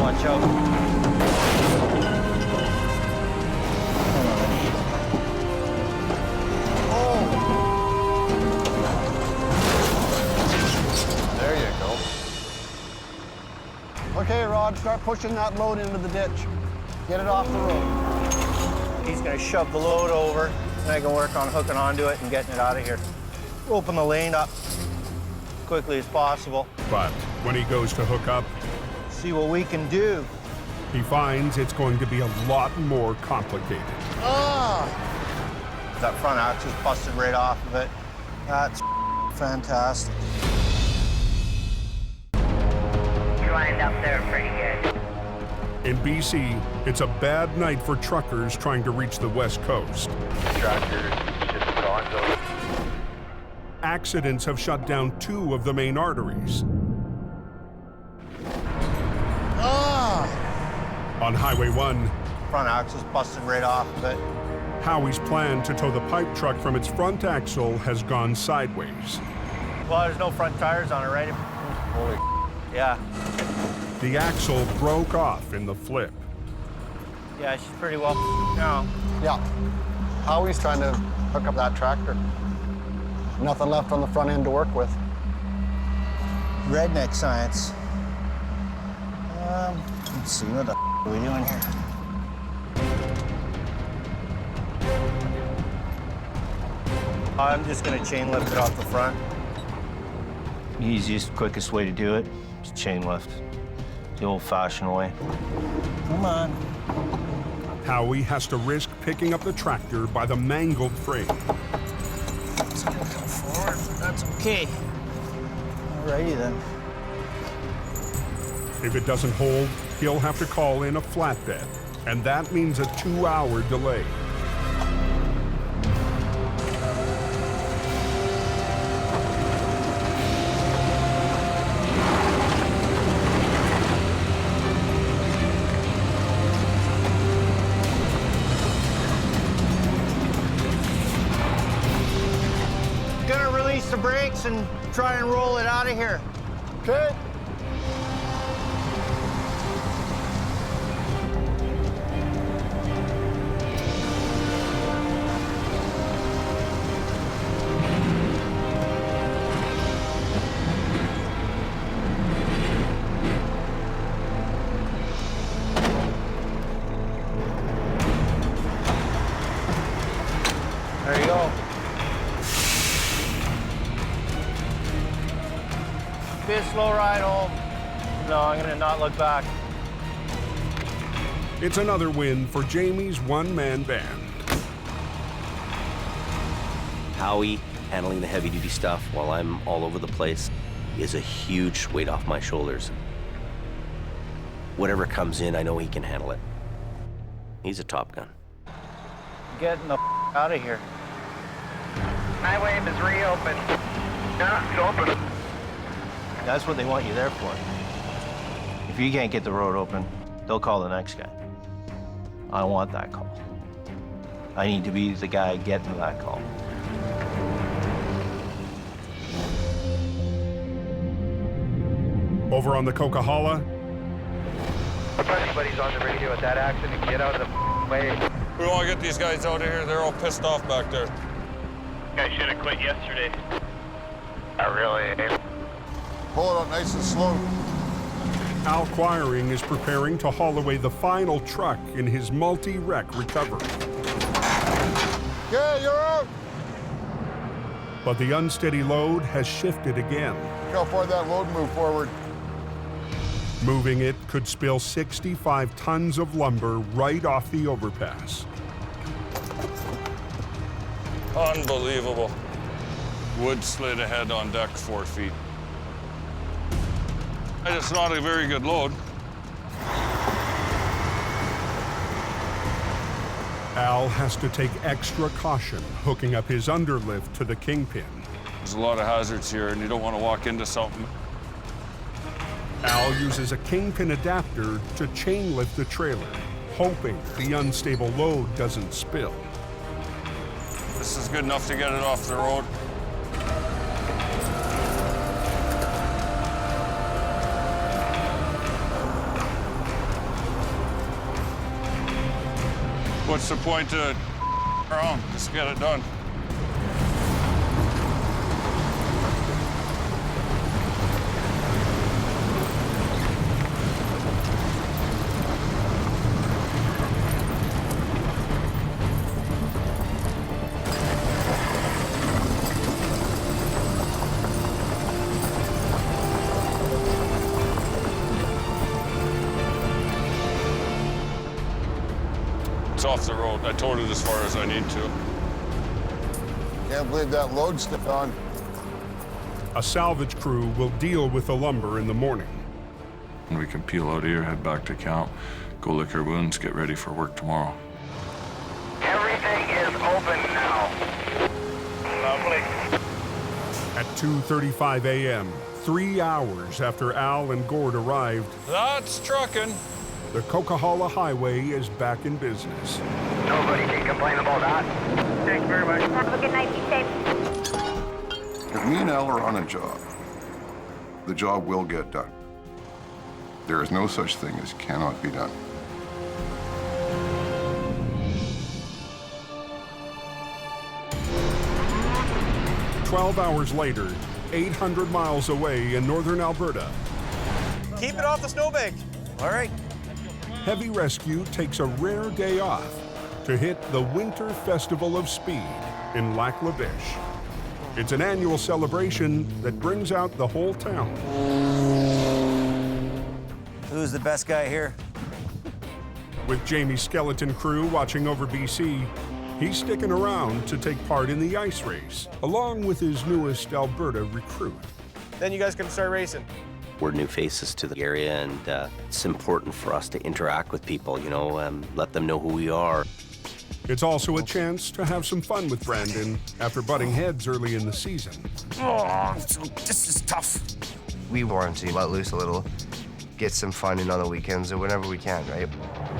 Watch out. Okay, Rod, start pushing that load into the ditch. Get it off the road. He's gonna shove the load over, and I can work on hooking onto it and getting it out of here. Open the lane up as quickly as possible. But when he goes to hook up, see what we can do. He finds it's going to be a lot more complicated. Ah! That front axle's busted right off of it. That's fantastic. Lined up there pretty good. In BC, it's a bad night for truckers trying to reach the West Coast. Tractor just gone, so Accidents have shut down 2 of the main arteries. On Highway 1, front axle's busted right off of it. Howie's plan to tow the pipe truck from its front axle has gone sideways. Well, there's no front tires on it, right? Holy yeah. The axle broke off in the flip. Yeah, she's pretty well now. Yeah. Howie's trying to hook up that tractor. Nothing left on the front end to work with. Redneck science. Let's see, what the are we doing here? I'm just gonna chain lift it off the front. Easiest, quickest way to do it is chain lift. The old-fashioned way. Come on. Howie has to risk picking up the tractor by the mangled frame. It's gonna come forward, but that's okay. Alrighty then. If it doesn't hold, he'll have to call in a flatbed, and that means a 2-hour delay. Gonna release the brakes and try and roll it out of here. Okay. There you go. Be a slow ride home. No, I'm gonna not look back. It's another win for Jamie's one-man band. Howie handling the heavy-duty stuff while I'm all over the place is a huge weight off my shoulders. Whatever comes in, I know he can handle it. He's a Top Gun. Getting the out of here. Highway is reopened. Yeah, it's open. That's what they want you there for. If you can't get the road open, they'll call the next guy. I don't want that call. I need to be the guy getting that call. Over on the Coquihalla, If anybody's on the radio at that accident, get out of the way. We want to get these guys out of here. They're all pissed off back there. I should have quit yesterday. I really. Pull it up nice and slow. Al Quiring is preparing to haul away the final truck in his multi-wreck recovery. Yeah, you're out. But the unsteady load has shifted again. Look how far that load moved forward. Moving it could spill 65 tons of lumber right off the overpass. Unbelievable. Wood slid ahead on deck 4 feet. It's not a very good load. Al has to take extra caution hooking up his underlift to the kingpin. There's a lot of hazards here, and you don't want to walk into something. Al uses a kingpin adapter to chain lift the trailer, hoping the unstable load doesn't spill. This is good enough to get it off the road. What's the point to around? Just get it done. It's off the road. I towed it as far as I need to. Can't believe that load's still on. A salvage crew will deal with the lumber in the morning. And we can peel out of here, head back to camp, go lick our wounds, get ready for work tomorrow. Everything is open now. Lovely. At 2:35 a.m., 3 hours after Al and Gord arrived, That's trucking. the Coquihalla Highway is back in business. Nobody can complain about that. Thanks very much. Have a good night. Be safe. If me and Al are on a job, the job will get done. There is no such thing as cannot be done. "12 hours later, 800 miles away in northern Alberta, Keep it off the snowbank. All right. Heavy Rescue takes a rare day off to hit the Winter Festival of Speed in Lac La Biche. It's an annual celebration that brings out the whole town. Who's the best guy here? With Jamie's skeleton crew watching over BC, he's sticking around to take part in the ice race, along with his newest Alberta recruit. Then you guys can start racing. We're new faces to the area, and it's important for us to interact with people, you know, let them know who we are. It's also a chance to have some fun with Brandon after butting heads early in the season. Oh, this is tough. We want to let loose a little, get some fun in on the weekends or whenever we can, right?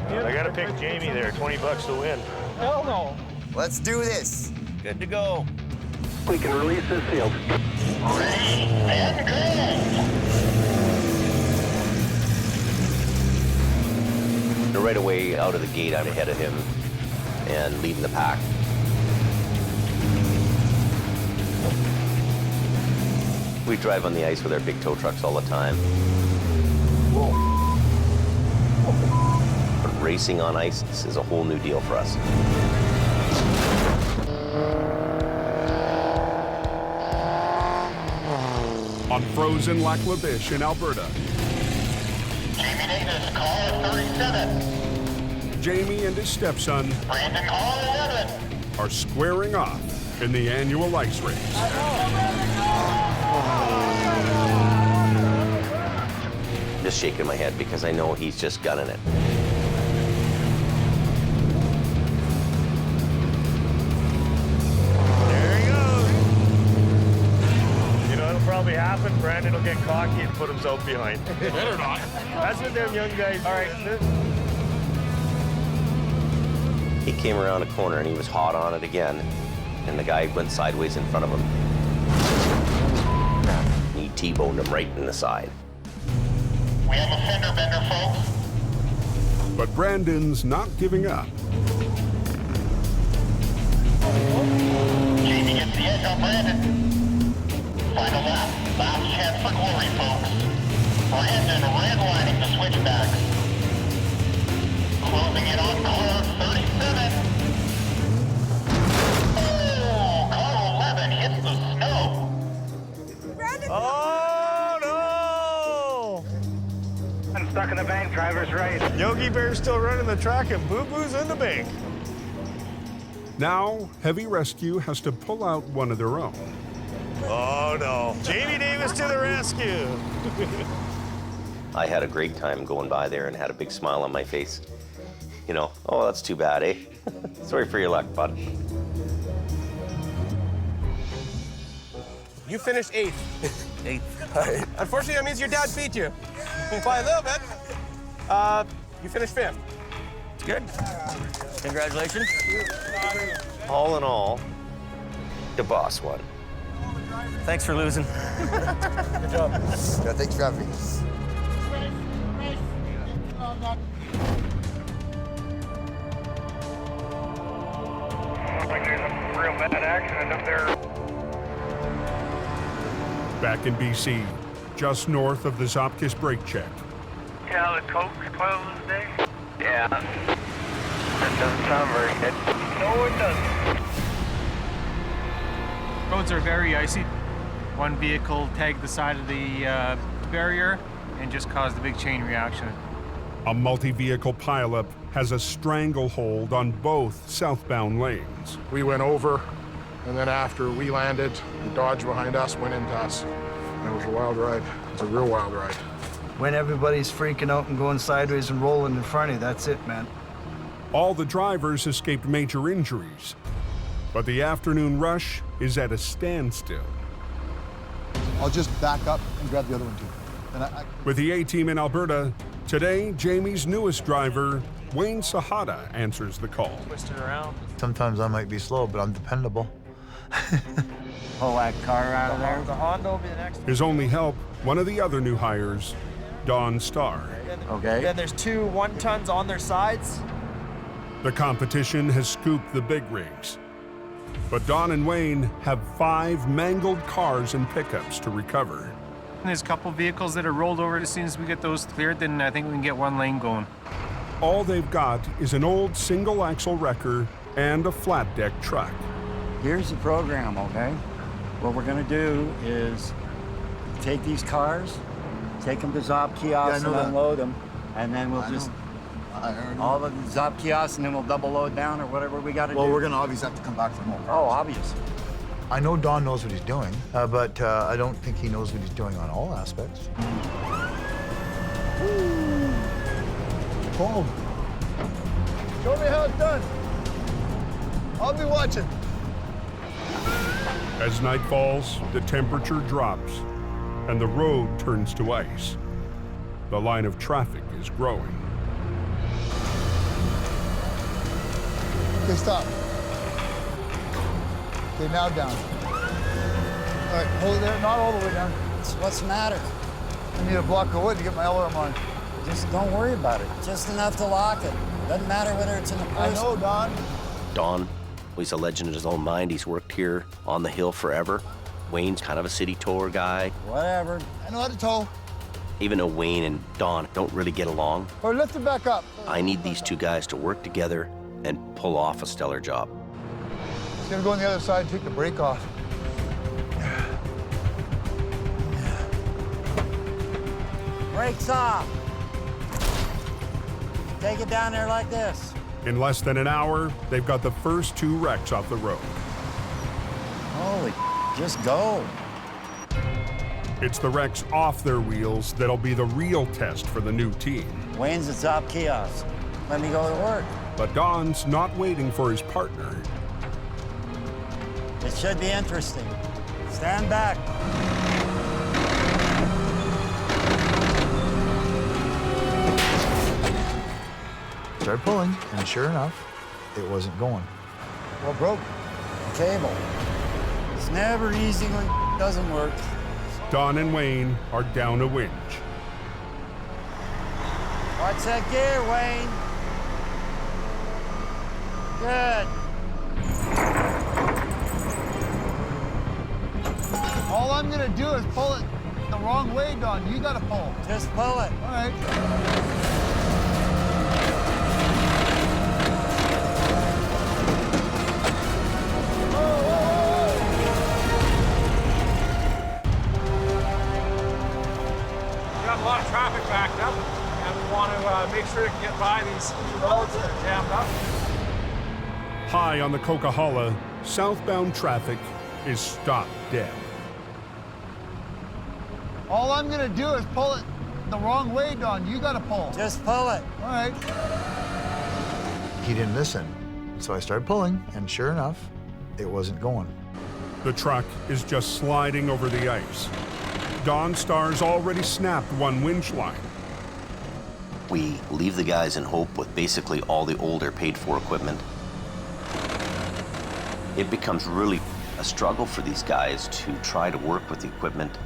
I gotta pick Jamie there, 20 bucks to win. Hell no. Let's do this. Good to go. We can release this field. Right away out of the gate, I'm ahead of him and leading the pack. We drive on the ice with our big tow trucks all the time. But racing on ice is a whole new deal for us. frozen Lac La Biche in Alberta. Jamie Davis, caller 37. Jamie and his stepson Brandon, caller 11. are squaring off in the annual ice race. Just shaking my head because I know he's just gunning it. There he goes. You know what'll probably happen? Brandon will get cocky and put himself behind. Better not. That's what them young guys do. All right. He came around a corner and he was hot on it again, and the guy went sideways in front of him. He T-boned him right in the side. We have a fender bender, folks. But Brandon's not giving up. Jamie gets the edge on Brandon. Final lap. Last chance for glory, folks. Brandon redlining the switchbacks. Closing in on car 37. Oh, car 11 hits the snow. Oh, no! I'm stuck in the bank, driver's right. Yogi Bear's still running the track and Boo Boo's in the bank. Now, Heavy Rescue has to pull out one of their own. Oh, no. Jamie Davis to the rescue. I had a great time going by there and had a big smile on my face. You know, oh, that's too bad, eh? Sorry for your luck, bud. You finished 8th. 8th. Unfortunately, that means your dad beat you by a little bit. You finished 5th. Good. Congratulations. All in all, the boss won. Thanks for losing. Good job. Yeah, thanks for having me. Looks like there's a real bad accident up there. Back in BC, just north of the Zopkis brake check. Yeah, the Coke's closed, eh? Yeah. That doesn't sound very good. No, it doesn't. Roads are very icy. One vehicle tagged the side of the barrier and just caused a big chain reaction. A multi-vehicle pileup has a stranglehold on both southbound lanes. We went over, and then after we landed, the Dodge behind us went into us. And it was a wild ride. It's a real wild ride. When everybody's freaking out and going sideways and rolling in front of you, that's it, man. All the drivers escaped major injuries, but the afternoon rush is at a standstill. I'll just back up and grab the other one, too. With the A-team in Alberta, today, Jamie's newest driver, Wayne Sahada, answers the call. Twisting around. Sometimes I might be slow, but I'm dependable. Pull that car out of there. The Honda will be the next one. His only help, one of the other new hires, Don Starr. Okay. Then there's 2 1-tons on their sides. The competition has scooped the big rigs. But Don and Wayne have 5 mangled cars and pickups to recover. There's a couple vehicles that are rolled over. As soon as we get those cleared, then I think we can get 1 lane going. All they've got is an old single-axle wrecker and a flat-deck truck. Here's the program, okay? What we're gonna do is take these cars, take them to Zop kiosks and unload them, and then we'll just all the Zop kiosks, and then we'll double load down or whatever we got to do. Well, we're going to obviously have to come back for more cars. Oh, obvious. I know Don knows what he's doing, but I don't think he knows what he's doing on all aspects. Boom. Show me how it's done. I'll be watching. As night falls, the temperature drops, and the road turns to ice. The line of traffic is growing. Okay, stop. Okay, now down. All right, hold it there. Not all the way down. What's the matter? I need a block of wood to get my alarm on. Just don't worry about it. Just enough to lock it. Doesn't matter whether it's in the person. I know, Don. Don, he's a legend in his own mind. He's worked here on the hill forever. Wayne's kind of a city tour guy. Whatever. I know how to tow. Even though Wayne and Don don't really get along, Or lift it back up. I need these 2 guys to work together and pull off a stellar job. He's gonna go on the other side and take the brake off. Brakes off. Take it down there like this. In less than an hour, they've got the first 2 wrecks off the road. Holy, just go. It's the wrecks off their wheels that'll be the real test for the new team. Wayne's at top kiosk. Let me go to work. But Don's not waiting for his partner. It should be interesting. Stand back. Started pulling, and sure enough, it wasn't going. What broke? The cable. It's never easy when it doesn't work. Don and Wayne are down a winch. Watch that gear, Wayne. Good. All I'm gonna do is pull it the wrong way, Don. You gotta pull. Just pull it. All right. Got a lot of traffic backed up, and we want to make sure we can get by these roads that are jammed up. High on the Coquihalla, southbound traffic is stopped dead. All I'm gonna do is pull it the wrong way, Don. You gotta pull. Just pull it. All right. He didn't listen, so I started pulling, and sure enough, it wasn't going. The truck is just sliding over the ice. Don Star's already snapped one winch line. We leave the guys in Hope with basically all the older paid-for equipment. It becomes really a struggle for these guys to try to work with the equipment.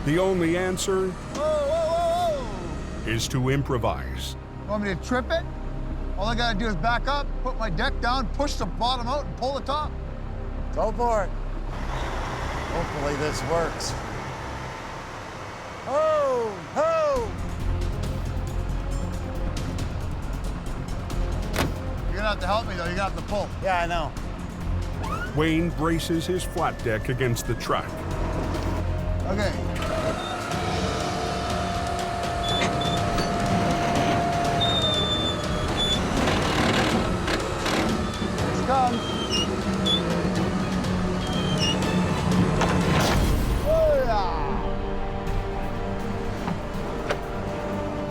The only answer is to improvise. Want me to trip it? All I gotta do is back up, put my deck down, push the bottom out, and pull the top. Go for it. Hopefully this works. Ho! Ho! You're gonna have to help me, though. You're gonna have to pull. Yeah, I know. Wayne braces his flat deck against the truck. Okay. Here it comes. Oh, yeah.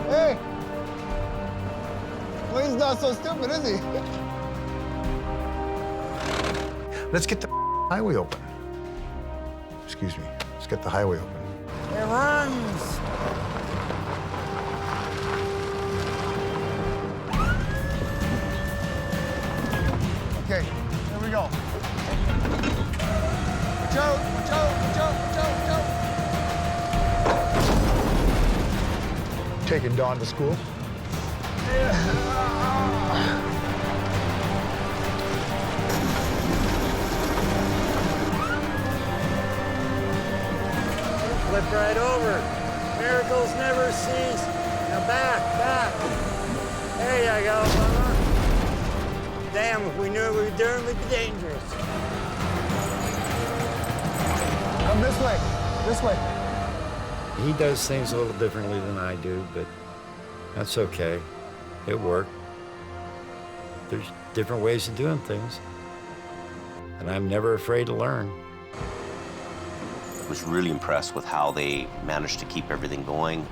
Hey. Wayne's not so stupid, is he? Let's get the highway open. Excuse me. Let's get the highway open. It runs. Okay, here we go. Watch out, watch out, watch out, watch out, watch out. Taking Dawn to school. Flip right over. Miracles never cease. Now back, back. There you go, mama. Damn, if we knew what we were doing, we'd be dangerous. Come this way, this way. He does things a little differently than I do, but that's okay. It worked. There's different ways of doing things, and I'm never afraid to learn. I was really impressed with how they managed to keep everything going.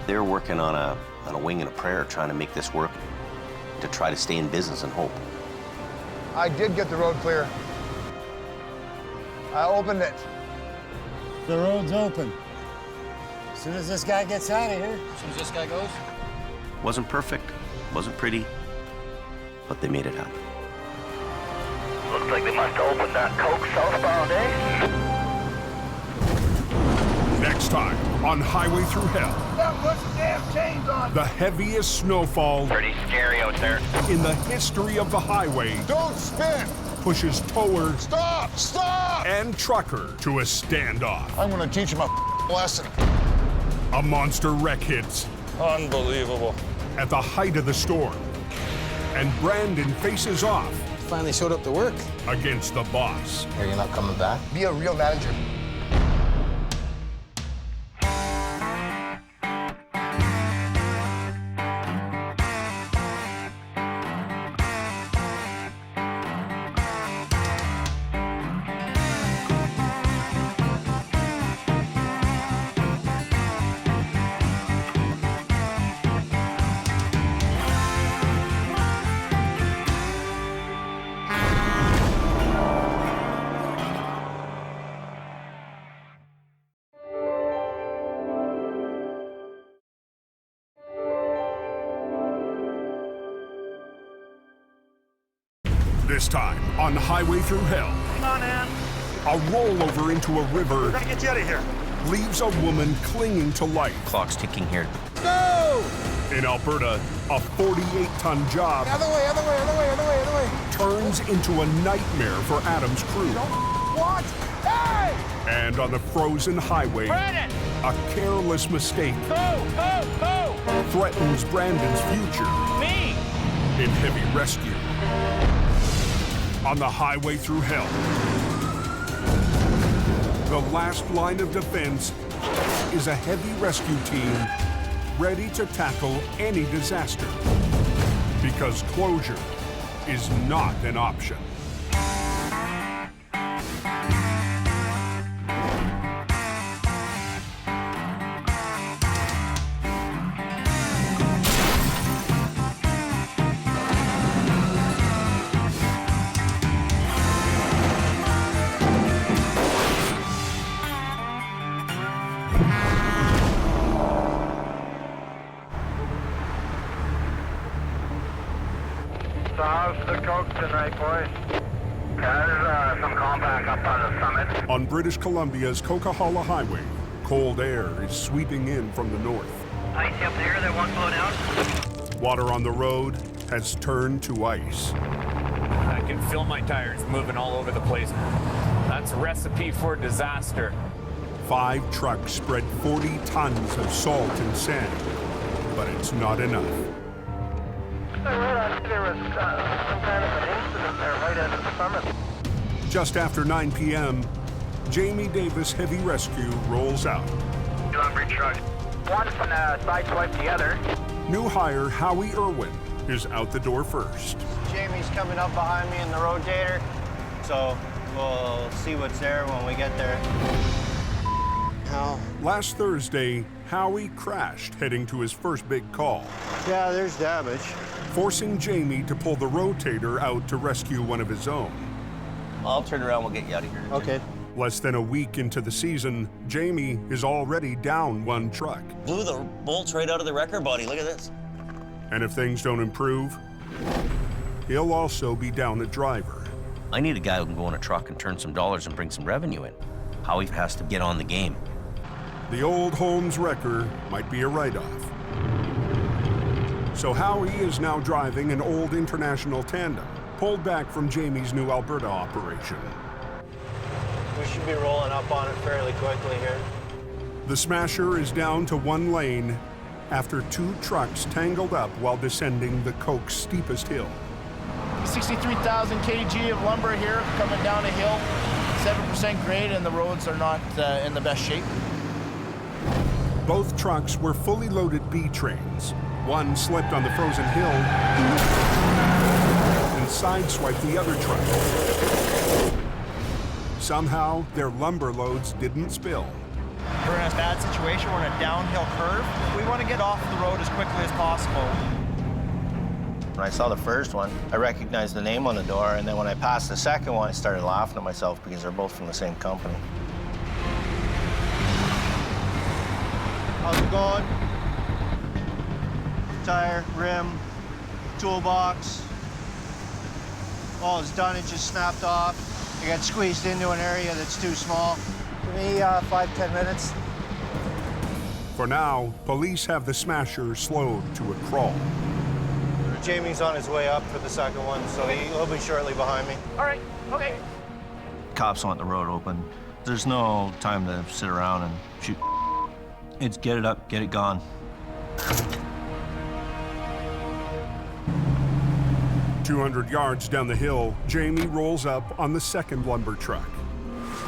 They were working on a wing and a prayer, trying to make this work, to try to stay in business and hope. I did get the road clear. I opened it. The road's open. As soon as this guy gets out of here. As soon as this guy goes? Wasn't perfect, wasn't pretty, but they made it happen. Looks like they must have opened that Coke southbound, eh? Next time on Highway Through Hell. Now put some damn chains on. The heaviest snowfall Pretty scary out there. in the history of the highway Don't spin. pushes tower Stop, stop. and trucker to a standoff. I'm gonna teach him a lesson. A monster wreck hits Unbelievable. at the height of the storm, and Brandon faces off Finally showed up to work. against the boss. Are you not coming back? Be a real manager. This time, on the highway through hell, Hang on, Ann. a rollover into a river We're gonna get you out of here. leaves a woman clinging to life. Clock's ticking here. Go! In Alberta, a 48-ton job Other way, other way, other way, other way, other way. turns into a nightmare for Adam's crew. What? Hey! And on the frozen highway, Brandon! a careless mistake Go! threatens Brandon's future Me! in heavy rescue. On the highway through hell, the last line of defense is a heavy rescue team ready to tackle any disaster, because closure is not an option. So how's the coke tonight, boys? There's some compact up on the summit. On British Columbia's Coquihalla Highway, cold air is sweeping in from the north. Ice up there that won't blow down? Water on the road has turned to ice. I can feel my tires moving all over the place. That's a recipe for disaster. 5 trucks spread 40 tons of salt and sand, but it's not enough. I realized there was some kind of an incident there right at the summit. Just after 9 p.m., Jamie Davis Heavy Rescue rolls out. Lumber truck. One from the sideswipe the other. New hire Howie Irwin is out the door first. Jamie's coming up behind me in the rotator, so we'll see what's there when we get there. Last Thursday, Howie crashed heading to his first big call, Yeah, there's damage. forcing Jamie to pull the rotator out to rescue one of his own. I'll turn around, we'll get you out of here. Okay. Less than a week into the season, Jamie is already down 1 truck. Blew the bolts right out of the wrecker body. Look at this. And if things don't improve, he'll also be down a driver. I need a guy who can go in a truck and turn some dollars and bring some revenue in. Howie has to get on the game. The old Holmes wrecker might be a write-off. So Howie is now driving an old International tandem, pulled back from Jamie's new Alberta operation. We should be rolling up on it fairly quickly here. The Smasher is down to 1 lane after 2 trucks tangled up while descending the Coke's steepest hill. 63,000 kg of lumber here coming down a hill, 7% grade, and the roads are not in the best shape. Both trucks were fully loaded B trains. One slipped on the frozen hill and sideswiped the other truck. Somehow, their lumber loads didn't spill. We're in a bad situation. We're in a downhill curve. We want to get off the road as quickly as possible. When I saw the first one, I recognized the name on the door, and then when I passed the second one, I started laughing at myself because they're both from the same company. How's it going? Tire, rim, toolbox. All it's done, it just snapped off. I got squeezed into an area that's too small. Give me 5-10 minutes. For now, police have the Smasher slowed to a crawl. Jamie's on his way up for the second one, so he'll be shortly behind me. All right, okay. Cops want the road open. There's no time to sit around and shoot. It's get it up, get it gone. 200 yards down the hill, Jamie rolls up on the second lumber truck.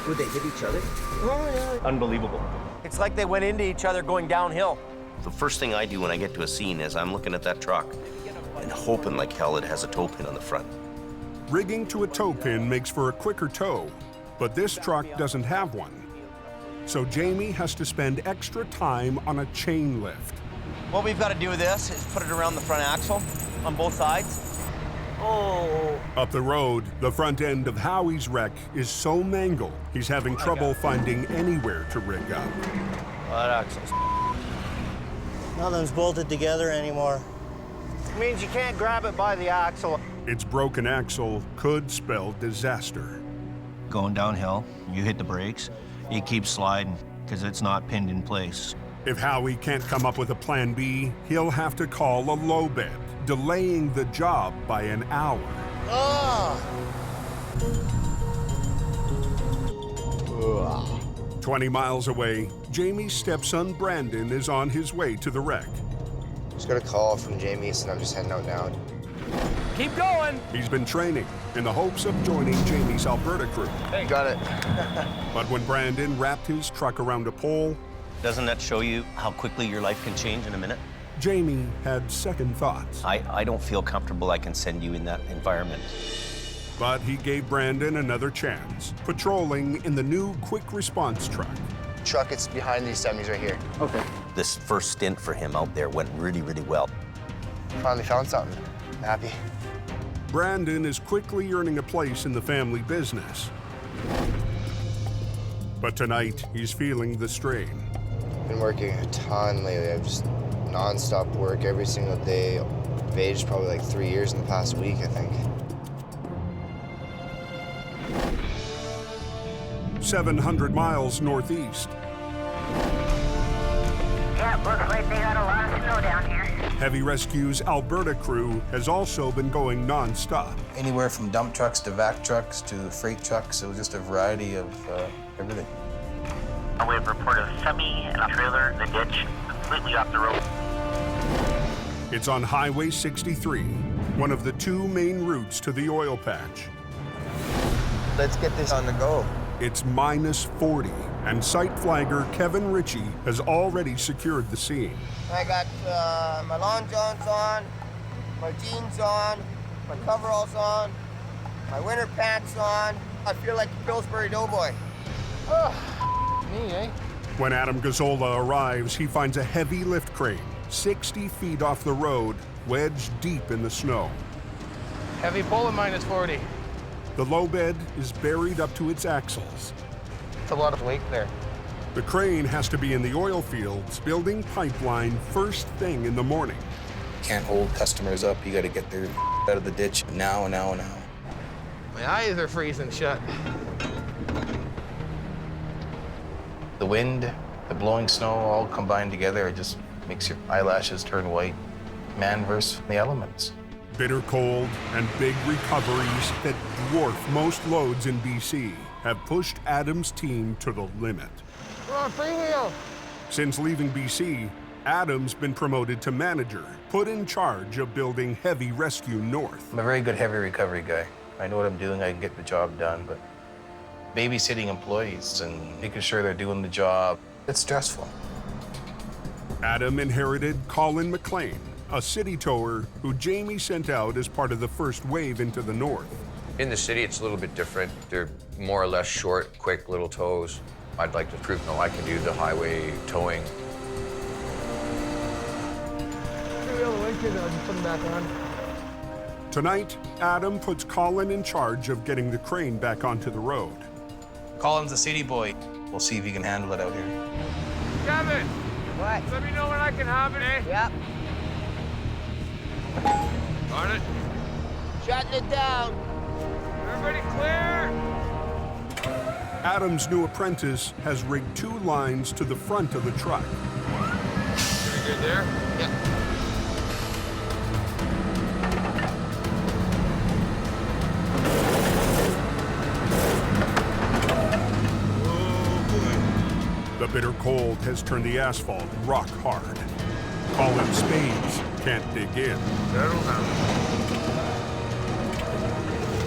Would they hit each other? Oh, yeah. Unbelievable. It's like they went into each other going downhill. The first thing I do when I get to a scene is I'm looking at that truck and hoping like hell it has a tow pin on the front. Rigging to a tow pin makes for a quicker tow, but this truck doesn't have one. So Jamie has to spend extra time on a chain lift. What we've got to do with this is put it around the front axle on both sides. Oh. Up the road, the front end of Howie's wreck is so mangled, he's having trouble finding anywhere to rig up. That axle's... Nothing's bolted together anymore. It means you can't grab it by the axle. Its broken axle could spell disaster. Going downhill, you hit the brakes, it keeps sliding because it's not pinned in place. If Howie can't come up with a plan B, he'll have to call a low bed, delaying the job by an hour. 20 miles away, Jamie's stepson Brandon is on his way to the wreck. Just got a call from Jamie, so I'm just heading out now. Keep going. He's been training in the hopes of joining Jamie's Alberta crew. Hey, got it. But when Brandon wrapped his truck around a pole, doesn't that show you how quickly your life can change in a minute? Jamie had second thoughts. I don't feel comfortable I can send you in that environment. But he gave Brandon another chance, patrolling in the new quick response truck. Truck, it's behind these semis right here. Okay. This first stint for him out there went really, really well. Finally found something. Happy. Brandon is quickly earning a place in the family business. But tonight, he's feeling the strain. Been working a ton lately. I've just non-stop work every single day. I've aged probably like 3 years in the past week, I think. 700 miles northeast. Yeah, looks like they got a lot of snow down here. Heavy Rescue's Alberta crew has also been going non-stop. Anywhere from dump trucks to vac trucks to freight trucks. It was just a variety of everything. We have reported a semi and a trailer in the ditch, completely off the road. It's on Highway 63, one of the two main routes to the oil patch. Let's get this on the go. It's -40, and site flagger Kevin Ritchie has already secured the scene. I got my long johns on, my jeans on, my coveralls on, my winter pants on. I feel like a Pillsbury Doughboy. Me, eh? When Adam Gazzola arrives, he finds a heavy lift crane, 60 feet off the road, wedged deep in the snow. Heavy pulling -40. The low bed is buried up to its axles. It's a lot of weight there. The crane has to be in the oil fields, building pipeline first thing in the morning. Can't hold customers up. You got to get their out of the ditch now. My eyes are freezing shut. The wind, the blowing snow, all combined together, it just makes your eyelashes turn white. Man versus the elements. Bitter cold and big recoveries that dwarf most loads in BC have pushed Adam's team to the limit. Come on, freewheel. Since leaving BC, Adam's been promoted to manager, put in charge of building Heavy Rescue North. I'm a very good heavy recovery guy. I know what I'm doing, I can get the job done, but babysitting employees and making sure they're doing the job, it's stressful. Adam inherited Colin McLean, a city tower who Jamie sent out as part of the first wave into the north. In the city, it's a little bit different. They're more or less short, quick little tows. I'd like to prove, no, I can do the highway towing. Tonight, Adam puts Colin in charge of getting the crane back onto the road. Colin's a city boy. We'll see if he can handle it out here. Kevin! What? Let me know when I can have it, eh? Yep. On it. Shutting it down. Everybody clear? Adam's new apprentice has rigged 2 lines to the front of the truck. Pretty good there? Yep. The bitter cold has turned the asphalt rock hard. Colin spades can't dig in. Settle down.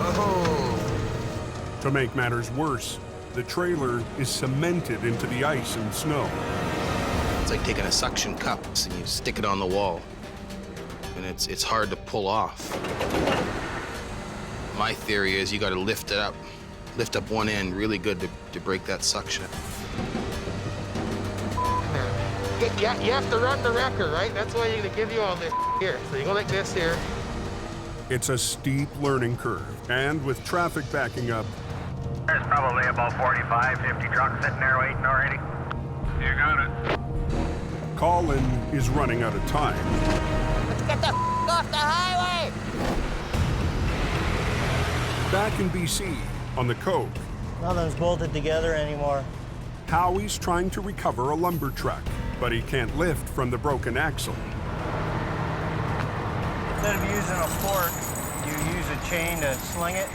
Oh. To make matters worse, the trailer is cemented into the ice and snow. It's like taking a suction cup and you stick it on the wall. And it's hard to pull off. My theory is you got to lift it up. Lift up one end really good to break that suction. Yeah, you have to run the wrecker, right? That's why they give you all this here. So you go like this here. It's a steep learning curve, and with traffic backing up, There's probably about 45, 50 trucks sitting there waiting already. You got it. Colin is running out of time. Let's get the off the highway! Back in BC, on the Coke, Nothing's bolted together anymore. Howie's trying to recover a lumber truck, but he can't lift from the broken axle. Instead of using a fork, you use a chain to sling it.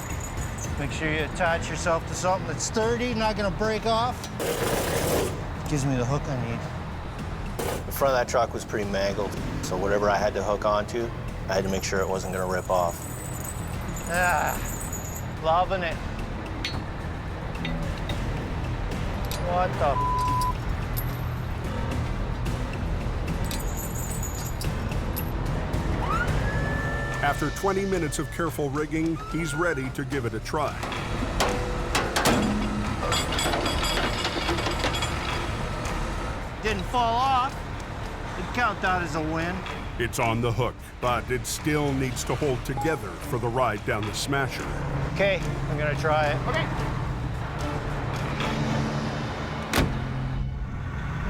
Make sure you attach yourself to something that's sturdy, not gonna break off. Gives me the hook I need. The front of that truck was pretty mangled, so whatever I had to hook onto, I had to make sure it wasn't gonna rip off. Ah, loving it. What the? After 20 minutes of careful rigging, he's ready to give it a try. Didn't fall off. You'd count that as a win. It's on the hook, but it still needs to hold together for the ride down the Smasher. Okay, I'm gonna try it. Okay.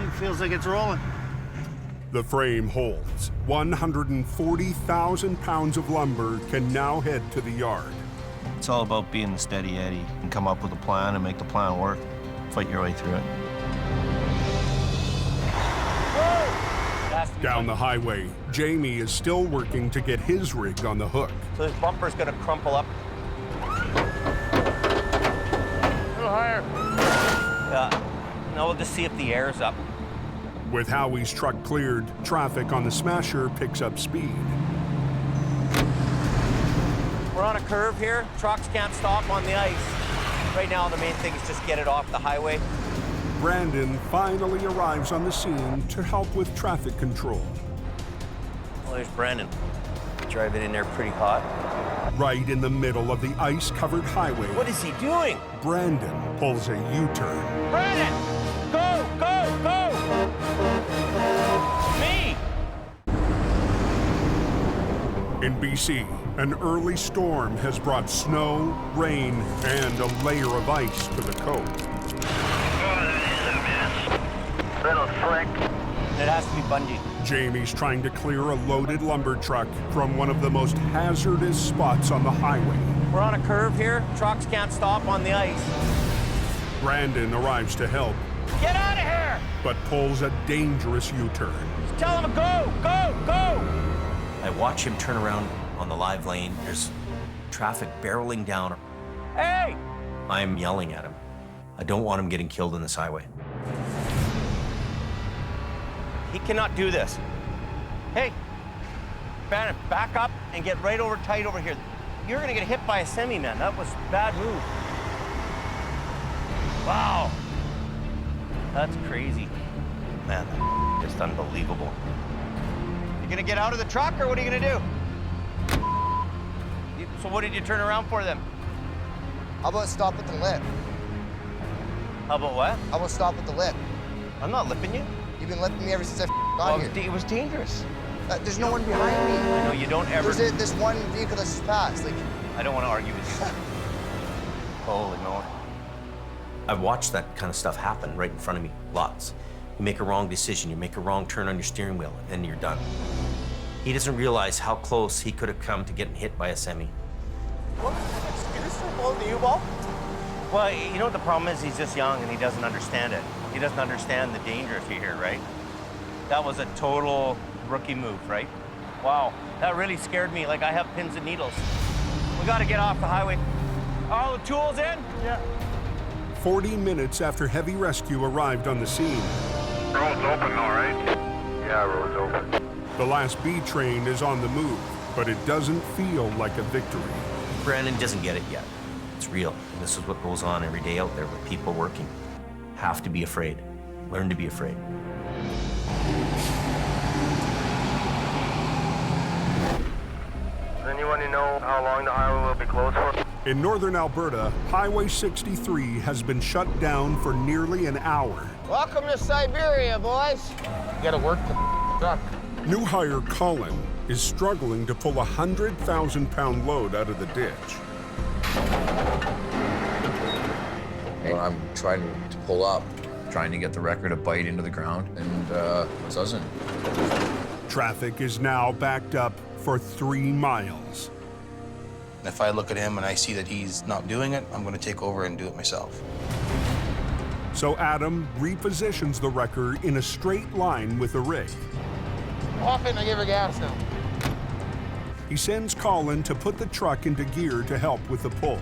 It feels like it's rolling. The frame holds. 140,000 pounds of lumber can now head to the yard. It's all about being a steady Eddie and come up with a plan and make the plan work. Fight your way through it. Down the highway, Jamie is still working to get his rig on the hook. So this bumper's gonna crumple up. A little higher. Yeah. Now we'll just see if the air's up. With Howie's truck cleared, traffic on the Smasher picks up speed. We're on a curve here. Trucks can't stop on the ice. Right now, the main thing is just get it off the highway. Brandon finally arrives on the scene to help with traffic control. Well, there's Brandon. Driving in there pretty hot. Right in the middle of the ice-covered highway. What is he doing? Brandon pulls a U-turn. Brandon! Go, go, go! Me! In BC, an early storm has brought snow, rain, and a layer of ice to the Cove. Little slick. It has to be bungee. Jamie's trying to clear a loaded lumber truck from one of the most hazardous spots on the highway. We're on a curve here. Trucks can't stop on the ice. Brandon arrives to help, Get out of here! but pulls a dangerous U-turn. Just tell him to go, go, go! I watch him turn around on the live lane. There's traffic barreling down. Hey! I'm yelling at him. I don't want him getting killed on this highway. He cannot do this. Hey, Brandon, back up and get right over tight over here. You're gonna get hit by a semi, man. That was a bad move. Wow. That's crazy. Man, just unbelievable. You gonna get out of the truck or what are you gonna do? So what did you turn around for then? How about stop at the lip? How about what? How about stop at the lip? I'm not lipping you. You've been lipping me ever since I got here. It was dangerous. There's no one behind me. I know, you don't ever... There's this one vehicle that's just passed. Like, I don't want to argue with you. Holy moly. I've watched that kind of stuff happen right in front of me, lots. You make a wrong decision, you make a wrong turn on your steering wheel, and you're done. He doesn't realize how close he could have come to getting hit by a semi. What? Excuse for blowing the U-ball? Well, you know what the problem is? He's just young and he doesn't understand it. He doesn't understand the danger if you're here, right? That was a total rookie move, right? Wow, that really scared me. Like I have pins and needles. We got to get off the highway. All the tools in? Yeah. 40 minutes after heavy rescue arrived on the scene. Road's open, all right? Yeah, road's open. The last B train is on the move, but it doesn't feel like a victory. Brandon doesn't get it yet. It's real. And this is what goes on every day out there with people working. Have to be afraid. Learn to be afraid. Does anyone know how long the highway will be closed for? In northern Alberta, Highway 63 has been shut down for nearly an hour. Welcome to Siberia, boys. You gotta work the truck. New hire Colin is struggling to pull a 100,000-pound load out of the ditch. When I'm trying to pull up, trying to get the wrecker to bite into the ground, and it doesn't. Traffic is now backed up for 3 miles. And if I look at him and I see that he's not doing it, I'm gonna take over and do it myself. So Adam repositions the wrecker in a straight line with the rig. Off it and I give her gas now. He sends Colin to put the truck into gear to help with the pull.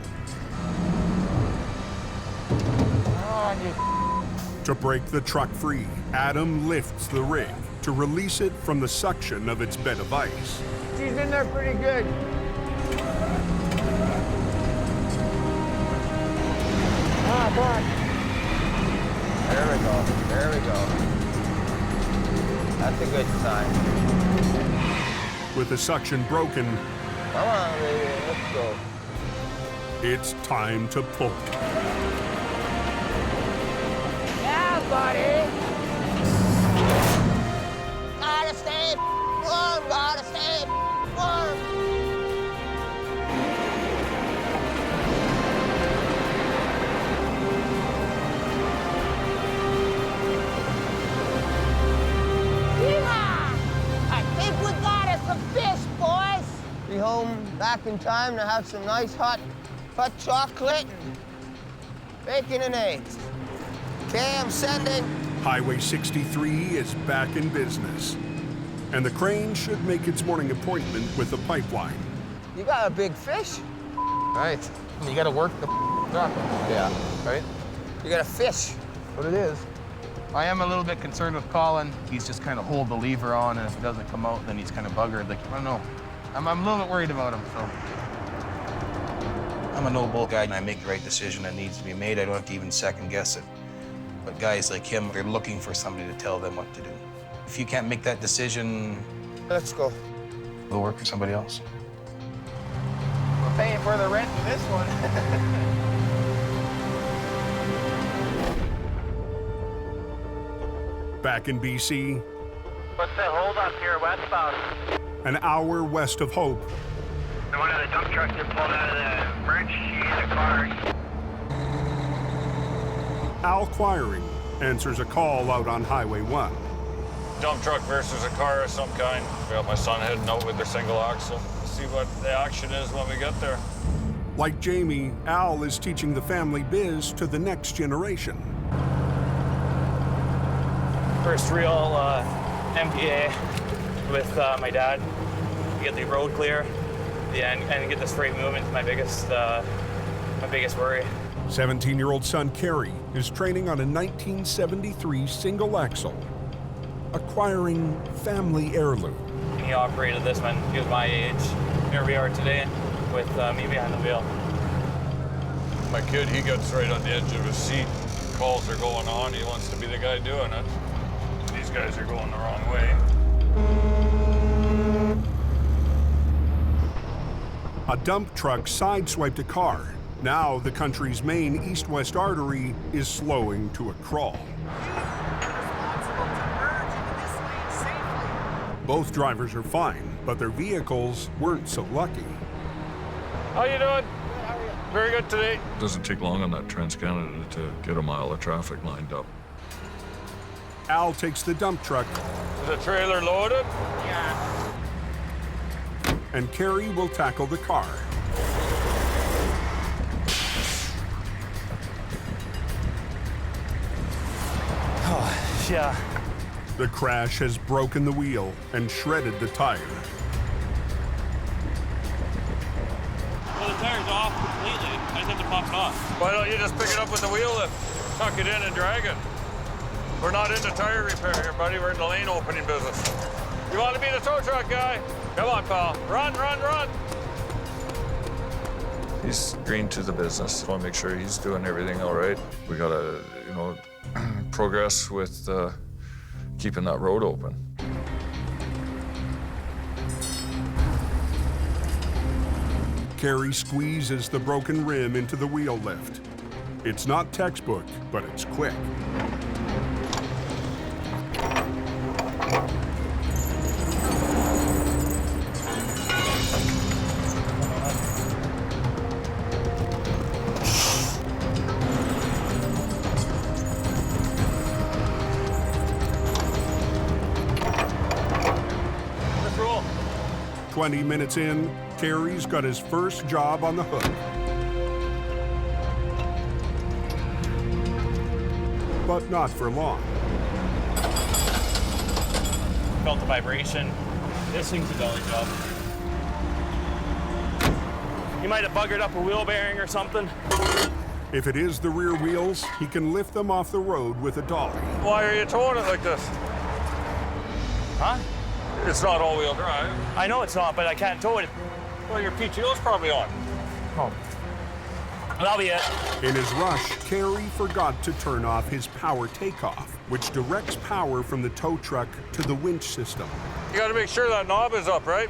To break the truck free, Adam lifts the rig to release it from the suction of its bed of ice. She's in there pretty good. Ah, boy. There we go. There we go. That's a good sign. With the suction broken, Come on, baby. Let's go. it's time to pull. Yeah, buddy. Gotta stay warm, gotta stay warm. I think we got us some fish, boys. Be home back in time to have some nice hot chocolate and bacon and eggs. Okay, I'm sending. Highway 63 is back in business, and the crane should make its morning appointment with the pipeline. You got a big fish? Right. You gotta work the truck. Yeah. Right? You got a fish. What it is. I am a little bit concerned with Colin. He's just kind of hold the lever on, and if it doesn't come out, then he's kind of buggered. Like, I don't know. I'm a little bit worried about him, so. I'm a no-bull guy, and I make the right decision that needs to be made. I don't have to even second guess it. But guys like him, they're looking for somebody to tell them what to do. If you can't make that decision, Let's go. we'll work for somebody else. We're paying for the rent for this one. Back in BC, What's the hold up here westbound? an hour west of Hope, One of the dump trucks that pulled out of the merge sheet of the car. Al Quiring answers a call out on Highway 1. Dump truck versus a car of some kind. We got my son heading out with their single axle. See what the action is when we get there. Like Jamie, Al is teaching the family biz to the next generation. First real MPA with my dad to get the road clear, and get this freight moving is my biggest worry. 17-year-old son Kerry is training on a 1973 single axle, acquiring family heirloom. He operated this when he was my age. Here we are today with me behind the wheel. My kid, he gets right on the edge of his seat. Calls are going on. He wants to be the guy doing it. These guys are going the wrong way. A dump truck sideswiped a car. Now the country's main east-west artery is slowing to a crawl. Both drivers are fine, but their vehicles weren't so lucky. How you doing? Very good today. Doesn't take long on that Trans-Canada to get a mile of traffic lined up. Al takes the dump truck. Is the trailer loaded? Yeah. And Kerry will tackle the car. Oh, yeah. The crash has broken the wheel and shredded the tire. Well, the tire's off completely. I just have to pop it off. Why don't you just pick it up with the wheel lift, tuck it in and drag it? We're not into tire repair here, buddy. We're in the lane opening business. You want to be the tow truck guy? Come on, pal. Run, run, run. He's green to the business. Want to make sure he's doing everything all right. We got to, progress with keeping that road open. Kerry squeezes the broken rim into the wheel lift. It's not textbook, but it's quick. Let's roll. 20 minutes in, Carey's got his first job on the hook. But not for long. Felt the vibration. This thing's a dolly job. You might have buggered up a wheel bearing or something. If it is the rear wheels, he can lift them off the road with a dolly. Why are you towing it like this? Huh? It's not all-wheel drive. I know it's not, but I can't tow it. Well, your PTO's probably on. Oh. That'll be it. In his rush, Carey forgot to turn off his power takeoff, which directs power from the tow truck to the winch system. You gotta make sure that knob is up, right?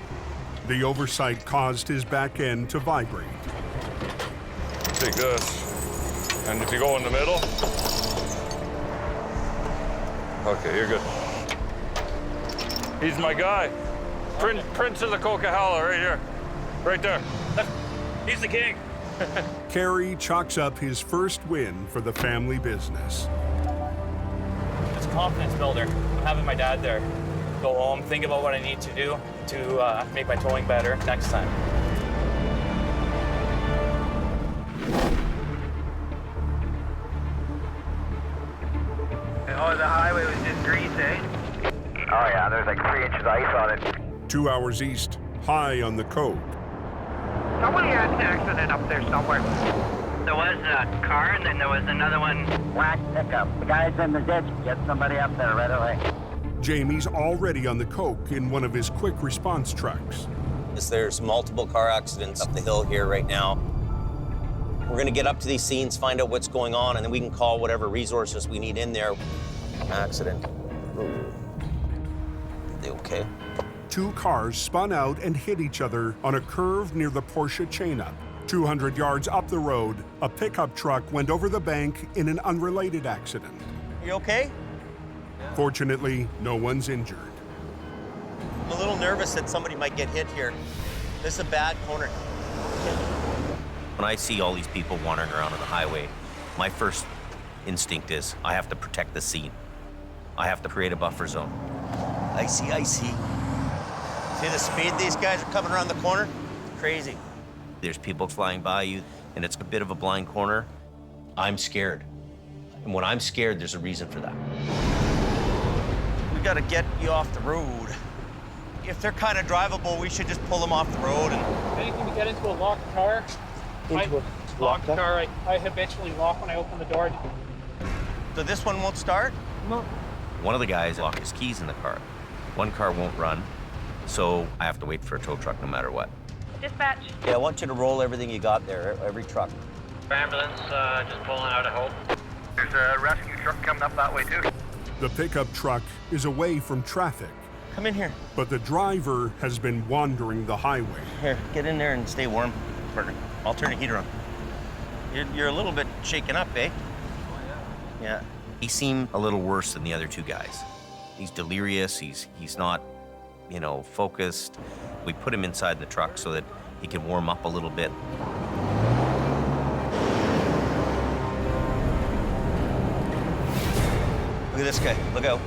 The oversight caused his back end to vibrate. Take this. And if you go in the middle. Okay, you're good. He's my guy. Prince of the Coquihalla right here. Right there. He's the king. Carey chalks up his first win for the family business. It's a confidence builder. I'm having my dad there. Go home, think about what I need to do to make my towing better next time. Oh, the highway was just grease, eh? Oh yeah, there's like 3 inches of ice on it. 2 hours east, high on the coke. Somebody had an accident up there somewhere. There was a car, and then there was another one. Black pickup. The guy's in the ditch. Get somebody up there right away. Jamie's already on the coke in one of his quick response trucks. There's multiple car accidents up the hill here right now. We're gonna get up to these scenes, find out what's going on, and then we can call whatever resources we need in there. Accident. Ooh. Are they okay? 2 cars spun out and hit each other on a curve near the Porsche chain-up. 200 yards up the road, a pickup truck went over the bank in an unrelated accident. You okay? Fortunately, no one's injured. I'm a little nervous that somebody might get hit here. This is a bad corner. When I see all these people wandering around on the highway, my first instinct is I have to protect the scene. I have to create a buffer zone. I see. See the speed these guys are coming around the corner? Crazy. There's people flying by you, and it's a bit of a blind corner. I'm scared. And when I'm scared, there's a reason for that. We gotta get you off the road. If they're kind of drivable, we should just pull them off the road and... Anything to get into a locked car? Locked car, I habitually lock when I open the door. So this one won't start? No. One of the guys locked his keys in the car. One car won't run, so I have to wait for a tow truck no matter what. Dispatch. Yeah, I want you to roll everything you got there, every truck. Ambulance just pulling out of Hope. There's a rescue truck coming up that way too. The pickup truck is away from traffic. Come in here. But the driver has been wandering the highway. Here, get in there and stay warm, Burger. I'll turn the heater on. You're a little bit shaken up, eh? Oh, yeah. Yeah. He seemed a little worse than the other 2 guys. He's delirious, he's not, focused. We put him inside the truck so that he can warm up a little bit. Look at this guy, look out.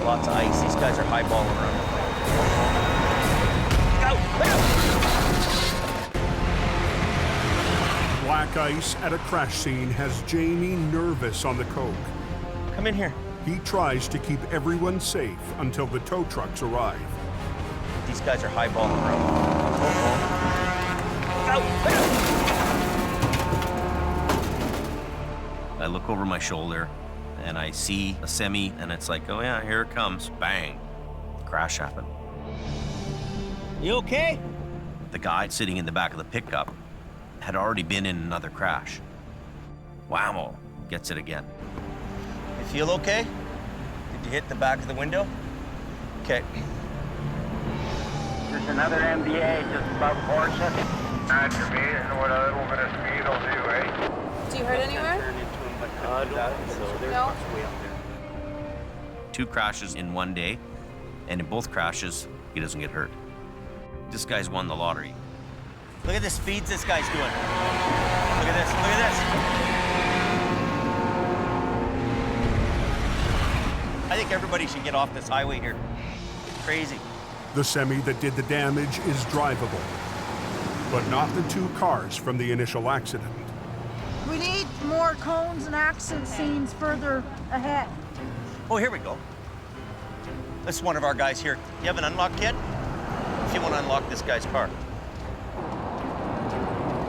Lots of ice, these guys are highballing around. Look out! Black ice at a crash scene has Jamie nervous on the coke. Come in here. He tries to keep everyone safe until the tow trucks arrive. These guys are highballing around. I look over my shoulder and I see a semi and it's like, oh yeah, here it comes. Bang. Crash happened. You okay? The guy sitting in the back of the pickup had already been in another crash. Whammo, gets it again. You feel okay? Did you hit the back of the window? Okay. There's another MBA just above Porsche. Not for me, and what a little bit of speed will do, eh? Do you hurt anywhere? No. 2 crashes in one day, and in both crashes, he doesn't get hurt. This guy's won the lottery. Look at the speeds this guy's doing. Look at this, look at this. I think everybody should get off this highway here. Crazy. The semi that did the damage is drivable. but not the two cars from the initial accident. We need more cones and accident scenes further ahead. Oh, here we go. This is one of our guys here. You have an unlock kit? If you want to unlock this guy's car.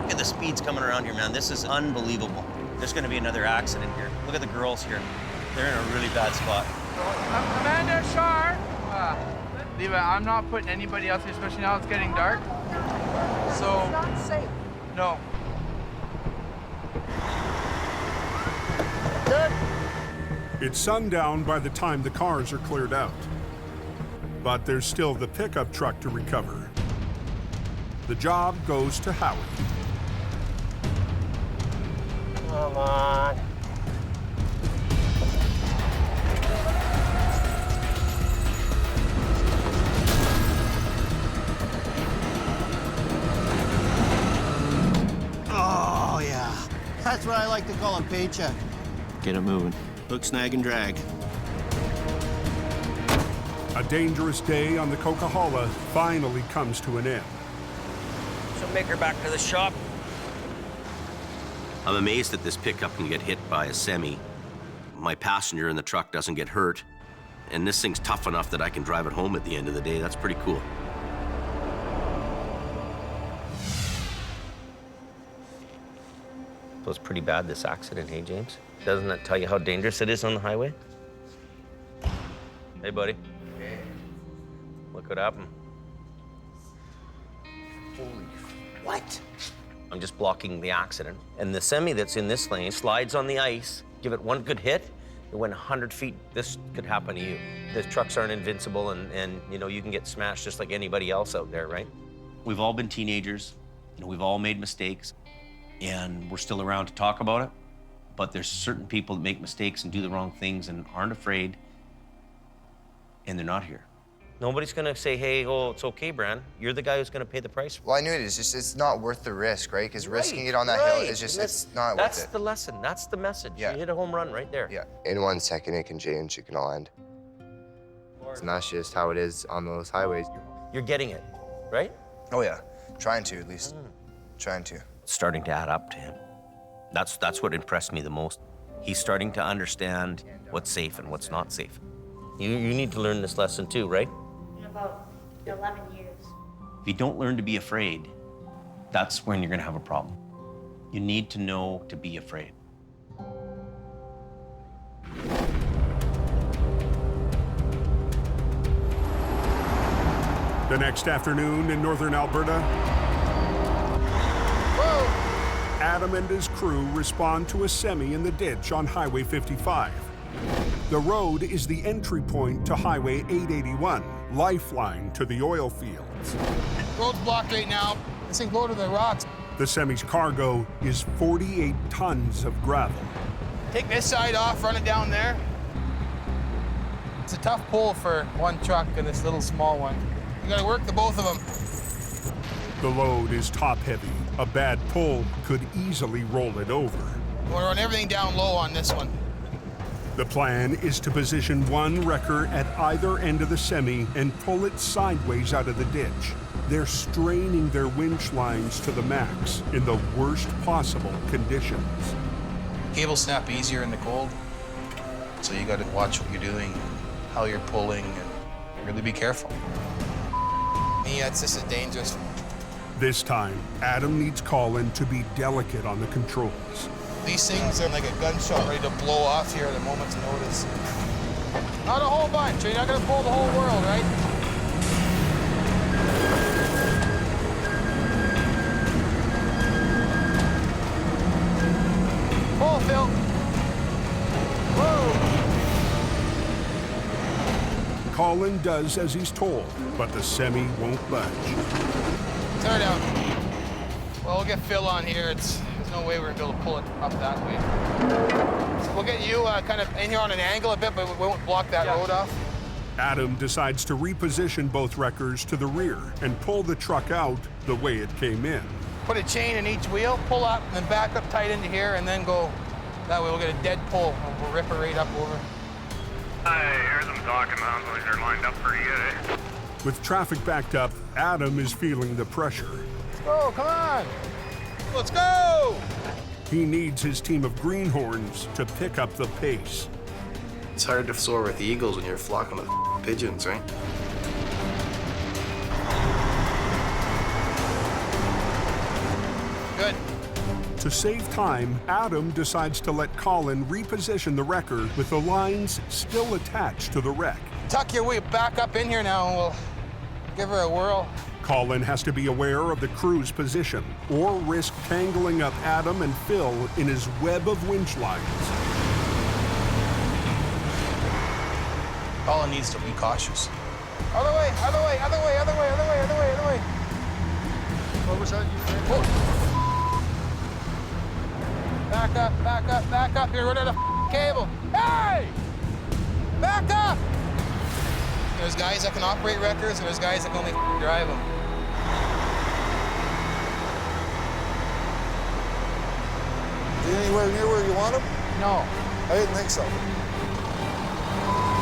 Look at the speeds coming around here, man. This is unbelievable. There's going to be another accident here. Look at the girls here. They're in a really bad spot. Amanda Shar. Leave it. I'm not putting anybody else, especially now it's getting dark. So. It's not safe. No. Good. It's sundown by the time the cars are cleared out. But there's still the pickup truck to recover. The job goes to Howie. Come on. Oh, yeah. That's what I like to call a paycheck. Get it moving. Hook, snag, and drag. A dangerous day on the Coquihalla finally comes to an end. So make her back to the shop. I'm amazed that this pickup can get hit by a semi. My passenger in the truck doesn't get hurt, and this thing's tough enough that I can drive it home at the end of the day. That's pretty cool. It was pretty bad, this accident, hey, James? Doesn't that tell you how dangerous it is on the highway? Hey, buddy. Okay. Look what happened. Holy, what? I'm just blocking the accident. And the semi that's in this lane slides on the ice, give it one good hit, it went 100 feet. This could happen to you. The trucks aren't invincible, and you know, you can get smashed just like anybody else out there, right? We've all been teenagers, we've all made mistakes, and we're still around to talk about it. But there's certain people that make mistakes and do the wrong things and aren't afraid, and they're not here. Nobody's gonna say, hey, oh, it's okay, Bran. You're the guy who's gonna pay the price. Well, I knew it. It's not worth the risk, right? Because risking it on that hill is just, it's not worth it. That's the lesson. That's the message. Yeah. You hit a home run right there. Yeah. In 1 second, it can change. It can all end. And that's just how it is on those highways. You're getting it, right? Oh, yeah. Trying to, at least. Trying to. It's starting to add up to him. That's what impressed me the most. He's starting to understand what's safe and what's not safe. You need to learn this lesson too, right? In about 11 years. If you don't learn to be afraid, that's when you're gonna have a problem. You need to know to be afraid. The next afternoon in northern Alberta, Adam and his crew respond to a semi in the ditch on Highway 55. The road is the entry point to Highway 881, lifeline to the oil fields. Road's blocked right now. This thing's loaded with rocks. The semi's cargo is 48 tons of gravel. Take this side off, run it down there. It's a tough pull for one truck and this little small one. You gotta work the both of them. The load is top-heavy. A bad pull could easily roll it over. We're run everything down low on this one. The plan is to position one wrecker at either end of the semi and pull it sideways out of the ditch. They're straining their winch lines to the max in the worst possible conditions. Cables snap easier in the cold, so you got to watch what you're doing, how you're pulling, and really be careful. Yeah, it's just dangerous. This time, Adam needs Colin to be delicate on the controls. These things are like a gunshot ready to blow off here at a moment's notice. Not a whole bunch. You're not gonna pull the whole world, right? Pull, Phil. Whoa. Colin does as he's told, but the semi won't budge. Tear down. Well, we'll get Phil on here. There's no way we're gonna be able to pull it up that way. So we'll get you kind of in here on an angle a bit, but we won't block that road off. Adam decides to reposition both wreckers to the rear and pull the truck out the way it came in. Put a chain in each wheel, pull up, and then back up tight into here, and then go. That way we'll get a dead pull, and we'll rip it right up over. I hear them talking about those are lined up pretty good, eh? With traffic backed up, Adam is feeling the pressure. Go, come on. Let's go. He needs his team of greenhorns to pick up the pace. It's hard to soar with the eagles when you're flocking with pigeons, right? Good. To save time, Adam decides to let Colin reposition the wrecker with the lines still attached to the wreck. Tuck your way back up in here now and we'll give her a whirl. Colin has to be aware of the crew's position or risk tangling up Adam and Phil in his web of winch lines. Colin needs to be cautious. Other way, other way, other way, other way, other way, other way, other way. What was that? Back up, back up, back up. You're running a cable. Hey! Back up! There's guys that can operate wreckers, and there's guys that can only drive them. Are you anywhere near where you want them? No. I didn't think so.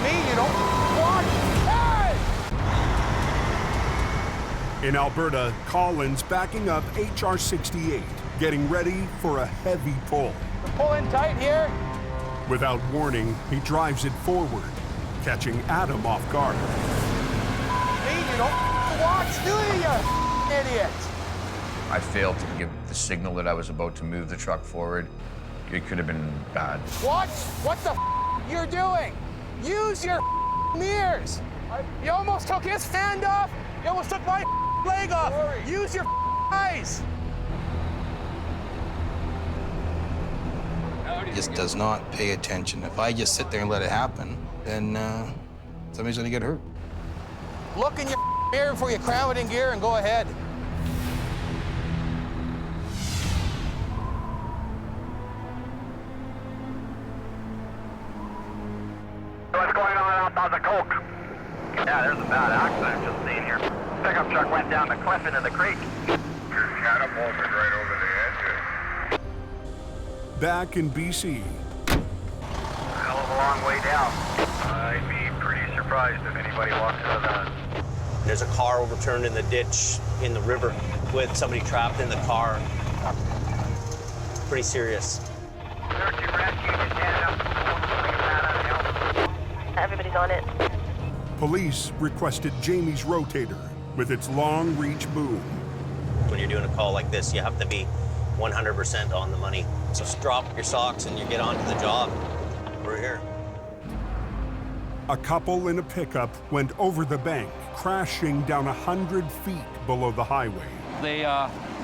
Me, you don't want. Hey! In Alberta, Colin's backing up HR-68, getting ready for a heavy pull. We're pulling tight here. Without warning, he drives it forward, catching Adam off guard. Me, you don't watch, do you idiot? I failed to give the signal that I was about to move the truck forward. It could have been bad. Watch what the you're doing. Use your mirrors. You almost took his hand off. You almost took my leg off. Use your eyes. He just does not pay attention. If I just sit there and let it happen, then somebody's gonna get hurt. Look in your mirror before you cram it in gear and go ahead. What's going on out on the Coke? Yeah, there's a bad accident I've just seen here. Pickup truck went down the cliff into the creek. Catapulted right over the edge. Back in BC. Hell of a long way down. I'd be pretty surprised if anybody walks out of that. There's a car overturned in the ditch in the river with somebody trapped in the car. Pretty serious. Search and rescue just headed up the Everybody's on it. Police requested Jamie's Rotator with its long reach boom. When you're doing a call like this, you have to be 100% on the money. So drop your socks and you get on to the job. We're here. A couple in a pickup went over the bank, crashing down 100 feet below the highway. They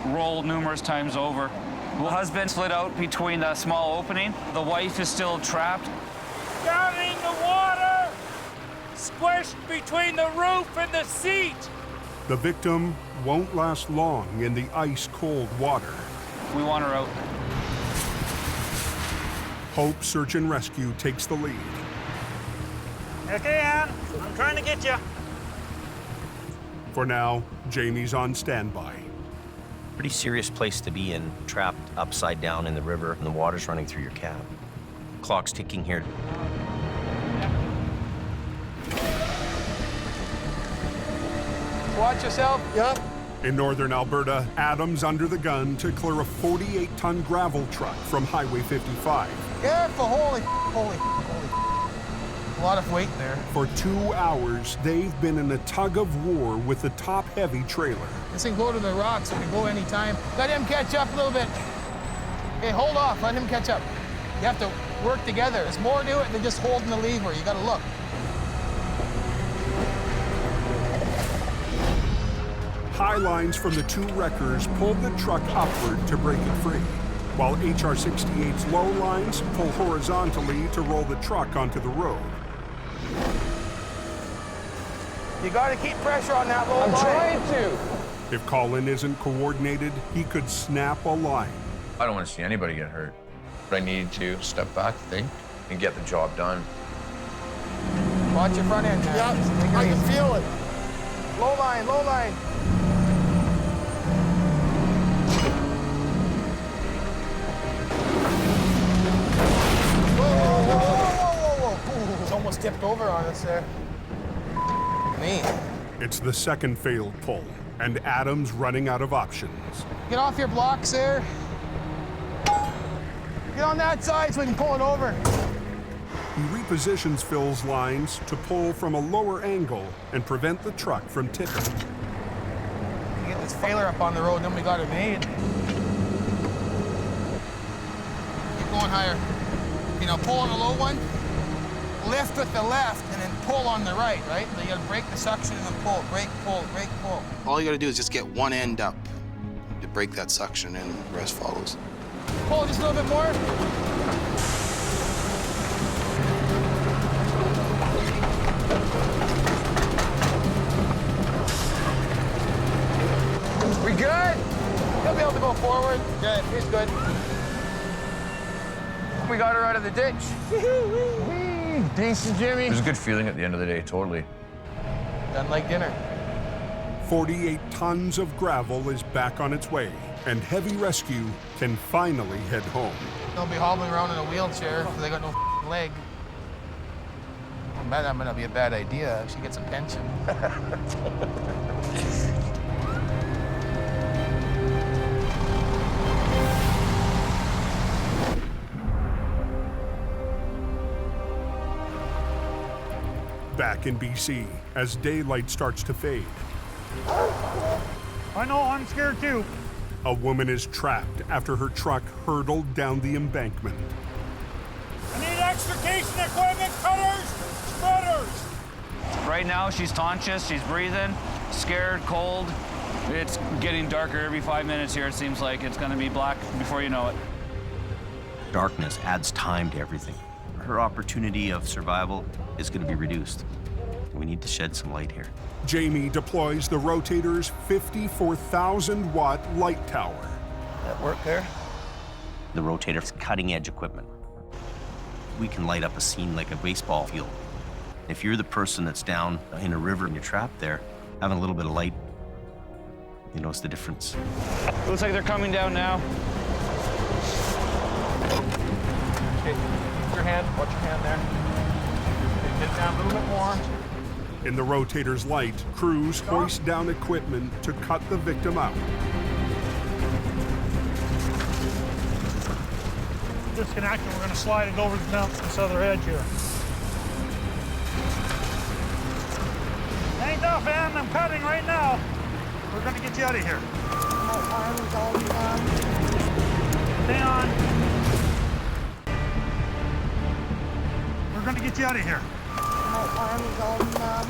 rolled numerous times over. The husband slid out between the small opening. The wife is still trapped. Down in the water! Squished between the roof and the seat! The victim won't last long in the ice-cold water. We want her out. Hope Search and Rescue takes the lead. Okay, Ann, I'm trying to get you. For now, Jamie's on standby. Pretty serious place to be in, trapped upside down in the river and the water's running through your cab. Clock's ticking here. Watch yourself. Yep. In northern Alberta, Adam's under the gun to clear a 48-ton gravel truck from Highway 55. Careful, holy. A lot of weight there. For 2 hours, they've been in a tug of war with the top-heavy trailer. This thing's loaded with rocks, so it can go anytime. Let him catch up a little bit. Okay, hold off, let him catch up. You have to work together. There's more to it than just holding the lever. You gotta look. High lines from the two wreckers pulled the truck upward to break it free, while HR-68's low lines pull horizontally to roll the truck onto the road. You gotta keep pressure on that low line. I'm trying to. If Colin isn't coordinated, he could snap a line. I don't want to see anybody get hurt. But I need to step back, think, and get the job done. Watch your front end, man. Yep, I can feel it. Low line, low line. Whoa. It's almost tipped over on us there. Me. It's the second failed pull. and Adam's running out of options. Get off your blocks there. Get on that side so we can pull it over. He repositions Phil's lines to pull from a lower angle and prevent the truck from tipping. Get this failure up on the road, then we got it made. Keep going higher. You know, pull on the low one, lift with the left, and then pull on the right, right? So you gotta break the suction and then pull, break, pull, break, pull. All you gotta do is just get one end up to break that suction, and the rest follows. Pull just a little bit more. We good? He'll be able to go forward. Good, he's good. We got her out of the ditch. Decent, Jimmy. It was a good feeling at the end of the day, totally. Done like dinner. 48 tons of gravel is back on its way, and heavy rescue can finally head home. They'll be hobbling around in a wheelchair because they got no leg. That might not be a bad idea. She gets a pension. Back in BC, as daylight starts to fade, I know, I'm scared too. a woman is trapped after her truck hurtled down the embankment. I need extrication equipment, cutters, spreaders. Right now, she's conscious, she's breathing, scared, cold. It's getting darker every 5 minutes here. It seems like it's gonna be black before you know it. Darkness adds time to everything. Her opportunity of survival is going to be reduced. We need to shed some light here. Jamie deploys the Rotator's 54,000-watt light tower. That work there? The Rotator's cutting-edge equipment. We can light up a scene like a baseball field. If you're the person that's down in a river and you're trapped there, having a little bit of light, you notice the difference. Looks like they're coming down now. Okay, your hand, watch your hand there. Okay, get down a little bit more. In the Rotator's light, crews hoist down equipment to cut the victim out. Disconnect and we're going to slide it over down this other edge here. Ain't enough, Ann. I'm cutting right now. We're going to get you out of here. My arm is all numb. Stay on. We're going to get you out of here. My arm is all numb.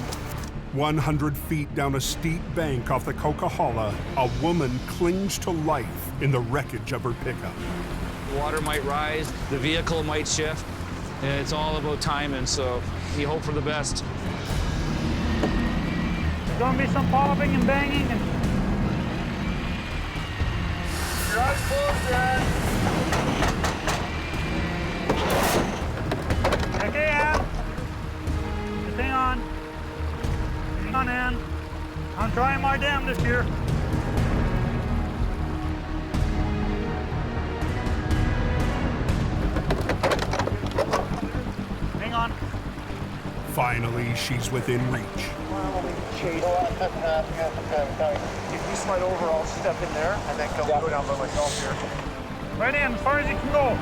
100 feet down a steep bank off the Coquihalla, a woman clings to life in the wreckage of her pickup. The water might rise, the vehicle might shift, and it's all about timing, so you hope for the best. There's going to be some popping and banging. And... Your eyes closed, Dad. Okay, Ann. Stay on. Hang on, Ann. I'm trying my damnedest here. Hang on. Finally, she's within reach. If you slide over, I'll step in there and then go down by myself here. Right in, as far as you can go.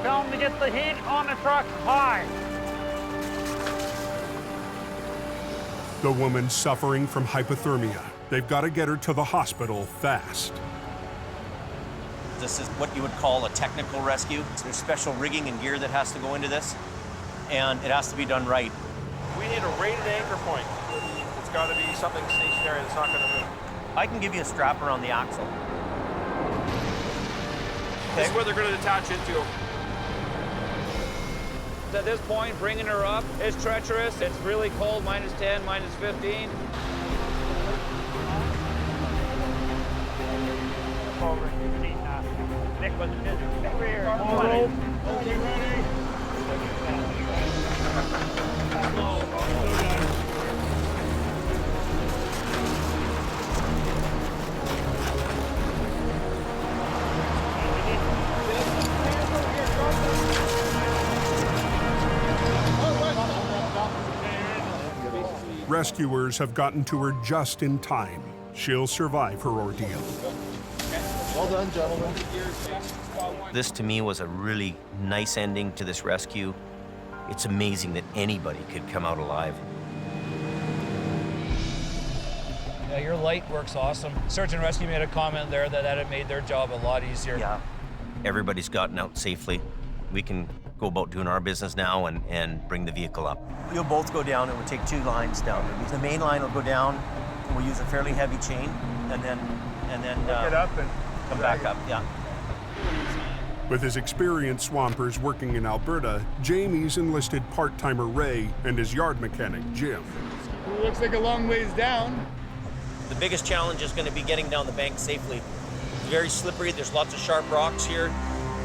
Tell them to get the heat on the truck high. The woman's suffering from hypothermia. They've got to get her to the hospital fast. This is what you would call a technical rescue. There's special rigging and gear that has to go into this, and it has to be done right. We need a rated anchor point. It's got to be something stationary that's not going to move. I can give you a strap around the axle. This is where they're going to attach it to. At this point, bringing her up is treacherous. It's really cold, -10, -15. Nick, what's the rear? Okay, ready? rescuers have gotten to her just in time. She'll survive her ordeal. Well done, gentlemen. This, to me, was a really nice ending to this rescue. It's amazing that anybody could come out alive. Yeah, your light works awesome. Search and Rescue made a comment there that it made their job a lot easier. Yeah. Everybody's gotten out safely. We can go about doing our business now and bring the vehicle up. You'll both go down, and we'll take 2 lines down. The main line will go down, and we'll use a fairly heavy chain, and then Get up and come back up. Yeah. With his experienced swampers working in Alberta, Jamie's enlisted part-timer Ray and his yard mechanic, Jim. It looks like a long ways down. The biggest challenge is going to be getting down the bank safely. It's very slippery. There's lots of sharp rocks here.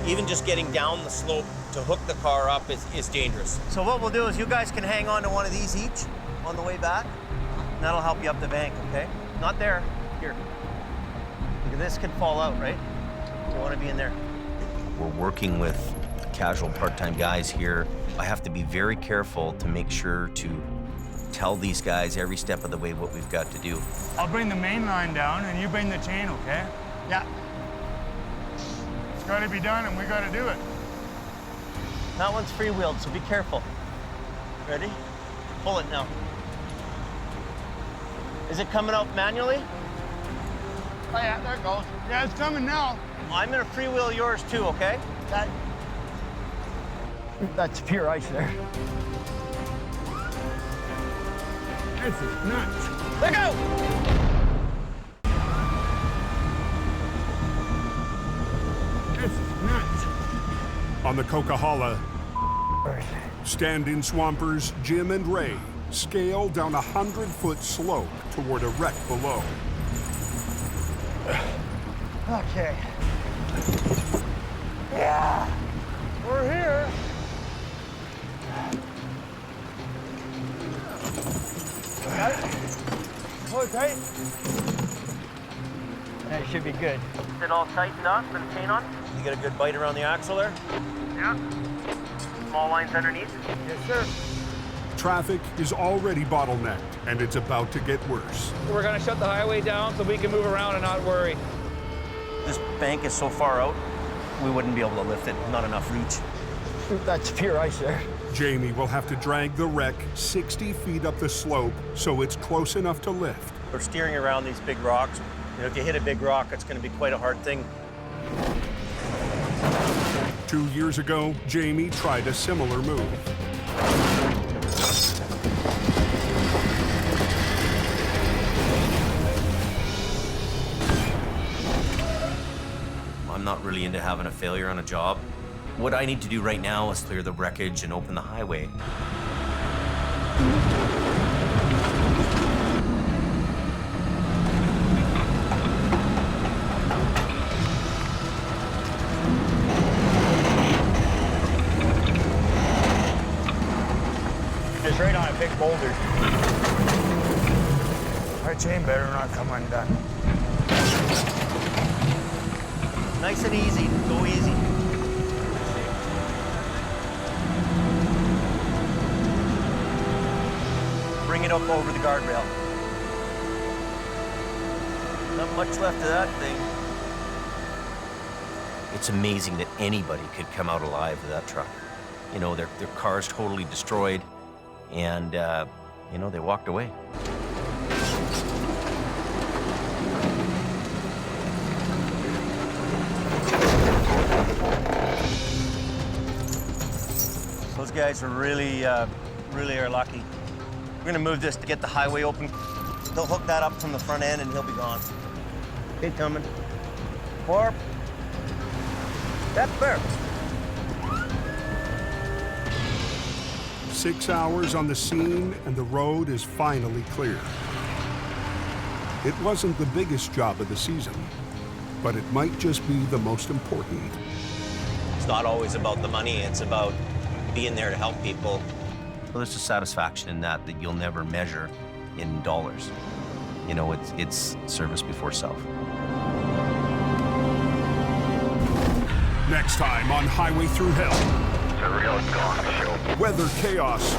Even just getting down the slope to hook the car up is dangerous. So what we'll do is you guys can hang on to one of these each on the way back, and that'll help you up the bank, okay? Not there. Here. Look at this, could fall out, right? You want to be in there. We're working with casual part-time guys here. I have to be very careful to make sure to tell these guys every step of the way what we've got to do. I'll bring the main line down and you bring the chain, okay? Yeah. It's gotta be done and we gotta do it. That one's free-wheeled, so be careful. Ready? Pull it now. Is it coming out manually? Oh yeah, there it goes. Yeah, it's coming now. I'm gonna free-wheel yours too, okay? That's pure ice there. This is nuts. Let go! This is nuts. On the Coquihalla, stand-in swampers Jim and Ray scale down a 100-foot slope toward a wreck below. Okay. Yeah. We're here. Got it? Hold it tight. That should be good. Is it all tightened up and chain on? You get a good bite around the axle there? Yeah. Small lines underneath? Yes, sir. Traffic is already bottlenecked, and it's about to get worse. We're gonna shut the highway down so we can move around and not worry. This bank is so far out, we wouldn't be able to lift it. Not enough reach. That's pure ice there. Jamie will have to drag the wreck 60 feet up the slope so it's close enough to lift. We're steering around these big rocks. You know, if you hit a big rock, it's going to be quite a hard thing. 2 years ago, Jamie tried a similar move. I'm not really into having a failure on a job. What I need to do right now is clear the wreckage and open the highway. It's right on a big boulder. Our chain better not come undone. Nice and easy. Go easy. Bring it up over the guardrail. Not much left of that thing. It's amazing that anybody could come out alive with that truck. You know, their car's totally destroyed, and, you know, they walked away. Those guys are really are lucky. We're gonna move this to get the highway open. They'll hook that up from the front end and he'll be gone. Okay, coming. Warp. Pepper. 6 hours on the scene and the road is finally clear. It wasn't the biggest job of the season, but it might just be the most important. It's not always about the money, it's about being there to help people. Well, there's a satisfaction in that you'll never measure in dollars. You know, it's service before self. Next time on Highway Through Hell. It's a real gong show. Weather chaos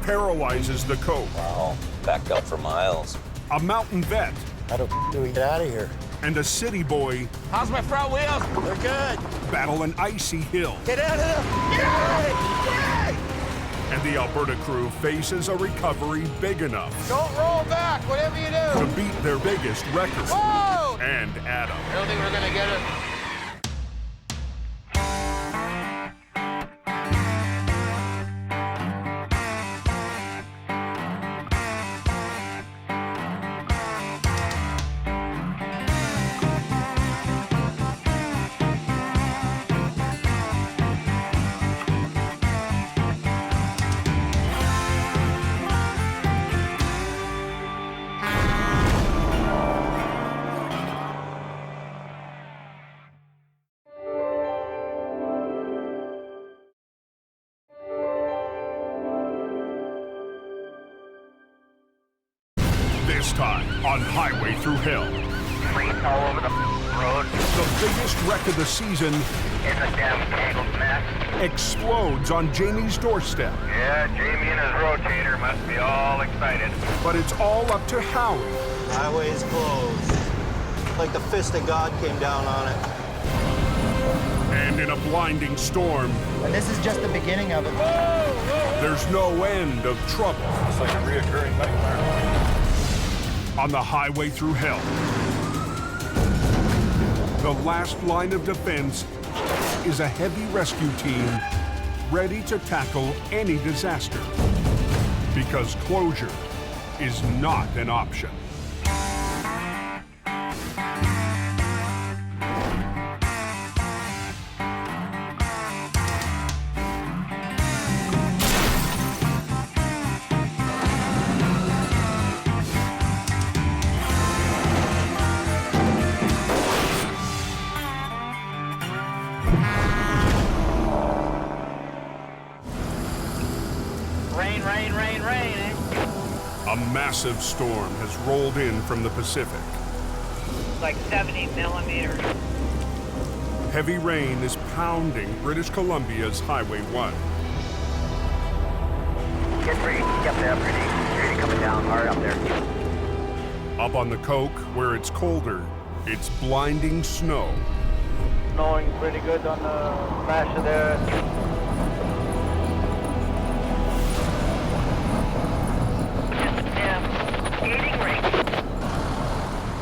paralyzes the coke. Wow, backed up for miles. A mountain vet. How the do we get out of here? And a city boy. How's my front wheels? They're good. Battle an icy hill. Get out of there! Get out of here! And the Alberta crew faces a recovery big enough Don't roll back, whatever you to do. beat their biggest record. Whoa! And Adam. I don't think we're gonna get it. This time on Highway Through Hell. Fleet all over the road. The biggest wreck of the season It's a damn tangled mess. explodes on Jamie's doorstep. Yeah, Jamie and his rotator must be all excited. But it's all up to Howie. Highway's closed. Like the fist of God came down on it. And in a blinding storm, And this is just the beginning of it. there's no end of trouble. It's like a reoccurring nightmare. On the Highway Through Hell, the last line of defense is a heavy rescue team ready to tackle any disaster. Because closure is not an option. Rain, rain, rain, rain, eh? A massive storm has rolled in from the Pacific. Like 70 millimeters. Heavy rain is pounding British Columbia's Highway 1. Get ready, get there, pretty. You're really coming down hard up there. Up on the Coke, where it's colder, it's blinding snow. Snowing pretty good on the smash there.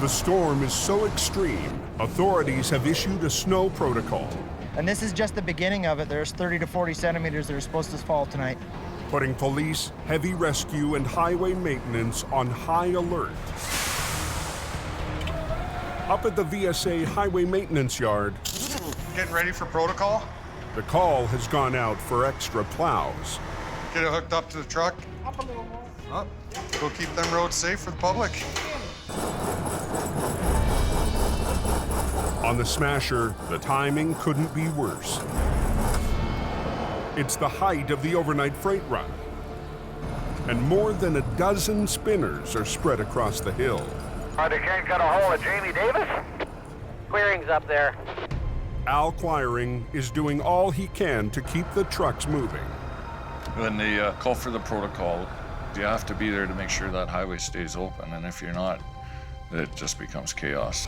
The storm is so extreme, authorities have issued a snow protocol, And this is just the beginning of it. There's 30 to 40 centimeters that are supposed to fall tonight. putting police, heavy rescue, and highway maintenance on high alert. Up at the VSA Highway Maintenance Yard, Getting ready for protocol? the call has gone out for extra plows. Get it hooked up to the truck. Up a little more. Up. Go keep them roads safe for the public. On the Smasher, the timing couldn't be worse. It's the height of the overnight freight run, and more than a dozen spinners are spread across the hill. They can't get a hold of Jamie Davis? Clearing's up there. Al Quiring is doing all he can to keep the trucks moving. When they call for the protocol, you have to be there to make sure that highway stays open, and if you're not, it just becomes chaos.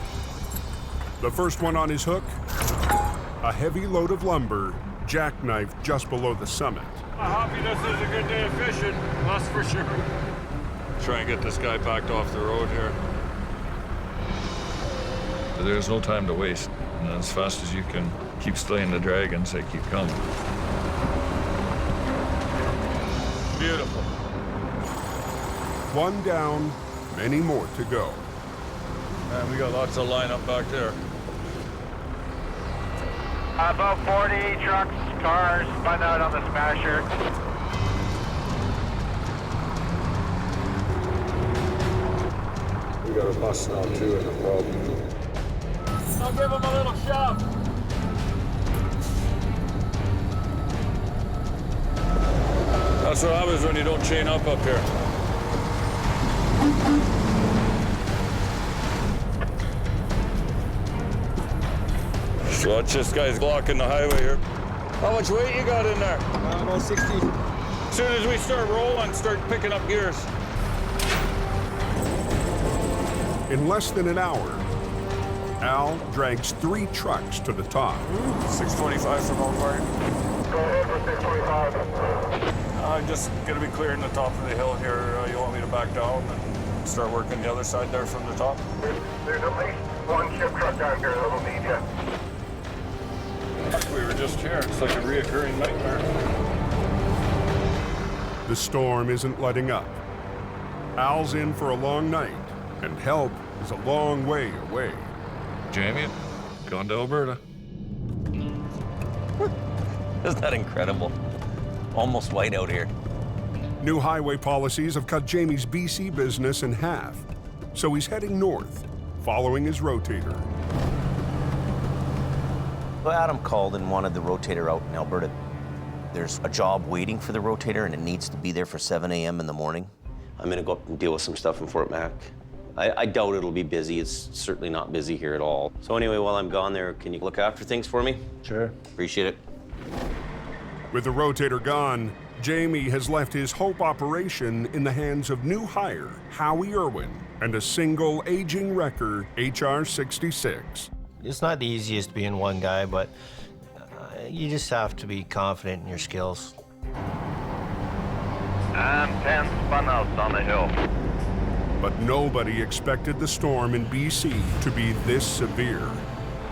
The first one on his hook, a heavy load of lumber jackknifed just below the summit. Happy this is a good day of fishing, that's for sure. Try and get this guy backed off the road here. There's no time to waste. And as fast as you can keep slaying the dragons, they keep coming. Beautiful. One down, many more to go. And we got lots of lineup back there. About 40 trucks, cars spun out on the Smasher. We got a bus now too in the problem. I'll give him a little shove. That's what happens when you don't chain up here. So watch this guy's blocking the highway here. How much weight you got in there? About 60. As soon as we start rolling, start picking up gears. In less than an hour, Al drags 3 trucks to the top. 625 from Alberta. Go ahead for 625. I'm just going to be clearing the top of the hill here. You want me to back down and start working the other side there from the top? There's at least 1 ship truck down here that'll need you. We were just here. It's like a reoccurring nightmare. The storm isn't letting up. Al's in for a long night, and help is a long way away. Jamie, going to Alberta. Isn't that incredible? Almost white out here. New highway policies have cut Jamie's BC business in half, so he's heading north, following his rotator. Well, Adam called and wanted the rotator out in Alberta. There's a job waiting for the rotator, and it needs to be there for 7 a.m. in the morning. I'm gonna go up and deal with some stuff in Fort Mac. I doubt it'll be busy. It's certainly not busy here at all. So anyway, while I'm gone there, can you look after things for me? Sure. Appreciate it. With the rotator gone, Jamie has left his Hope operation in the hands of new hire, Howie Irwin, and a single aging wrecker, HR-66. It's not the easiest being one guy, but you just have to be confident in your skills. And 10 spun out on the hill. But nobody expected the storm in BC to be this severe.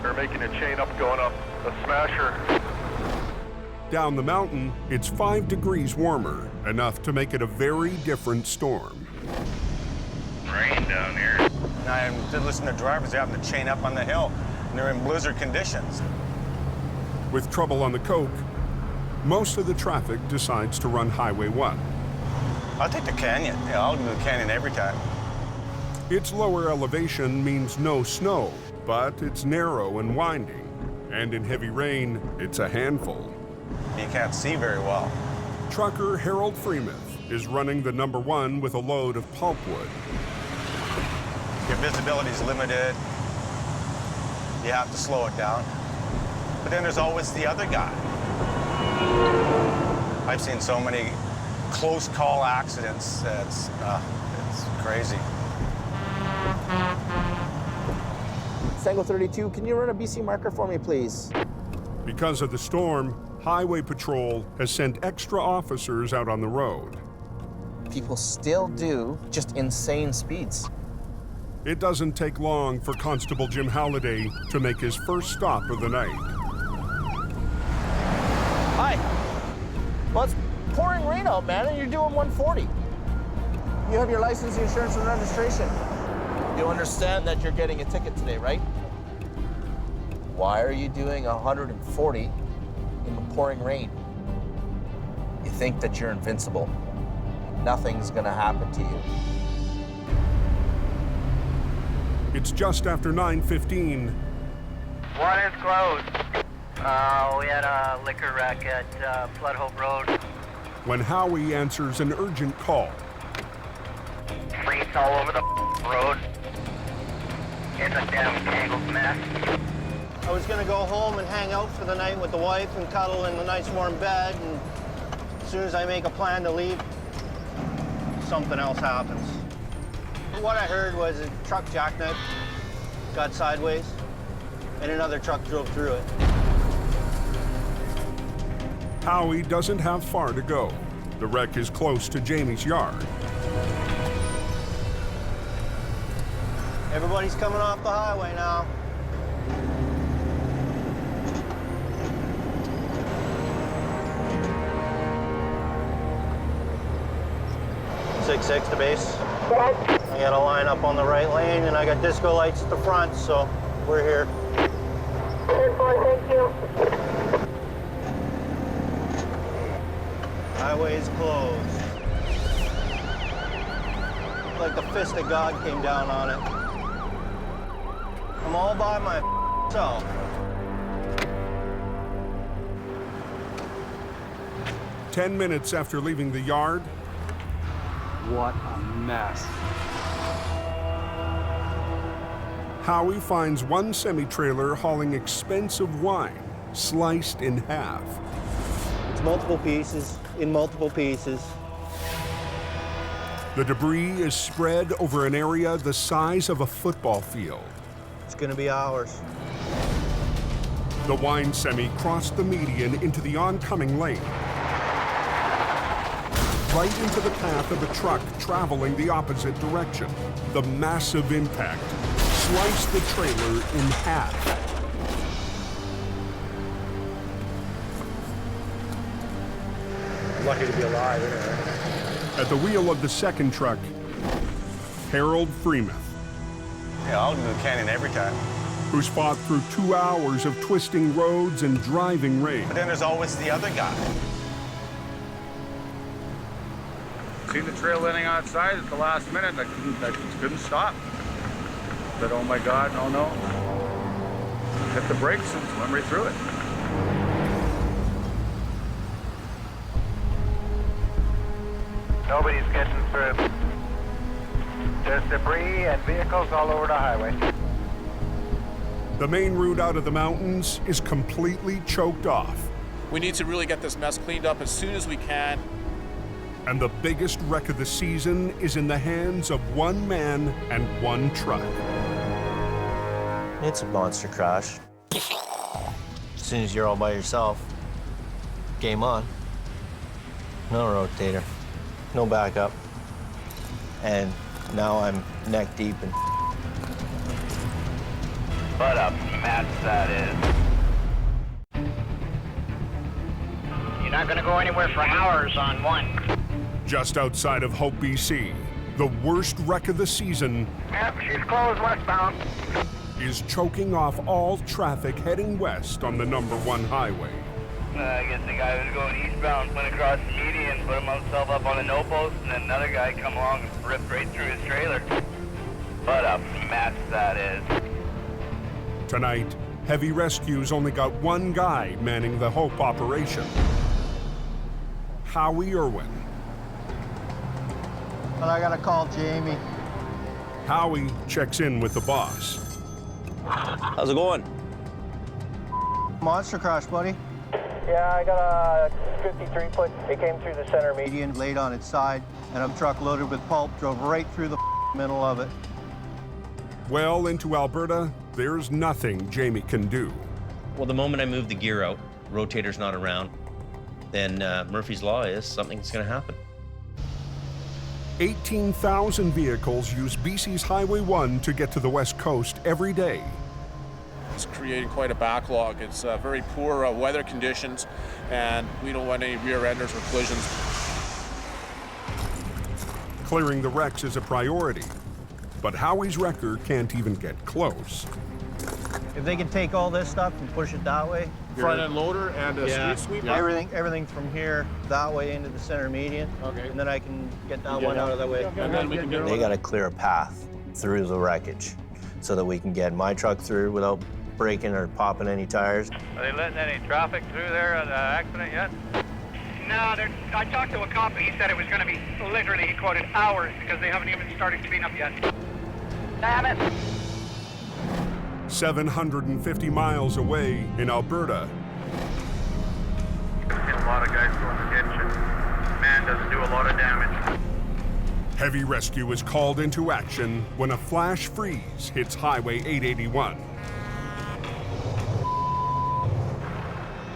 They're making a chain up, going up. A smasher. Down the mountain, it's 5 degrees warmer, enough to make it a very different storm. Rain down here. I did listen to drivers having to chain up on the hill, and they're in blizzard conditions. With trouble on the coke, most of the traffic decides to run Highway 1. I'll take the canyon. Yeah, I'll do the canyon every time. Its lower elevation means no snow, but it's narrow and winding. And in heavy rain, it's a handful. You can't see very well. Trucker Harold Freemuth is running the number 1 with a load of pulpwood. Your visibility is limited. You have to slow it down. But then there's always the other guy. I've seen so many close call accidents. It's crazy. Tango 32, can you run a BC marker for me, please? Because of the storm, Highway Patrol has sent extra officers out on the road. People still do just insane speeds. It doesn't take long for Constable Jim Halliday to make his first stop of the night. Hi. Well, it's pouring rain out, man, and you're doing 140. You have your license, insurance, and registration. You understand that you're getting a ticket today, right? Why are you doing 140 in the pouring rain? You think that you're invincible. Nothing's gonna happen to you. It's just after 9:15. One is closed. We had a liquor wreck at Flood Hope Road. When Howie answers an urgent call. Freaks all over the road. It's a damn tangled mess. I was gonna go home and hang out for the night with the wife and cuddle in a nice warm bed, and as soon as I make a plan to leave, something else happens. What I heard was a truck jackknife got sideways, and another truck drove through it. Howie doesn't have far to go. The wreck is close to Jamie's yard. Everybody's coming off the highway now. .6 to base. I got a line up on the right lane, and I got disco lights at the front, so we're here. 10-4, thank you. Highway is closed. Like the fist of God came down on it. I'm all by myself. "10 minutes after leaving the yard. What a mess. Howie finds one semi-trailer hauling expensive wine, sliced in half. It's multiple pieces, in multiple pieces. The debris is spread over an area the size of a football field. It's gonna be ours. The wine semi crossed the median into the oncoming lane, right into the path of a truck traveling the opposite direction. The massive impact sliced the trailer in half. I'm lucky to be alive anyway. At the wheel of the second truck, Harold Freemuth. Yeah, I'll do the canyon every time. Who's fought through 2 hours of twisting roads and driving rain. But then there's always the other guy. Seen the trail ending outside at the last minute. I couldn't stop. Said, oh my God, no. Hit the brakes and went right through it. Nobody's getting through. There's debris and vehicles all over the highway. The main route out of the mountains is completely choked off. We need to really get this mess cleaned up as soon as we can. And the biggest wreck of the season is in the hands of one man and one truck. It's a monster crash. As soon as you're all by yourself, game on. No rotator, no backup. And now I'm neck deep in. What a mess that is. You're not gonna go anywhere for hours on one. Just outside of Hope, BC, the worst wreck of the season. Yep, she's closed westbound. Is choking off all traffic heading west on the #1 highway. I guess the guy was going eastbound, went across the median, put himself up on a no post, and then another guy come along and ripped right through his trailer. What a mess that is. Tonight, heavy rescues only got one guy manning the Hope operation. Howie Irwin. Well, I gotta call Jamie. Howie checks in with the boss. How's it going? Monster crash, buddy. Yeah, I got a 53-foot. It came through the center median, Laid on its side, and a truck loaded with pulp drove right through the middle of it. Well into Alberta, there's nothing Jamie can do. Well, the moment I move the gear out, rotator's not around, then Murphy's Law is something's gonna happen. 18,000 vehicles use BC's Highway 1 to get to the West Coast every day. It's creating quite a backlog. It's very poor weather conditions, and we don't want any rear enders or collisions. Clearing the wrecks is a priority, but Howie's wrecker can't even get close. If they can take all this stuff and push it that way. Front end loader and a street sweeper? Everything from here that way into the center median. Okay. And then I can get that one out of the way. And then we can get they got to clear a path through the wreckage so that we can get my truck through without breaking or popping any tires. Are they letting any traffic through there at the accident yet? No, I talked to a cop and he said it was going to be literally, he quoted, hours because they haven't even started cleanup yet. Damn it! 750 miles away in Alberta. A lot of guys go in the ditch and man doesn't do a lot of damage. Heavy rescue is called into action when a flash freeze hits Highway 881.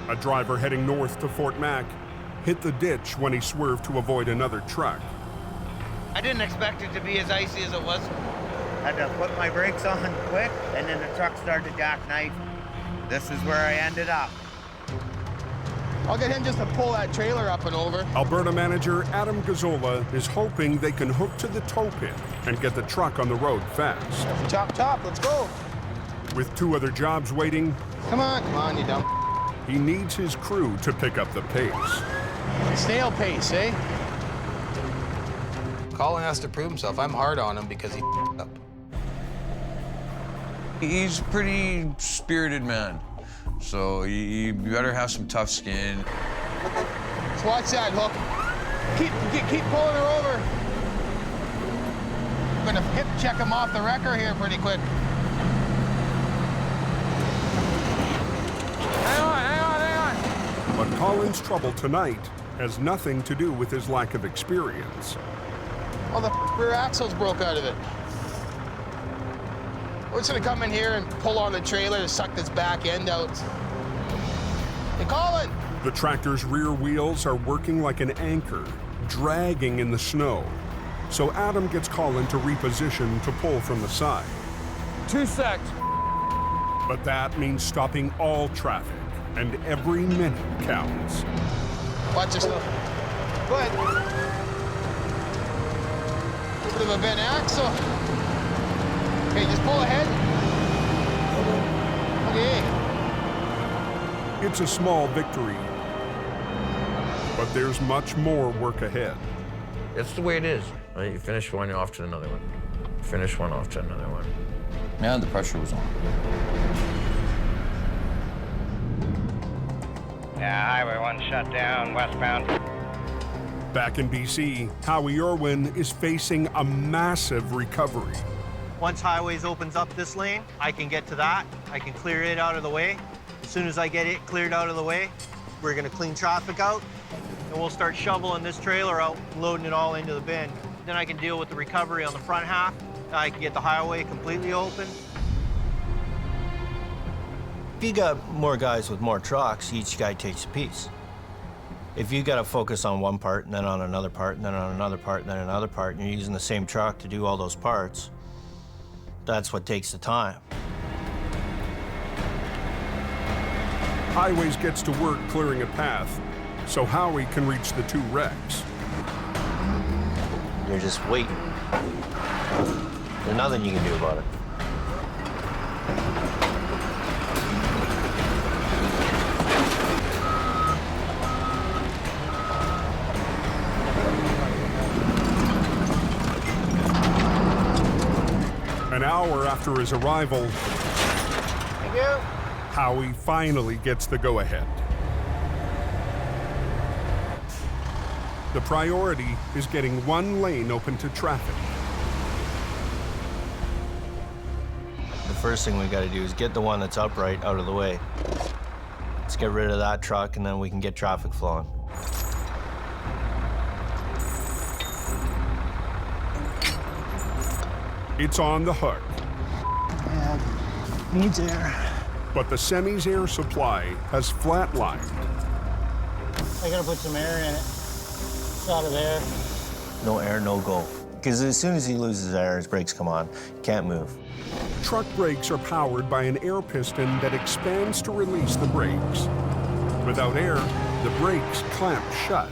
A driver heading north to Fort Mac hit the ditch when he swerved to avoid another truck. I didn't expect it to be as icy as it was. Had to put my brakes on quick, and then the truck started to jackknife. This is where I ended up. I'll get him just to pull that trailer up and over. Alberta manager Adam Gazzola is hoping they can hook to the tow pin and get the truck on the road fast. Chop, let's go. With 2 other jobs waiting, Come on, you dumb. he needs his crew to pick up the pace. Snail pace, eh? Colin has to prove himself. I'm hard on him because he up. He's a pretty spirited man, so you better have some tough skin. Let's watch that hook. Keep pulling her over. I'm gonna hip check him off the wrecker here pretty quick. Hang on. But Colin's trouble tonight has nothing to do with his lack of experience. Well, the rear axle's broke out of it. We're just gonna come in here and pull on the trailer to suck this back end out. Hey, Colin! The tractor's rear wheels are working like an anchor, dragging in the snow. So Adam gets Colin to reposition to pull from the side. 2 secs. But that means stopping all traffic, and every minute counts. Watch yourself. Go ahead. Bit of a bent axle. Okay, just pull ahead. Okay. It's a small victory, but there's much more work ahead. It's the way it is. Right? You finish one, you're off to another one. Finish one, off to another one. Man, the pressure was on. Yeah, Highway 1 shut down, westbound. Back in BC, Howie Irwin is facing a massive recovery. Once Highways opens up this lane, I can get to that. I can clear it out of the way. As soon as I get it cleared out of the way, we're gonna clean traffic out, and we'll start shoveling this trailer out, loading it all into the bin. Then I can deal with the recovery on the front half. I can get the highway completely open. If you got more guys with more trucks, each guy takes a piece. If you got to focus on one part, and then on another part, and then on another part, and then another part, and you're using the same truck to do all those parts, that's what takes the time. Highways gets to work clearing a path, so Howie can reach the 2 wrecks. You're just waiting. There's nothing you can do about it. An hour after his arrival, Thank you. Howie finally gets the go-ahead. The priority is getting one lane open to traffic. The first thing we got to do is get the one that's upright out of the way. Let's get rid of that truck, and then we can get traffic flowing. It's on the hook. Yeah, needs air. But the semi's air supply has flatlined. I gotta put some air in it. It's out of there. No air, no go. Because as soon as he loses air, his brakes come on. He can't move. Truck brakes are powered by an air piston that expands to release the brakes. Without air, the brakes clamp shut.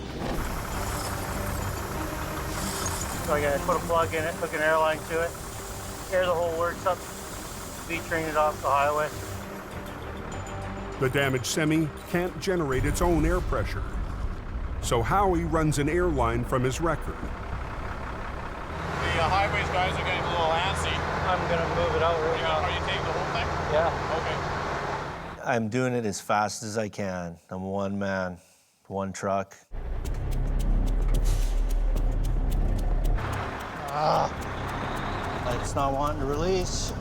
So I gotta put a plug in it, hook an airline to it, air the whole works up, V-train it off the highway. The damaged semi can't generate its own air pressure. So Howie runs an airline from his wrecker. The highways guys are getting a little antsy. I'm gonna move it out right now. Are you taking the whole thing? Yeah. Okay. I'm doing it as fast as I can. I'm one man, one truck. Light's not wanting to release.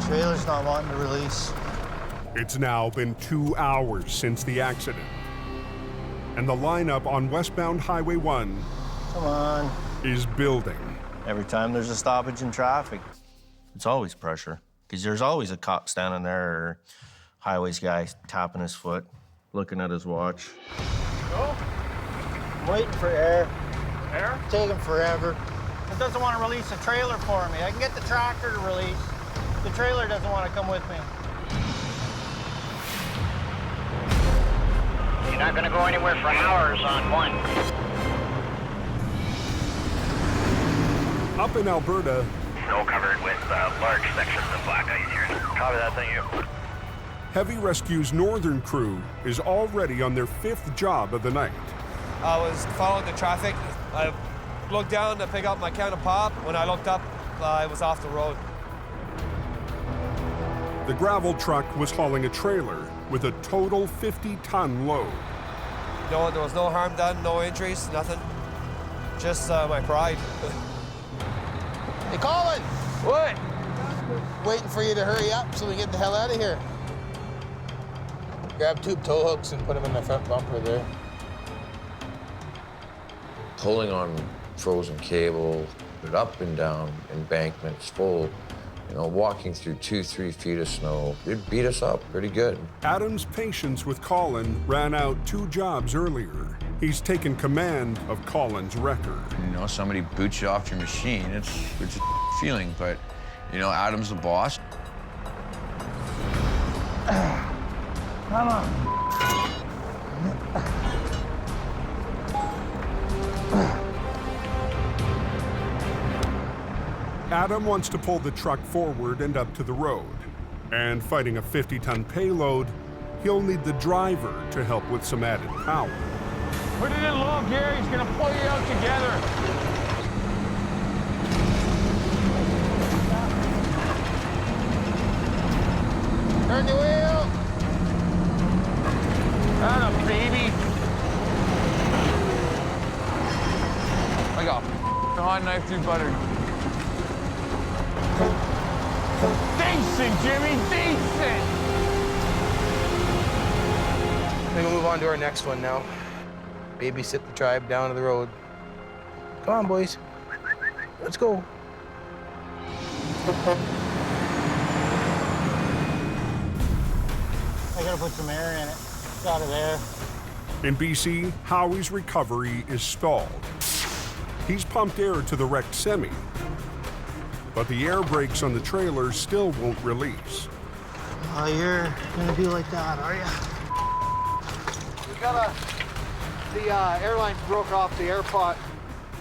Trailer's not wanting to release. It's now been 2 hours since the accident. And the lineup on westbound Highway 1 Come on. is building. Every time there's a stoppage in traffic, it's always pressure. Because there's always a cop standing there or highways guy tapping his foot, looking at his watch. Go. I'm waiting for air. Air? It's taking forever. It doesn't want to release the trailer for me. I can get the tractor to release. The trailer doesn't want to come with me. You're not gonna go anywhere for hours on 1. Up in Alberta, Snow covered with large sections of black ice here. Copy that, thank you. Heavy Rescue's northern crew is already on their 5th job of the night. I was following the traffic. I looked down to pick up my can of pop. When I looked up, I was off the road. The gravel truck was hauling a trailer with a total 50-ton load. No, there was no harm done, no injuries, nothing. Just my pride. Hey, Colin! What? Waiting for you to hurry up so we get the hell out of here. Grab 2 tow hooks and put them in the front bumper there. Pulling on frozen cable, up and down embankments full, you know, walking through 2-3 feet of snow, it beat us up pretty good. Adam's patience with Colin ran out 2 jobs earlier. He's taken command of Colin's wrecker. You know, somebody boots you off your machine, it's a feeling, but, you know, Adam's the boss. Come on. Adam wants to pull the truck forward and up to the road. And fighting a 50-ton payload, he'll need the driver to help with some added power. Put it in low gear, he's gonna pull you out together. Turn the wheel. Atta baby. I got hot knife through butter. Decent, Jimmy, decent! Then we'll move on to our next one now. Babysit the tribe down to the road. Come on, boys. Let's go. I gotta put some air in it. It's out of there. In BC, Howie's recovery is stalled. He's pumped air to the wrecked semi, but the air brakes on the trailer still won't release. Oh, you're gonna be like that, are you? We got the airline broke off the air pot.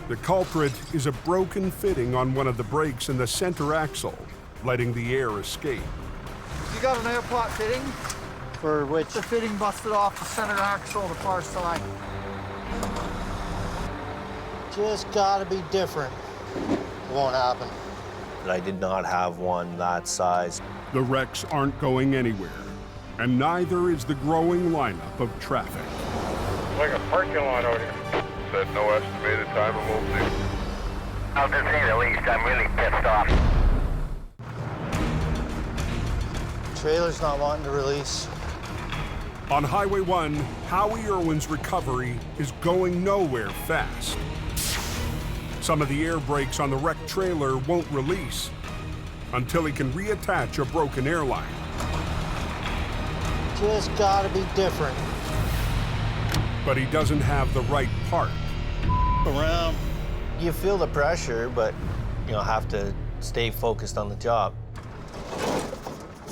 The culprit is a broken fitting on one of the brakes in the center axle, letting the air escape. You got an air pot fitting? For which? The fitting busted off the center axle, the far side. Just gotta be different. It won't happen. I did not have one that size. The wrecks aren't going anywhere, and neither is the growing lineup of traffic. Like a parking lot out here. Said no estimated time of movement. I'll just say the least, I'm really pissed off. Trailer's not wanting to release. On Highway 1, Howie Irwin's recovery is going nowhere fast. Some of the air brakes on the wrecked trailer won't release until he can reattach a broken airline. Just gotta be different. But he doesn't have the right part. Around. You feel the pressure, but you have to stay focused on the job.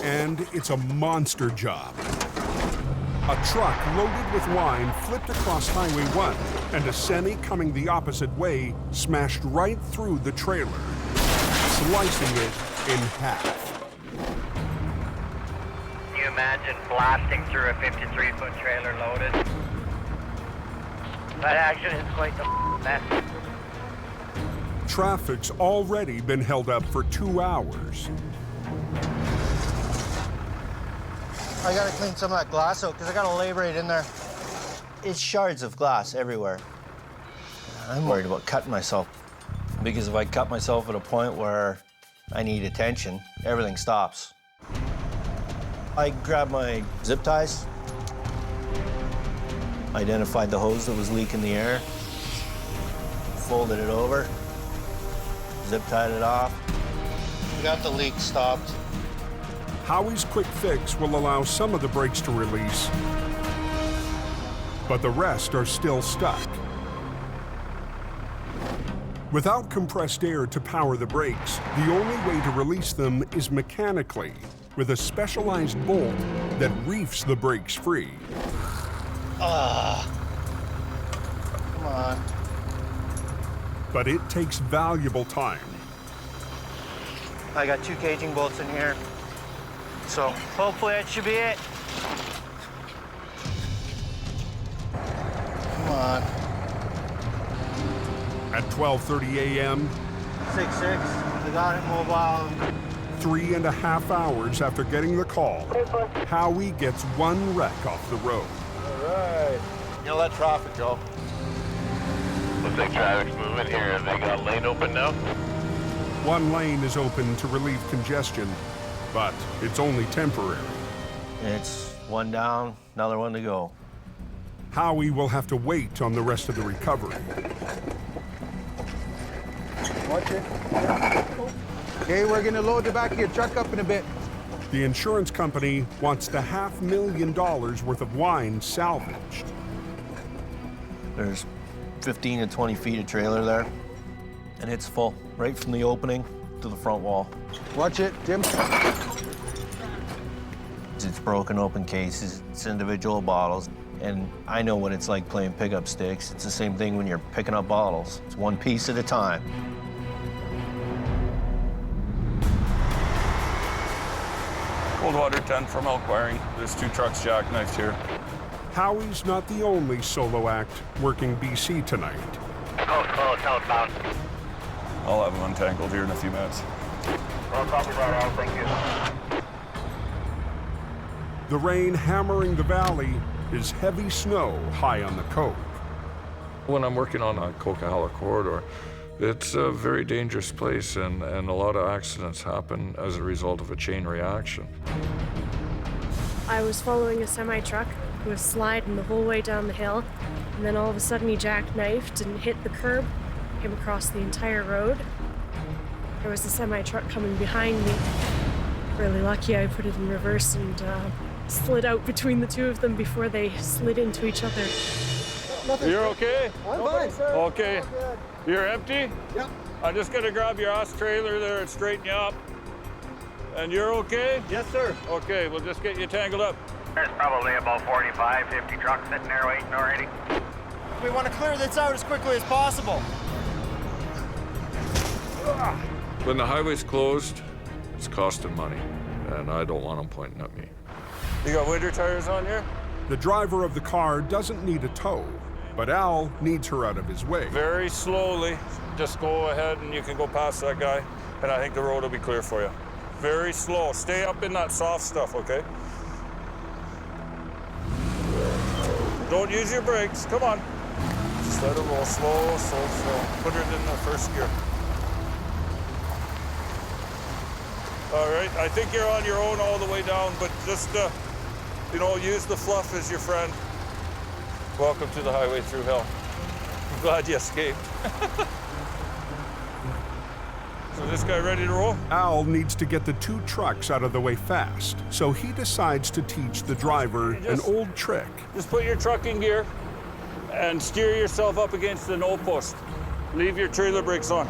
And it's a monster job. A truck loaded with wine flipped across Highway 1, and a semi coming the opposite way smashed right through the trailer, slicing it in half. Can you imagine blasting through a 53-foot trailer loaded? That action is quite the mess. Traffic's already been held up for 2 hours. I gotta clean some of that glass out because I gotta labor it in there. It's shards of glass everywhere. I'm worried about cutting myself because if I cut myself at a point where I need attention, everything stops. I grabbed my zip ties, identified the hose that was leaking the air, folded it over, zip tied it off. We got the leak stopped. Howie's quick fix will allow some of the brakes to release, but the rest are still stuck. Without compressed air to power the brakes, the only way to release them is mechanically, with a specialized bolt that reefs the brakes free. Come on. But it takes valuable time. I got 2 caging bolts in here, so hopefully that should be it. Come on. At 12:30 a.m., 6-6, we got it mobile. 3.5 hours after getting the call, Howie gets one wreck off the road. All right. You'll let traffic go. Looks like traffic's moving here. Have they got a lane open now? One lane is open to relieve congestion, but it's only temporary. It's one down, another one to go. Howie will have to wait on the rest of the recovery. Watch it. Okay, we're gonna load the back of your truck up in a bit. The insurance company wants the $500,000 worth of wine salvaged. There's 15 to 20 feet of trailer there, and it's full, right from the opening to the front wall. Watch it, Jim. It's broken open cases, it's individual bottles, and I know what it's like playing pickup sticks. It's the same thing when you're picking up bottles. It's one piece at a time. Cold water tent from elk wiring. There's 2 trucks jackknifed here. Howie's not the only solo act working BC tonight. Close, southbound. I'll have them untangled here in a few minutes. Well, copy that, Al. Thank you. The rain hammering the valley is heavy snow high on the coke. When I'm working on a Coquihalla corridor, it's a very dangerous place, and a lot of accidents happen as a result of a chain reaction. I was following a semi-truck who was sliding the whole way down the hill, and then all of a sudden he jackknifed and hit the curb, came across the entire road. There was a semi-truck coming behind me. Really lucky I put it in reverse and slid out between the two of them before they slid into each other. You're okay? I'm fine, sir. Okay. You're empty? Yep. I'm just gonna grab your ass trailer there and straighten you up. And you're okay? Yes, sir. Okay, we'll just get you tangled up. There's probably about 45, 50 trucks sitting there waiting already. We want to clear this out as quickly as possible. When the highway's closed, it's costing money, and I don't want them pointing at me. You got winter tires on here? The driver of the car doesn't need a tow, but Al needs her out of his way. Very slowly, just go ahead and you can go past that guy, and I think the road will be clear for you. Very slow. Stay up in that soft stuff, okay? Don't use your brakes. Come on. Just let it roll slow, slow, slow. Put it in the first gear. All right, I think you're on your own all the way down, but just, you know, use the fluff as your friend. Welcome to the highway through hell. I'm glad you escaped. So this guy ready to roll? Al needs to get the 2 trucks out of the way fast, so he decides to teach the driver an old trick. Just put your truck in gear and steer yourself up against the no post. Leave your trailer brakes on.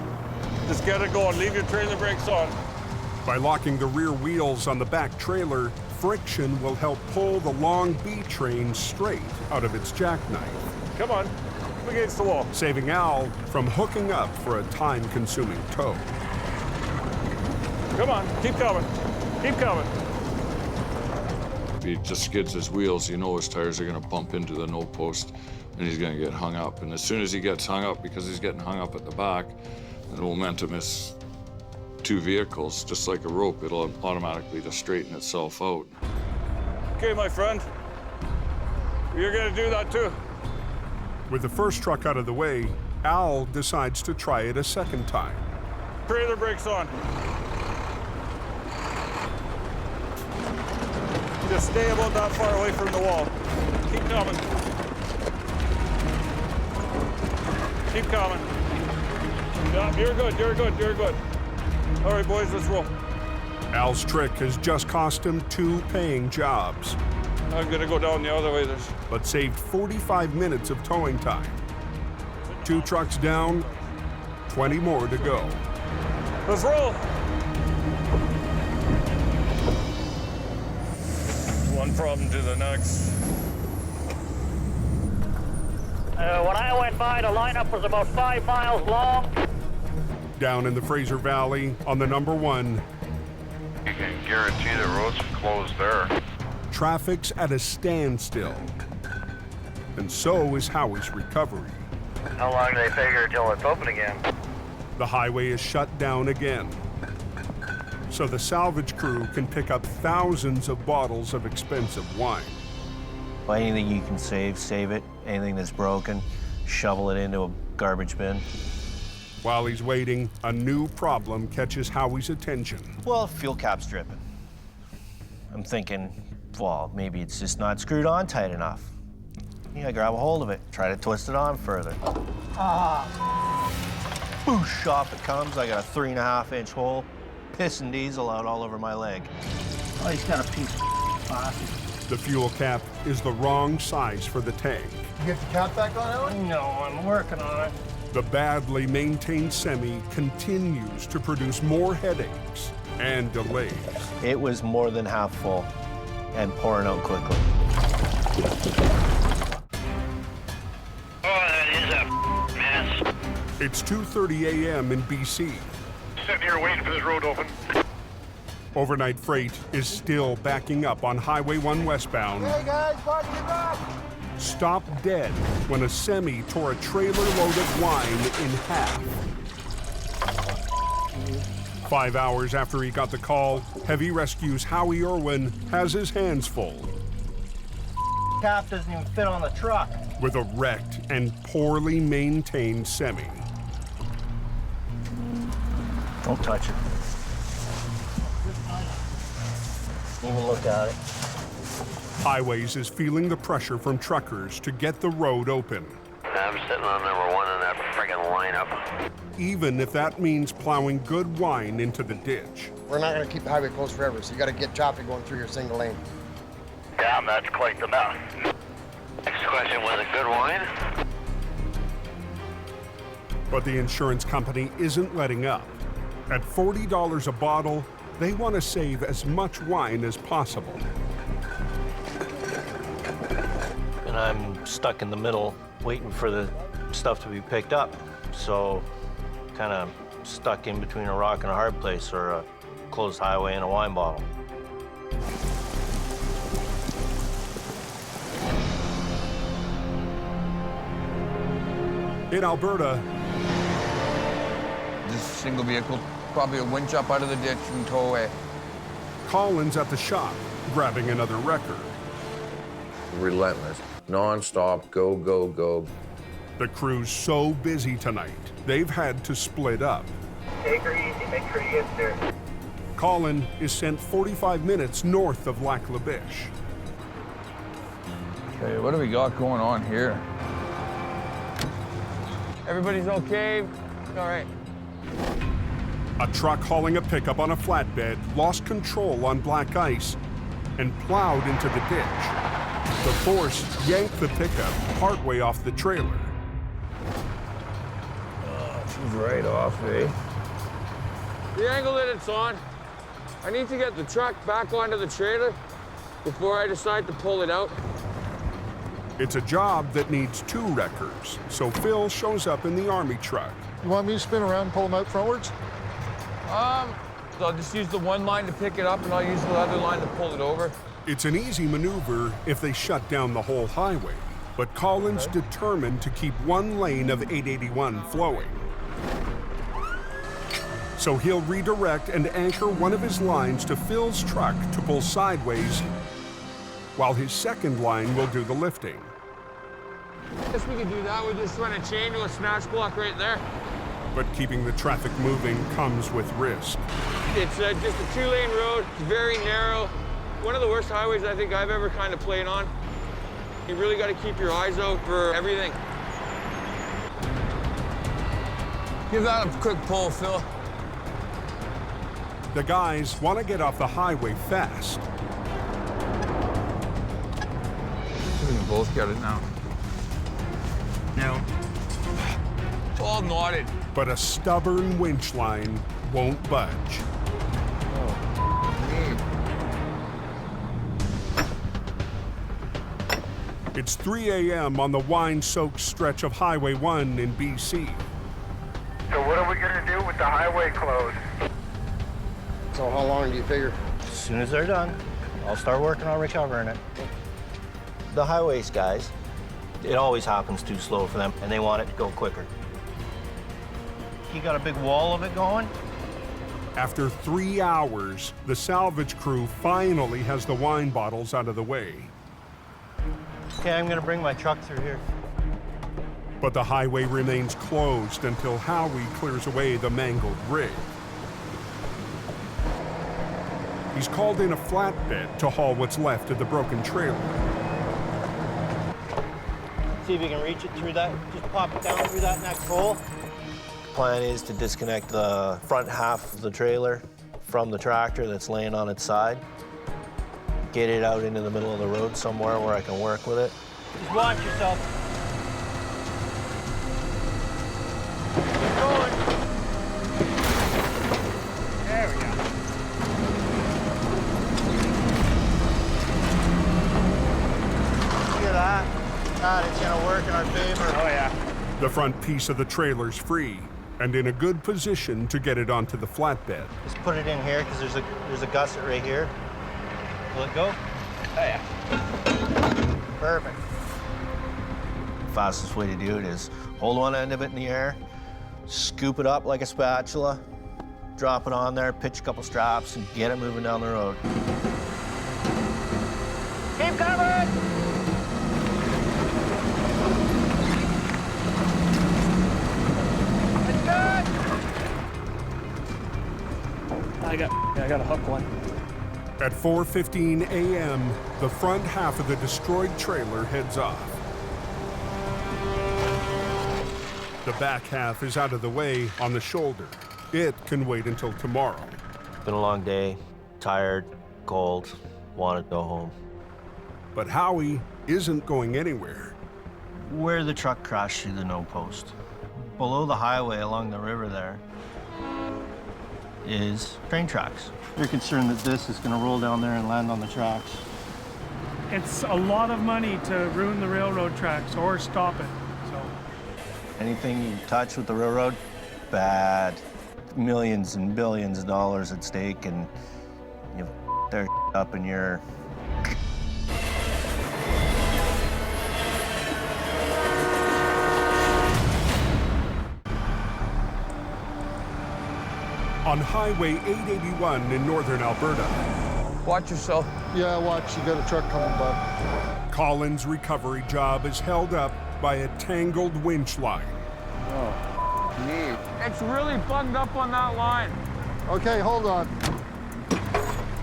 Just get it going. Leave your trailer brakes on. By locking the rear wheels on the back trailer, friction will help pull the long B train straight out of its jackknife. Come on, up against the wall. Saving Al from hooking up for a time-consuming tow. Come on, keep coming. Keep coming. If he just skids his wheels, you know his tires are gonna bump into the no post and he's gonna get hung up. And as soon as he gets hung up, because he's getting hung up at the back, the momentum is 2 vehicles, just like a rope, it'll automatically just straighten itself out. Okay, my friend, you're gonna do that too. With the first truck out of the way, Al decides to try it a second time. Trailer brakes on. Just stay about that far away from the wall. Keep coming. Keep coming. Yeah, you're good, you're good, you're good. All right, boys, let's roll. Al's trick has just cost him 2 paying jobs. I'm gonna go down the other way. But saved 45 minutes of towing time. 2 trucks down, 20 more to go. Let's roll. One problem to the next. When I went by, the lineup was about 5 miles long. Down in the Fraser Valley on the number 1. You can guarantee the road's closed there. Traffic's at a standstill. And so is Howie's recovery. How long do they figure until it's open again? The highway is shut down again. So the salvage crew can pick up thousands of bottles of expensive wine. Anything you can save it. Anything that's broken, shovel it into a garbage bin. While he's waiting, a new problem catches Howie's attention. Well, fuel cap's dripping. I'm thinking, well, maybe it's just not screwed on tight enough. Yeah, grab a hold of it, try to twist it on further. Boosh, off it comes. I got a 3.5-inch hole, pissing diesel out all over my leg. Oh, he's got a piece of plastic. The fuel cap is the wrong size for the tank. You get the cap back on, Alan? No, I'm working on it. The badly maintained semi continues to produce more headaches and delays. It was more than half full and pouring out quickly. Oh, that is a mess. It's 2:30 a.m. in BC. Sitting here waiting for this road to open. Overnight freight is still backing up on Highway 1 westbound. Hey guys, park in the back. Stopped dead when a semi tore a trailer load of wine in half. 5 hours after he got the call, Heavy Rescue's Howie Irwin has his hands full Cap doesn't even fit on the truck. with a wrecked and poorly maintained semi. Don't touch it. Even look at it. Highways is feeling the pressure from truckers to get the road open, I'm sitting on number 1 in that friggin' lineup. even if that means plowing good wine into the ditch. We're not going to keep the highway closed forever, so you got to get traffic going through your single lane. Yeah, that's quite the mess. Next question, was it good wine? But the insurance company isn't letting up. At $40 a bottle, they want to save as much wine as possible. And I'm stuck in the middle waiting for the stuff to be picked up. So kind of stuck in between a rock and a hard place, or a closed highway and a wine bottle. In Alberta, This single vehicle, probably a winch up out of the ditch and tow away. Colin's at the shop, grabbing another record. Relentless, non-stop, go, go, go. The crew's so busy tonight, they've had to split up. Take her easy, make sure you get there. Colin is sent 45 minutes north of Lac La Biche. Okay, what do we got going on here? Everybody's okay? All right. A truck hauling a pickup on a flatbed lost control on black ice and plowed into the ditch. The force yanked the pickup partway off the trailer. She's right off, eh? The angle that it's on, I need to get the truck back onto the trailer before I decide to pull it out. It's a job that needs 2 wreckers, so Phil shows up in the Army truck. You want me to spin around and pull them out frontwards? I'll just use the one line to pick it up, and I'll use the other line to pull it over. It's an easy maneuver if they shut down the whole highway, but Colin's determined to keep one lane of 881 flowing. So he'll redirect and anchor one of his lines to Phil's truck to pull sideways, while his second line will do the lifting. Guess we could do that. We'll just run a chain to a snatch block right there. But keeping the traffic moving comes with risk. It's just a 2-lane road. It's very narrow. One of the worst highways I think I've ever kind of played on. You really got to keep your eyes out for everything. Give that a quick pull, Phil. The guys want to get off the highway fast. We can both get it now. No. All knotted. But a stubborn winch line won't budge. It's 3 a.m. on the wine-soaked stretch of Highway 1 in BC. So what are we gonna do with the highway closed? So how long do you figure? As soon as they're done, I'll start working on recovering it. The highways guys, it always happens too slow for them, and they want it to go quicker. You got a big wall of it going? After 3 hours, the salvage crew finally has the wine bottles out of the way. Okay, I'm gonna bring my truck through here. But the highway remains closed until Howie clears away the mangled rig. He's called in a flatbed to haul what's left of the broken trailer. See if you can reach it through that. Just pop it down through that next hole. Plan is to disconnect the front half of the trailer from the tractor that's laying on its side. Get it out into the middle of the road somewhere where I can work with it. Just watch yourself. Keep going. There we go. Look at that. God, it's gonna work in our favor. Oh yeah. The front piece of the trailer's free and in a good position to get it onto the flatbed. Just put it in here because there's a gusset right here. Will it go? Oh yeah. Perfect. Fastest way to do it is hold one end of it in the air, scoop it up like a spatula, drop it on there, pitch a couple straps, and get it moving down the road. Keep coming! It's good! I got a hook one. At 4:15 a.m., the front half of the destroyed trailer heads off. The back half is out of the way on the shoulder. It can wait until tomorrow. Been a long day, tired, cold, want to go home. But Howie isn't going anywhere. Where the truck crashed through the no post, below the highway along the river there, is train tracks. They're concerned that this is going to roll down there and land on the tracks. It's a lot of money to ruin the railroad tracks or stop it. So anything you touch with the railroad, bad. Millions and billions of dollars at stake, and you their up in your. On Highway 881 in northern Alberta. Watch yourself. Yeah, watch. You got a truck coming by. Colin's recovery job is held up by a tangled winch line. Oh, neat. It's really bugged up on that line. Okay, hold on.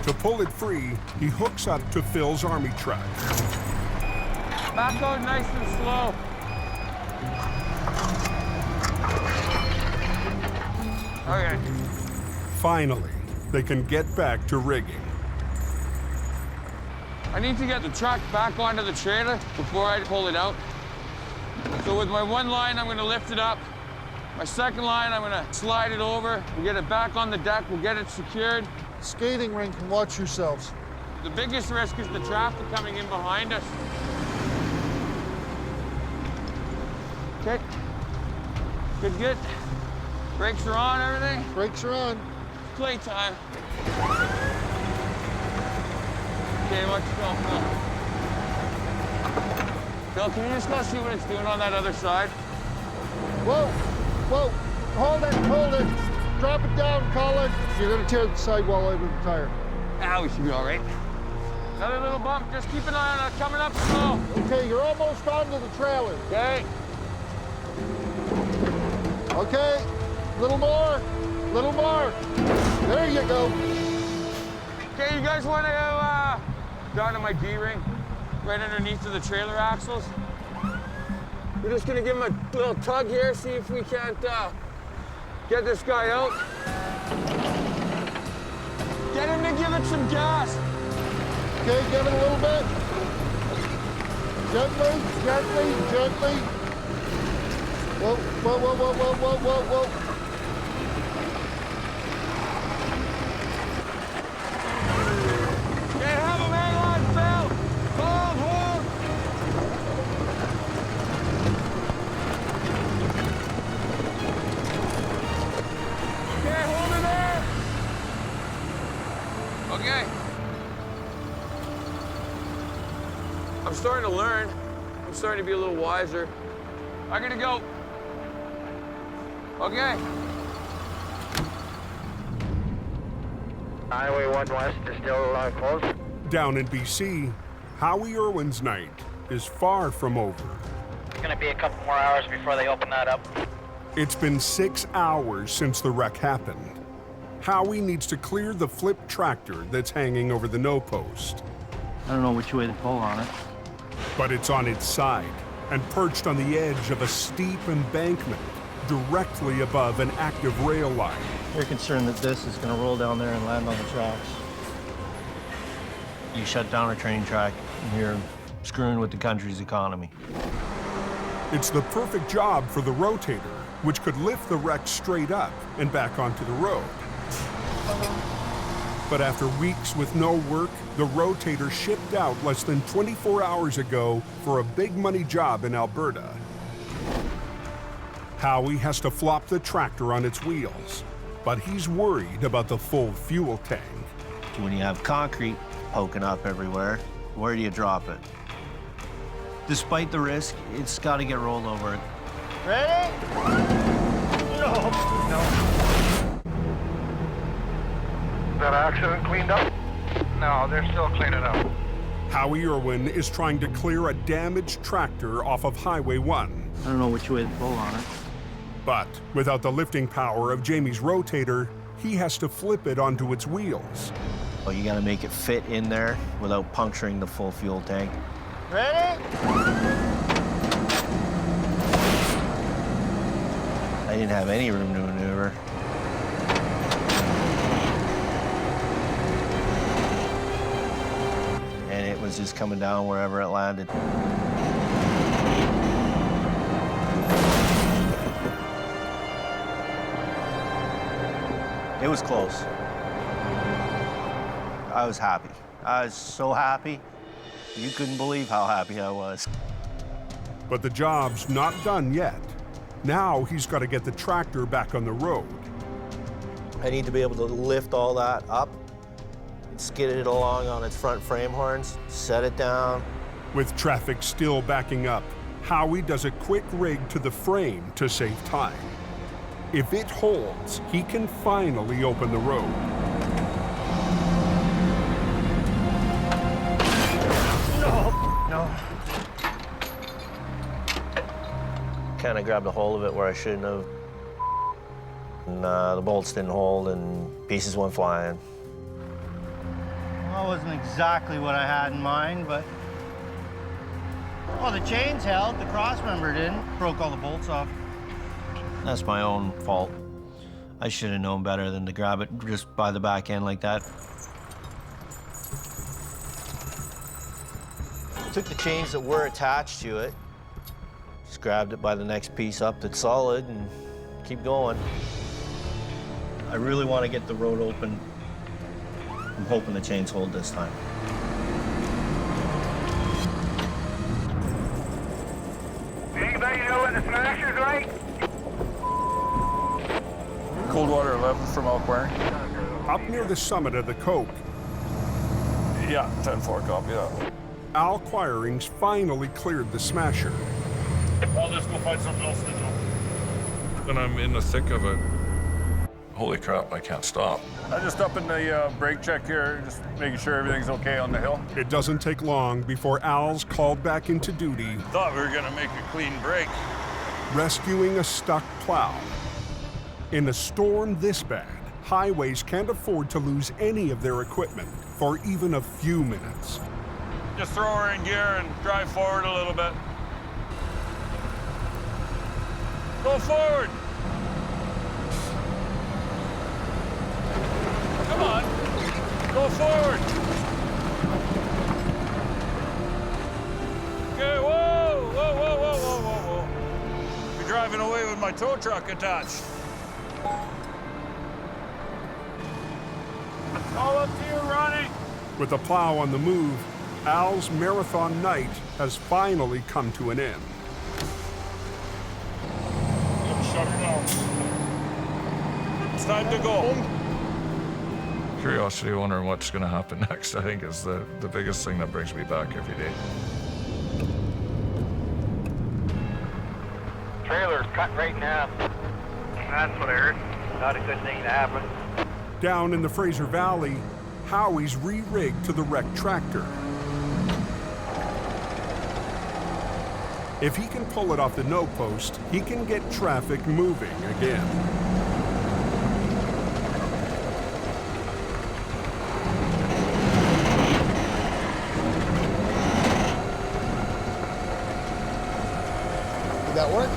To pull it free, he hooks up to Phil's army truck. Back out nice and slow. Okay. Finally, they can get back to rigging. I need to get the truck back onto the trailer before I pull it out. So with my one line, I'm gonna lift it up. My second line, I'm gonna slide it over. We'll get it back on the deck, we'll get it secured. Skating rink, and watch yourselves. The biggest risk is the traffic coming in behind us. Okay. Good, good. Brakes are on, everything? Brakes are on. Playtime. Okay, watch Phil. Phil, can you just go see what it's doing on that other side? Whoa, whoa, hold it. Drop it down, Colin. You're gonna tear the sidewall out of the tire. Ah, we should be all right. Another little bump, just keep an eye on it, coming up slow. Okay, you're almost onto the trailer. Okay. Okay, little more. There you go. Okay, you guys want to go down to my D-ring, right underneath of the trailer axles? We're just gonna give him a little tug here, see if we can't get this guy out. Get him to give it some gas. Okay, give it a little bit. Gently. Whoa. Can't have him hang on, Phil. Hold. Okay, hold it there. Okay. I'm starting to learn. I'm starting to be a little wiser. I'm gonna go. Okay. Highway 1 West is still closed. Down in BC, Howie Irwin's night is far from over. going to be a couple more hours before they open that up. It's been 6 hours since the wreck happened. Howie needs to clear the flipped tractor that's hanging over the no post. I don't know which way to pull on it. But it's on its side and perched on the edge of a steep embankment directly above an active rail line. You're concerned that this is going to roll down there and land on the tracks. You shut down a train track and you're screwing with the country's economy. It's the perfect job for the Rotator, which could lift the wreck straight up and back onto the road. But after weeks with no work, the Rotator shipped out less than 24 hours ago for a big money job in Alberta. Howie has to flop the tractor on its wheels, but he's worried about the full fuel tank. When you have concrete poking up everywhere, where do you drop it? Despite the risk, it's got to get rolled over. Ready? No. Is that accident cleaned up? No, they're still cleaning up. Howie Irwin is trying to clear a damaged tractor off of Highway 1. I don't know which way to pull on it. But without the lifting power of Jamie's Rotator, he has to flip it onto its wheels. Well, you got to make it fit in there without puncturing the full fuel tank. Ready? I didn't have any room to maneuver. And it was just coming down wherever it landed. It was close. I was happy. I was so happy. You couldn't believe how happy I was. But the job's not done yet. Now he's got to get the tractor back on the road. I need to be able to lift all that up, skid it along on its front frame horns, set it down. With traffic still backing up, Howie does a quick rig to the frame to save time. If it holds, he can finally open the road. No. Kind of grabbed a hold of it where I shouldn't have. And the bolts didn't hold and pieces went flying. Well, it wasn't exactly what I had in mind, but... Well, the chains held, the cross member didn't. Broke all the bolts off. That's my own fault. I should have known better than to grab it just by the back end like that. Took the chains that were attached to it, just grabbed it by the next piece up that's solid and keep going. I really want to get the road open. I'm hoping the chains hold this time. Anybody know when the smasher's right? Coldwater 11 from Alquaring. Up near the summit of the Coke. Yeah, 10-4, copy that. Al Quiring's finally cleared the smasher. Well, let's go find something else to do. And I'm in the thick of it. Holy crap, I can't stop. I'm just up in the brake check here, just making sure everything's okay on the hill. It doesn't take long before Al's called back into duty. Thought we were gonna make a clean break. Rescuing a stuck plow. In a storm this bad, highways can't afford to lose any of their equipment for even a few minutes. Just throw her in gear and drive forward a little bit. Go forward. Come on, go forward. Okay, whoa, whoa, whoa, whoa, whoa, whoa, whoa. You're driving away with my tow truck attached. All up to you, Ronnie. With the plow on the move, Al's marathon night has finally come to an end. Shut her down. It's time to go. Curiosity, wondering what's going to happen next, I think, is the biggest thing that brings me back every day. Trailer's cut right in half. That's what I heard. Not a good thing to happen. Down in the Fraser Valley, Howie's re-rigged to the wrecked tractor. If he can pull it off the no post, he can get traffic moving again. Did that work?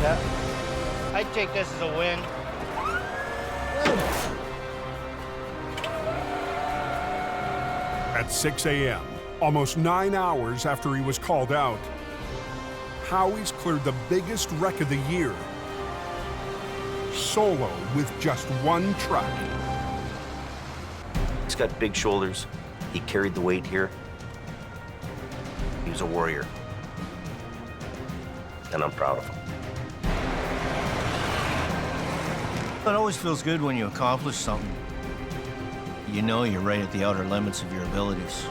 Yeah. I'd take this as a win. At 6 a.m., almost 9 hours after he was called out, Howie's cleared the biggest wreck of the year, solo with just one truck. He's got big shoulders. He carried the weight here. He was a warrior. And I'm proud of him. It always feels good when you accomplish something. You know you're right at the outer limits of your abilities.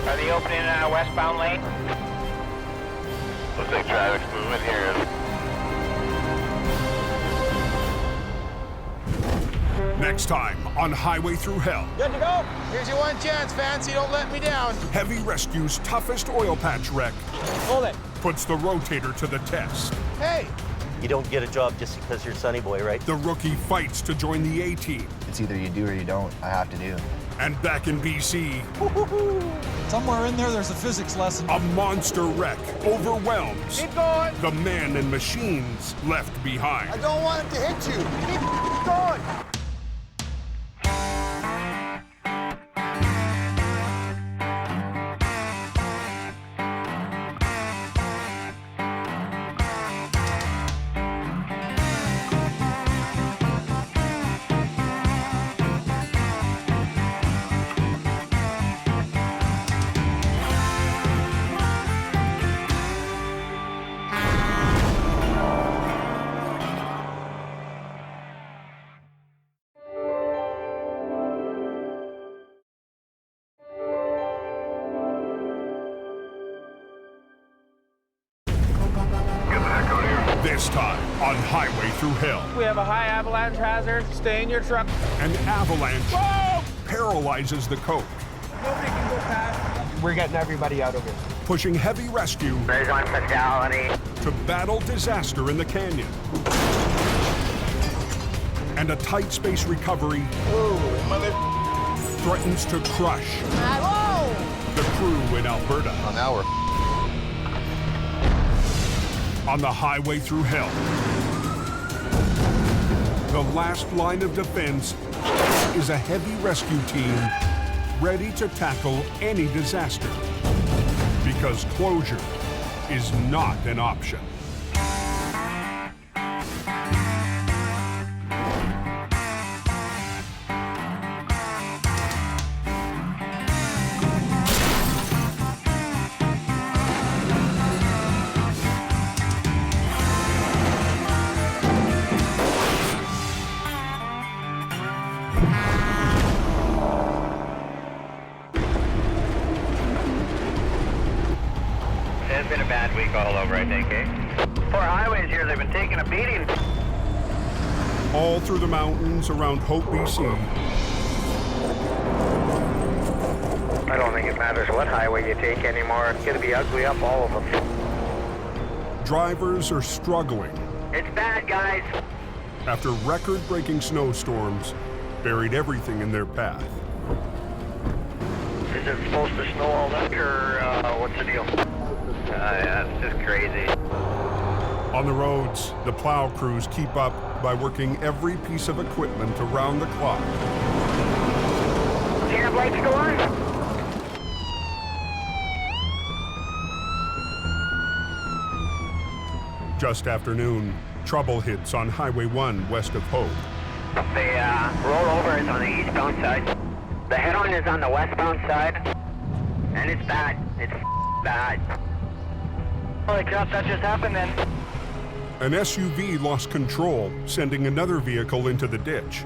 Are they opening in a westbound lane? Looks like traffic's moving here. Next time on Highway Through Hell. Good to go. Here's your one chance, Fancy. Don't let me down. Heavy Rescue's toughest oil patch wreck Hold it. puts the Rotator to the test. Hey. You don't get a job just because you're Sonny Boy, right? The rookie fights to join the A-team. It's either you do or you don't. I have to do. And back in BC, somewhere in there, there's a physics lesson. A monster wreck overwhelms Keep going. the man and machines left behind. I don't want it to hit you. Keep going. This time on Highway Through Hell, We have a high avalanche hazard. Stay in your truck. an avalanche Whoa! paralyzes the coke, Nobody can go past. We're getting everybody out of here. pushing Heavy Rescue There's one fatality. to battle disaster in the canyon. And a tight space recovery threatens to crush the crew in Alberta. An hour. On the Highway Through Hell, the last line of defense is a heavy rescue team ready to tackle any disaster, because closure is not an option. It's been a bad week all over, I think, eh? Poor highways here, they've been taking a beating. All through the mountains around Hope, BC. I don't think it matters what highway you take anymore. It's going to be ugly up all of them. Drivers are struggling It's bad, guys. after record-breaking snowstorms buried everything in their path. Is it supposed to snow all that, or what's the deal? Yeah, it's just crazy. On the roads, the plow crews keep up by working every piece of equipment around the clock. Cab lights go on? Just after noon, trouble hits on Highway 1 west of Hope. The rollover is on the eastbound side. The head-on is on the westbound side. And it's bad. It's bad. Holy crap, that just happened then. An SUV lost control, sending another vehicle into the ditch.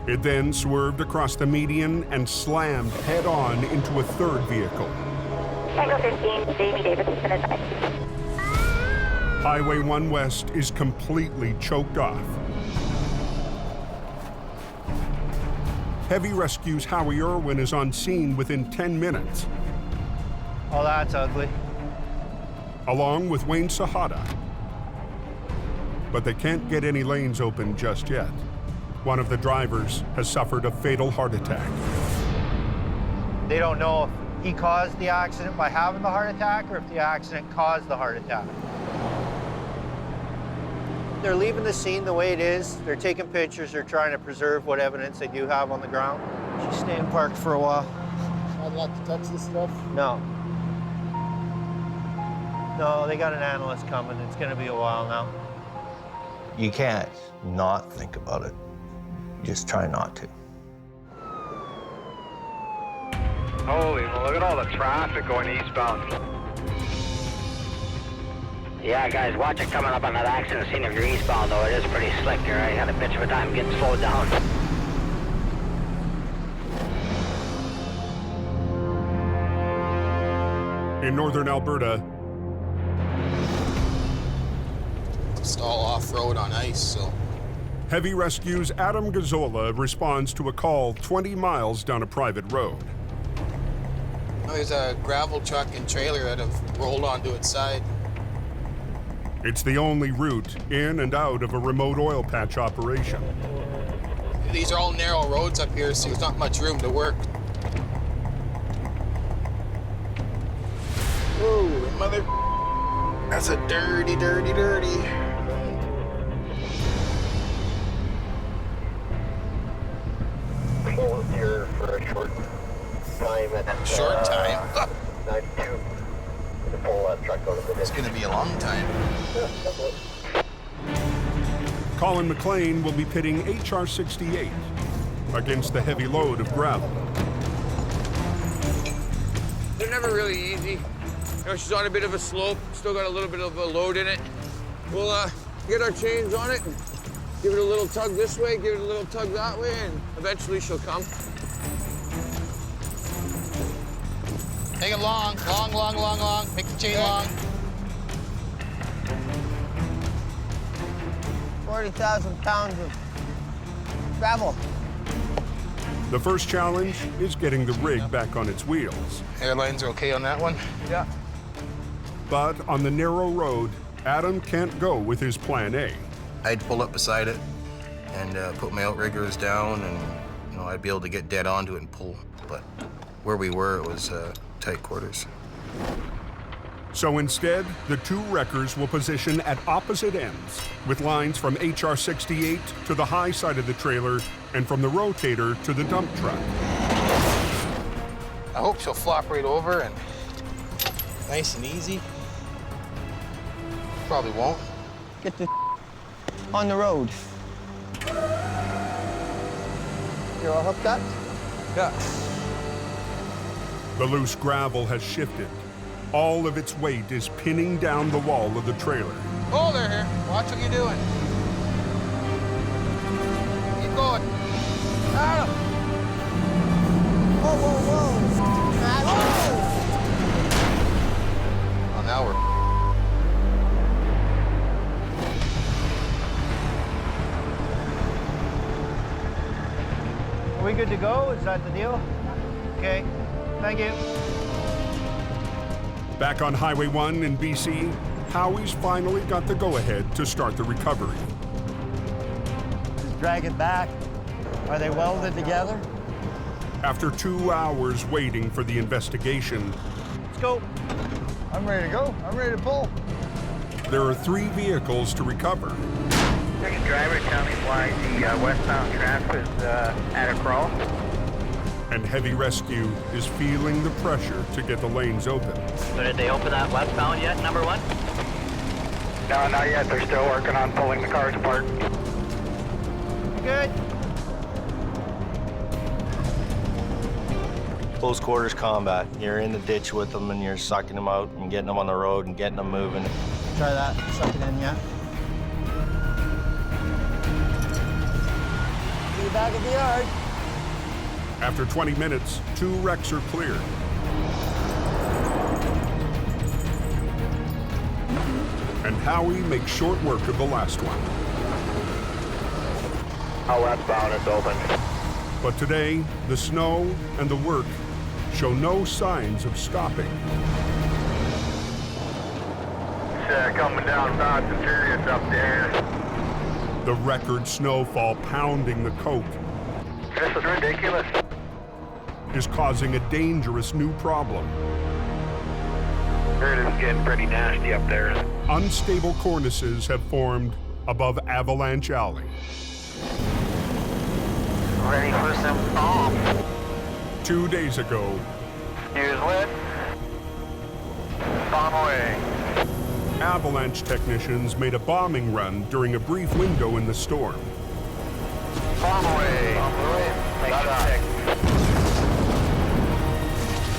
It then swerved across the median and slammed head-on into a third vehicle. Tango 15, Jamie Davidson advised. Highway 1 West is completely choked off. Heavy Rescue's Howie Irwin is on scene within 10 minutes. Oh, that's ugly. along with Wayne Sahada. But they can't get any lanes open just yet. One of the drivers has suffered a fatal heart attack. They don't know if he caused the accident by having the heart attack or if the accident caused the heart attack. They're leaving the scene the way it is. They're taking pictures. They're trying to preserve what evidence they do have on the ground. She's staying parked for a while. Not allowed to touch this stuff? No. No, they got an analyst coming. It's going to be a while now. You can't not think about it. You just try not to. Holy, well, look at all the traffic going eastbound. Yeah, guys, watch it coming up on that accident scene if you're eastbound, though. It is pretty slick here. I had a bitch of a time getting slowed down. In northern Alberta, It's all off-road on ice, so. Heavy Rescue's Adam Gazzola responds to a call 20 miles down a private road. There's a gravel truck and trailer that have rolled onto its side. It's the only route in and out of a remote oil patch operation. These are all narrow roads up here, so there's not much room to work. Whoa, mother. That's a dirty, dirty, dirty. Here for a short time. Short time? 92. To pull that truck out of the It's gonna be a long time. Colin McLean will be pitting HR-68 against the heavy load of gravel. They're never really easy. You know, she's on a bit of a slope, still got a little bit of a load in it. We'll get our chains on it, and give it a little tug this way, give it a little tug that way, and eventually she'll come. Take it long, long, long, long, long. Make the chain long. 40,000 pounds of gravel. The first challenge is getting the rig back on its wheels. Airlines are okay on that one? Yeah. But on the narrow road, Adam can't go with his plan A. I'd pull up beside it and put my outriggers down, and I'd be able to get dead onto it and pull. But where we were, it was tight quarters. So instead, the two wreckers will position at opposite ends, with lines from HR-68 to the high side of the trailer and from the Rotator to the dump truck. I hope she'll flop right over and nice and easy. Probably won't. Get the on the road. You're all hooked up? Yeah. The loose gravel has shifted. All of its weight is pinning down the wall of the trailer. Oh, they're here. Watch what you're doing. Keep going. Adam! Whoa, whoa, whoa! Oh, now we're... Are we good to go? Is that the deal? Okay, thank you. Back on Highway 1 in BC, Howie's finally got the go-ahead to start the recovery. Just drag it back. Are they welded together? After 2 hours waiting for the investigation, Let's go. I'm ready to go. I'm ready to pull. there are 3 vehicles to recover. Second driver, tell me why the westbound traffic is at a crawl. And Heavy Rescue is feeling the pressure to get the lanes open. So did they open that westbound yet, number one? No, not yet. They're still working on pulling the cars apart. Good. Close quarters combat. You're in the ditch with them and you're sucking them out and getting them on the road and getting them moving. Try that. Suck it in, yeah. See you back at the yard. After 20 minutes, 2 wrecks are cleared. And Howie makes short work of the last one. How westbound is open. But today, the snow and the work show no signs of stopping. coming down fast and furious up there. The record snowfall pounding the coke This is ridiculous. is causing a dangerous new problem. It is getting pretty nasty up there. Unstable cornices have formed above Avalanche Alley. Ready for some bomb. 2 days ago, Here's lit. Bomb away. Avalanche technicians made a bombing run during a brief window in the storm. Bomb away. Bomb away. Got it.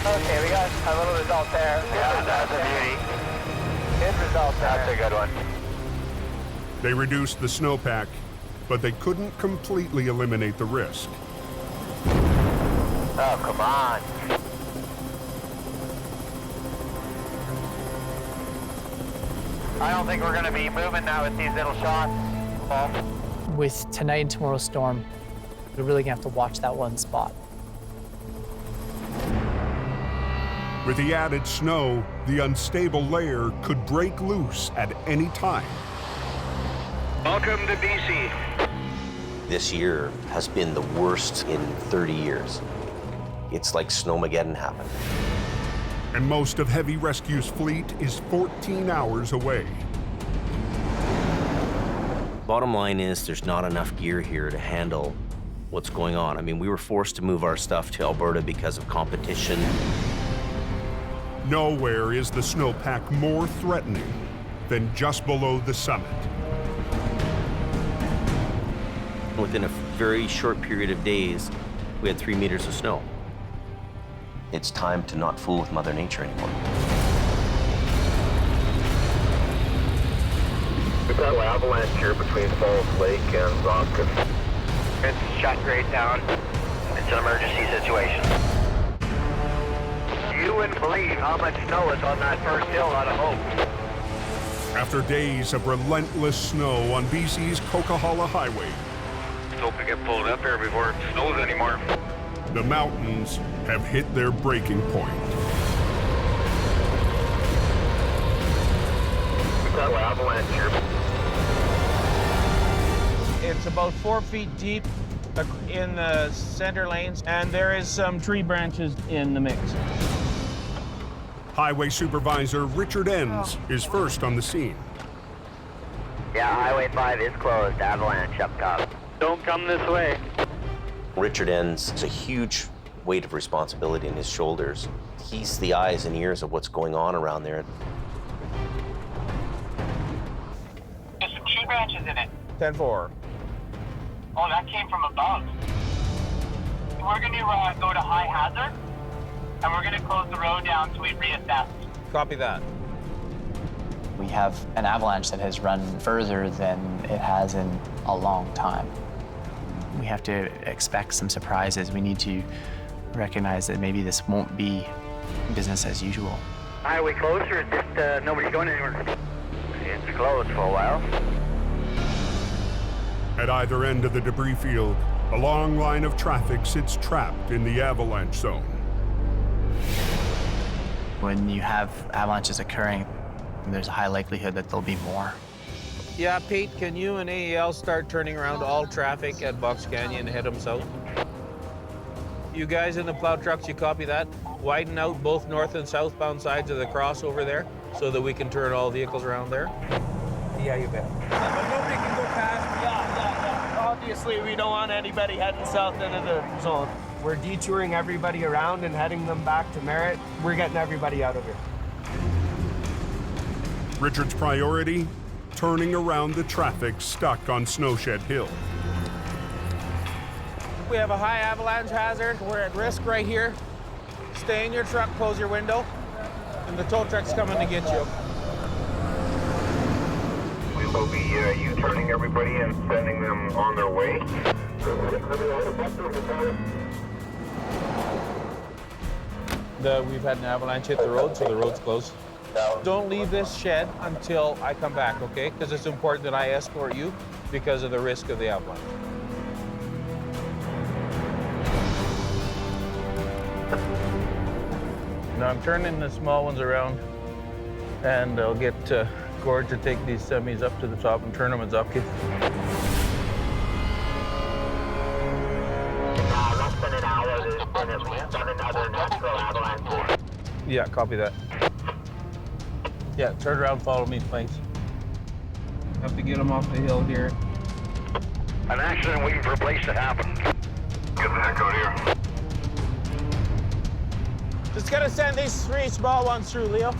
Okay, we got a little result there. Yeah, that's a beauty. Good result there. That's a good one. They reduced the snowpack, but they couldn't completely eliminate the risk. Oh, come on. I don't think we're going to be moving now with these little shots, Paul. With tonight and tomorrow's storm, we're really gonna have to watch that one spot. With the added snow, the unstable layer could break loose at any time. Welcome to BC. This year has been the worst in 30 years. It's like Snowmageddon happened. And most of Heavy Rescue's fleet is 14 hours away. Bottom line is there's not enough gear here to handle what's going on. I mean, we were forced to move our stuff to Alberta because of competition. Nowhere is the snowpack more threatening than just below the summit. Within a very short period of days, we had 3 meters of snow. It's time to not fool with Mother Nature anymore. We've got an avalanche here between Falls Lake and Rocket. It's shut right down. It's an emergency situation. You wouldn't believe how much snow is on that first hill out of Hope. After days of relentless snow on BC's Coquihalla Highway, Hope to get pulled up here before it snows anymore. the mountains have hit their breaking point. We've got an avalanche here. It's about 4 feet deep in the center lanes, and there is some tree branches in the mix. Highway Supervisor Richard Enns is first on the scene. Yeah, Highway 5 is closed. Avalanche up top. Don't come this way. Richard Enns has a huge weight of responsibility on his shoulders. He's the eyes and ears of what's going on around there. There's some tree branches in it. 10-4. Oh, that came from above. We're going to go to high hazard, and we're going to close the road down until we reassess. Copy that. We have an avalanche that has run further than it has in a long time. We have to expect some surprises. We need to recognize that maybe this won't be business as usual. Highway closed, or just nobody's going anywhere? It's closed for a while. At either end of the debris field, a long line of traffic sits trapped in the avalanche zone. When you have avalanches occurring, there's a high likelihood that there'll be more. Yeah, Pete, can you and AEL start turning around all traffic at Box Canyon and head them south? You guys in the plow trucks, you copy that? Widen out both north and southbound sides of the crossover there so that we can turn all vehicles around there? Yeah, you bet. But nobody can go past. Yeah. Obviously, we don't want anybody heading south into the zone. We're detouring everybody around and heading them back to Merritt. We're getting everybody out of here. Richard's priority? Turning around the traffic stuck on Snowshed Hill. We have a high avalanche hazard. We're at risk right here. Stay in your truck, close your window, and the tow truck's coming to get you. We will be U-turning everybody and sending them on their way. We've had an avalanche hit the road, so the road's closed. Don't leave this shed until I come back, okay? Because it's important that I escort you because of the risk of the avalanche. Now I'm turning the small ones around, and I'll get Gord to take these semis up to the top and turn them as upkeep. Less than an hour, there's been at least 7 other natural avalanches. Yeah, copy that. Yeah, turn around, follow me, thanks. Have to get them off the hill here. An accident waiting for a place to happen. Get the heck out of here. Just gonna send these 3 small ones through, Leo.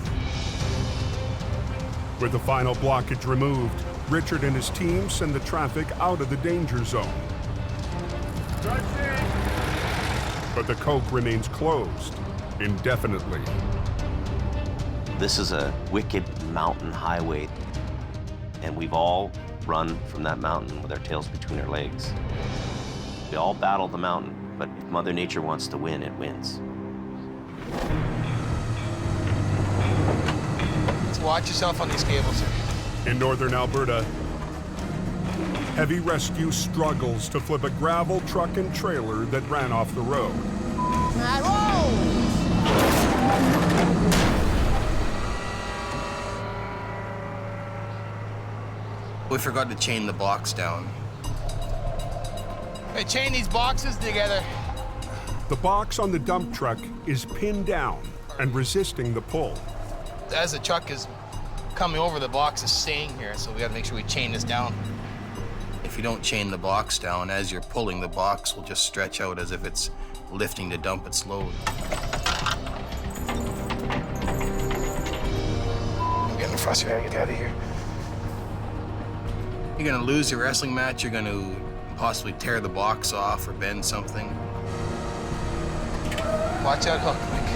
With the final blockage removed, Richard and his team send the traffic out of the danger zone. But the coke remains closed indefinitely. This is a wicked mountain highway, and we've all run from that mountain with our tails between our legs. We all battle the mountain, but if Mother Nature wants to win, it wins. Watch yourself on these cables. In northern Alberta, heavy rescue struggles to flip a gravel truck and trailer that ran off the road. We forgot to chain the box down. Hey, chain these boxes together. The box on the dump truck is pinned down and resisting the pull. As the truck is coming over, the box is staying here, so we gotta make sure we chain this down. If you don't chain the box down, as you're pulling, the box will just stretch out as if it's lifting to dump its load. I'm getting frustrated. Get out of here. You're gonna lose your wrestling match, you're gonna possibly tear the box off or bend something. Watch out, hook, Mike.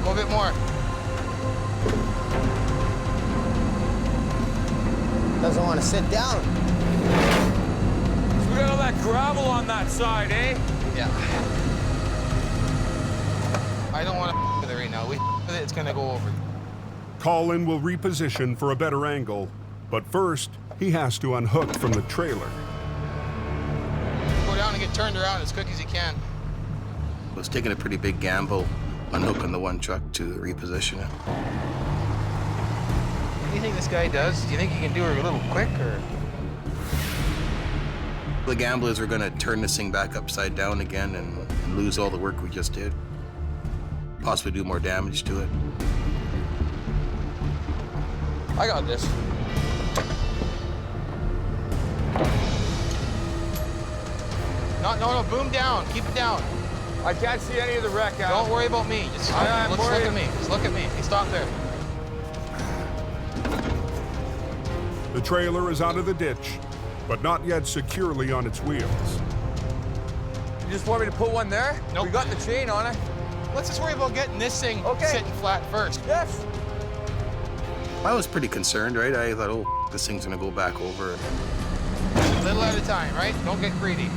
Go a bit more. Doesn't want to sit down. We got all that gravel on that side, eh? Yeah. I don't want to with it right now. We with it, it's gonna go over. Colin will reposition for a better angle, but first, he has to unhook from the trailer. Go down and get turned around as quick as you can. I was taking a pretty big gamble unhooking the one truck to reposition it. What do you think this guy does? Do you think he can do it a little quick, or? The gamble is we're gonna turn this thing back upside down again and lose all the work we just did. Possibly do more damage to it. I got this. No, boom down. Keep it down. I can't see any of the wreck out. Don't worry about me. Just look at me. Just look at me. Hey, stop there. The trailer is out of the ditch, but not yet securely on its wheels. You just want me to put one there? Nope. We got the chain on it. Let's just worry about getting this thing sitting flat first. Yes. I was pretty concerned, right? I thought, oh, this thing's gonna go back over. A little at a time, right? Don't get greedy.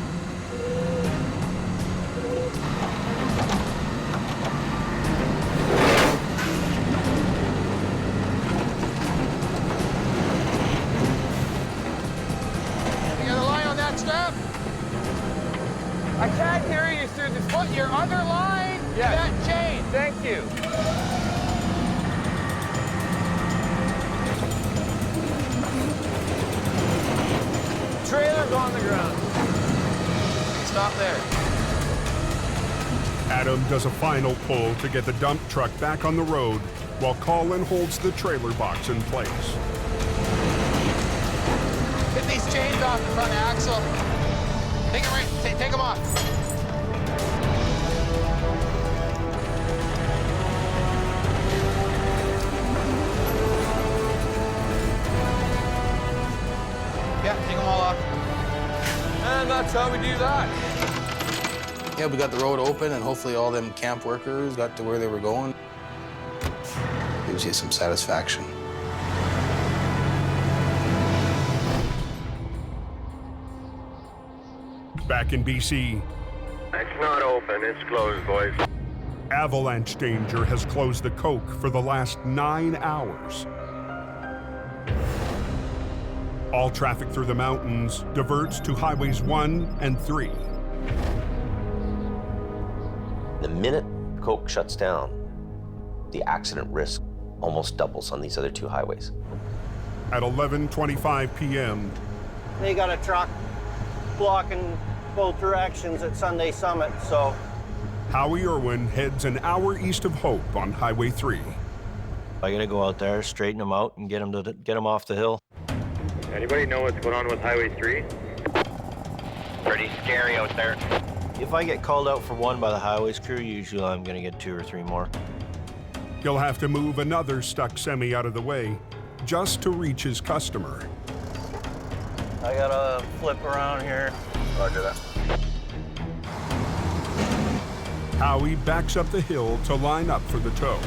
You got a line on that strap? I can't hear you through the Put your other line to that chain. Thank you. Trailer's on the ground. Stop there. Adam does a final pull to get the dump truck back on the road while Colin holds the trailer box in place. Get these chains off the front axle. Take them off. Yeah, take them all off. And that's how we do that. Yeah, we got the road open and hopefully all them camp workers got to where they were going. Gives you some satisfaction. Back in BC, It's not open, it's closed, boys. avalanche danger has closed the coke for the last 9 hours. All traffic through the mountains diverts to highways 1 and 3. The minute coke shuts down, the accident risk almost doubles on these other two highways. At 11:25 p.m., They got a truck blocking both directions at Sunday Summit, so Howie Irwin heads an hour east of Hope on Highway 3. I gotta go out there, straighten them out, and get them off the hill. Anybody know what's going on with Highway 3? Pretty scary out there. If I get called out for one by the highways crew, usually I'm gonna get 2 or 3 more. He'll have to move another stuck semi out of the way just to reach his customer. I gotta flip around here. Roger that. Howie backs up the hill to line up for the tow.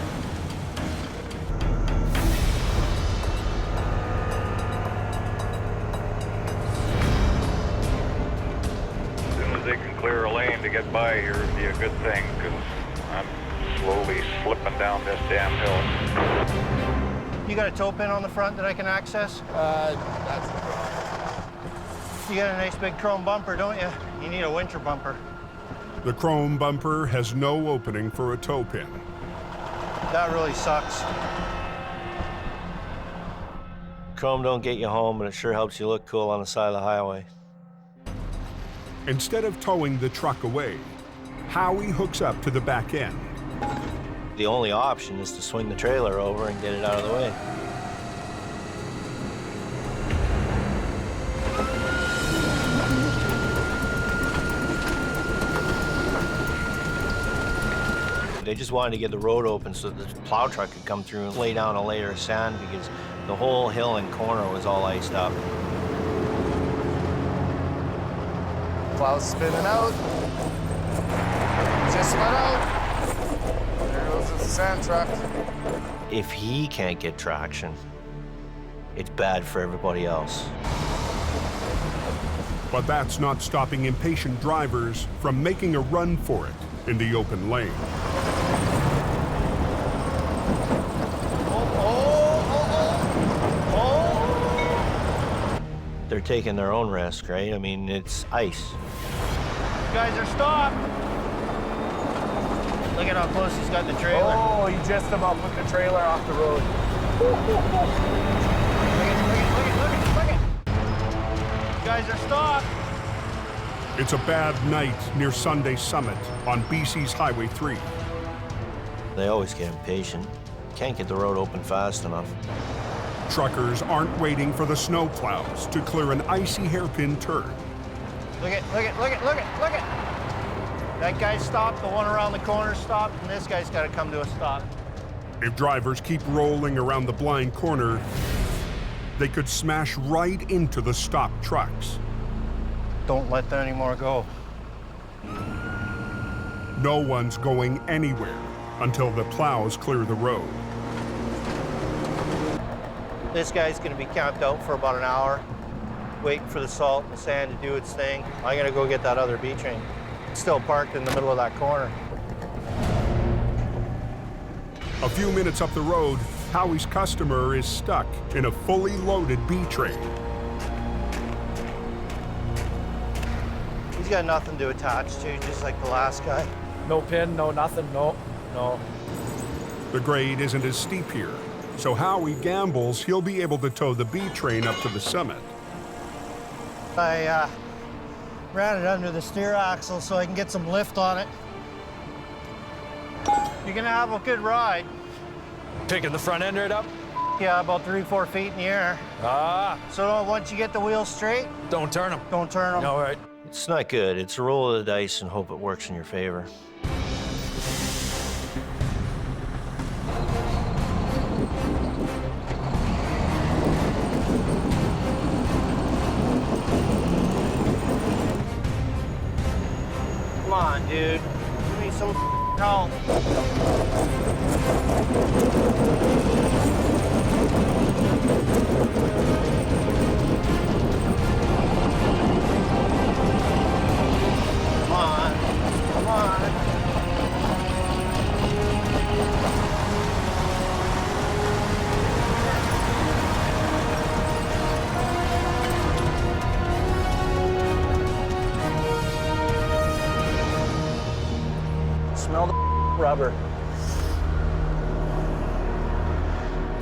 As soon as they can clear a lane to get by here, it'd be a good thing, because I'm slowly slipping down this damn hill. You got a tow pin on the front that I can access? That's You got a nice big chrome bumper, don't you? You need a winter bumper. The chrome bumper has no opening for a tow pin. That really sucks. Chrome don't get you home, but it sure helps you look cool on the side of the highway. Instead of towing the truck away, Howie hooks up to the back end. The only option is to swing the trailer over and get it out of the way. They just wanted to get the road open so that the plow truck could come through and lay down a layer of sand because the whole hill and corner was all iced up. Plow's spinning out. Just let out. There goes the sand truck. If he can't get traction, it's bad for everybody else. But that's not stopping impatient drivers from making a run for it in the open lane. They're taking their own risk, right? I mean, it's ice. You guys are stopped. Look at how close he's got the trailer. Oh, he just him up with the trailer off the road. Look it. You guys are stopped. It's a bad night near Sunday Summit on BC's Highway 3. They always get impatient. Can't get the road open fast enough. Truckers aren't waiting for the snow plows to clear an icy hairpin turn. Look it. That guy stopped, the one around the corner stopped, and this guy's got to come to a stop. If drivers keep rolling around the blind corner, they could smash right into the stopped trucks. Don't let that anymore go. No one's going anywhere until the plows clear the road. This guy's going to be camped out for about an hour, waiting for the salt and the sand to do its thing. I'm going to go get that other B train. It's still parked in the middle of that corner. A few minutes up the road, Howie's customer is stuck in a fully loaded B train. He's got nothing to attach to, just like the last guy. No pin, no nothing, no. The grade isn't as steep here, so Howie gambles he'll be able to tow the B train up to the summit. I ran it under the steer axle so I can get some lift on it. You're gonna have a good ride. Taking the front end right up? Yeah, about 3-4 feet in the air. Ah. So once you get the wheels straight, Don't turn them. don't turn them. All right. It's not good. It's a roll of the dice and hope it works in your favor. Come on, dude. Give me some help. Come on. Smell the rubber.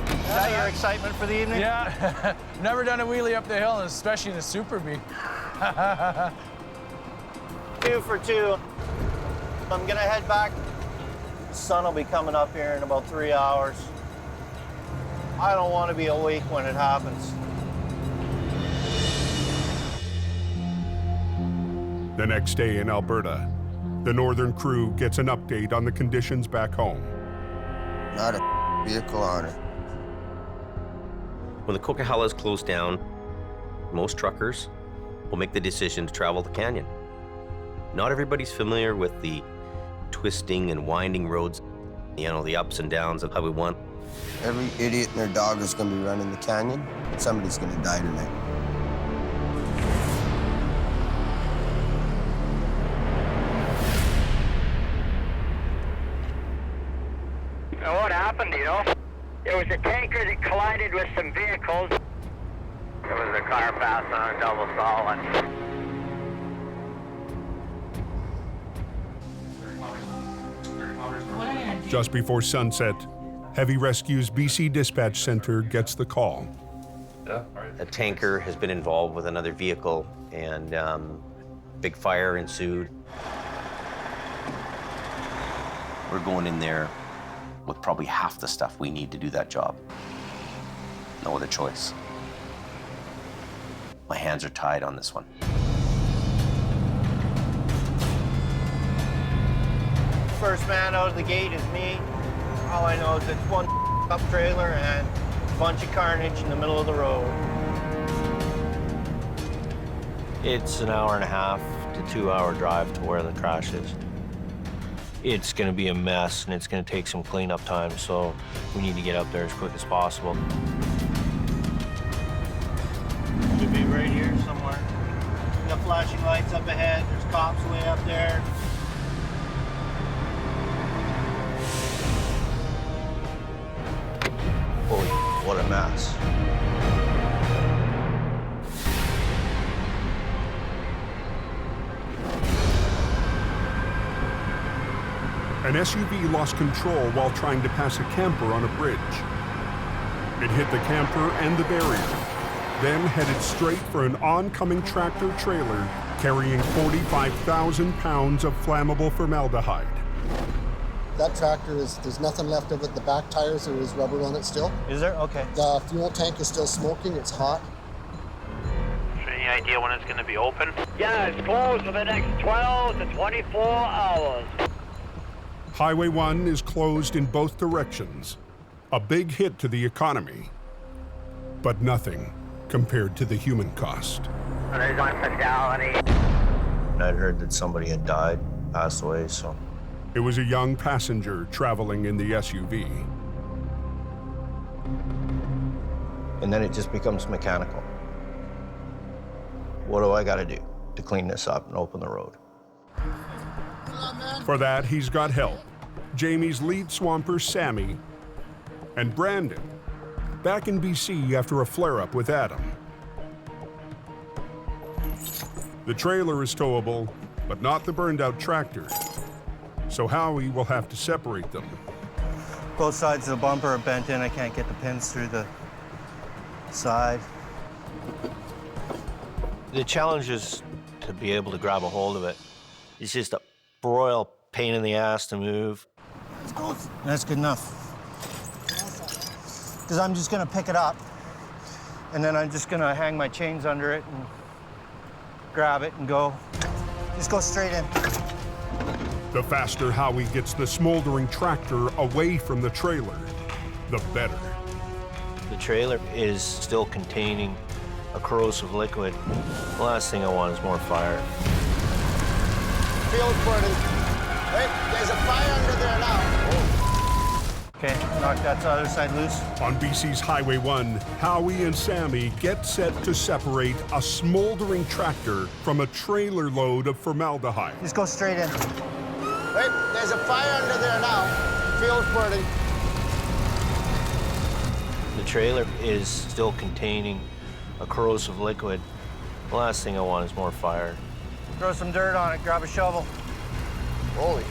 Is that your excitement for the evening? Yeah. Never done a wheelie up the hill, especially in a Super B. 2 for 2. I'm gonna head back. The sun will be coming up here in about 3 hours. I don't want to be awake when it happens. The next day in Alberta, the northern crew gets an update on the conditions back home. Not a vehicle on it. When the Coquihalla closed down, most truckers will make the decision to travel the canyon. Not everybody's familiar with the twisting and winding roads, you know, the ups and downs of Highway 1. Every idiot and their dog is going to be running the canyon. Somebody's going to die tonight. Now what happened, you know? There was a tanker that collided with some vehicles. There was a car passing on a double solid. Just before sunset, Heavy Rescue's BC Dispatch Center gets the call. A tanker has been involved with another vehicle, and big fire ensued. We're going in there with probably half the stuff we need to do that job. No other choice. My hands are tied on this one. First man out of the gate is me. All I know is it's one up trailer and a bunch of carnage in the middle of the road. It's an 1.5 to 2 hour drive to where the crash is. It's gonna be a mess and it's gonna take some cleanup time, so we need to get up there as quick as possible. Should be right here somewhere. Got flashing lights up ahead. There's cops way up there. Holy, what a mess. An SUV lost control while trying to pass a camper on a bridge. It hit the camper and the barrier, then headed straight for an oncoming tractor trailer carrying 45,000 pounds of flammable formaldehyde. That tractor there's nothing left of it. The back tires, there is rubber on it still. Is there? Okay. The fuel tank is still smoking, it's hot. Any idea when it's going to be open? Yeah, it's closed for the next 12 to 24 hours. Highway 1 is closed in both directions. A big hit to the economy, but nothing compared to the human cost. There's one fatality. I'd heard that somebody had died, passed away, so. It was a young passenger traveling in the SUV. And then it just becomes mechanical. What do I gotta do to clean this up and open the road? For that, he's got help. Jamie's lead swamper, Sammy, and Brandon, back in BC after a flare-up with Adam. The trailer is towable, but not the burned-out tractor. So Howie will have to separate them. Both sides of the bumper are bent in. I can't get the pins through the side. The challenge is to be able to grab a hold of it. It's just a royal pain in the ass to move. That's good enough. Because I'm just gonna pick it up, and then I'm just gonna hang my chains under it and grab it and go. Just go straight in. The faster Howie gets the smoldering tractor away from the trailer, the better. The trailer is still containing a corrosive liquid. The last thing I want is more fire. Field burning. Wait, there's a fire under there now. Okay, knock that other side loose. On BC's Highway 1, Howie and Sammy get set to separate a smoldering tractor from a trailer load of formaldehyde. Just go straight in. Wait, there's a fire under there now. Field's burning. The trailer is still containing a corrosive liquid. The last thing I want is more fire. Throw some dirt on it, grab a shovel. Holy.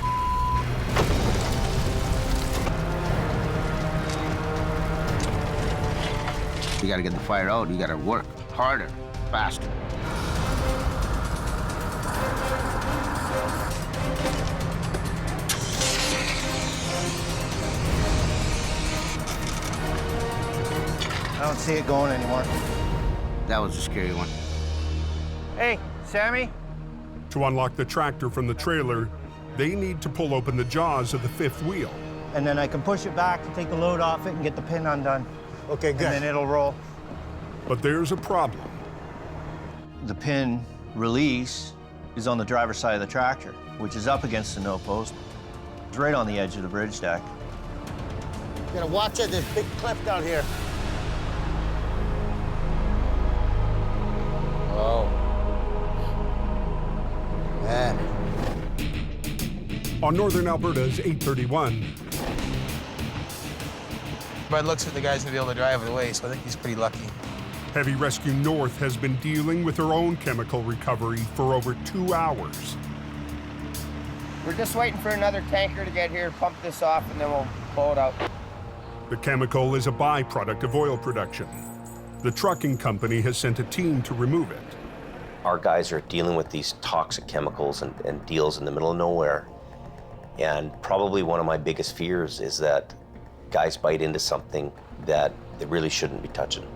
You gotta get the fire out. You gotta work harder, faster. I don't see it going anymore. That was a scary one. Hey, Sammy? To unlock the tractor from the trailer, they need to pull open the jaws of the fifth wheel. And then I can push it back to take the load off it and get the pin undone. Okay, good. And then it'll roll. But there's a problem. The pin release is on the driver's side of the tractor, which is up against the nose post. It's right on the edge of the bridge deck. You gotta watch it, there's a big cliff down here. Oh. Man. On northern Alberta's 831, By the looks of it, the guy's gonna be able to drive it away, so I think he's pretty lucky. Heavy Rescue North has been dealing with her own chemical recovery for over 2 hours. We're just waiting for another tanker to get here, pump this off, and then we'll pull it out. The chemical is a byproduct of oil production. The trucking company has sent a team to remove it. Our guys are dealing with these toxic chemicals and deals in the middle of nowhere. And probably one of my biggest fears is that guys bite into something that they really shouldn't be touching.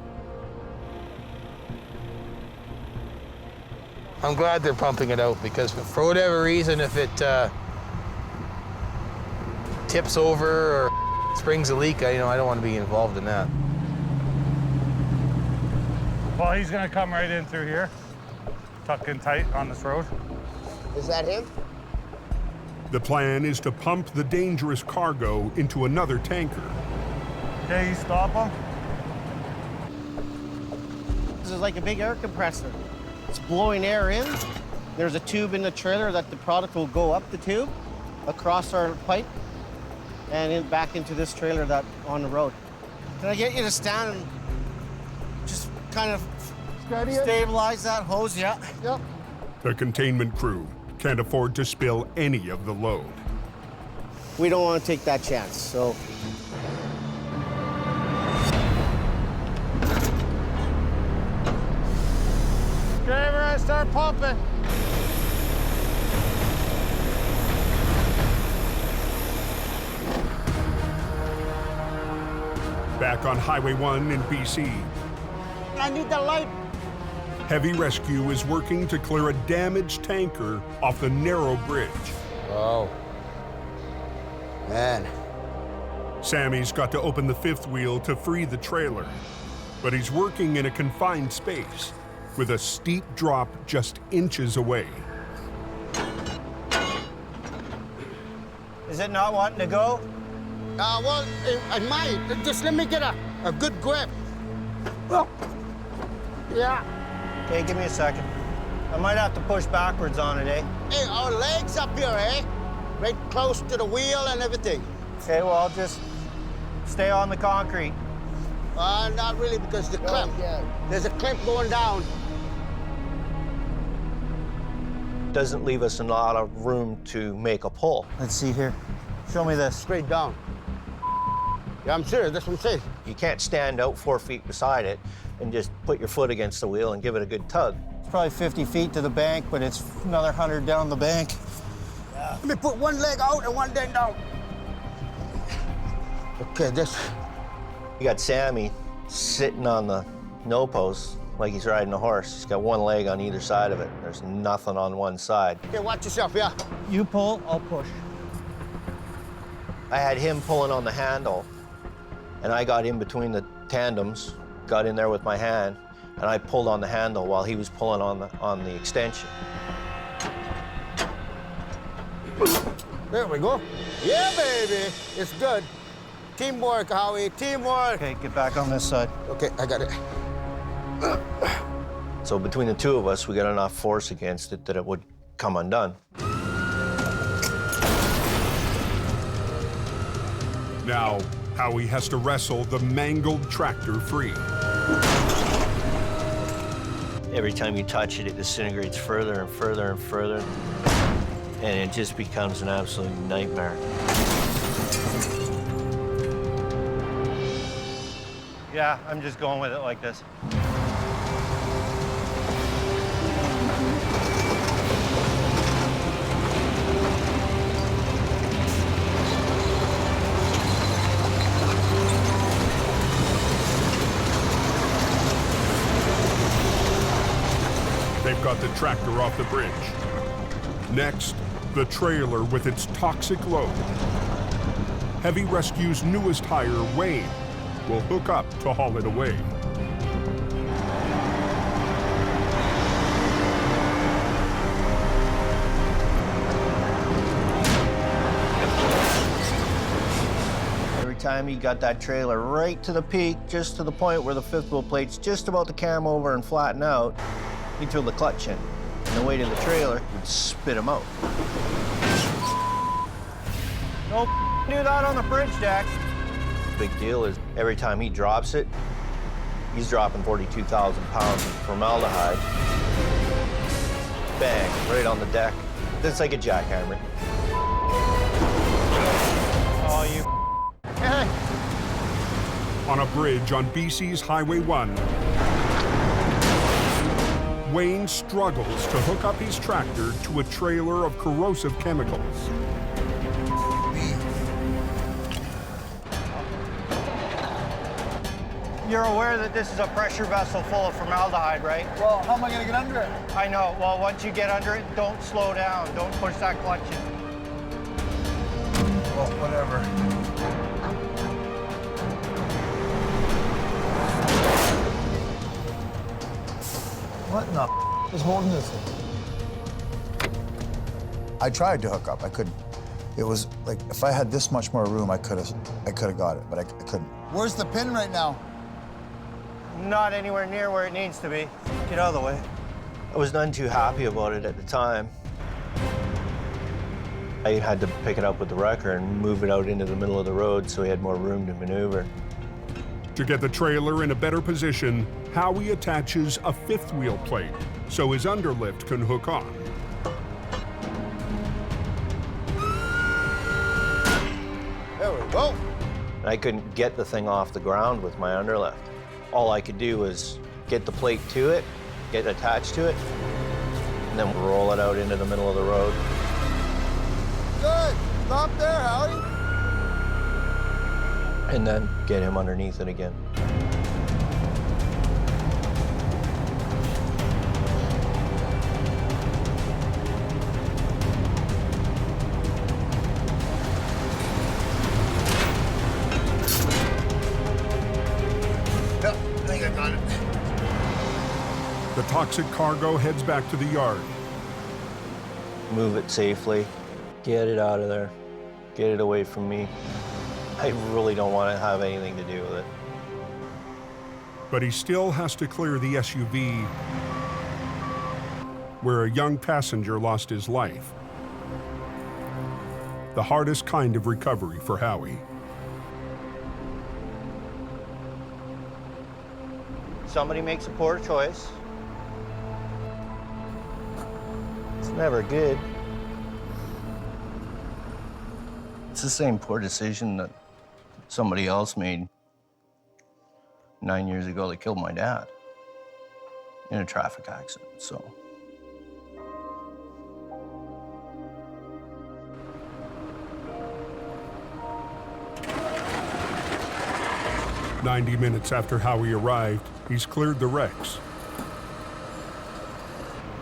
I'm glad they're pumping it out because for whatever reason, if it tips over or springs a leak, I don't want to be involved in that. Well, he's gonna come right in through here, tucked in tight on this road. Is that him? The plan is to pump the dangerous cargo into another tanker. Okay, you stop him. This is like a big air compressor. It's blowing air in. There's a tube in the trailer that the product will go up the tube, across our pipe, and back into this trailer that on the road. Can I get you to stand and just kind of stabilize that hose? Yeah. Yep. The containment crew can't afford to spill any of the load. We don't want to take that chance, so. Okay, we're gonna start pumping. Back on Highway 1 in BC, I need the light. Heavy Rescue is working to clear a damaged tanker off the narrow bridge. Oh. Man. Sammy's got to open the fifth wheel to free the trailer, but he's working in a confined space with a steep drop just inches away. Is it not wanting to go? Well, I might. Just let me get a good grip. Oh. Yeah. Okay, give me a second. I might have to push backwards on it, eh? Hey, our legs up here, eh? Right close to the wheel and everything. Okay, well, I'll just stay on the concrete. Not really, because the clip. There's a clip going down. Doesn't leave us a lot of room to make a pull. Let's see here. Show me this. Straight down. Yeah, I'm serious. That's what I'm saying. You can't stand out 4 feet beside it and just put your foot against the wheel and give it a good tug. It's probably 50 feet to the bank, but it's another 100 down the bank. Yeah. Let me put one leg out and one leg down. Okay, this. You got Sammy sitting on the no post like he's riding a horse. He's got one leg on either side of it. There's nothing on one side. Okay, watch yourself, yeah. You pull, I'll push. I had him pulling on the handle, and I got in between the tandems, got in there with my hand, and I pulled on the handle while he was pulling on the extension. There we go. Yeah, baby. It's good. Teamwork, Howie. Teamwork. Okay, get back on this side. Okay, I got it. So between the two of us, we got enough force against it that it would come undone. Now, Howie has to wrestle the mangled tractor free. Every time you touch it, it disintegrates further and further and further, and it just becomes an absolute nightmare. Yeah, I'm just going with it like this. They've got the tractor off the bridge. Next, the trailer with its toxic load. Heavy Rescue's newest hire, Wayne, will hook up to haul it away. Every time he got that trailer right to the peak, just to the point where the fifth wheel plate's just about to cam over and flatten out, he threw the clutch in. And the weight of the trailer would spit him out. Don't do that on the bridge, Jack. Big deal is every time he drops it, he's dropping 42,000 pounds of formaldehyde. Bang, right on the deck. It's like a jackhammer. Oh, you. Hey. On a bridge on BC's Highway 1, Wayne struggles to hook up his tractor to a trailer of corrosive chemicals. You're aware that this is a pressure vessel full of formaldehyde, right? Well, how am I gonna get under it? I know. Well, once you get under it, don't slow down. Don't push that clutch in. Well, whatever. What in the is holding this thing? I tried to hook up. I couldn't. It was like if I had this much more room, I could have got it, but I couldn't. Where's the pin right now? Not anywhere near where it needs to be. Get out of the way. I was none too happy about it at the time. I had to pick it up with the wrecker and move it out into the middle of the road so he had more room to maneuver. To get the trailer in a better position, Howie attaches a fifth wheel plate so his underlift can hook on. There we go. I couldn't get the thing off the ground with my underlift. All I could do was get the plate to it, get attached to it, and then roll it out into the middle of the road. Good. Stop there, Howie. And then get him underneath it again. Yep, I think I got it. The toxic cargo heads back to the yard. Move it safely. Get it out of there. Get it away from me. I really don't want to have anything to do with it. But he still has to clear the SUV where a young passenger lost his life. The hardest kind of recovery for Howie. Somebody makes a poor choice. It's never good. It's the same poor decision that somebody else made 9 years ago that killed my dad in a traffic accident, so. "90 minutes after Howie arrived, he's cleared the wrecks.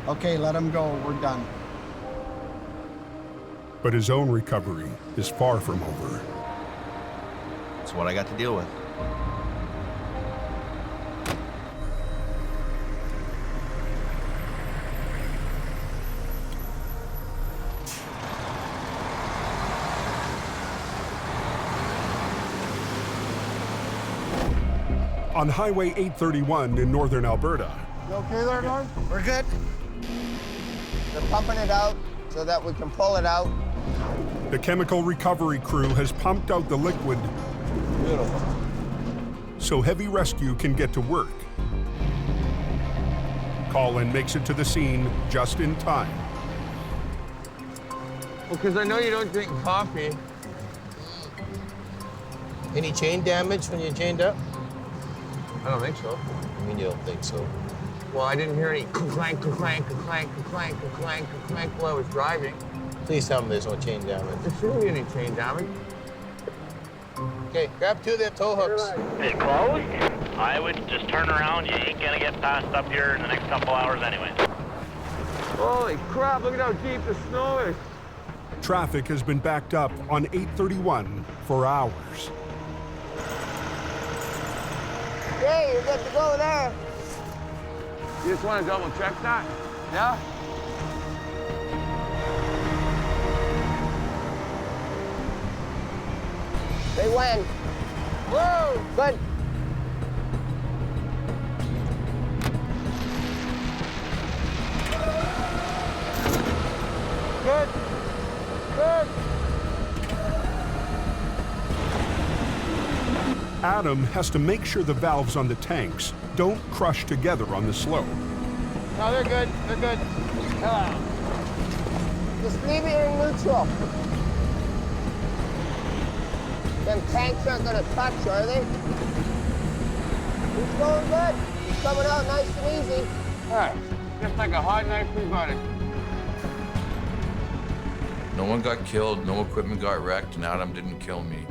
Okay, let him go. We're done. But his own recovery is far from over. That's what I got to deal with. On Highway 831 in northern Alberta, You okay there, Norm? We're good. They're pumping it out so that we can pull it out. the chemical recovery crew has pumped out the liquid so Heavy Rescue can get to work. Colin makes it to the scene just in time. Well, because I know you don't drink coffee. Any chain damage when you chained up? I don't think so. I mean, you don't think so? Well, I didn't hear any clank, clank, clank, clank, clank, clank while I was driving. Please tell me there's no chain damage. There shouldn't be any chain damage. Okay, grab 2 of them tow hooks. Is it closed? I would just turn around. You ain't gonna get passed up here in the next couple hours anyway. Holy crap, look at how deep the snow is. Traffic has been backed up on 831 for hours. Hey, you're good to go there. You just want to double check that? Yeah? They win. Whoa! Good. Good. Good. Adam has to make sure the valves on the tanks don't crush together on the slope. No, they're good. They're good. Just leave it in neutral. Them tanks aren't gonna touch, are they? He's going good. He's coming out nice and easy. All right, just like a hot knife through butter. No one got killed, no equipment got wrecked, and Adam didn't kill me.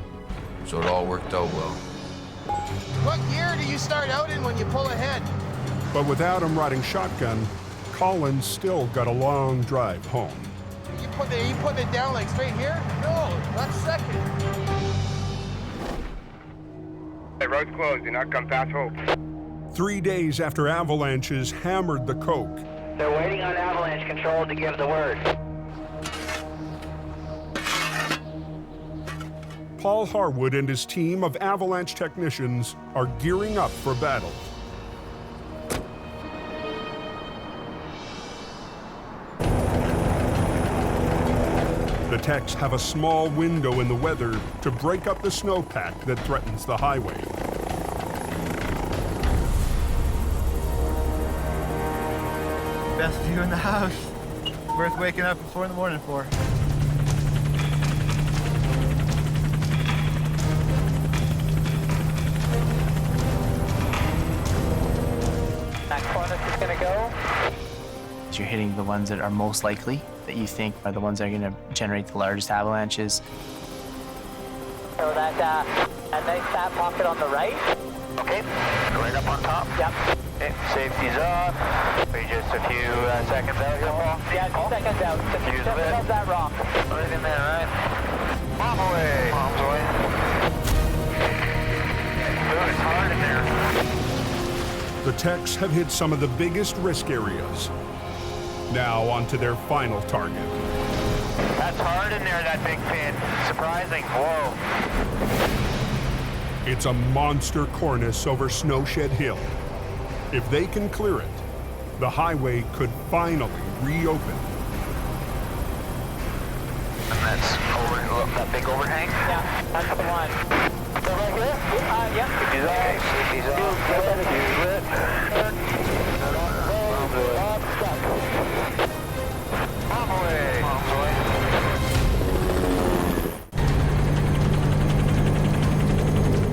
So it all worked out well. What gear do you start out in when you pull ahead? But with Adam riding shotgun, Colin's still got a long drive home. You put it down like straight here? No, not second. The road's closed. Do not come past Hope. 3 days after Avalanches hammered the coke, They're waiting on Avalanche control to give the word. Paul Harwood and his team of Avalanche technicians are gearing up for battle. The techs have a small window in the weather to break up the snowpack that threatens the highway. Best view in the house. Worth waking up at 4 in the morning for. That cornice is gonna go. You're hitting the ones that are most likely, that you think are the ones that are going to generate the largest avalanches. So that nice fat pocket on the right. Okay, right up on top. Yep. Okay, safety's off. We just a few seconds out here, Paul. Yeah, 2 seconds out. Just above that rock. Right in there, right? Bomb away. Bombs away. Ooh, it's hard in there. The techs have hit some of the biggest risk areas. Now on to their final target. That's hard in there, that big pin. Surprising. Whoa. It's a monster cornice over Snowshed Hill. If they can clear it, the highway could finally reopen. And that's look, that big overhang? Yeah, that's the one. So right here? Yep. He's off. He's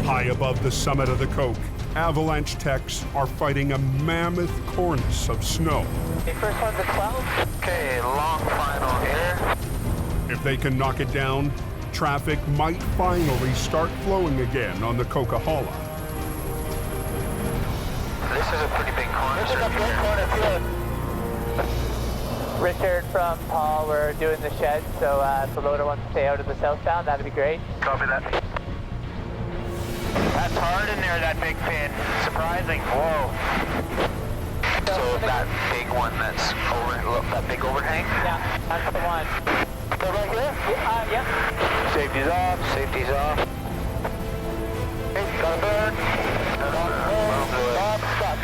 High above the summit of the Coke, Avalanche techs are fighting a mammoth cornice of snow. Okay, first one's a 12. Okay, long final here. If they can knock it down, traffic might finally start flowing again on the Coquihalla. This is a pretty big corner. This is a big corner here. Richard from Paul, we're doing the shed, so if the loader wants to stay out of the southbound, that'd be great. Copy that. That's hard in there, that big pin. Surprising. Whoa. So that big one that's over, look, that big overhang? Yeah, that's the one. So right here? Yep. Safety's off, safety's off. Okay, got a burn. Stop, stuck.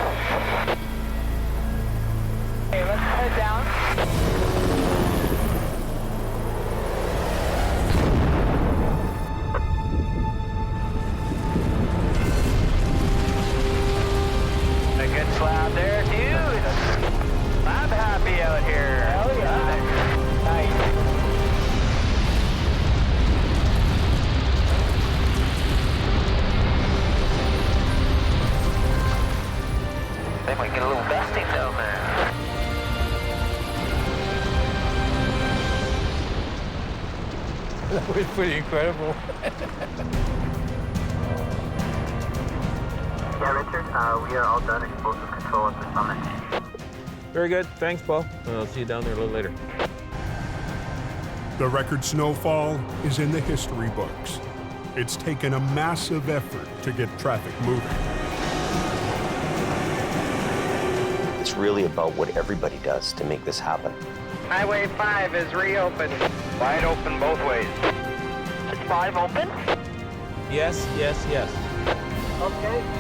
Okay, let's head down. A good slab there, dude. I'm happy out here. Hell yeah. Nice. That was pretty incredible. Yeah, Richard, we are all done explosive control at the summit. Very good. Thanks, Bo. I'll see you down there a little later. The record snowfall is in the history books. It's taken a massive effort to get traffic moving. It's really about what everybody does to make this happen. Highway 5 is reopened. Wide open both ways. Is 5 open? Yes, yes, yes. Okay.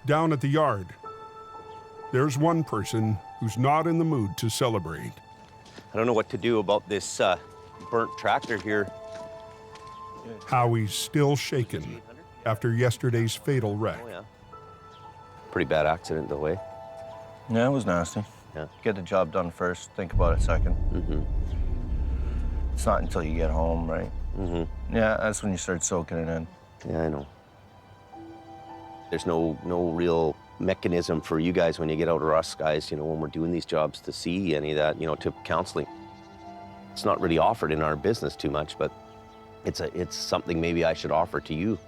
Down at the yard, there's one person who's not in the mood to celebrate. I don't know what to do about this burnt tractor here. Howie's still shaken after yesterday's fatal wreck. Oh, yeah. Pretty bad accident, though, eh? Yeah, it was nasty. Yeah. Get the job done first, think about it second. Mm-hmm. It's not until you get home, right? Mm-hmm. Yeah, that's when you start soaking it in. Yeah, I know. There's no real mechanism for you guys when you get out, or us guys, you know, when we're doing these jobs to see any of that, you know, to counseling. It's not really offered in our business too much, but it's something maybe I should offer to you.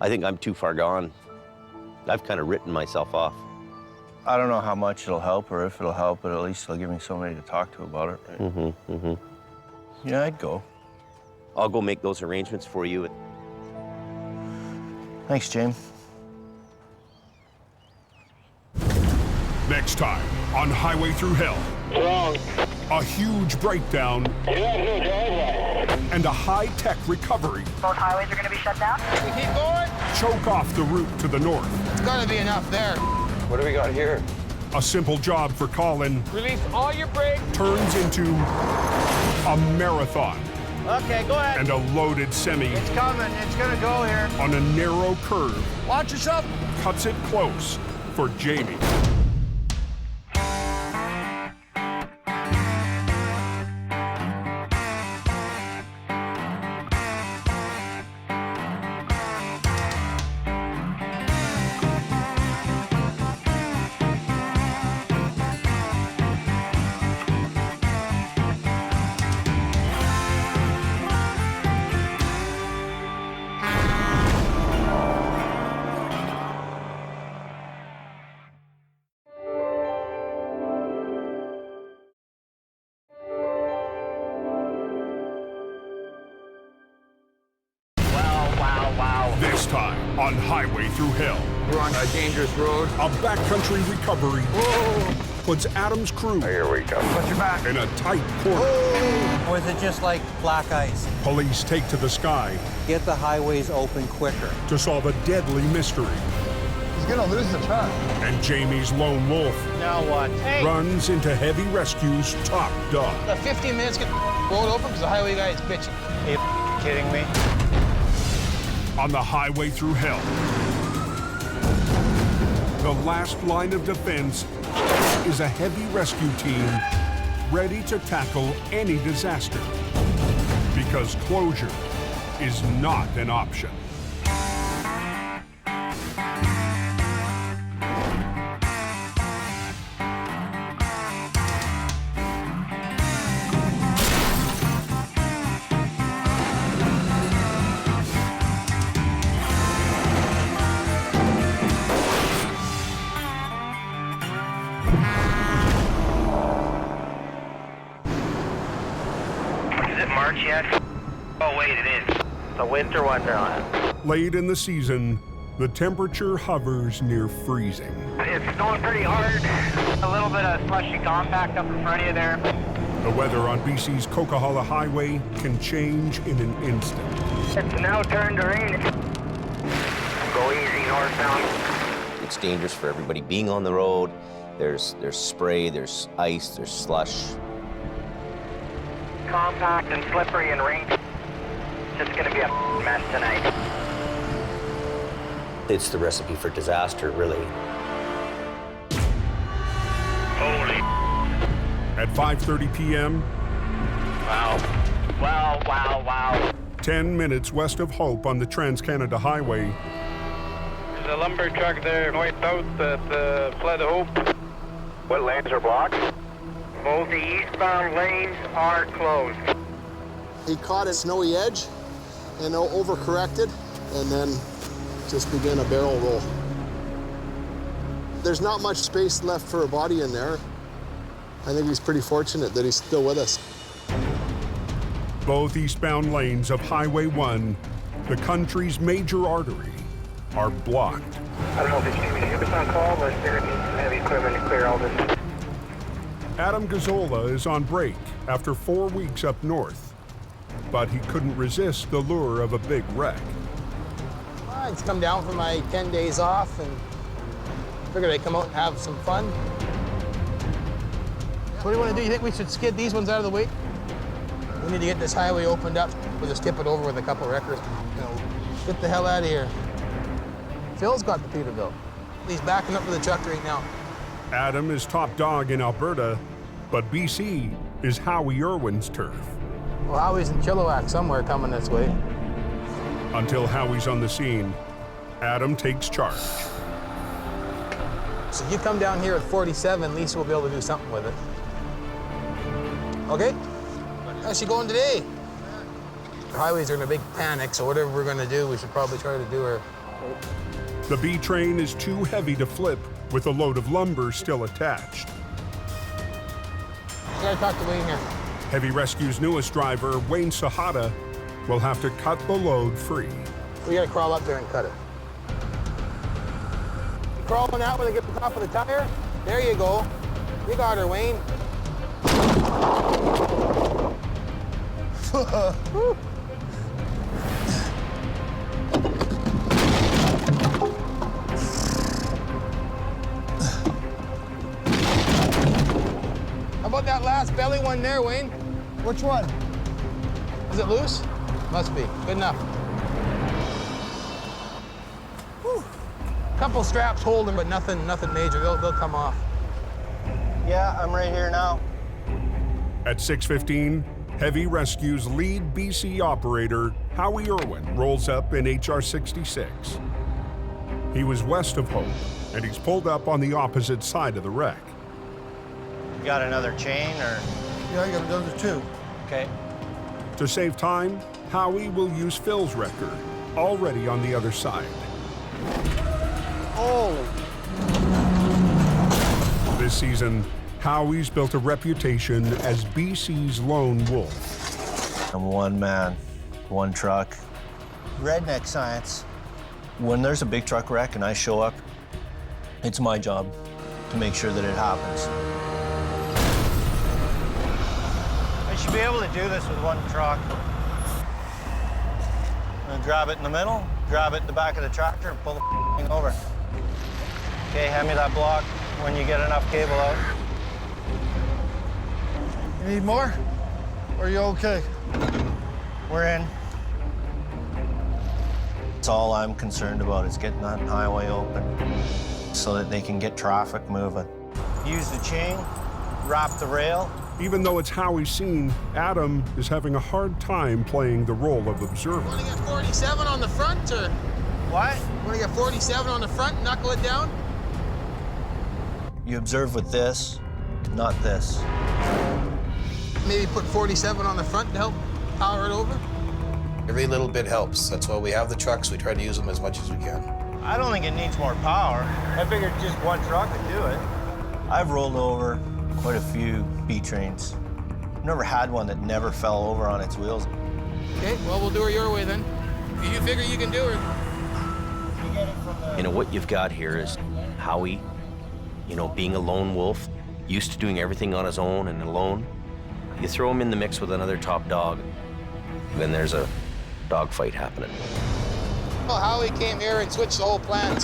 I think I'm too far gone. I've kind of written myself off. I don't know how much it'll help or if it'll help, but at least it'll give me somebody to talk to about it. Right? Mm-hmm, mm-hmm. Yeah, I'd go. I'll go make those arrangements for you. Thanks, James. Next time on Highway Through Hell. Wrong. A huge breakdown and a high-tech recovery. Both highways are going to be shut down? We keep going? Choke off the route to the north. It's got to be enough there. What do we got here? A simple job for Colin Release all your brakes. turns into a marathon. Okay, go ahead. And a loaded semi It's coming. It's going to go here. on a narrow curve Watch yourself. cuts it close for Jamie. This time on Highway Through Hell. We're on a dangerous road. A backcountry recovery puts Adam's crew Here we go. Watch your back. in a tight corner. Or is it just like black ice? Police take to the sky Get the highways open quicker. to solve a deadly mystery. He's gonna lose the truck. And Jamie's lone wolf Now what? Hey! runs into Heavy Rescue's top dog. Got 15 minutes to get the road open because the highway guy is bitching. Are you kidding me? On the Highway Through Hell, the last line of defense is a heavy rescue team ready to tackle any disaster, because closure is not an option. Is it March yet? Oh, wait, it is. The winter wonderland. Late in the season, the temperature hovers near freezing. It's snowing pretty hard. A little bit of slushy compact up in front of you there. The weather on BC's Coquihalla Highway can change in an instant. It's now turned to rain. Go easy northbound. It's dangerous for everybody being on the road. There's spray, there's ice, there's slush. Compact and slippery and rain. It's gonna be a mess tonight. It's the recipe for disaster, really. Holy. At 5:30 p.m., Wow. Wow, wow, wow. 10 minutes west of Hope on the Trans-Canada Highway, Is a lumber truck there, north-south at Flood of Hope. What lanes are blocked? Both the eastbound lanes are closed. He caught a snowy edge and overcorrected, and then just began a barrel roll. There's not much space left for a body in there. I think he's pretty fortunate that he's still with us. Both eastbound lanes of Highway 1, the country's major artery, are blocked. I don't know if it's going to be shippers on call, but there needs some heavy equipment to clear all this. Adam Gazzola is on break after 4 weeks up north, but he couldn't resist the lure of a big wreck. I just come down for my 10 days off and figured I'd come out and have some fun. What do you want to do? You think we should skid these ones out of the way? We need to get this highway opened up. We'll just tip it over with a couple wreckers. You know, get the hell out of here. Phil's got the Peterbilt. He's backing up for the truck right now. Adam is top dog in Alberta, but BC is Howie Irwin's turf. Well, Howie's in Chilliwack somewhere coming this way. Until Howie's on the scene, Adam takes charge. So you come down here at 47, at least we'll be able to do something with it. Okay? How's she going today? The highways are in a big panic, so whatever we're gonna do, we should probably try to do her. The B train is too heavy to flip with a load of lumber still attached. You gotta talk to Wayne here. Heavy Rescue's newest driver, Wayne Sahata, will have to cut the load free. We gotta crawl up there and cut it. You crawling out when they get to the top of the tire? There you go. You got her, Wayne. How about that last belly one there, Wayne? Which one? Is it loose? Must be. Good enough. Whew. Couple straps holding, but nothing major. They'll come off. Yeah, I'm right here now. At 6:15, Heavy Rescue's lead BC operator, Howie Irwin, rolls up in HR 66. He was west of Hope, and he's pulled up on the opposite side of the wreck. You got another chain, or? Yeah, I got another two. Okay. To save time, Howie will use Phil's wrecker, already on the other side. Holy. This season, Howie's built a reputation as BC's lone wolf. I'm one man, one truck. Redneck science. When there's a big truck wreck and I show up, it's my job to make sure that it happens. I should be able to do this with one truck. I'm gonna grab it in the middle, grab it in the back of the tractor, and pull the thing over. Okay, hand me that block when you get enough cable out. You need more? Or are you okay? We're in. That's all I'm concerned about, is getting that highway open so that they can get traffic moving. Use the chain, wrap the rail. Even though it's Howie's scene, Adam is having a hard time playing the role of observer. Want to get 47 on the front, or? What? Want to get 47 on the front and knuckle it down? You observe with this, not this. Maybe put 47 on the front to help power it over? Every little bit helps. That's why we have the trucks. We try to use them as much as we can. I don't think it needs more power. I figured just one truck could do it. I've rolled over quite a few B trains. I've never had one that never fell over on its wheels. Okay, well, we'll do her your way then. If you figure you can do her. You know, what you've got here is Howie, you know, being a lone wolf, used to doing everything on his own and alone. You throw him in the mix with another top dog, then there's a dogfight happening. Well, Howie came here and switched the whole plan.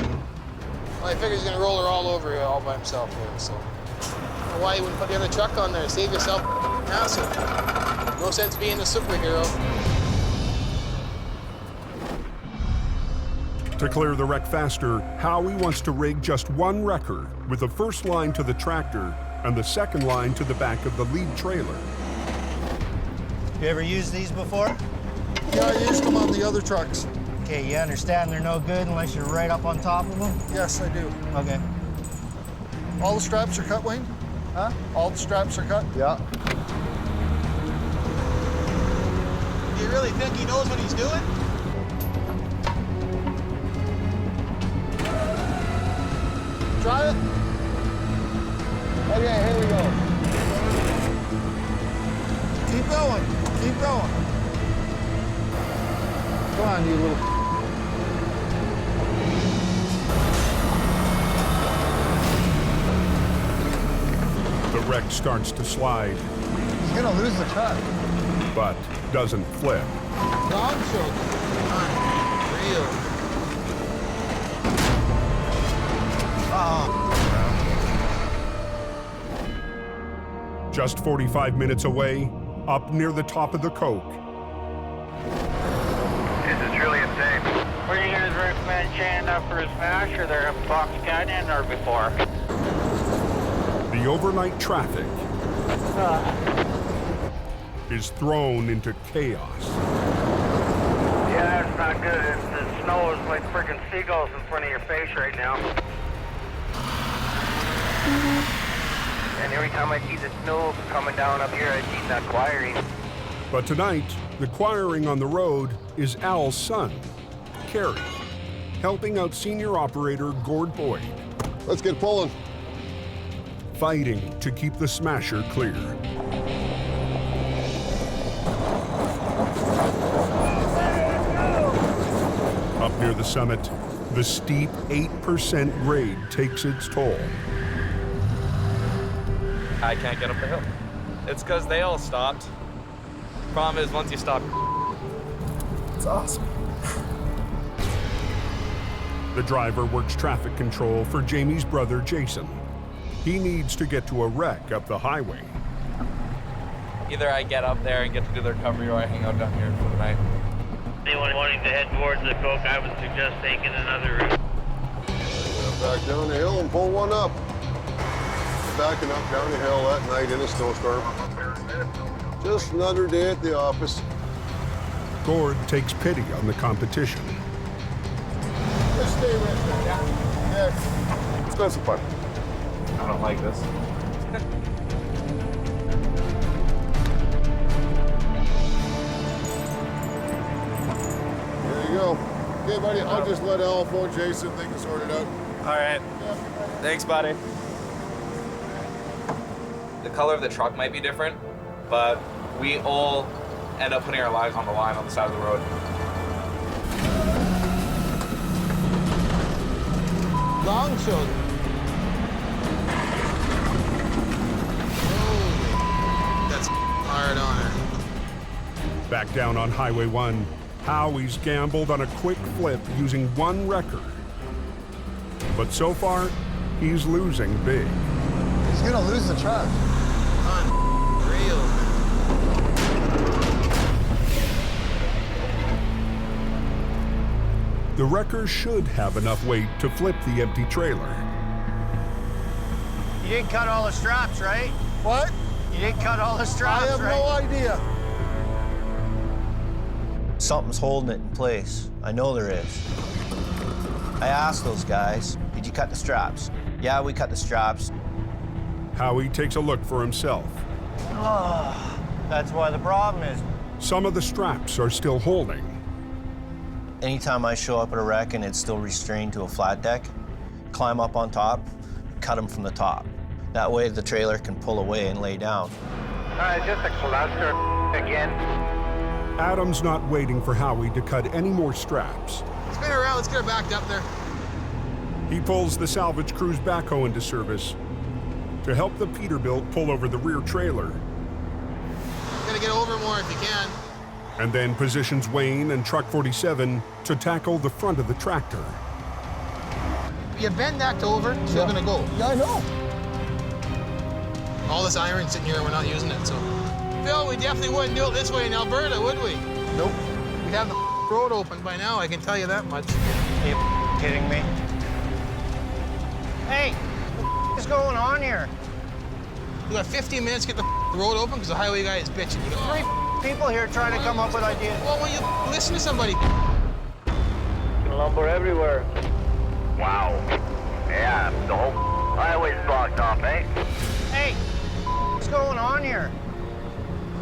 Well, I figured he's gonna roll her all over all by himself here, so. I don't know why you wouldn't put the other truck on there. Save yourself hassle. No sense being a superhero. To clear the wreck faster, Howie wants to rig just one wrecker with the first line to the tractor and the second line to the back of the lead trailer. You ever used these before? Yeah, I used them on the other trucks. Okay, you understand they're no good unless you're right up on top of them? Yes, I do. Okay. All the straps are cut, Wayne? Huh? All the straps are cut? Yeah. Do you really think he knows what he's doing? Try it. Okay, here we go. Keep going. Keep going. Come on, you little... The wreck starts to slide, He's gonna lose the truck. but doesn't flip. Long shoulder. Real. Just 45 minutes away, up near the top of the coke, This is truly insane. Where you guys recommend chaining up for a smash, or they're a box canyon or before? the overnight traffic is thrown into chaos. Yeah, it's not good. The snow is like freaking seagulls in front of your face right now. And every time I see the snow coming down up here, I see that quiring. But tonight, the quiring on the road is Al's son, Kerry, helping out senior operator Gord Boyd. Let's get pulling. Fighting to keep the smasher clear. Up near the summit, the steep 8% grade takes its toll. I can't get up the hill. It's because they all stopped. Problem is, once you stop, It's awesome. The driver works traffic control for Jamie's brother, Jason. He needs to get to a wreck up the highway. either I get up there and get to do the recovery, or I hang out down here for the night. Anyone wanting to head towards the coke, I would suggest taking another route. Back down the hill and pull one up. Backing up down the hill that night in a snowstorm. Just another day at the office. Gord takes pity on the competition. Just stay with me. Yeah. Let's go some fun. I don't like this. There you go. Okay, buddy, I'll just let Al phone Jason. They can sort it out. All right. Thanks, buddy. The color of the truck might be different, but we all end up putting our lives on the line on the side of the road. Long shoulder. Holy, that's hard on her. Back down on Highway 1, Howie's gambled on a quick flip using one wrecker. But so far, he's losing big. He's gonna lose the truck. Unreal. The wrecker should have enough weight to flip the empty trailer. You didn't cut all the straps, right? What? You didn't cut all the straps, I have right? no idea. Something's holding it in place. I know there is. I asked those guys, did you cut the straps? Yeah, we cut the straps. Howie takes a look for himself. Oh, that's why the problem is. Some of the straps are still holding. Anytime I show up at a wreck and it's still restrained to a flat deck, climb up on top, cut them from the top. That way the trailer can pull away and lay down. All right, just a cluster again. Adam's not waiting for Howie to cut any more straps. Spin her around, let's get her backed up there. He pulls the salvage crew's backhoe into service to help the Peterbilt pull over the rear trailer, Gotta get over more if you can. and then positions Wayne and Truck 47 to tackle the front of the tractor. You bend that over, so you're gonna go. Yeah, I know. All this iron sitting here, we're not using it, so. Phil, we definitely wouldn't do it this way in Alberta, would we? Nope. We'd have the road open by now, I can tell you that much. Are you kidding me? Hey, what is going on here? We got 15 minutes to get the road open because the highway guy is bitching. Three people here trying to come up with ideas. Well, when you listen to somebody. lumber everywhere. Wow. Yeah, the whole highway's blocked off, eh? Hey, what's going on here?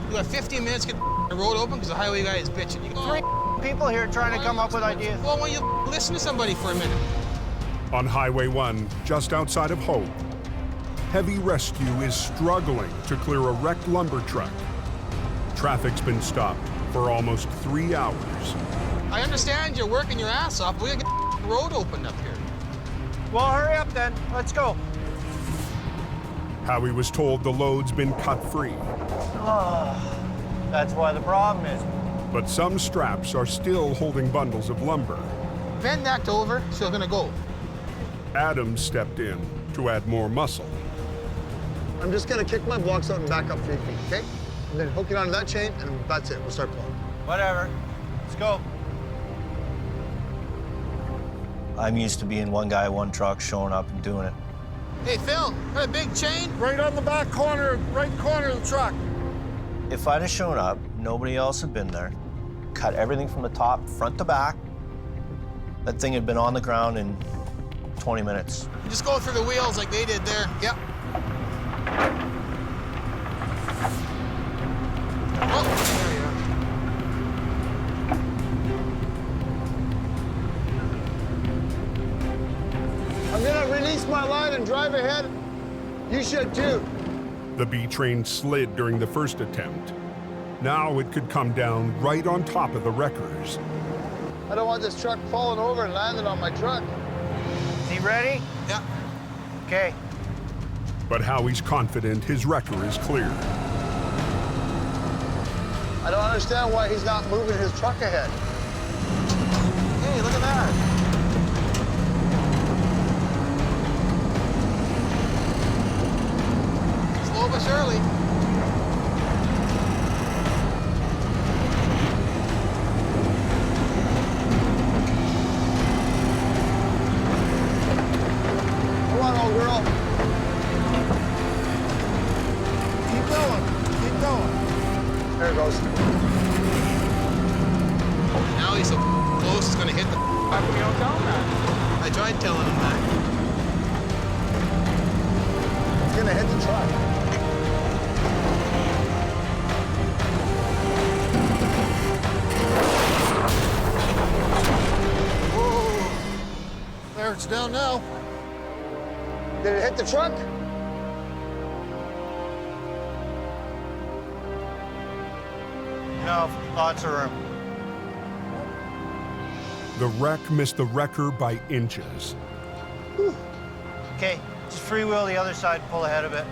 You got 15 minutes to get the road open because the highway guy is bitching. You go, 3 people here trying to come up with ideas. well, why don't you listen to somebody for a minute? On Highway 1, just outside of Hope, heavy rescue is struggling to clear a wrecked lumber truck. Traffic's been stopped for almost 3 hours. I understand you're working your ass off, but we gotta get the road opened up here. Well, hurry up then. Let's go. Howie was told the load's been cut free, That's why the problem is. but some straps are still holding bundles of lumber. Bend that over, so it's gonna go. Adam stepped in to add more muscle. I'm just gonna kick my blocks out and back up 3 feet, okay? And then hook it onto that chain, and that's it. We'll start pulling. Whatever. Let's go. I'm used to being one guy, one truck, showing up and doing it. Hey, Phil, got a big chain? Right on the back corner, right corner of the truck. If I'd have shown up, nobody else had been there, cut everything from the top, front to back, that thing had been on the ground in 20 minutes. You just go through the wheels like they did there. Yep. Oh, there you are. I'm gonna release my line and drive ahead. You should too. The B train slid during the first attempt. Now it could come down right on top of the wreckers. I don't want this truck falling over and landing on my truck. Is he ready? Yeah. Okay. But Howie's confident his wrecker is clear. I don't understand why he's not moving his truck ahead. Hey, look at that. Slow but surely. Come on, old girl. Keep going. Keep going. There it goes. Now he's so close, he's gonna hit the. How come you don't tell him that? I tried telling him that. He's gonna hit the truck. Whoa. There, it's down now. Did it hit the truck? No, lots of room. The wreck missed the wrecker by inches. Okay, just freewheel the other side and pull ahead of it.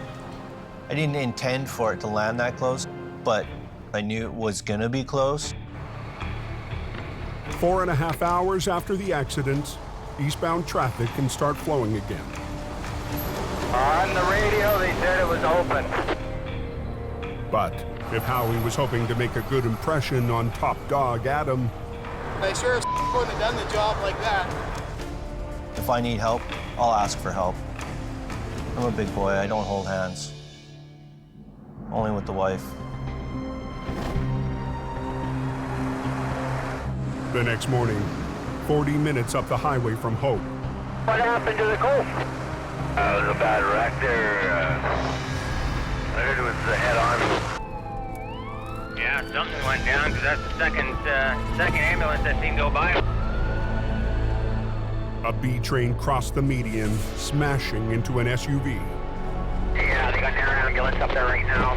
I didn't intend for it to land that close, but I knew it was gonna be close. 4.5 hours after the accident, eastbound traffic can start flowing again. On the radio, they said it was open. But if Howie was hoping to make a good impression on top dog Adam, I sure as wouldn't have done the job like that. If I need help, I'll ask for help. I'm a big boy, I don't hold hands. Only with the wife. the next morning, 40 minutes up the highway from Hope. What happened to the Colt? It was a bad wreck there. I heard it was the head-on. Yeah, something went down because that's the second ambulance I've seen go by. A B train crossed the median, smashing into an SUV. Yeah, they got an air ambulance up there right now.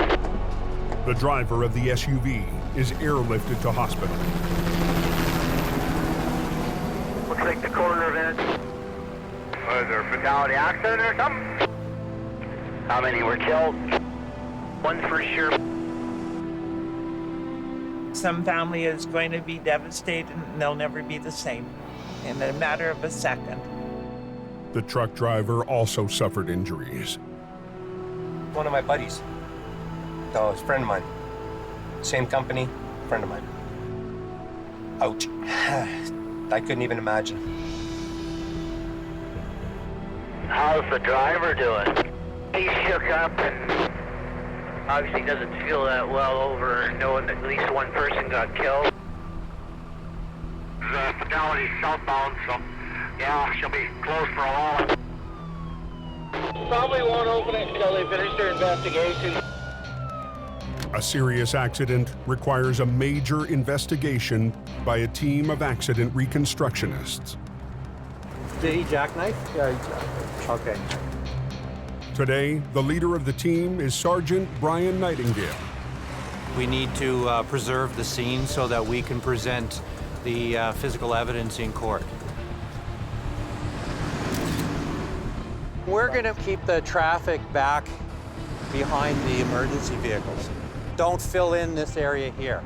The driver of the SUV is airlifted to hospital. Looks like the coroner event. Was there a fatality accident or something? How many were killed? One for sure. Some family is going to be devastated and they'll never be the same in a matter of a second. The truck driver also suffered injuries. One of my buddies. No, it's a friend of mine. Same company, friend of mine. Ouch. I couldn't even imagine. How's the driver doing? He shook up and obviously doesn't feel that well over knowing that at least one person got killed. The fatality southbound, so yeah, she'll be closed for a while. Probably won't open it until they finish their investigation. A serious accident requires a major investigation by a team of accident reconstructionists. Did he jackknife? Yeah, he jackknifed. Okay. Today, the leader of the team is Sergeant Brian Nightingale. We need to preserve the scene so that we can present the physical evidence in court. We're going to keep the traffic back behind the emergency vehicles. Don't fill in this area here.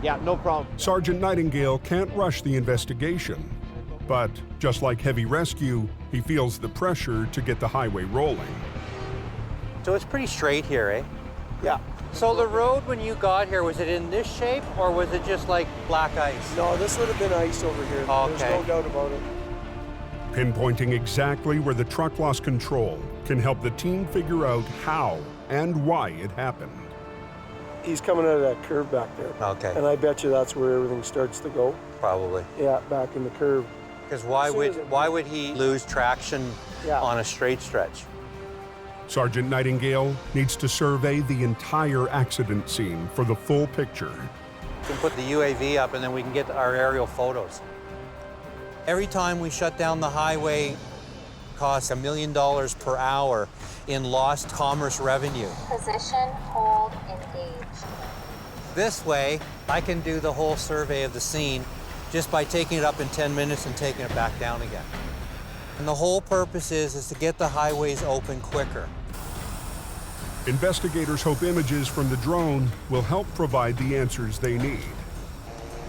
Yeah, no problem. Sergeant Nightingale can't rush the investigation, but just like heavy rescue, he feels the pressure to get the highway rolling. So it's pretty straight here, eh? Yeah. So the road, when you got here, was it in this shape or was it just like black ice? No, this would have been ice over here. Okay. There's no doubt about it. Pinpointing exactly where the truck lost control can help the team figure out how and why it happened. He's coming out of that curve back there. Okay. And I bet you that's where everything starts to go. Probably. Yeah, back in the curve. Because why would he lose traction on a straight stretch? Sergeant Nightingale needs to survey the entire accident scene for the full picture. We can put the UAV up and then we can get our aerial photos. Every time we shut down the highway, costs $1 million per hour in lost commerce revenue. Position, hold, engage. This way, I can do the whole survey of the scene just by taking it up in 10 minutes and taking it back down again. And the whole purpose is to get the highways open quicker. Investigators hope images from the drone will help provide the answers they need.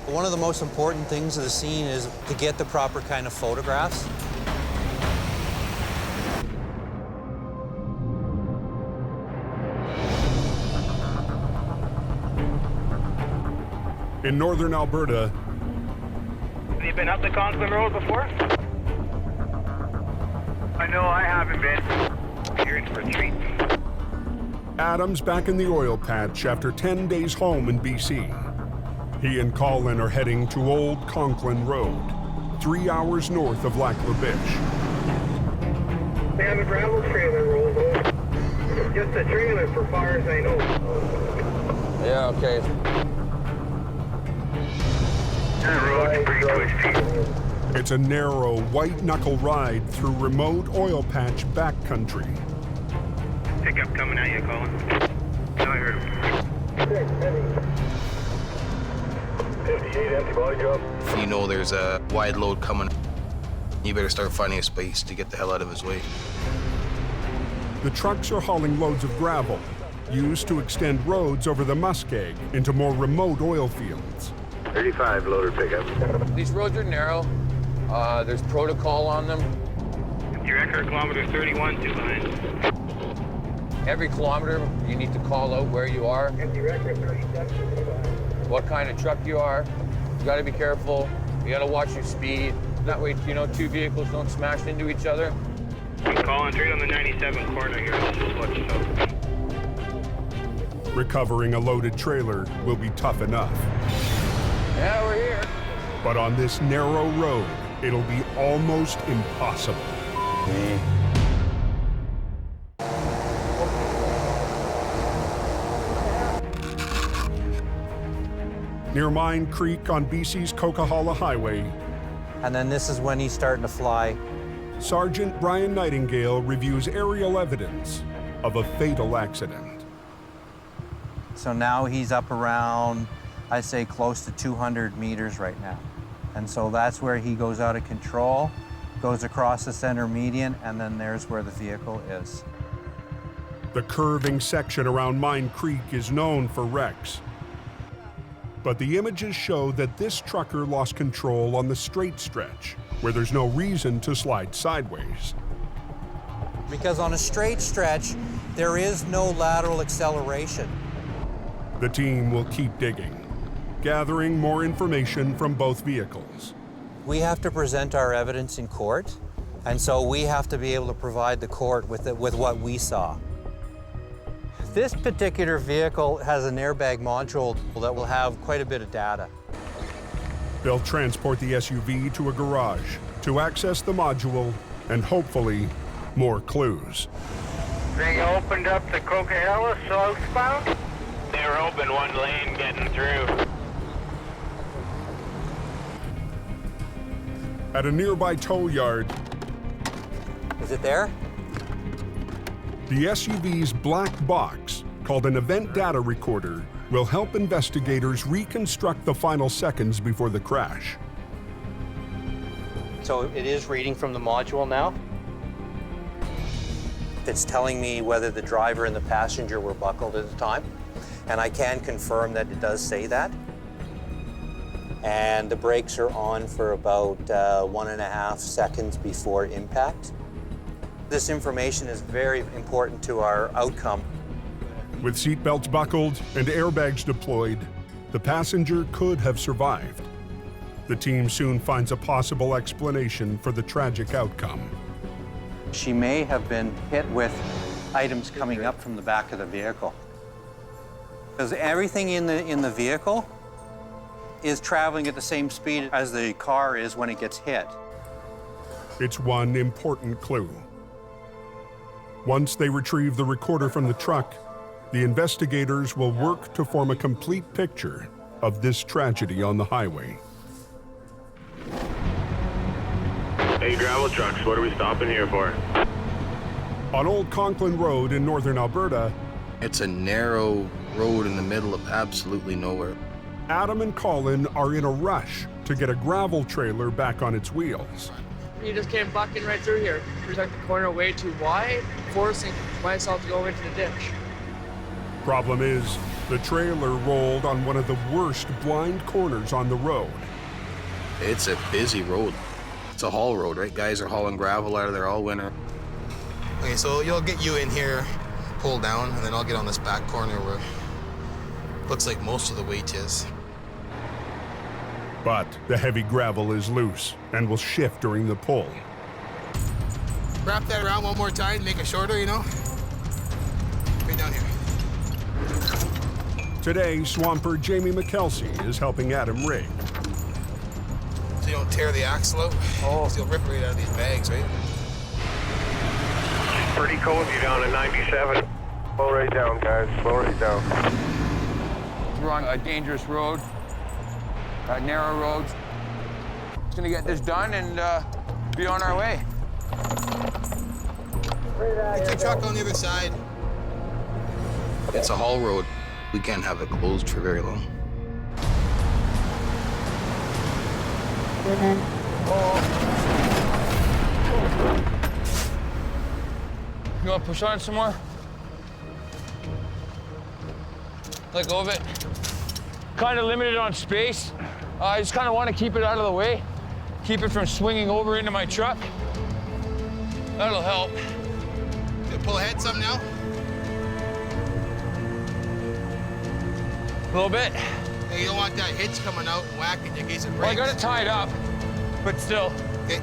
One of the most important things of the scene is to get the proper kind of photographs. In northern Alberta, Have you been up the Conklin Road before? I know I haven't been. You're in for a treat. Adam's back in the oil patch after 10 days home in BC. He and Colin are heading to Old Conklin Road, 3 hours north of Lac La Biche. They have a gravel trailer rolled over. Just a trailer for far as I know. Yeah, okay. It's a narrow, white-knuckle ride through remote oil patch backcountry. Pickup coming at you, Colin. No, I heard him. 58 empty body drop. If you know there's a wide load coming, you better start finding a space to get the hell out of his way. The trucks are hauling loads of gravel, used to extend roads over the muskeg into more remote oil fields. 35 loader pickup. These roads are narrow. There's protocol on them. Your record kilometer 31 to line. Every kilometer, you need to call out where you are, what kind of truck you are. You gotta be careful. You gotta watch your speed. That way, you know, two vehicles don't smash into each other. I'm calling straight on the 97 corner here. Just watch yourself. Recovering a loaded trailer will be tough enough. Yeah, we're here. But on this narrow road, it'll be almost impossible. Near Mine Creek on BC's Coquihalla Highway. And then this is when he's starting to fly. Sergeant Brian Nightingale reviews aerial evidence of a fatal accident. So now he's up around, I'd say close to 200 meters right now. And so that's where he goes out of control, goes across the center median, and then there's where the vehicle is. The curving section around Mine Creek is known for wrecks. But the images show that this trucker lost control on the straight stretch, where there's no reason to slide sideways. Because on a straight stretch, there is no lateral acceleration. The team will keep digging, gathering more information from both vehicles. We have to present our evidence in court, and so we have to be able to provide the court with what we saw. This particular vehicle has an airbag module that will have quite a bit of data. They'll transport the SUV to a garage to access the module and hopefully more clues. They opened up the Coquihalla southbound? They were open one lane getting through. At a nearby tow yard, is it there? The SUV's black box, called an event data recorder, will help investigators reconstruct the final seconds before the crash. So it is reading from the module now. It's telling me whether the driver and the passenger were buckled at the time. And I can confirm that it does say that. And the brakes are on for about 1.5 seconds before impact. This information is very important to our outcome. With seatbelts buckled and airbags deployed, the passenger could have survived. The team soon finds a possible explanation for the tragic outcome. She may have been hit with items coming up from the back of the vehicle. Because everything in the vehicle is traveling at the same speed as the car is when it gets hit. It's one important clue. Once they retrieve the recorder from the truck, the investigators will work to form a complete picture of this tragedy on the highway. Hey, gravel trucks, what are we stopping here for? On Old Conklin Road in northern Alberta, it's a narrow road in the middle of absolutely nowhere. Adam and Colin are in a rush to get a gravel trailer back on its wheels. You just came bucking right through here. We took the corner way too wide, forcing myself to go into the ditch. Problem is, the trailer rolled on one of the worst blind corners on the road. It's a busy road. It's a haul road, right? Guys are hauling gravel out of there all winter. Okay, so you'll get you in here, pull down, and then I'll get on this back corner where looks like most of the weight is. But the heavy gravel is loose and will shift during the pull. Wrap that around one more time, make it shorter, you know? Right down here. Today, swamper Jamie McKelsey is helping Adam rig. So you don't tear the axle out? Oh. So you'll rip it right out of these bags, right? Pretty cold, you down at 97. Slow right down, guys, slow right down. We're on a dangerous road, narrow roads. Just gonna get this done and be on our way. Get your truck on the other side. It's a haul road. We can't have it closed for very long. You want to push on some more? Let go of it. Kind of limited on space. I just kind of want to keep it out of the way. Keep it from swinging over into my truck. That'll help. You pull ahead some now? A little bit. Hey, you don't want that hitch coming out and whacking you in case it breaks. Well, I got it tied up, but still. Okay.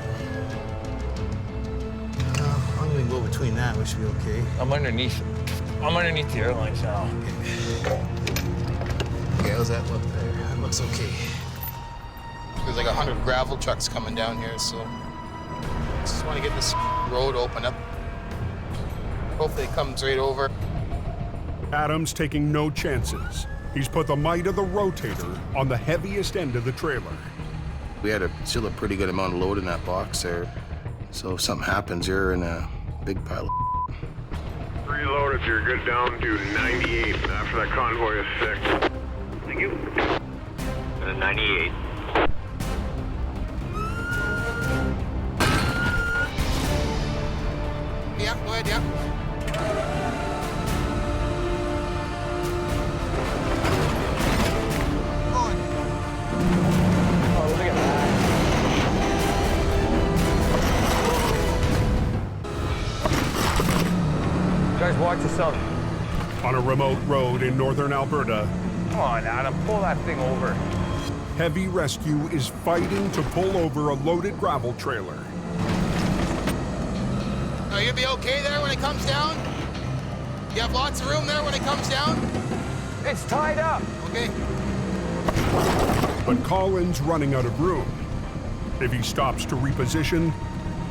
I'm gonna go between that. We should be okay. I'm underneath the airlines now. Okay, how's that look there? That looks okay. There's like 100 gravel trucks coming down here, so just want to get this road open up. Hopefully it comes right over. Adam's taking no chances. He's put the might of the rotator on the heaviest end of the trailer. We had still a pretty good amount of load in that box there. So if something happens, you're in a big pile of Reload if you're good down to 98 after that convoy is sick. Thank you. 98. Yeah, go ahead, yeah. Guys, watch yourself. On a remote road in northern Alberta, Come on, Adam, pull that thing over. heavy rescue is fighting to pull over a loaded gravel trailer. Are you gonna be okay there when it comes down? You have lots of room there when it comes down? It's tied up. Okay. But Colin's running out of room. If he stops to reposition,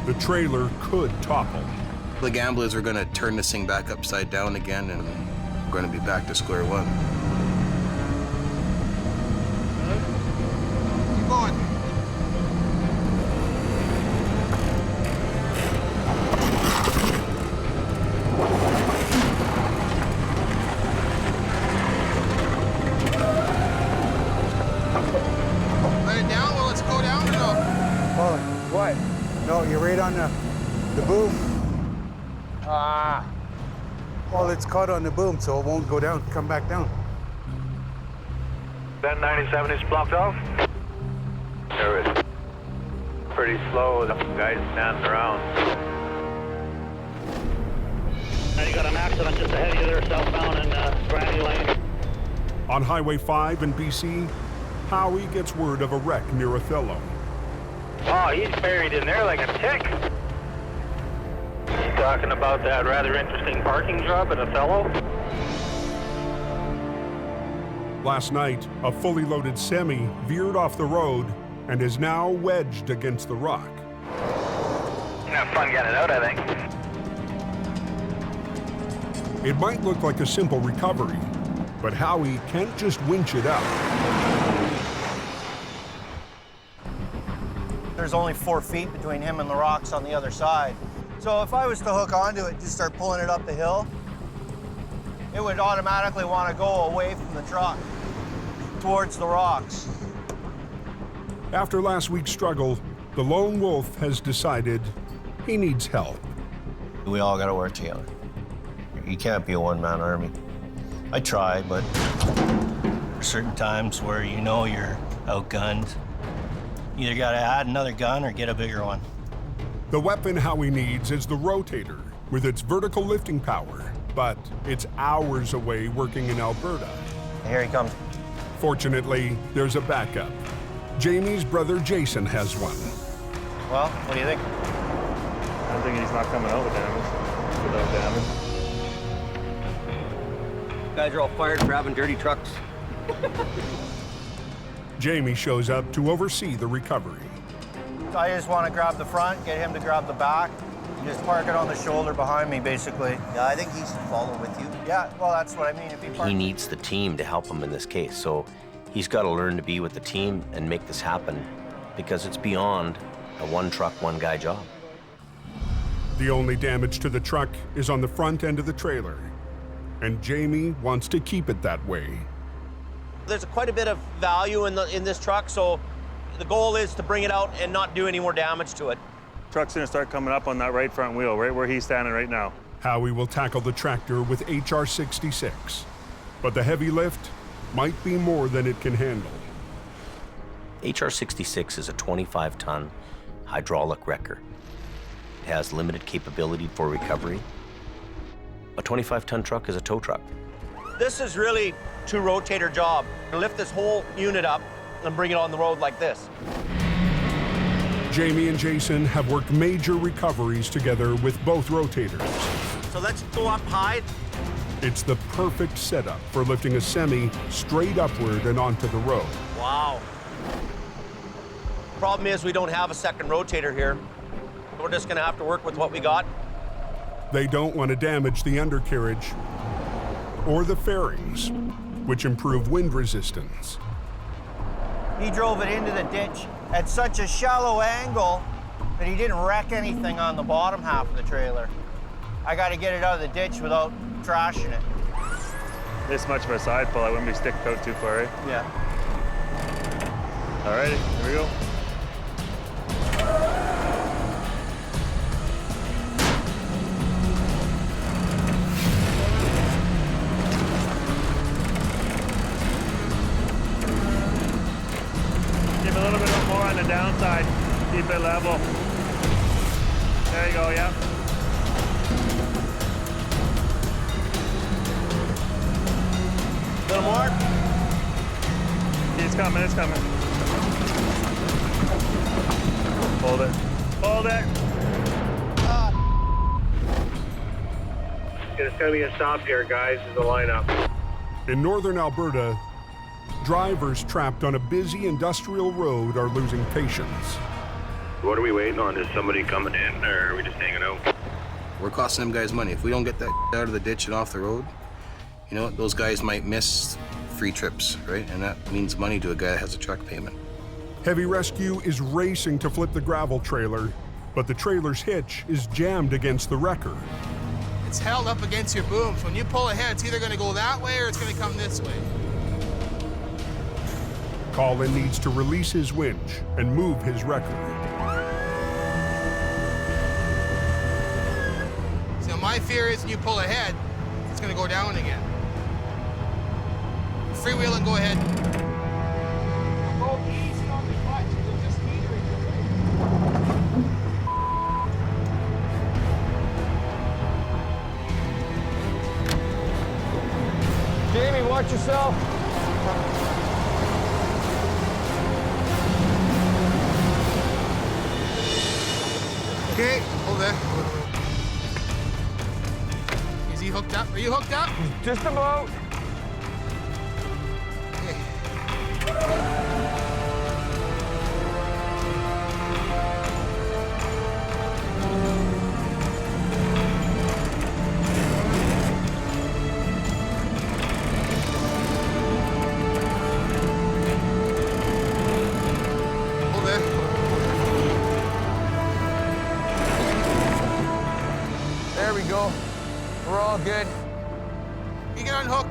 the trailer could topple. The gamblers are going to turn this thing back upside down again, and we're going to be back to square one. Keep going. Let it down? Well, let's go down or no? Oh, what? No, you're right on the boom. Ah. Well, it's caught on the boom, so it won't go down, come back down. That 97 is blocked off. There is. Pretty slow, the guy's standing around. Now you got an accident just ahead of you there, southbound in Granny Lane. On Highway 5 in BC, Howie gets word of a wreck near Othello. Oh, he's buried in there like a tick. He's talking about that rather interesting parking job at Othello. Last night, a fully loaded semi veered off the road and is now wedged against the rock. Have fun getting it out, I think. It might look like a simple recovery, but Howie can't just winch it out. There's only 4 feet between him and the rocks on the other side. So if I was to hook onto it, just start pulling it up the hill, it would automatically want to go away from the truck towards the rocks. After last week's struggle, the lone wolf has decided he needs help. We all got to work together. You can't be a one-man army. I try, but there's certain times where you know you're outgunned. You either got to add another gun or get a bigger one. The weapon Howie needs is the Rotator, with its vertical lifting power, but it's hours away working in Alberta. Here he comes. Fortunately, there's a backup. Jamie's brother Jason has one. Well, what do you think? I'm thinking he's not coming out with damage, without damage. Guys are all fired for having dirty trucks. Jamie shows up to oversee the recovery. I just want to grab the front, get him to grab the back, and just park it on the shoulder behind me, basically. Yeah, I think he should follow with you. Yeah, well, that's what I mean. If He needs the team to help him in this case, so he's got to learn to be with the team and make this happen, because it's beyond a one truck, one guy job. The only damage to the truck is on the front end of the trailer, and Jamie wants to keep it that way. There's quite a bit of value in this truck, so the goal is to bring it out and not do any more damage to it. Truck's gonna start coming up on that right front wheel, right where he's standing right now. Howie will tackle the tractor with HR-66, but the heavy lift might be more than it can handle. HR-66 is a 25-ton hydraulic wrecker. It has limited capability for recovery. A 25-ton truck is a tow truck. This is really two rotator job. To lift this whole unit up and bring it on the road like this. Jamie and Jason have worked major recoveries together with both rotators. So let's go up high. It's the perfect setup for lifting a semi straight upward and onto the road. Wow. Problem is we don't have a second rotator here. We're just gonna have to work with what we got. They don't want to damage the undercarriage or the fairings, which improve wind resistance. He drove it into the ditch at such a shallow angle that he didn't wreck anything on the bottom half of the trailer. I got to get it out of the ditch without trashing it. This much of a side pull, I wouldn't be sticking out too far, right? Yeah. All righty, here we go. Give a little bit more on the downside. Keep it level. There you go, yeah. A little more. It's coming, it's coming. Hold it. Hold it. It's going to be a stop here, guys, in the lineup. In northern Alberta, Drivers trapped on a busy industrial road are losing patience. What are we waiting on? Is somebody coming in, or are we just hanging out? We're costing them guys money. If we don't get that out of the ditch and off the road, you know what? Those guys might miss free trips, right? And that means money to a guy that has a truck payment. Heavy Rescue is racing to flip the gravel trailer, but the trailer's hitch is jammed against the wrecker. It's held up against your booms. When you pull ahead, it's either going to go that way or it's going to come this way. Colin needs to release his winch and move his wrecker. So my fear is when you pull ahead, it's going to go down again. Freewheel and go ahead. Go easy on the clutch. You'll just metering it. Jamie, watch yourself. Okay, hold there. Is he hooked up? Are you hooked up? Just about. There we go. We're all good. You can unhook.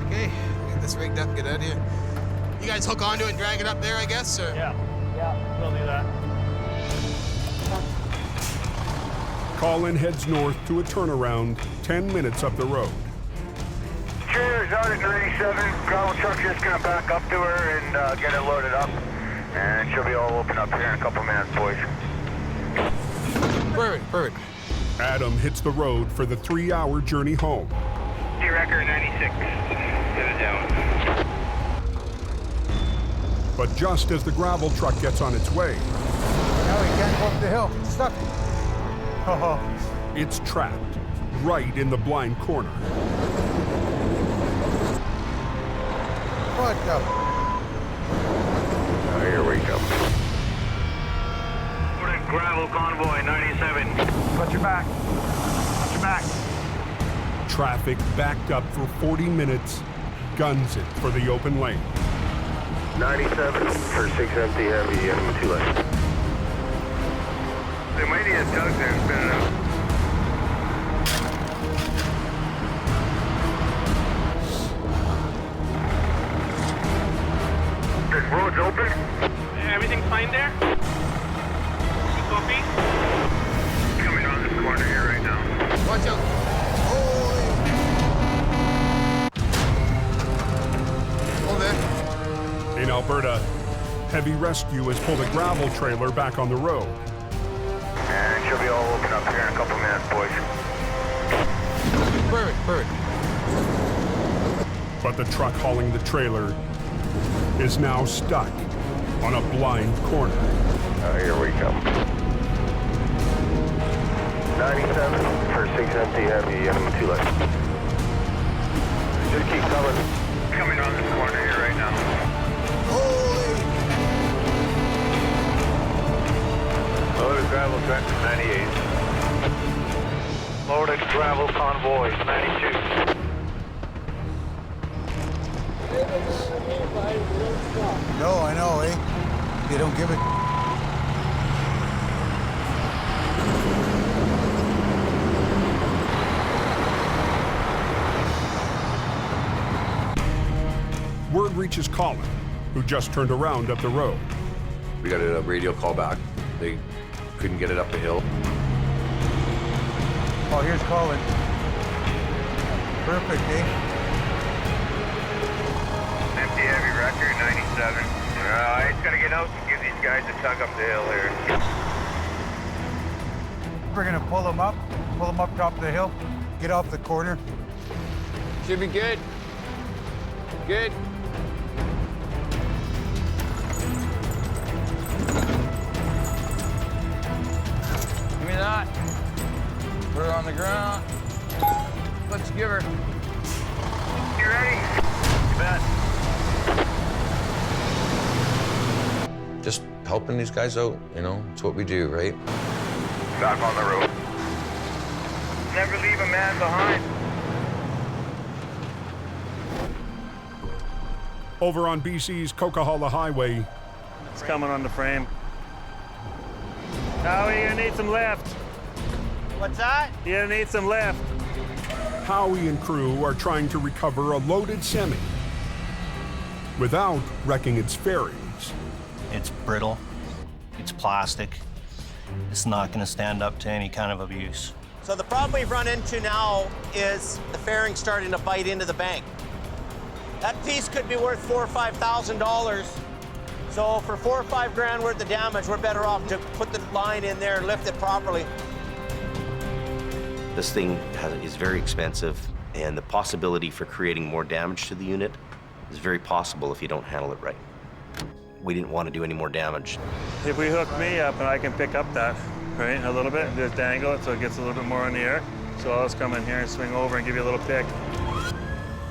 Okay, get this rigged up, get out of here. You guys hook onto it and drag it up there, I guess, or? Yeah, we'll do that. Colin heads north to a turnaround 10 minutes up the road. Trailer's out at 97. Gravel truck's just gonna back up to her and get it loaded up. And she'll be all open up here in a couple minutes, boys. Perfect. Adam hits the road for the 3-hour journey home. D-Wrecker 96. Get it down. But just as the gravel truck gets on its way, Now he can't go up the hill. It's stuck. it's trapped right in the blind corner. What the? Here we go. Put in gravel convoy 97. Watch your back. Watch your back. Traffic backed up for 40 minutes, guns it for the open lane. 97 for 6 empty heavy and 2 left. They might need a tug there and spin it out. This road's open. Everything fine there? You copy? Coming on this corner here right now. Watch out. Hold there. In Alberta, Heavy Rescue has pulled a gravel trailer back on the road. And she'll be all open up here in a couple minutes, boys. Perfect. But the truck hauling the trailer is now stuck on a blind corner. Here we come. 97 for 6 empty heavy and 2 left. Just keep coming. Coming on this corner here right now. Loaded gravel tractor 98. Loaded gravel convoy 92. No, I know, eh? They don't give it. Word reaches Colin, who just turned around up the road. We got a radio call back. They couldn't get it up the hill. Oh, here's Colin. Perfect, eh? Empty heavy record 97. I just gotta get out and give these guys a tug up the hill here. We're gonna pull them up top of the hill, get off the corner. Should be good. Good. just helping these guys out, you know? It's what we do, right? Stop on the road. Never leave a man behind. Over on BC's Coquihalla Highway, It's coming on the frame. Howie, you're gonna need some lift. What's that? You're gonna need some lift. Howie and crew are trying to recover a loaded semi without wrecking its fairings. It's brittle, it's plastic. It's not gonna stand up to any kind of abuse. So the problem we've run into now is the fairing starting to bite into the bank. That piece could be worth $4,000 or $5,000. So for $4 or $5 grand worth of damage, we're better off to put the line in there and lift it properly. This thing is very expensive, and the possibility for creating more damage to the unit is very possible if you don't handle it right. We didn't want to do any more damage. If we hook me up and I can pick up that, right, a little bit, and just dangle it so it gets a little bit more in the air. So I'll just come in here and swing over and give you a little pick.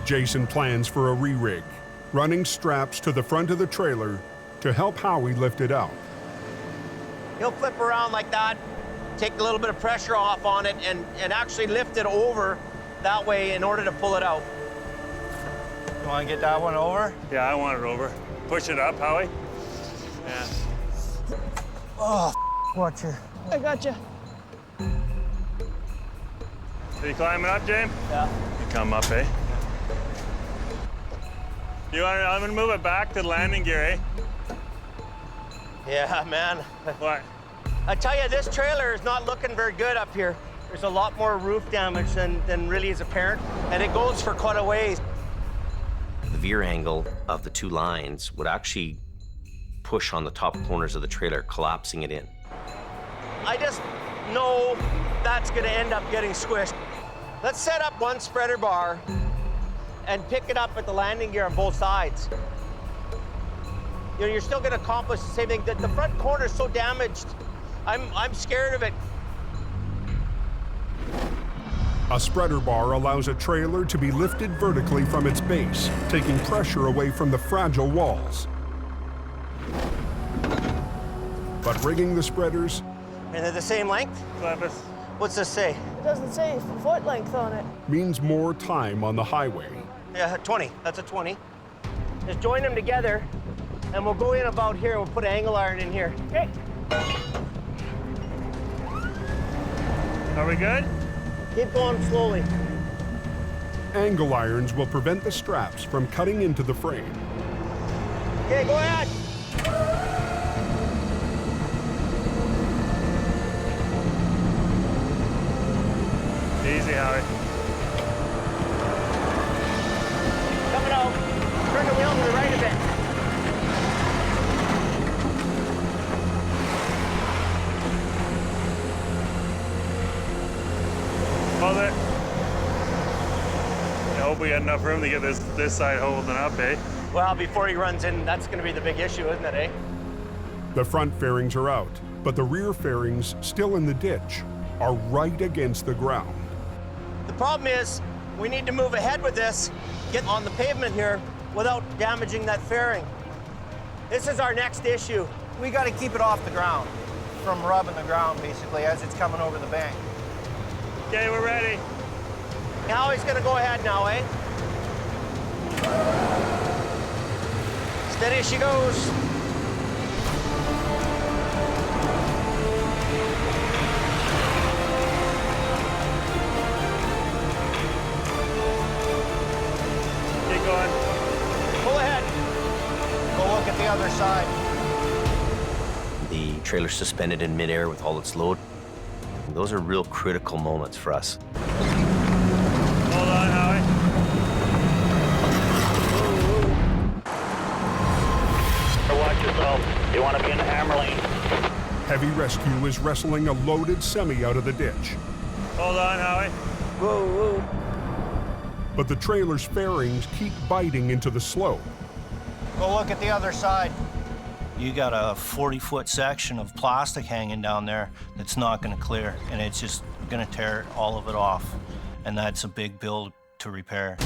Jason plans for a re-rig, running straps to the front of the trailer to help Howie lift it out. He'll flip around like that, take a little bit of pressure off on it, and actually lift it over that way in order to pull it out. You want to get that one over? Yeah, I want it over. Push it up, Howie. Yeah. Oh, watch her. I got you. Are you climbing up, James? Yeah. You come up, eh? I'm gonna move it back to the landing gear, eh? Yeah, man. What? I tell you, this trailer is not looking very good up here. There's a lot more roof damage than really is apparent, and it goes for quite a ways. The veer angle of the two lines would actually push on the top corners of the trailer, collapsing it in. I just know that's gonna end up getting squished. Let's set up one spreader bar and pick it up at the landing gear on both sides. You know, you're still gonna accomplish the same thing. The front corner is so damaged, I'm scared of it. A spreader bar allows a trailer to be lifted vertically from its base, taking pressure away from the fragile walls. But rigging the spreaders... And they're the same length? What's this say? It doesn't say foot length on it. means more time on the highway. Yeah, 20. That's a 20. Just join them together, and we'll go in about here, and we'll put an angle iron in here. Okay. Are we good? Keep going slowly. Angle irons will prevent the straps from cutting into the frame. Okay, go ahead. Easy, Howie. Coming out. Turn the wheel to the right a bit. Hold it. I hope we got enough room to get this side holding up, eh? Well, before he runs in, that's going to be the big issue, isn't it, eh? The front fairings are out, but the rear fairings, still in the ditch, are right against the ground. The problem is, we need to move ahead with this, get on the pavement here, without damaging that fairing. This is our next issue. We got to keep it off the ground, from rubbing the ground, basically, as it's coming over the bank. Okay, we're ready. Now he's gonna go ahead now, eh? Steady as she goes. Keep going. Pull ahead. Go look at the other side. The trailer's suspended in midair with all its load. Those are real critical moments for us. Hold on, Howie. Watch yourself. You want to be in the hammer lane. Heavy rescue is wrestling a loaded semi out of the ditch. Hold on, Howie. Whoa, whoa. But the trailer's fairings keep biting into the slope. Go look at the other side. You got a 40-foot section of plastic hanging down there that's not going to clear, and it's just going to tear all of it off, and that's a big bill to repair.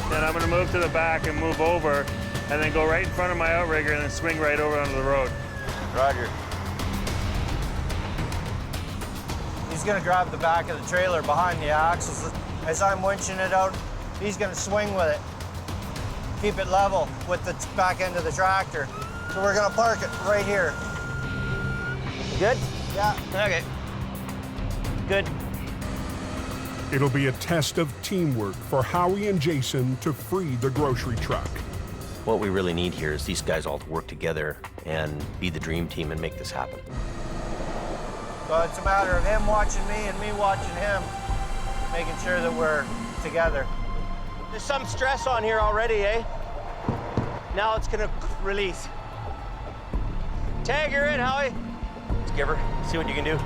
Then I'm going to move to the back and move over and then go right in front of my outrigger and then swing right over onto the road. Roger. He's gonna grab the back of the trailer behind the axles. As I'm winching it out, he's gonna swing with it. Keep it level with the back end of the tractor. So we're gonna park it right here. You good? Yeah. Okay. Good. It'll be a test of teamwork for Howie and Jason to free the grocery truck. What we really need here is these guys all to work together and be the dream team and make this happen. So it's a matter of him watching me and me watching him, making sure that we're together. There's some stress on here already, eh? Now it's gonna release. Tag her in, Howie. Let's give her. See what you can do.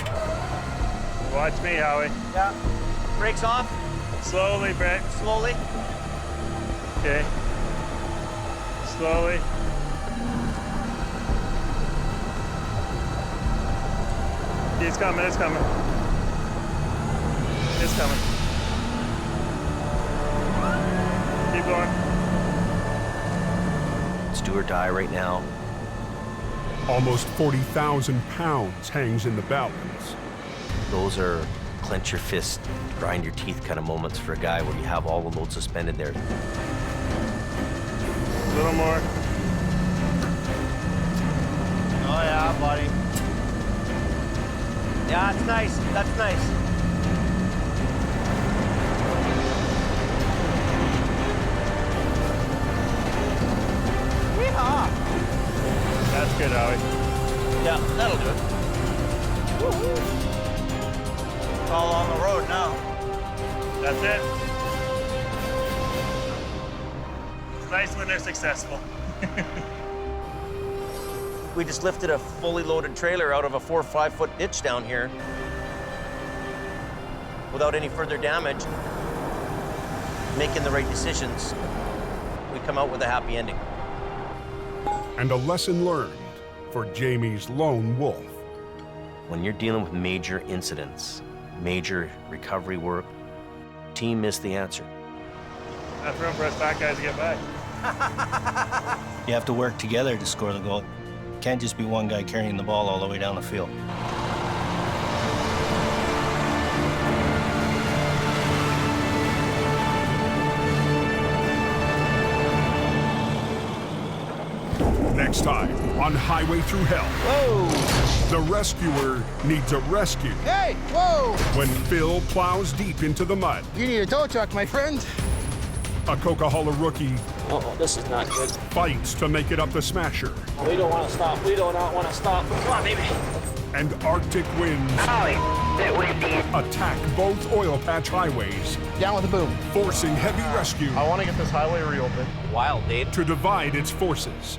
Watch me, Howie. Yeah. Brakes off. Slowly, Brett. Slowly. Okay. Slowly. It's coming, it's coming. It's coming. Keep going. It's do or die right now. Almost 40,000 pounds hangs in the balance. Those are clench your fist, grind your teeth kind of moments for a guy where you have all the load suspended there. A little more. Oh yeah, buddy. Yeah, that's nice. That's nice. Yeehaw! That's good, Howie. Yeah, that'll do it. Woo-hoo. It's all on the road now. That's it. It's nice when they're successful. We just lifted a fully loaded trailer out of a 4 or 5 foot ditch down here without any further damage. Making the right decisions, we come out with a happy ending. And a lesson learned for Jamie's lone wolf. When you're dealing with major incidents, major recovery work, team is the answer. That's room for us fat guys to get back. You have to work together to score the goal. Can't just be one guy carrying the ball all the way down the field. Next time on Highway Through Hell. Whoa! The rescuer needs a rescue. Hey, whoa! When Phil plows deep into the mud. You need a tow truck, my friend. A Coca-Cola rookie Uh-oh, this is not good. fights to make it up the Smasher. We don't want to stop. We do not want to stop. Come on, baby. And Arctic winds attack both oil patch highways. Down with the boom. Forcing heavy rescue I want to get this highway reopened. Wild, Dave. to divide its forces.